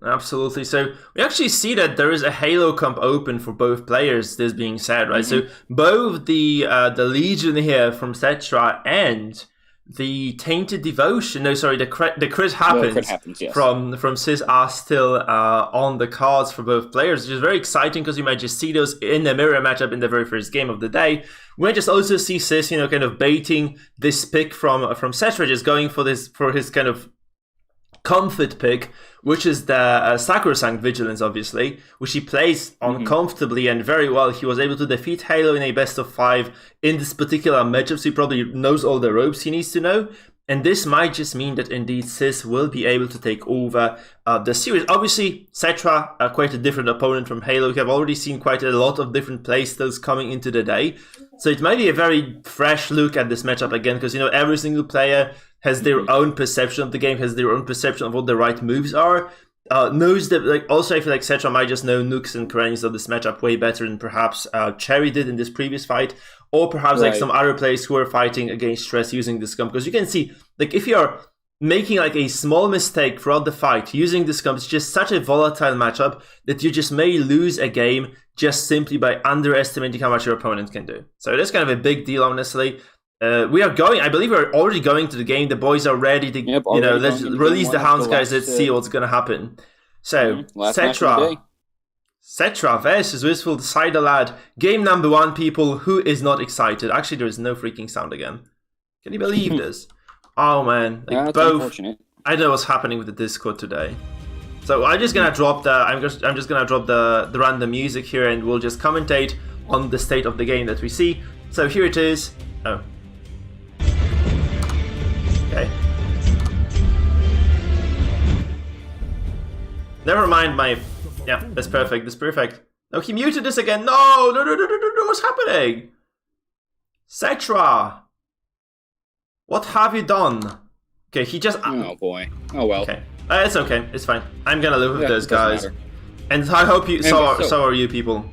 Absolutely. So we actually see that there is a Halo comp open for both players, this being said, right? So both the Legion here from Settra and the Tainted Devotion, the Crit Happens, yes, from Sis are still on the cards for both players, which is very exciting because you might just see those in the mirror matchup in the very first game of the day. We might just also see Sis, you know, kind of baiting this pick from Settra, just going for his kind of comfort pick, which is the Sacrosanct Vigilance, obviously, which he plays on comfortably and very well. He was able to defeat Halo in a best of 5 in this particular matchup, so he probably knows all the ropes he needs to know. And this might just mean that indeed Sis will be able to take over the series. Obviously, Settra, quite a different opponent from Halo. We have already seen quite a lot of different playstyles coming into the day. So it might be a very fresh look at this matchup again, because, you know, every single player has their own perception of the game, has their own perception of what the right moves are. Knows that, like, also I feel like Settra might just know nooks and crannies of this matchup way better than perhaps Cherry did in this previous fight, or perhaps like some other players who are fighting against stress using this comp. Because you can see, like, if you're making like a small mistake throughout the fight using this comp, it's just such a volatile matchup that you just may lose a game just simply by underestimating how much your opponent can do. So that's kind of a big deal, honestly. We are going, I believe we're already going to the game. The boys are ready to, you know, let's release the hounds, guys. Let's see what's going to happen. So, Settra versus Wistful Cider Lad. Game number 1, people. Who is not excited? Actually, there is no freaking sound again. Can you believe this? Oh, man. Like, both. I don't know what's happening with the Discord today. So, I'm just going to drop I'm just going to drop the random music here, and we'll just commentate on the state of the game that we see. So, here it is. Oh. Okay. Never mind my... Yeah, that's perfect. That's perfect. No, he muted this again. No, what's happening? Settra! What have you done? Okay, he just... Oh, boy. Oh, well. Okay. It's okay. It's fine. I'm gonna live with those guys. Matter. And I hope you... So are you people.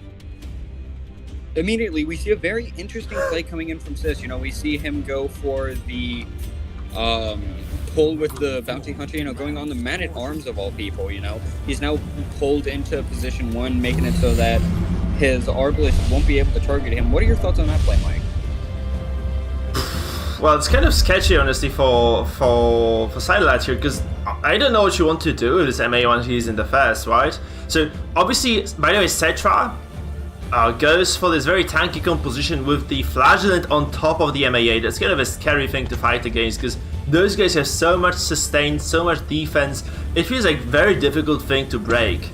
Immediately, we see a very interesting play coming in from Sis. You know, we see him go for the pull with the bounty hunter, you know, going on the man-at-arms of all people, you know. He's now pulled into position 1, making it so that his Arbalest won't be able to target him. What are your thoughts on that play, Mike? Well, it's kind of sketchy, honestly, for Sidelight here, because I don't know what you want to do with this MA once he's in the first, right? So, obviously, by the way, Settra goes for this very tanky composition with the Flagellant on top of the MAA. That's kind of a scary thing to fight against, because those guys have so much sustain, so much defense. It feels like a very difficult thing to break.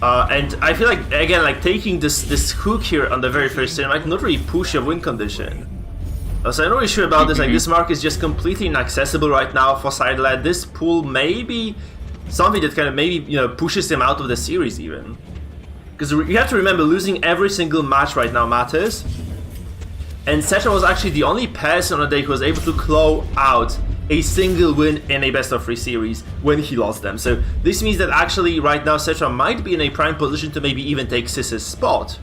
And I feel like, again, like taking this hook here on the very first turn might not really push a win condition. So I'm not really sure about this. Like, this mark is just completely inaccessible right now for Sidelight. This pull may be something that kind of maybe, you know, pushes him out of the series even. Because you have to remember, losing every single match right now matters. And Settra was actually the only person on the day who was able to claw out a single win in a best-of-3 series when he lost them. So this means that actually right now Settra might be in a prime position to maybe even take SIS' spot.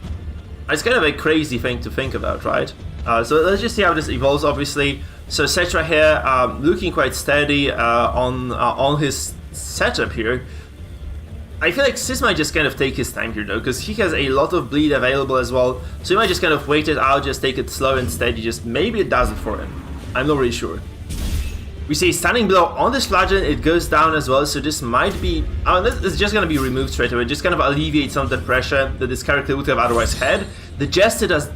It's kind of a crazy thing to think about, right? So let's just see how this evolves, obviously. So Settra here, looking quite steady on his setup here. I feel like SIS might just kind of take his time here though, because he has a lot of bleed available as well. So he might just kind of wait it out, just take it slow and steady, just maybe it does it for him. I'm not really sure. We see standing blow on this Flagellant, it goes down as well, so this might be... it's just going to be removed straight away, just kind of alleviate some of the pressure that this character would have otherwise had. The Jester does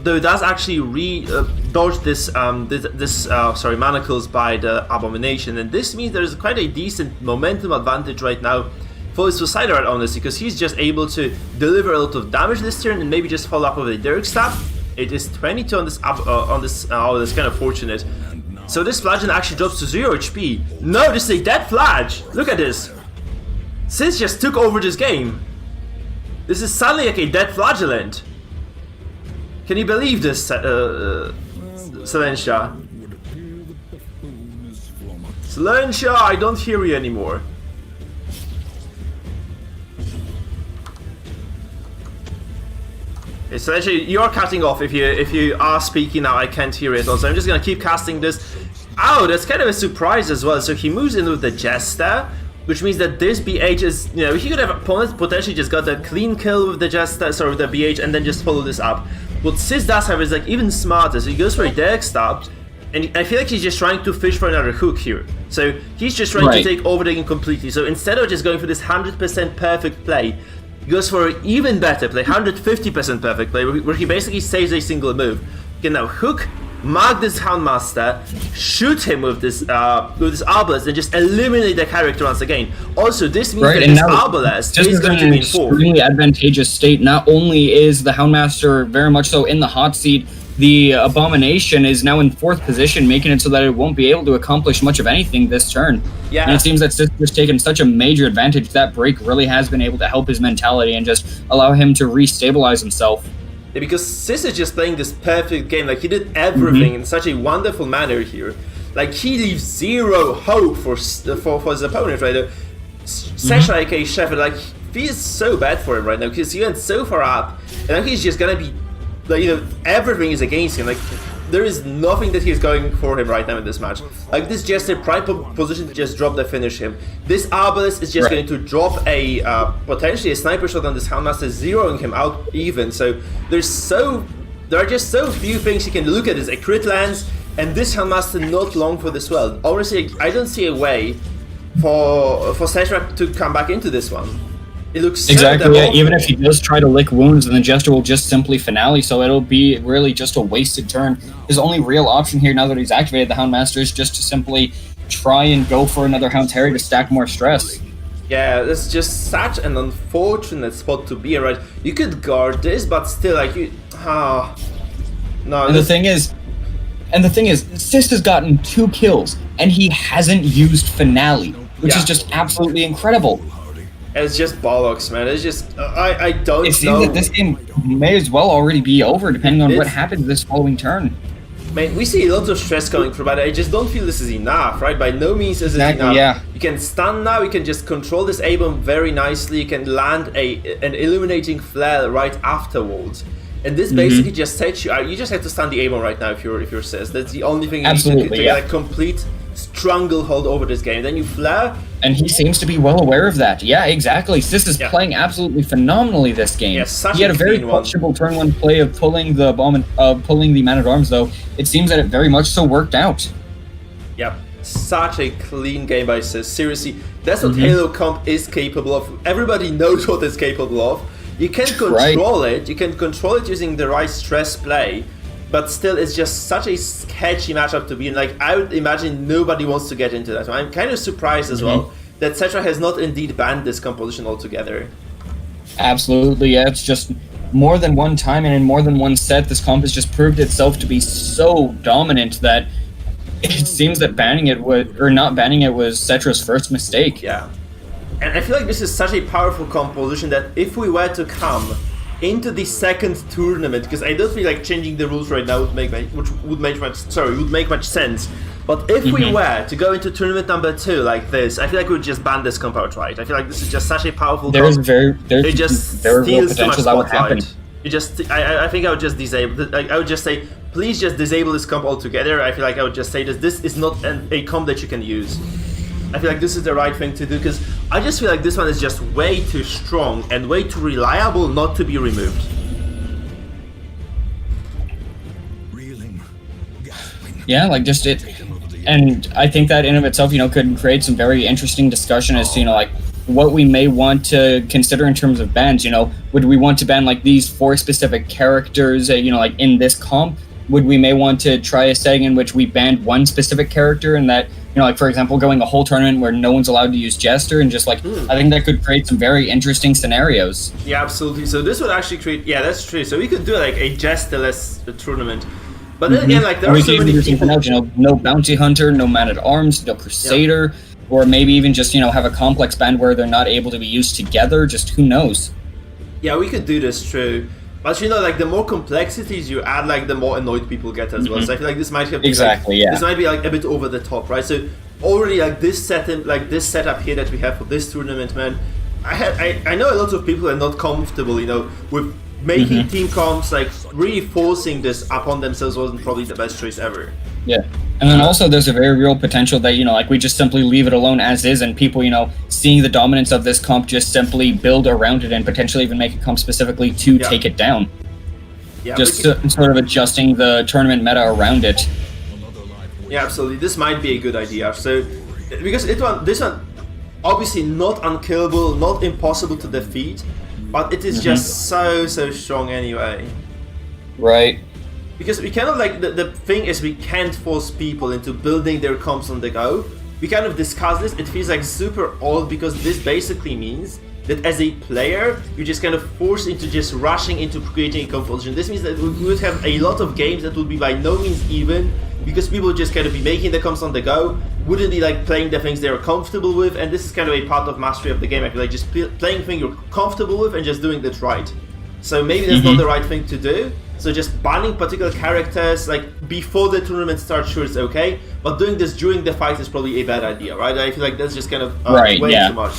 does actually dodge this manacles by the Abomination, and this means there's quite a decent momentum advantage right now for his Suicider, honestly, because he's just able to deliver a lot of damage this turn and maybe just follow up with a Dirk Stab. It is 22 on this oh, that's kind of fortunate. So this Flagellant actually drops to 0 HP. No, this is a dead Flag! Look at this! SIS just took over this game. This is suddenly like a dead Flagellant. Can you believe this, Silencia? Silencia, I don't hear you anymore. Okay, Silencia, you're cutting off. If you are speaking now, I can't hear it. Also, I'm just gonna keep casting this. Oh, that's kind of a surprise as well. So he moves in with the Jester, which means that this BH is, you know, he could have potentially just got a clean kill with the Jester, sorry, with the BH, and then just follow this up. What SIS does have is like even smarter, so he goes for a Dirk Stab, and I feel like he's just trying to fish for another hook here. So he's just trying to take over the game completely. So instead of just going for this 100% perfect play, he goes for an even better play, 150% perfect play, where he basically saves a single move. He can now hook, mark this Houndmaster, shoot him with this Arbalest, and just eliminate the character once again. Also, this means that this Arbalest is going to be in form. Extremely advantageous state. Not only is the Houndmaster very much so in the hot seat, the Abomination is now in 4th position, making it so that it won't be able to accomplish much of anything this turn. Yeah. And it seems that SIS has taken such a major advantage. That break really has been able to help his mentality and just allow him to re-stabilize himself. Yeah, because SIS is just playing this perfect game. Like, he did everything in such a wonderful manner here. Like, he leaves zero hope for his opponent right now. Sasha, aka Shepard, like, feels so bad for him right now because he went so far up, and now he's just gonna be, like, you know, everything is against him. Like, there is nothing that he's going for him right now in this match. Like, this Jester prime position to just drop the finish him. This Arbalest is just going to drop a potentially a sniper shot on this Houndmaster, zeroing him out even. So there are just so few things you can look at. Is a crit lands, and this Houndmaster not long for this well. Honestly, I don't see a way for Settra to come back into this one. It looks so exactly, yeah. Even if he does try to lick wounds, then the Jester will just simply finale, so it'll be really just a wasted turn. His only real option here, now that he's activated the Houndmaster, is just to simply try and go for another Hound Terry to stack more stress. Yeah, that's just such an unfortunate spot to be in, right? You could guard this, but still, like, you... no. And the thing is, SIS has gotten 2 kills, and he hasn't used Finale, which is just absolutely incredible. It's just bollocks, man. It's just... I don't know. It seems that this game may as well already be over, depending on what happens this following turn. Man, we see lots of stress coming through, but I just don't feel this is enough, right? By no means is it enough. Yeah. You can stun now, you can just control this A-bomb very nicely, you can land an illuminating flare right afterwards. And this basically just sets you. You just have to stun the Amon right now if you're CIS. That's the only thing you Absolutely, need to get a complete stranglehold over this game. Then you flare. And he seems to be well aware of that. Yeah, exactly. Sis is playing absolutely phenomenally this game. Yeah, such he had a very clean one. questionable turn one play of pulling the bomb and pulling the man-at-arms, though. It seems that it very much so worked out. Yep, such a clean game by CIS. Seriously, that's what Halo Comp is capable of. Everybody knows what it's capable of. You can control it. You can control it using the right stress play, but still, it's just such a sketchy matchup to be in. Like, I would imagine nobody wants to get into that. I'm kind of surprised as well that Settra has not indeed banned this composition altogether. Absolutely, yeah. It's just more than one time and in more than one set, this comp has just proved itself to be so dominant that it seems that banning it was, or not banning it was Settra's first mistake. Yeah. And I feel like this is such a powerful composition that if we were to come into the second tournament, because I don't feel like changing the rules right now would make much sense. But if we were to go into tournament number 2 like this, I feel like we would just ban this comp outright. I feel like this is just such a powerful comp. It just steals too much spotlight. I think I would just disable. I would just say, please just disable this comp altogether. I feel like I would just say this is not a comp that you can use. I feel like this is the right thing to do, because I just feel like this one is just way too strong and way too reliable not to be removed. Yeah, like just it, and I think that in of itself, could create some very interesting discussion as to, like, what we may want to consider in terms of bans. Would we want to ban like these 4 specific characters, like in this comp? Would we may want to try a setting in which we banned one specific character, and that, like, for example, going a whole tournament where no one's allowed to use Jester, and just like, I think that could create some very interesting scenarios. Yeah, absolutely. So this would actually create, yeah, that's true. So we could do like a Jesterless tournament. But then again, like, there are so many people... Else, no Bounty Hunter, no Man-at-Arms, no Crusader, or maybe even just, have a complex band where they're not able to be used together, just who knows. Yeah, we could do this, true. But like, the more complexities you add, like, the more annoyed people get as well. So I feel like this might have this might be like a bit over the top, right? So already, like, this setup here that we have for this tournament, man, I know a lot of people are not comfortable, with making team comps, like, really forcing this upon themselves wasn't probably the best choice ever. Yeah. And then also there's a very real potential that, like, we just simply leave it alone as is, and people, seeing the dominance of this comp, just simply build around it and potentially even make a comp specifically to take it down. Yeah, just sort of adjusting the tournament meta around it. Yeah, absolutely. This might be a good idea. So, because this one, obviously not unkillable, not impossible to defeat, but it is just so strong anyway. Right. Because we kind of, like, the thing is, we can't force people into building their comps on the go. We kind of discussed this. It feels like super odd, because this basically means that as a player, you're just kind of forced into just rushing into creating a composition. This means that we would have a lot of games that would be by no means even, because people would just kind of be making the comps on the go, wouldn't be like playing the things they're comfortable with, and this is kind of a part of mastery of the game. I feel like just playing things you're comfortable with and just doing it right. So maybe that's not the right thing to do. So just banning particular characters, like, before the tournament starts, sure, it's okay, but doing this during the fight is probably a bad idea, right? I feel like that's just kind of way too much.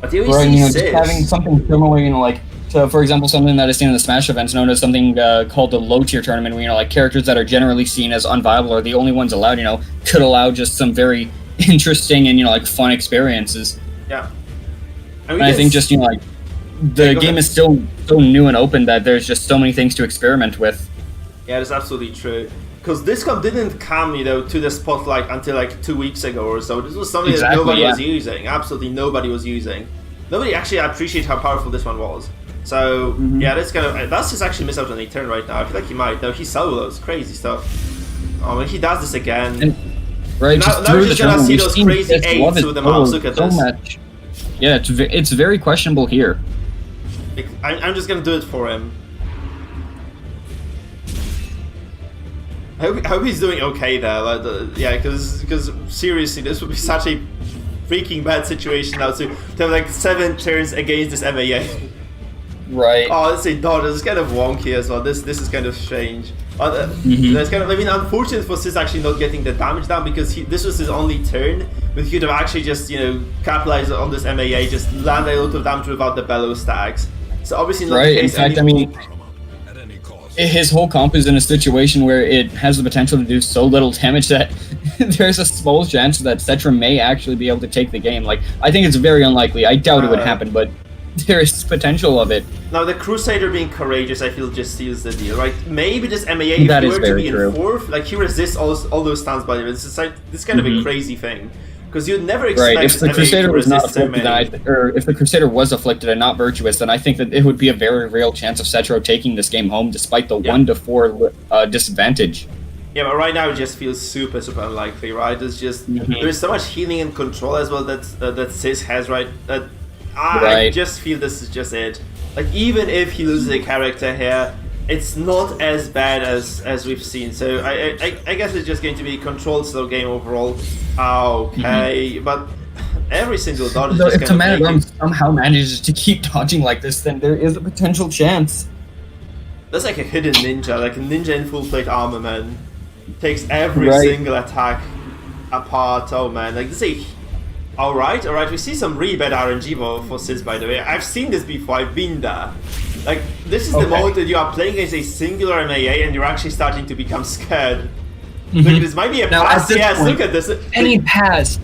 But here we see just having something similar, like, to, for example, something that is seen in the Smash events, known as something called the low-tier tournament, where, like, characters that are generally seen as unviable or the only ones allowed, could allow just some very interesting and, like, fun experiences. Yeah. And I think just, like, the game is still so new and open that there's just so many things to experiment with. Yeah, that's absolutely true. Because this comp didn't come, to the spotlight until like 2 weeks ago or so. This was something that nobody was using. Absolutely nobody was using. Nobody actually appreciated how powerful this one was. So yeah, that's kind of, that's just actually missed out on a turn right now. I feel like he might. No, he solos, crazy stuff. Oh, when he does this again. Right, now we're just gonna see those crazy 8s with the mouse. Look at this. Much. Yeah, it's very questionable here. I'm just gonna do it for him. I hope he's doing okay there. Like, yeah, because seriously, this would be such a freaking bad situation now to have like 7 turns against this MAA. Right. Oh, let's say dodge. It's kind of wonky as well. This is kind of strange. That's kind of, I mean, unfortunate for Sis actually not getting the damage down, because this was his only turn, but he could have actually just, you know, capitalized on this MAA, just land a lot of damage without the bellow stacks. So obviously not the case in fact, anymore. I mean, his whole comp is in a situation where it has the potential to do so little damage that there's a small chance that Settra may actually be able to take the game. Like, I think it's very unlikely. I doubt it would happen, but there is potential of it. Now, the Crusader being courageous, I feel, just seals the deal, right? Maybe this MAA, if That he is were to very be in true. 4th, like, he resists all those stuns, by the way. This is kind of a crazy thing. Because you'd never expect Right, if the MAA Crusader to was not resist so afflicted, many. or if the Crusader was afflicted and not virtuous, then I think that it would be a very real chance of Setro taking this game home, despite the 1 to 4 disadvantage. Yeah, but right now it just feels super unlikely, right? There's just there's so much healing and control as well that Sis has, right? That I just feel this is just it. Like, even if he loses a character here, it's not as bad as we've seen. So I guess it's just going to be a controlled slow game overall. Okay, but every single dodge is just if the Man at Arms somehow manages to keep dodging like this, then there is a potential chance. That's like a hidden ninja, like a ninja in full plate armor, man. Takes every single attack apart. Oh man, like this is alright, we see some really bad RNG for Sis, by the way. I've seen this before, I've been there. Like, this is the moment that you are playing against a singular MAA and you're actually starting to become scared. Like, this might be a pass, yes, look at this. Any pass.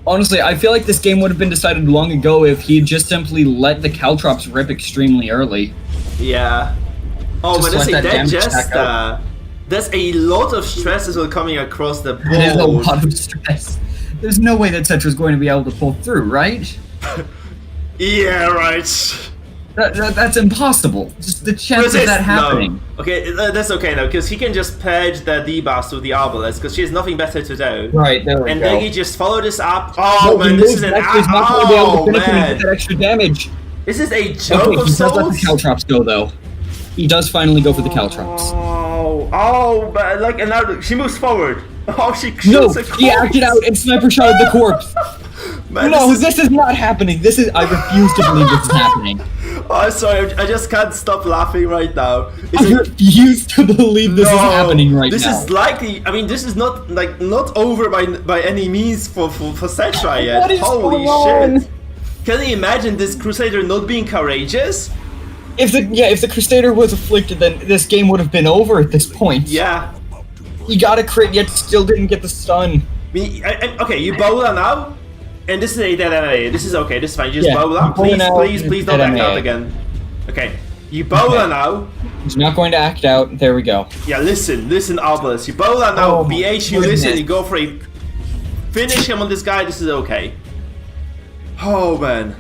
Honestly, I feel like this game would have been decided long ago if he just simply let the Caltrops rip extremely early. Yeah. Oh, but Just there's a let that dead damage stack Jester. There's a lot of stress as well coming across the board. There's a lot of stress. There's no way that Settra's going to be able to pull through, right? Yeah, right. That's impossible. Just the chance of that happening. No. Okay, that's okay now, because he can just purge the debuffs with the Arbalest, because she has nothing better to do. Right, there we go. And then he just follow this up. Oh man, this is an he's not going to be able to finish him and man. get that extra damage. This is a joke Okay, of he does let the souls. Caltrops go, though. He does finally go for the Caltrops. Oh, but like, and now she moves forward. Oh, she No, shoots a corpse. he acted out and sniper shot at the corpse. Man, No, this is not happening. I refuse to believe this is happening. Oh, sorry, I just can't stop laughing right now. I refuse to believe this is happening right this now. This is likely. I mean, this is not over by any means for Settra yet. What is Holy going shit! Can you imagine this Crusader not being courageous? If the Crusader was afflicted, then this game would have been over at this point. Yeah. He got a crit, yet still didn't get the stun. I mean, okay, you bowler now, and this is a dead MA. This is okay. This is fine. Just bowler. Please don't act out again. Okay, you bowler now. He's not going to act out. There we go. Yeah, listen, Arbalest. You bowler now. BH, you listen. You go for a finish him on this guy. This is okay. Oh man.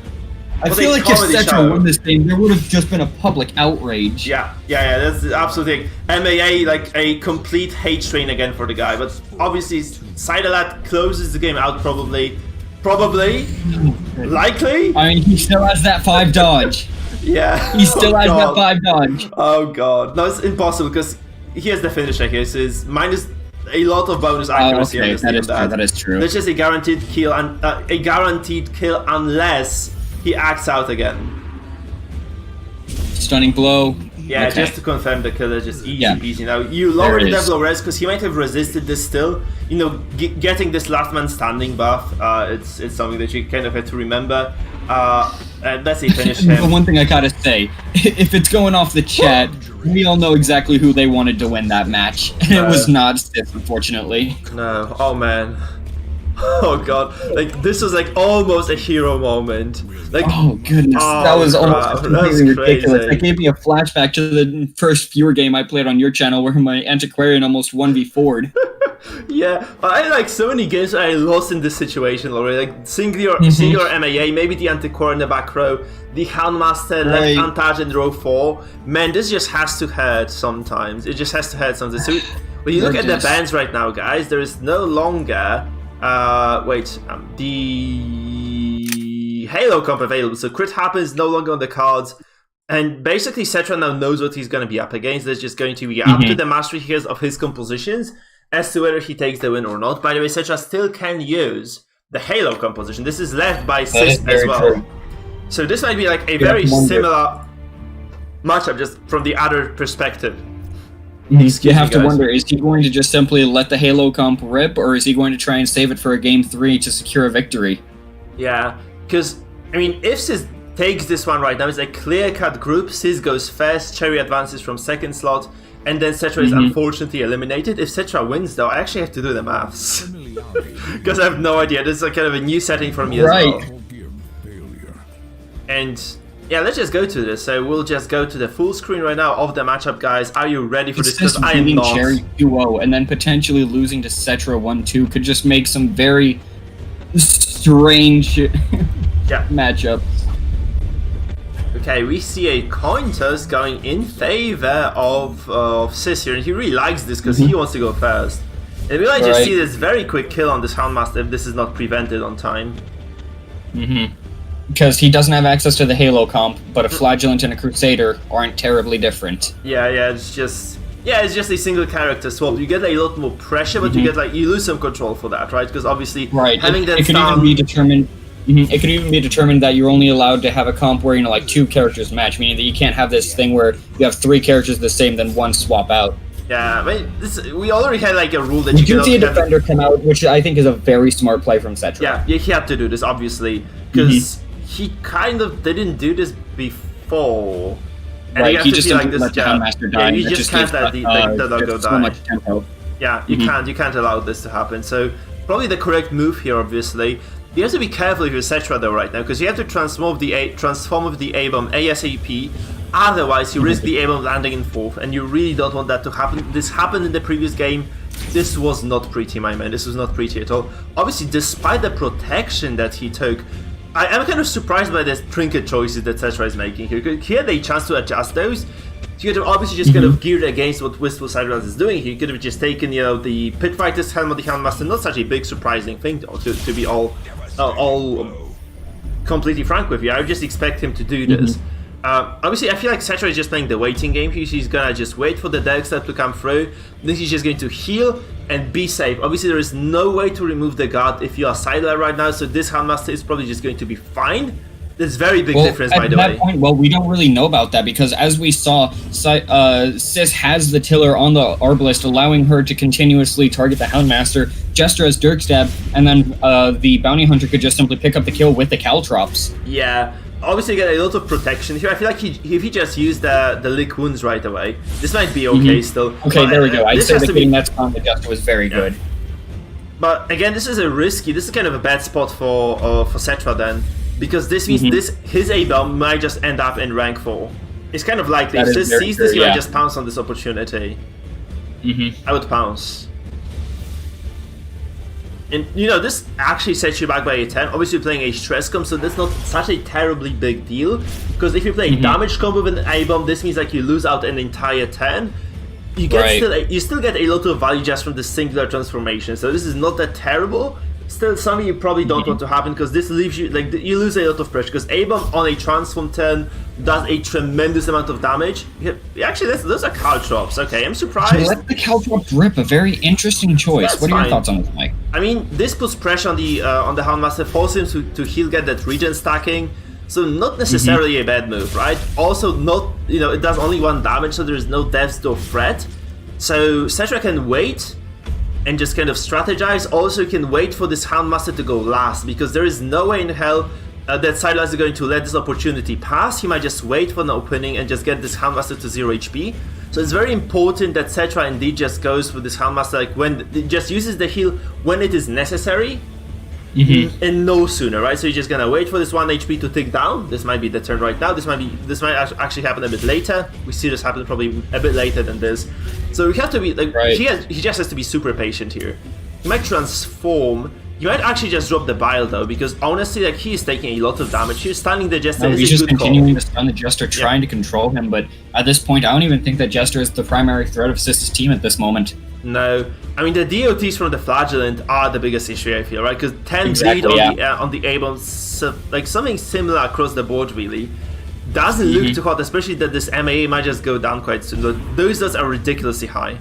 I feel like if Settra won this game, there would have just been a public outrage. Yeah, that's the absolute thing. MAA, like a complete hate train again for the guy, but obviously side of that closes the game out probably, likely. I mean, he still has that 5 dodge. Yeah. He still has that 5 dodge. Oh god, no, it's impossible because he has the finisher here, so it's minus a lot of bonus accuracy. Okay, that is true. That's just a guaranteed kill, and unless he acts out again. Stunning blow. Yeah, Okay. just to confirm the kill is just easy. Now, you lower the level of res because he might have resisted this still. You know, getting this last man standing buff, it's something that you kind of have to remember. And that's a finish him. The one thing I gotta say, if it's going off the chat, we all know exactly who they wanted to win that match. And it was not Sith, unfortunately. No, oh man. Oh god, like this was like almost a hero moment. Like, oh goodness, that was almost completely ridiculous. That gave me a flashback to the first viewer game I played on your channel where my Antiquarian almost 1v4'd. Yeah, I like so many games I lost in this situation already. Like singular MAA, maybe the Antiquarian in the back row, the Houndmaster left untouched in row 4. Man, this just has to hurt sometimes. It just has to hurt sometimes. So when you look at the bans right now, guys, there is no longer the Halo comp available, so crit happens no longer on the cards, and basically Settra now knows what he's going to be up against. There's just going to be up to the mastery here of his compositions as to whether he takes the win or not. By the way, Settra still can use the Halo composition. This is left by CEST as well. True. So this might be like a very similar matchup just from the other perspective. You have to wonder, is he going to just simply let the Halo comp rip, or is he going to try and save it for a Game 3 to secure a victory? Yeah, because, I mean, if CIS takes this one right now, it's a clear-cut group. CIS goes first, Cherry advances from second slot, and then Settra is unfortunately eliminated. If Settra wins, though, I actually have to do the maths. Because I have no idea. This is kind of a new setting for me as well. And yeah, let's just go to this. So we'll just go to the full screen right now of the matchup, guys. Are you ready for this? Because I am not. Cherry 2-0 and then potentially losing to Settra 1-2 could just make some very strange matchups. Okay, we see a coin toss going in favor of CIS here, and he really likes this because he wants to go first. And we might just see this very quick kill on this Houndmaster if this is not prevented on time. Because he doesn't have access to the Halo comp, but a Flagellant and a Crusader aren't terribly different. Yeah, it's just a single character swap. You get a lot more pressure, but you get you lose some control for that, right? Because obviously having that it could even be determined. It could even be determined that you're only allowed to have a comp where like 2 characters match, meaning that you can't have this thing where you have 3 characters the same, then one swap out. Yeah, I mean, we already had like a rule that you can see a defender come out, which I think is a very smart play from Settra. Yeah, he had to do this obviously because he kind of didn't do this before. And you have he to just see like this. You just can't let the dog go so die. much tempo. Yeah, you can't allow this to happen. So probably the correct move here, obviously. You have to be careful if you're Settra though right now, because you have to transform with the A-bomb ASAP. Otherwise, you risk the A-bomb landing in 4th, and you really don't want that to happen. This happened in the previous game. This was not pretty, my man. This was not pretty at all. Obviously, despite the protection that he took, I am kind of surprised by the trinket choices that Settra is making here. He had a chance to adjust those. So you could have obviously just kind of geared against what Wistful Sidewalls is doing. He could have just taken, the Pit Fighter's helmet, the Houndmaster. Not such a big surprising thing, though, to be all completely frank with you. I would just expect him to do this. Obviously, I feel like Settra is just playing the waiting game. He's gonna just wait for the Derg step to come through. Then he's just going to heal and be safe. Obviously, there is no way to remove the guard if you are sideline right now, so this Houndmaster is probably just going to be fine. There's very big difference, by the way. At that point, we don't really know about that because as we saw, CIS has the Tiller on the Arbalist, allowing her to continuously target the Houndmaster. Jester has Dirk Stab, and then the Bounty Hunter could just simply pick up the kill with the Caltrops. Yeah. Obviously, get a lot of protection here. I feel like if he just used the Lick Wounds right away, this might be okay still. Okay, there we go. I'd say that getting that on the Jester was very good. But again, this is kind of a bad spot for Settra then, because this means his A-bomb might just end up in rank 4. It's kind of likely. If CIS sees this, he might just pounce on this opportunity. I would pounce. And this actually sets you back by a 10. Obviously, you're playing a stress comp, so that's not such a terribly big deal. Because if you play a damage combo with an A-bomb, this means like you lose out an entire 10. You get you still get a lot of value just from the singular transformation. So this is not that terrible. Still, something you probably don't want to happen because this leaves you you lose a lot of pressure. Because A-bomb on a transform turn does a tremendous amount of damage. Actually, those are Caltrops. Okay, I'm surprised. So let the Caltrops rip. A very interesting choice. What are your thoughts on this, Mike? I mean, this puts pressure on the Houndmaster, forces him to heal, get that regen stacking. So not necessarily a bad move, right? Also, not it does only 1 damage, so there is no death to threat. So Settra can wait and just kind of strategize. Also, you can wait for this Houndmaster to go last, because there is no way in hell that Silas is going to let this opportunity pass. He might just wait for an opening and just get this Houndmaster to 0 HP. So it's very important that Settra indeed just goes with this Houndmaster, like when it just uses the heal when it is necessary, and no sooner, right? So you're just gonna wait for this 1 HP to tick down. This might be the turn right now. This might actually happen a bit later. We see this happen probably a bit later than this. So we have to be like he just has to be super patient here. He might transform. You might actually just drop the Bile though, because honestly, like he is taking a lot of damage. He's stunning the Jester. He's just continuing to stun the Jester, trying to control him. But at this point, I don't even think that Jester is the primary threat of CIS's team at this moment. No, I mean the DOTs from the Flagellant are the biggest issue, I feel, right? Because 10 bleed on the A-bombs, like something similar across the board, really doesn't look too hot. Especially that this MAA might just go down quite soon. Those dots are ridiculously high.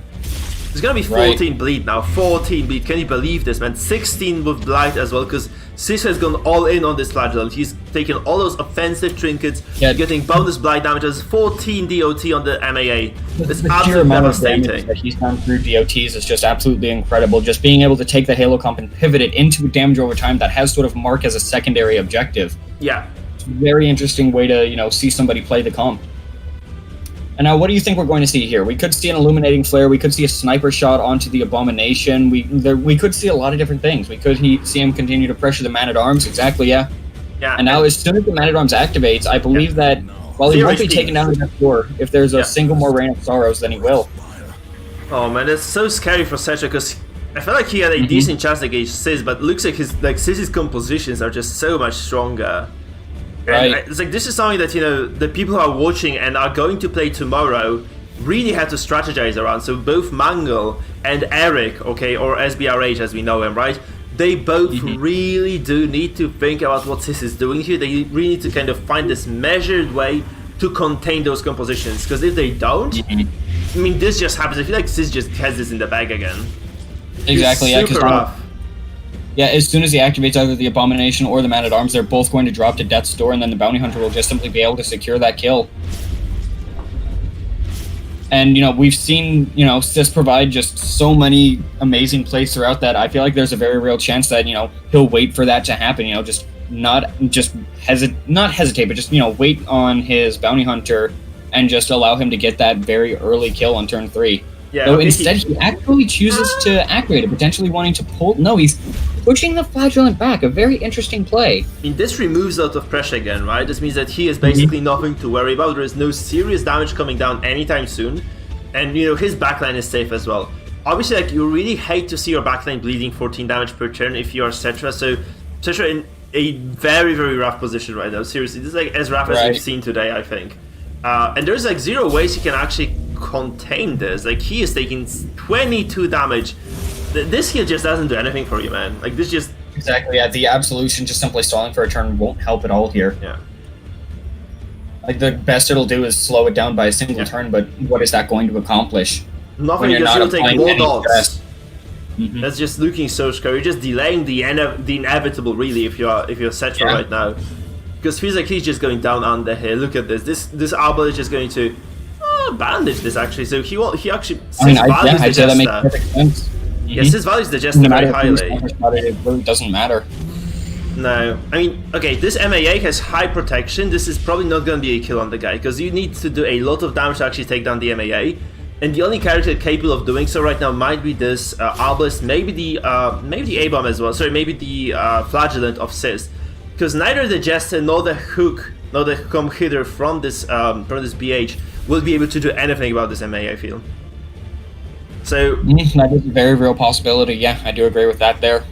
There's gonna be 14 bleed now. 14 bleed. Can you believe this, man? 16 with blight as well, because CIS has gone all in on this flagellant. He's taken all those offensive trinkets, Yeah. getting bonus blight damages, 14 DOT on the MAA. It's The sheer absolutely amount of damage devastating. that he's done through DOTs is just absolutely incredible. Just being able to take the Halo comp and pivot it into damage over time that has sort of Mark as a secondary objective. Yeah. It's a very interesting way to, see somebody play the comp. And now, what do you think we're going to see here? We could see an illuminating flare. We could see a sniper shot onto the Abomination. We could see a lot of different things. We could see him continue to pressure the Man-at-Arms. Exactly, yeah. Yeah. And now, as soon as the Man-at-Arms activates, I believe that while he Zero won't be HP. taken down in that door, if there's a Yeah. single more Rain of Sorrows, then he will. Oh man, that's so scary for Settra because I felt like he had a decent chance against CIS, but it looks like CIS's compositions are just so much stronger. And Right. it's like this is something that the people who are watching and are going to play tomorrow really have to strategize around. So both Mangle and Eric, okay, or SBRH as we know him, right? They both really do need to think about what CIS is doing here. They really need to kind of find this measured way to contain those compositions. Because if they don't, I mean, this just happens. I feel like CIS just has this in the bag again. Exactly, yeah. It's super rough. Yeah, as soon as he activates either the Abomination or the Man-at-Arms, they're both going to drop to Death's Door, and then the Bounty Hunter will just simply be able to secure that kill. And, we've seen, CIS provide just so many amazing plays throughout that. I feel like there's a very real chance that, he'll wait for that to happen, not hesitate, but just, wait on his Bounty Hunter and just allow him to get that very early kill on turn 3. Yeah, Though okay, instead he actually chooses to activate it, potentially wanting to pull... No, he's pushing the Flagellant back. A very interesting play. I mean, this removes a lot of pressure again, right? This means that he has basically nothing to worry about. There is no serious damage coming down anytime soon. And, his backline is safe as well. Obviously, like, you really hate to see your backline bleeding 14 damage per turn if you are Settra. So, Settra in a very, very rough position right now. Seriously, this is like as rough as we've seen today, I think. And there's like zero ways he can actually contain this. Like, he is taking 22 damage. This heal just doesn't do anything for you, man. Like, this just... Exactly, yeah. The Absolution just simply stalling for a turn won't help at all here. Yeah. Like, the best it'll do is slow it down by a single turn, but what is that going to accomplish? Nothing, you're because not you'll take applying more any dots. stress. That's just looking so scary. You're just delaying the inevitable, really, if you're Settra right now. Because it feels like he's just going down under here. Look at this. This Arbor is just going to bandage this, actually. So he actually... I'd say that makes perfect sense. Yes, his values the Jester No very matter highly. it really doesn't matter. No, I mean, okay, this MAA has high protection. This is probably not going to be a kill on the guy, because you need to do a lot of damage to actually take down the MAA. And the only character capable of doing so right now might be this Arbalist, maybe the A-Bomb as well. Sorry, maybe the Flagellant of CIS. Because neither the Jester nor the Hook, nor the Come Hither from this BH will be able to do anything about this MAA, I feel. So that is a very real possibility. Yeah, I do agree with that there.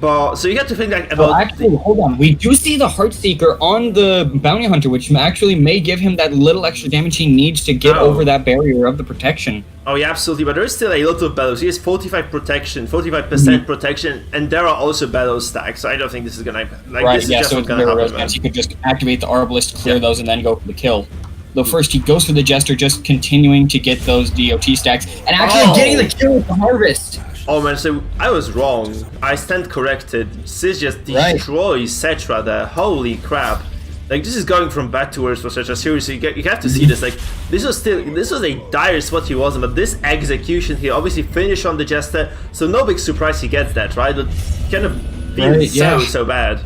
But so you have to think like about. Actually, hold on. We do see the Heartseeker on the Bounty Hunter, which actually may give him that little extra damage he needs to get over that barrier of the protection. Oh yeah, absolutely. But there is still a lot of bellows. He has 45 protection, 45% protection, and there are also bellows stacks. So I don't think this is gonna this is just so not it's gonna very real happen. chance. You could just activate the Arbalist, clear those, and then go for the kill. Though first he goes for the Jester, just continuing to get those DOT stacks, and actually getting the kill with the Harvest. Oh man, so I was wrong. I stand corrected. CIS just destroys Settra there. Holy crap. Like, this is going from bad to worse for Settra. Seriously, you have to see this. Like, this was a dire spot he was in, but this execution here obviously finished on the Jester, so no big surprise he gets that, right? But kind of feels so bad.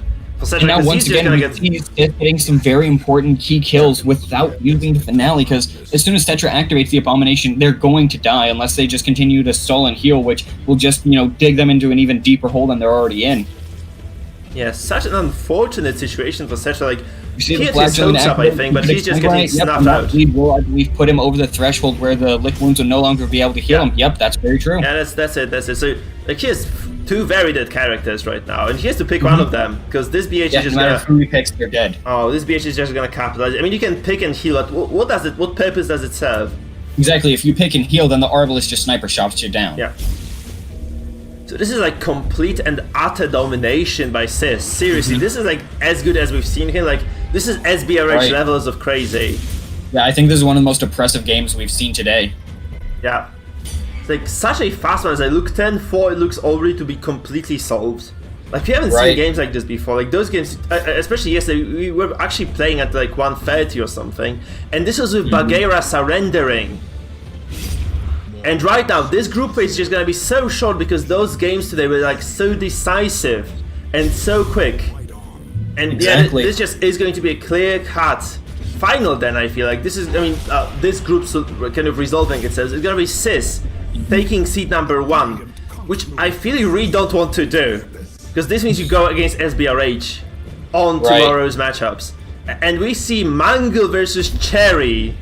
And now once again, he's getting some very important key kills without using the finale, because as soon as Settra activates the Abomination, they're going to die unless they just continue to stall and heal, which will just, dig them into an even deeper hole than they're already in. Yeah, such an unfortunate situation for Settra. Like, he had his hopes up, I think, but he's just getting snuffed out. I believe put him over the threshold where the lick wounds will no longer be able to heal him. Yep, that's very true. Yeah, that's it. So, like, he has two very dead characters right now, and he has to pick one of them, because this BH is just no matter who he picks, they're dead. Oh, this BH is just gonna capitalize. I mean, you can pick and heal it. What purpose does it serve? Exactly, if you pick and heal, then the Arbalist just sniper shots you down. Yeah. So this is like complete and utter domination by CIS. Seriously, this is like as good as we've seen here. Like, this is SBRH levels of crazy. Yeah, I think this is one of the most oppressive games we've seen today. Yeah. It's like such a fast one. As I look 10-4, it looks already to be completely solved. Like we haven't seen Right. games like this before. Like those games, especially yesterday, we were actually playing at like 1:30 or something, and this was with Bagheera surrendering. And right now, this group phase is just gonna be so short because those games today were like so decisive and so quick. And Exactly. yeah, this just is going to be a clear-cut final. Then I feel like this is, I mean, this group's kind of resolving itself. It's gonna be CIS taking seed number 1, which I feel you really don't want to do, because this means you go against SBRH on Right. tomorrow's matchups, and we see Mangle versus Cherry.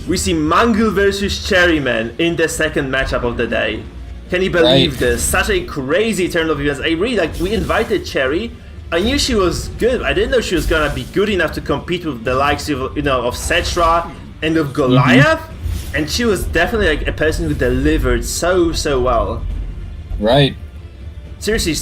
We see Mangle versus Cherry, man, in the second matchup of the day. Can you believe Right. this? Such a crazy turn of events. I really like. We invited Cherry. I knew she was good. I didn't know she was gonna be good enough to compete with the likes of, you know, of Settra and of Goliath. And she was definitely like a person who delivered so well. Right. Seriously,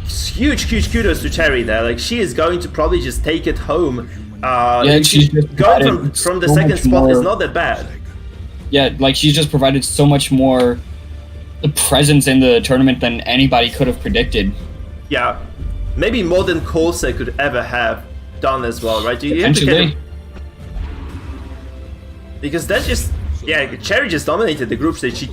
huge kudos to Cherry there. Like she is going to probably just take it home. Yeah, she's just going provided from the so second much spot is more- not that bad. Yeah, like she's just provided so much more presence in the tournament than anybody could have predicted. Yeah, maybe more than Colse could ever have done as well, right? You have to kind Potentially. of, because that's just, yeah, Cherry just dominated the group stage.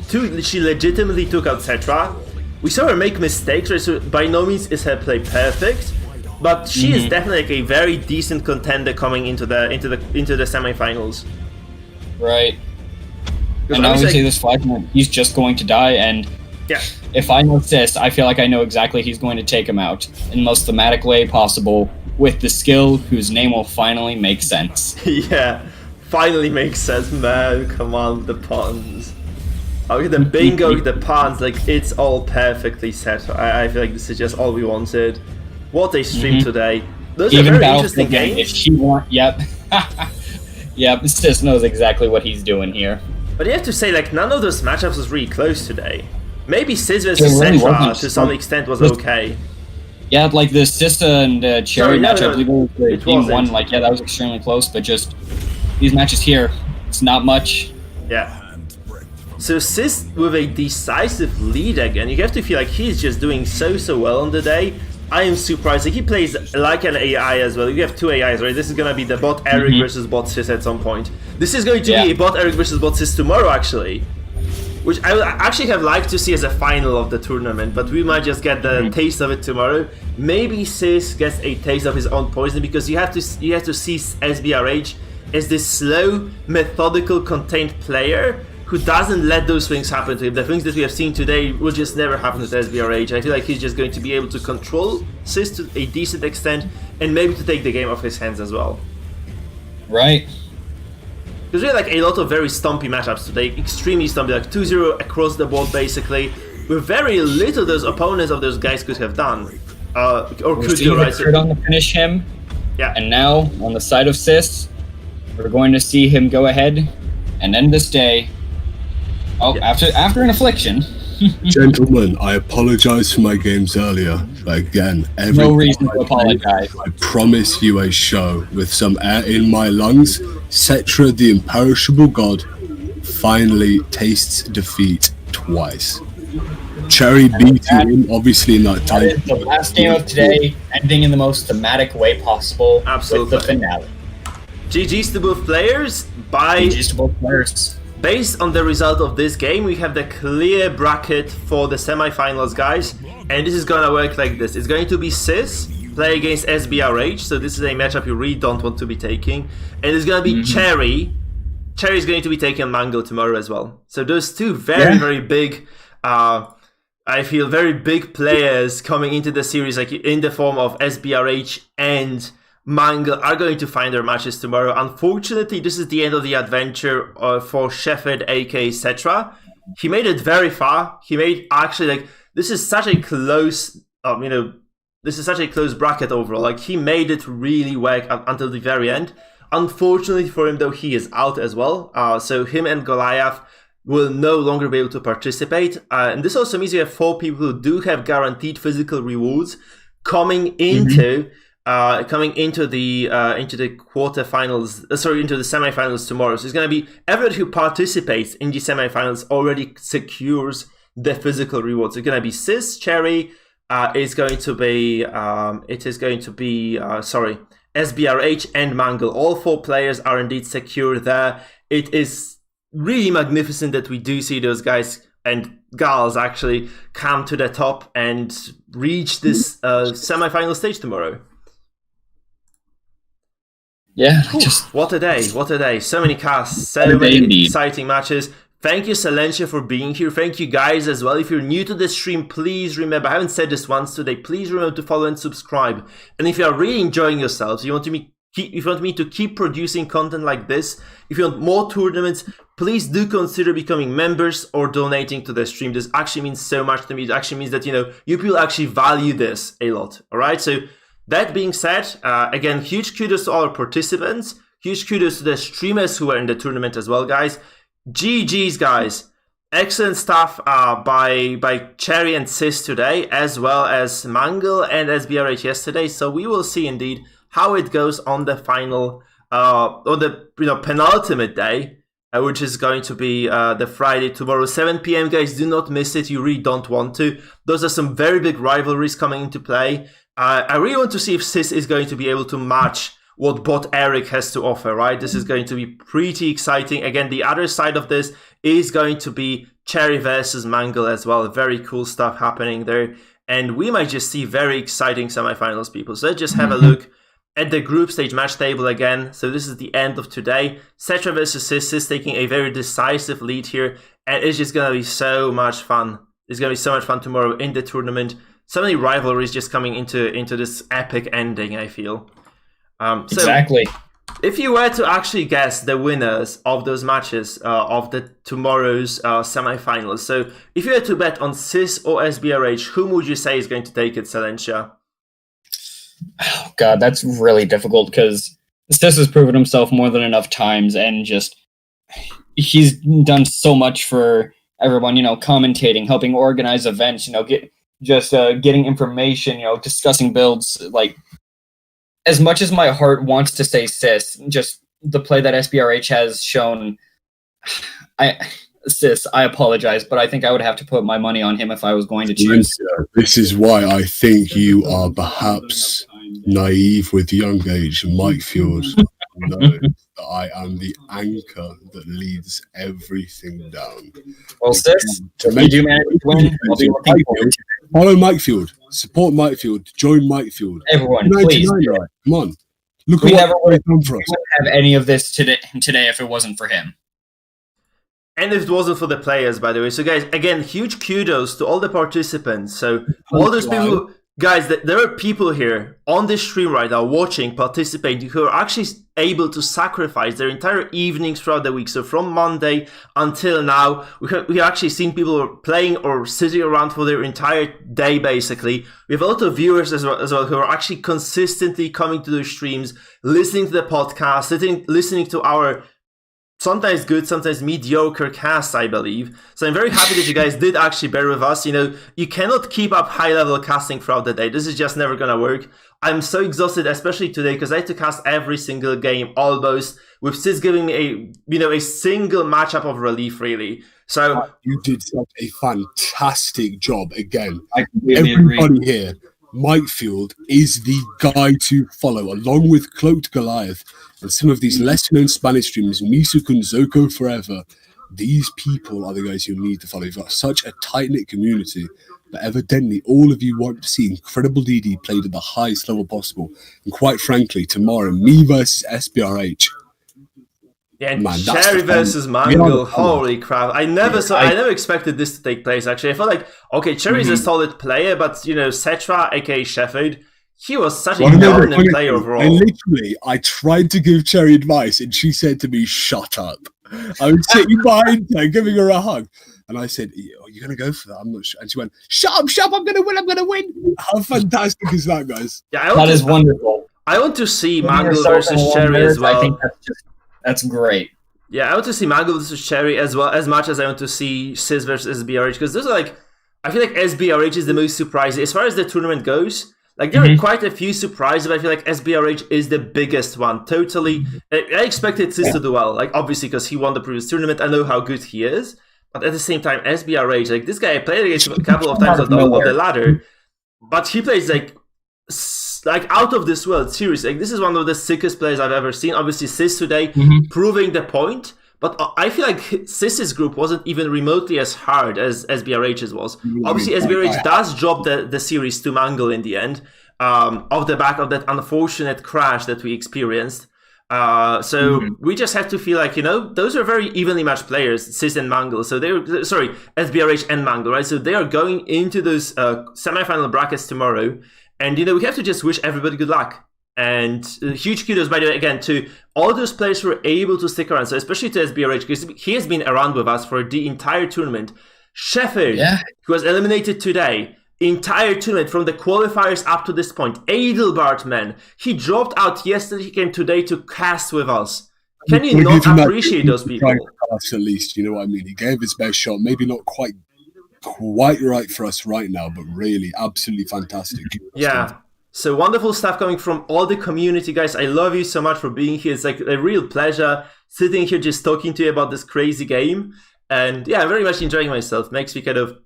She legitimately took out Settra. We saw her make mistakes, right? So by no means is her play perfect, but she is definitely like a very decent contender coming into the semifinals. Right. Because And now we obviously, see this flashpoint, he's just going to die, and yeah, if I know CEST, I feel like I know exactly he's going to take him out in the most thematic way possible, with the skill whose name will finally make sense. yeah, finally makes sense, man. Come on, the puns. Okay, the bingo, the puns, like it's all perfectly set. I feel like this is just all we wanted. What a stream today. Those are Even very Battlefield interesting game, games. if she want, yep. Yep, CEST knows exactly what he's doing here. But you have to say, like, none of those matchups was really close today. Maybe Sis It versus really Settra wasn't. to some extent was Just- okay. Yeah, like the Sista and Cherry No, matchup, no, I believe it was the it game wasn't. one. Like, yeah, that was extremely close, but just these matches here, it's not much. Yeah. So Sis with a decisive lead again. You have to feel like he's just doing so well on the day. I am surprised. Like, he plays like an AI as well. You have two AIs, right? This is gonna be the bot Eric versus bot Sis at some point. This is going to be a bot Eric versus bot Sis tomorrow, actually. Which I would actually have liked to see as a final of the tournament, but we might just get the taste of it tomorrow. Maybe Sis gets a taste of his own poison, because you have to see SBRH as this slow, methodical, contained player who doesn't let those things happen to him. The things that we have seen today will just never happen with SBRH. I feel like he's just going to be able to control Sis to a decent extent, and maybe to take the game off his hands as well. Right. Because we had like a lot of very stumpy matchups today, extremely stumpy, like 2-0 across the board basically, with very little those opponents of those guys could have done. Or could do, right? Third on to finish him, Yeah. and now on the side of Sis, we're going to see him go ahead and end this day. Oh, after an affliction. Gentlemen, I apologize for my games earlier, but again, every No reason time to apologize. I promise you a show with some air in my lungs. Settra, the imperishable god, finally tastes defeat twice. Cherry beat him, obviously, in that That time. is the last game of today, ending in the most thematic way possible. Absolutely. With the finale. GG's to both players. GG's to both players. Based on the result of this game, we have the clear bracket for the semifinals, guys. And this is gonna work like this. It's going to be Sis play against SBRH, so this is a matchup you really don't want to be taking. And it's gonna be Cherry. Cherry is going to be taking Mango tomorrow as well. So those two very big, I feel very big players coming into the series, like in the form of SBRH and Mangle, are going to find their matches tomorrow. Unfortunately, this is the end of the adventure for Shepard, aka Settra. He made it very far. He made actually, like, this is such a close, this is such a close bracket overall. Like, he made it really work until the very end. Unfortunately for him, though, he is out as well. So him and Goliath will no longer be able to participate. And this also means you have 4 people who do have guaranteed physical rewards coming into the quarterfinals, into the semifinals tomorrow. So it's going to be everyone who participates in the semifinals already secures the physical rewards. It's going to be CEST-CHERRY. It's going to be SBRH and Mangle. All 4 players are indeed secure there. It is really magnificent that we do see those guys and gals actually come to the top and reach this semi-final stage tomorrow. Yeah, What a day, what a day. So many casts, so many exciting matches. Thank you, Silentia, for being here. Thank you, guys, as well. If you're new to this stream, please remember, I haven't said this once today, please remember to follow and subscribe. And if you are really enjoying yourselves, if you want me to keep producing content like this, if you want more tournaments, please do consider becoming members or donating to the stream. This actually means so much to me. It actually means that, you people actually value this a lot, all right? So that being said, again, huge kudos to all our participants. Huge kudos to the streamers who are in the tournament as well, guys. GG's, guys. Excellent stuff by Cherry and Sis today, as well as Mangle and SBRH yesterday. So we will see indeed how it goes on the final, on the penultimate day, which is going to be the Friday tomorrow, 7 p.m. Guys, do not miss it. You really don't want to. Those are some very big rivalries coming into play. I really want to see if Sis is going to be able to match what bot Eric has to offer, right? This is going to be pretty exciting. Again, the other side of this is going to be Cherry versus Mangle as well. Very cool stuff happening there. And we might just see very exciting semifinals, people. So let's just have a look at the group stage match table again. So this is the end of today. Settra versus Sis taking a very decisive lead here. And it's just going to be so much fun. It's going to be so much fun tomorrow in the tournament. So many rivalries just coming into this epic ending, I feel. Exactly. If you were to actually guess the winners of those matches of the tomorrow's semifinals, so if you were to bet on Sis or SBRH, whom would you say is going to take it, Silentia? Oh God, that's really difficult because Sis has proven himself more than enough times, and he's done so much for everyone. Commentating, helping organize events. Getting information. Discussing builds. As much as my heart wants to say Sis, just the play that SBRH has shown, Sis, I apologize, but I think I would have to put my money on him if I was going to choose. This is why I think you are perhaps naive with young age. Mikefield knows that I am the anchor that leads everything down. Well, Sis, if you do manage to win, I'll be looking forward to it. Follow Mikefield. Support Mikefield. Join Mikefield. Everyone, please. Right? Come on. Look We at never what would he's done for us. have any of this today if it wasn't for him. And if it wasn't for the players, by the way. So, guys, again, huge kudos to all the participants. So, all those people, guys, there are people here on this stream right now watching, participating, who are actually able to sacrifice their entire evenings throughout the week. So, from Monday until now, we have actually seen people playing or sitting around for their entire day, basically. We have a lot of viewers as well who are actually consistently coming to the streams, listening to the podcast, listening to our sometimes good, sometimes mediocre casts, I believe. So I'm very happy that you guys did actually bear with us. You cannot keep up high-level casting throughout the day. This is just never going to work. I'm so exhausted, especially today, because I had to cast every single game almost, with Sis giving me a single matchup of relief, really. So you did such a fantastic job again. I completely Everybody here, Mikefield is the guy to follow, along with Cloaked Goliath and some of these lesser-known Spanish streamers, Misukun, Zoko Forever. These people are the guys you need to follow. You've got such a tight-knit community, but evidently all of you want to see incredible DD played at the highest level possible. And quite frankly, tomorrow, me versus SBRH. Yeah, and Cherry versus Mangle, holy crap. I never expected this to take place, actually. I felt like, okay, Cherry's a solid player, but, Settra, aka Sheffield, he was such a dominant player overall. I tried to give Cherry advice, and she said to me, shut up. I was sitting behind her, giving her a hug. And I said, are you going to go for that? I'm not sure. And she went, shut up, I'm going to win. How fantastic is that, guys? Yeah, that is wonderful. I want to see Mangle versus Cherry as well. I think that's great. Yeah, I want to see Mangle versus Cherry as well, as much as I want to see Sis versus SBRH, because those are I feel like SBRH is the most surprising. As far as the tournament goes, there are quite a few surprises, but I feel like SBRH is the biggest one. Totally. I expected Sis to do well, obviously, because he won the previous tournament. I know how good he is. but at the same time, SBRH, like this guy, I played against him a couple of times on the ladder, but he plays like out of this world. Seriously, like this is one of the sickest players I've ever seen. Obviously, CIS today proving the point, but I feel like CIS's group wasn't even remotely as hard as SBRH's was. Obviously, SBRH does drop the series to Mangle in the end, off the back of that unfortunate crash that we experienced. So we just have to feel like, those are very evenly matched players, CIS and Mangle. So SBRH and Mangle, right? So they are going into those semifinal brackets tomorrow. And, we have to just wish everybody good luck. And huge kudos, by the way, again, to all those players who were able to stick around. So especially to SBRH, because he has been around with us for the entire tournament. Shepard, who was eliminated today, entire tournament from the qualifiers up to this point. Adelbart, man, he dropped out yesterday, he came today to cast with us. Can you not appreciate those people? At least, you know what I mean? He gave his best shot, maybe not quite right for us right now, but really absolutely fantastic. Yeah. So wonderful stuff coming from all the community, guys. I love you so much for being here. It's like a real pleasure sitting here just talking to you about this crazy game. And yeah, I'm very much enjoying myself. Makes me kind of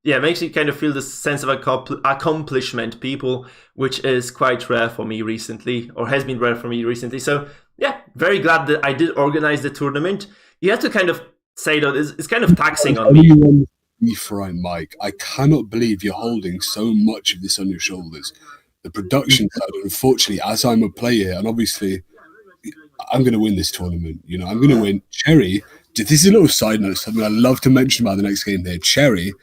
makes me kind of feel this sense of accomplishment, people, which is quite rare for me recently, or has been rare for me recently. So yeah, very glad that I did organize the tournament. You have to kind of say that it's kind of taxing on me. Right, Mike, I cannot believe you're holding so much of this on your shoulders. The production side, unfortunately, as I'm a player, and obviously I'm going to win this tournament. I'm going to win. Cherry, this is a little side note, something I love to mention about the next game here. Cherry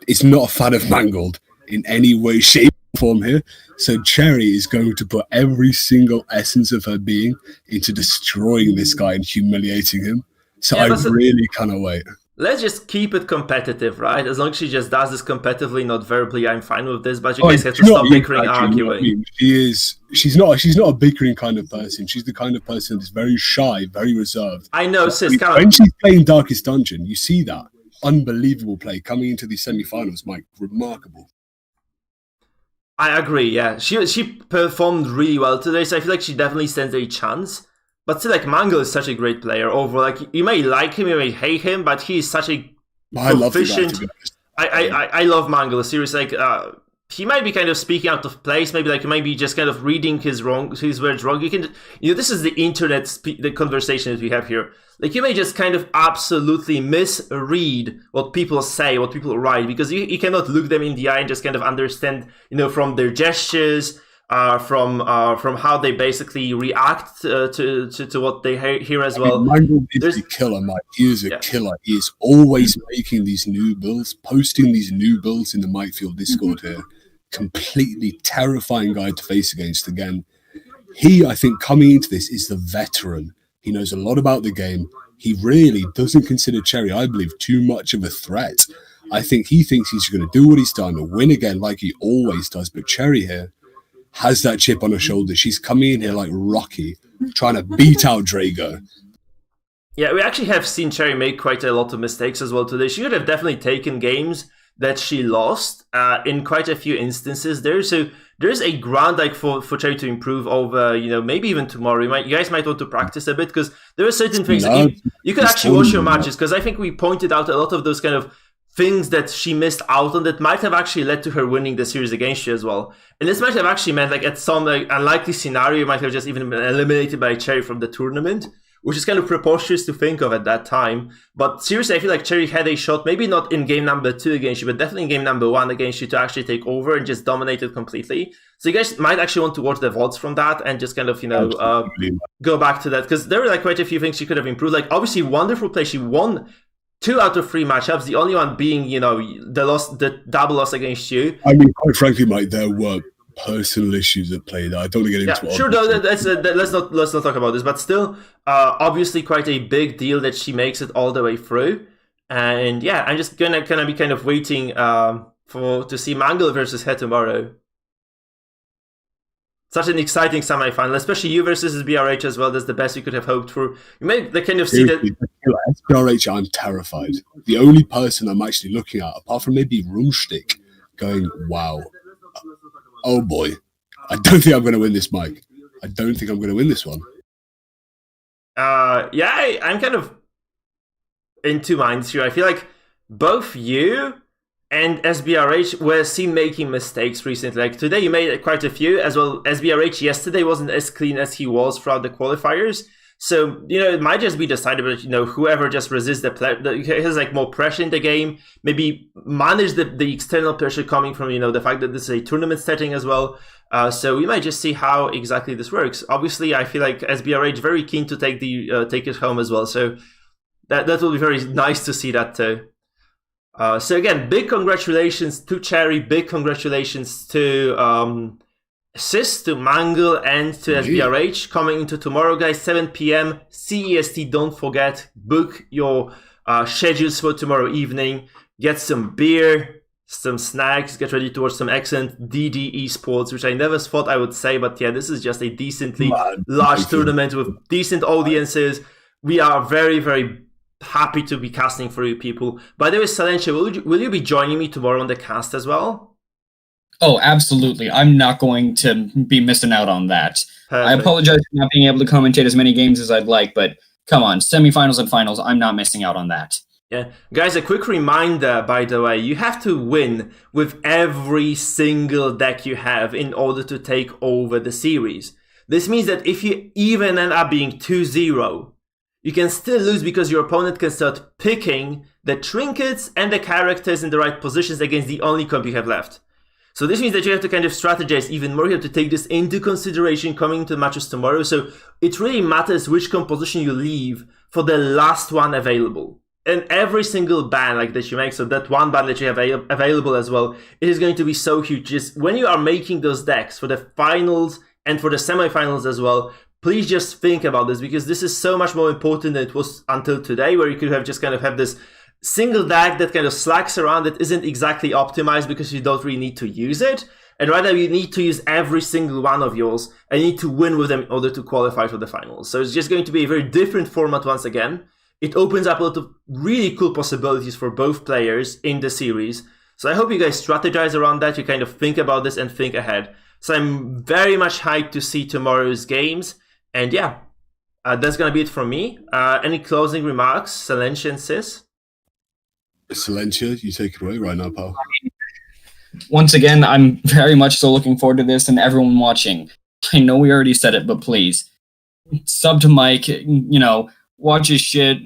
is not a fan of Mangled in any way, shape, or form here. So Cherry is going to put every single essence of her being into destroying this guy and humiliating him. So I really cannot wait. Let's just keep it competitive, right? As long as she just does this competitively, not verbally, I'm fine with this. But you guys have to stop bickering, arguing. You know she's not a bickering kind of person. She's the kind of person that's very shy, very reserved. I know, sis. When she's playing Darkest Dungeon, you see that unbelievable play coming into these semi-finals, Mike. Remarkable. I agree. Yeah, she performed really well today, so I feel like she definitely stands a chance. But still, like, Mangle is such a great player. Overall, like, you may like him, you may hate him, but he's such a proficient. I love Mangle. Seriously, like, he might be kind of speaking out of place. Maybe like maybe just kind of reading his words wrong. You can, this is the internet, the conversation that we have here. Like, you may just kind of absolutely misread what people say, what people write, because you cannot look them in the eye and just kind of understand, from their gestures. From how they basically react to what they hear as well. Mangle is a killer, Mike. He is a killer. He is always making these new builds, posting these new builds in the Mikefield Discord here. Completely terrifying guy to face against again. He, I think, coming into this is the veteran. He knows a lot about the game. He really doesn't consider Cherry, I believe, too much of a threat. I think he thinks he's going to do what he's done and win again like he always does. But Cherry here has that chip on her shoulder. She's coming in here like Rocky, trying to beat out Drago. Yeah, we actually have seen Cherry make quite a lot of mistakes as well today. She could have definitely taken games that she lost in quite a few instances there. So there's a ground like for Cherry to improve over, maybe even tomorrow. You guys might want to practice a bit, because there are certain things that you could actually watch your matches, because I think we pointed out a lot of those kind of things that she missed out on that might have actually led to her winning the series against you as well. And this might have actually meant, like, at some unlikely scenario, you might have just even been eliminated by Cherry from the tournament, which is kind of preposterous to think of at that time. But seriously, I feel like Cherry had a shot, maybe not in game number 2 against you, but definitely in game number 1 against you, to actually take over and just dominate it completely. So you guys might actually want to watch the VODs from that and just kind of, go back to that, because there were like quite a few things she could have improved. Like, obviously, wonderful play. She won 2 out of 3 matchups, the only one being, the double loss against you. I mean, quite frankly, Mike, there were personal issues at play that I don't want to get into. Yeah, sure, no, let's not talk about this, but still, obviously quite a big deal that she makes it all the way through. And yeah, I'm just gonna be kind of waiting to see Mangle versus her tomorrow. Such an exciting semi-final, especially you versus BRH as well. That's the best you could have hoped for. You may kind of see that. BRH, I'm terrified. The only person I'm actually looking at, apart from maybe Rumstick, going, wow, oh boy, I don't think I'm going to win this, Mike. I don't think I'm going to win this one. I'm kind of. in two minds here. I feel like both you and SBRH were seen making mistakes recently. Like today, you made quite a few, as well. SBRH yesterday wasn't as clean as he was throughout the qualifiers. So, it might just be decided, but, whoever just resists has like more pressure in the game, maybe manage the external pressure coming from, the fact that this is a tournament setting as well. So we might just see how exactly this works. Obviously, I feel like SBRH very keen to take it home as well. So that will be very nice to see that too. So again, big congratulations to Cherry, big congratulations to SIS, to Mangle, and to SBRH coming into tomorrow, guys. 7 p.m. CEST. Don't forget, book your schedules for tomorrow evening. Get some beer, some snacks, get ready to watch some excellent DD esports, which I never thought I would say, but yeah, this is just a decently large tournament with decent audiences. We are very, very happy to be casting for you people. By the way, Salentia, will you be joining me tomorrow on the cast as well? Oh, absolutely. I'm not going to be missing out on that. Perfect. I apologize for not being able to commentate as many games as I'd like, but come on, semifinals and finals, I'm not missing out on that. Yeah. Guys, a quick reminder, by the way, you have to win with every single deck you have in order to take over the series. This means that if you even end up being 2-0, you can still lose because your opponent can start picking the trinkets and the characters in the right positions against the only comp you have left. So this means that you have to kind of strategize even more. You have to take this into consideration coming to matches tomorrow. So it really matters which composition you leave for the last one available. And every single ban like that you make, so that one ban that you have available as well, it is going to be so huge. Just when you are making those decks for the finals and for the semifinals as well, please just think about this, because this is so much more important than it was until today, where you could have just kind of have this single deck that kind of slacks around, that isn't exactly optimized because you don't really need to use it. And rather, you need to use every single one of yours and you need to win with them in order to qualify for the finals. So it's just going to be a very different format once again. It opens up a lot of really cool possibilities for both players in the series. So I hope you guys strategize around that. You kind of think about this and think ahead. So I'm very much hyped to see tomorrow's games. And yeah, that's going to be it from me. Any closing remarks, Salentia and Sis? Salentia, you take it away right now, pal. Once again, I'm very much so looking forward to this, and everyone watching. I know we already said it, but please, sub to Mike, watch his shit,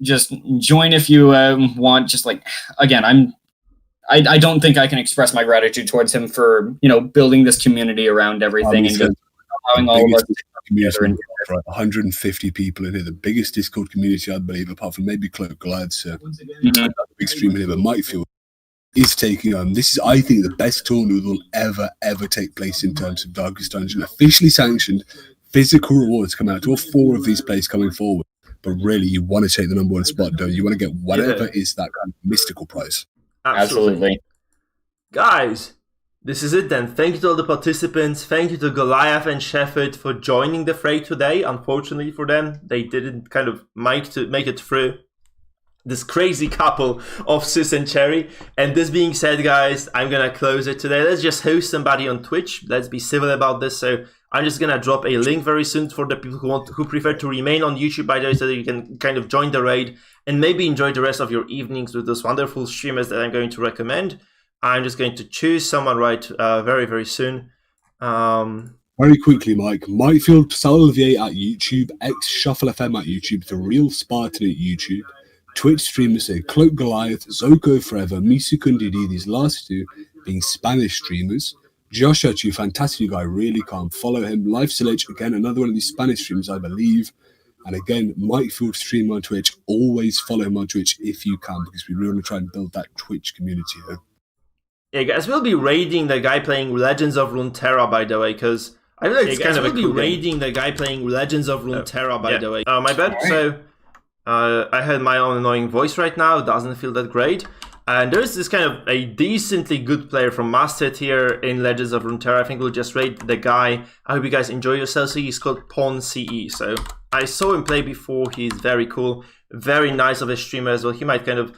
just join if you want. Just like, again, I don't think I can express my gratitude towards him for, building this community around everything and just allowing all of us together. 150 people in here, the biggest Discord community, I believe, apart from maybe CLOAKED. So big stream in here, but Mikefield is taking on. This is, I think, the best tournament that will ever take place in terms of Darkest Dungeon. Officially sanctioned, physical rewards come out to all 4 of these plays coming forward. But really, you want to take the number 1 spot, don't you? You want to get whatever is that kind of mystical prize. Absolutely. Guys, this is it then. Thank you to all the participants. Thank you to Goliath and Shepard for joining the fray today. Unfortunately for them, they didn't kind of make it through this crazy couple of Sis and Cherry. And this being said, guys, I'm going to close it today. Let's just host somebody on Twitch. Let's be civil about this. So I'm just going to drop a link very soon for the people who prefer to remain on YouTube, by the way, so that you can kind of join the raid and maybe enjoy the rest of your evenings with those wonderful streamers that I'm going to recommend. I'm just going to choose someone very, very soon. Very quickly, Mike. Mikefield, Salvier at YouTube, Shuffle FM at YouTube, The Real Spartan at YouTube, Twitch streamers say Cloak Goliath, Zoko Forever, Misukundidi, these last 2 being Spanish streamers. Josh Achu, fantastic guy, really calm. Follow him. Life Sledge, again, another one of these Spanish streamers, I believe. And again, Mikefield stream on Twitch. Always follow him on Twitch if you can, because we really want to try and build that Twitch community here. Yeah, guys, we'll be raiding the guy playing Legends of Runeterra, by the way, because I feel like it's kind of a cool raiding the guy playing Legends of Runeterra, by the way. My bad. Right. So I had my own annoying voice right now. It doesn't feel that great. And there's this kind of a decently good player from Masthead here in Legends of Runeterra. I think we'll just raid the guy. I hope you guys enjoy yourselves. He's called Pawn CE. So I saw him play before. He's very cool. Very nice of a streamer as well. He might kind of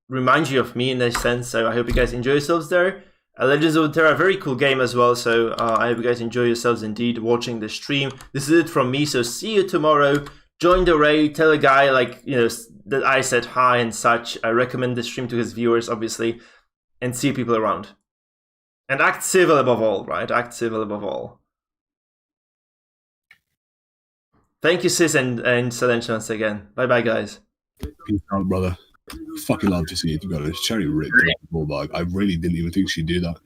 remind you of me in a sense. So I hope you guys enjoy yourselves there. Legends of Runeterra, very cool game as well. So I hope you guys enjoy yourselves indeed watching the stream. This is it from me. So see you tomorrow. join the raid, tell a guy like, you know, that I said hi and such. I recommend the stream to his viewers, obviously, and see people around. And act civil above all, right? Act civil above all. Thank you, Sis and Silence once again. Bye-bye, guys. Peace out, brother. Fucking love to see it, to be honest. Cherry ripped the ball bag. I really didn't even think she'd do that.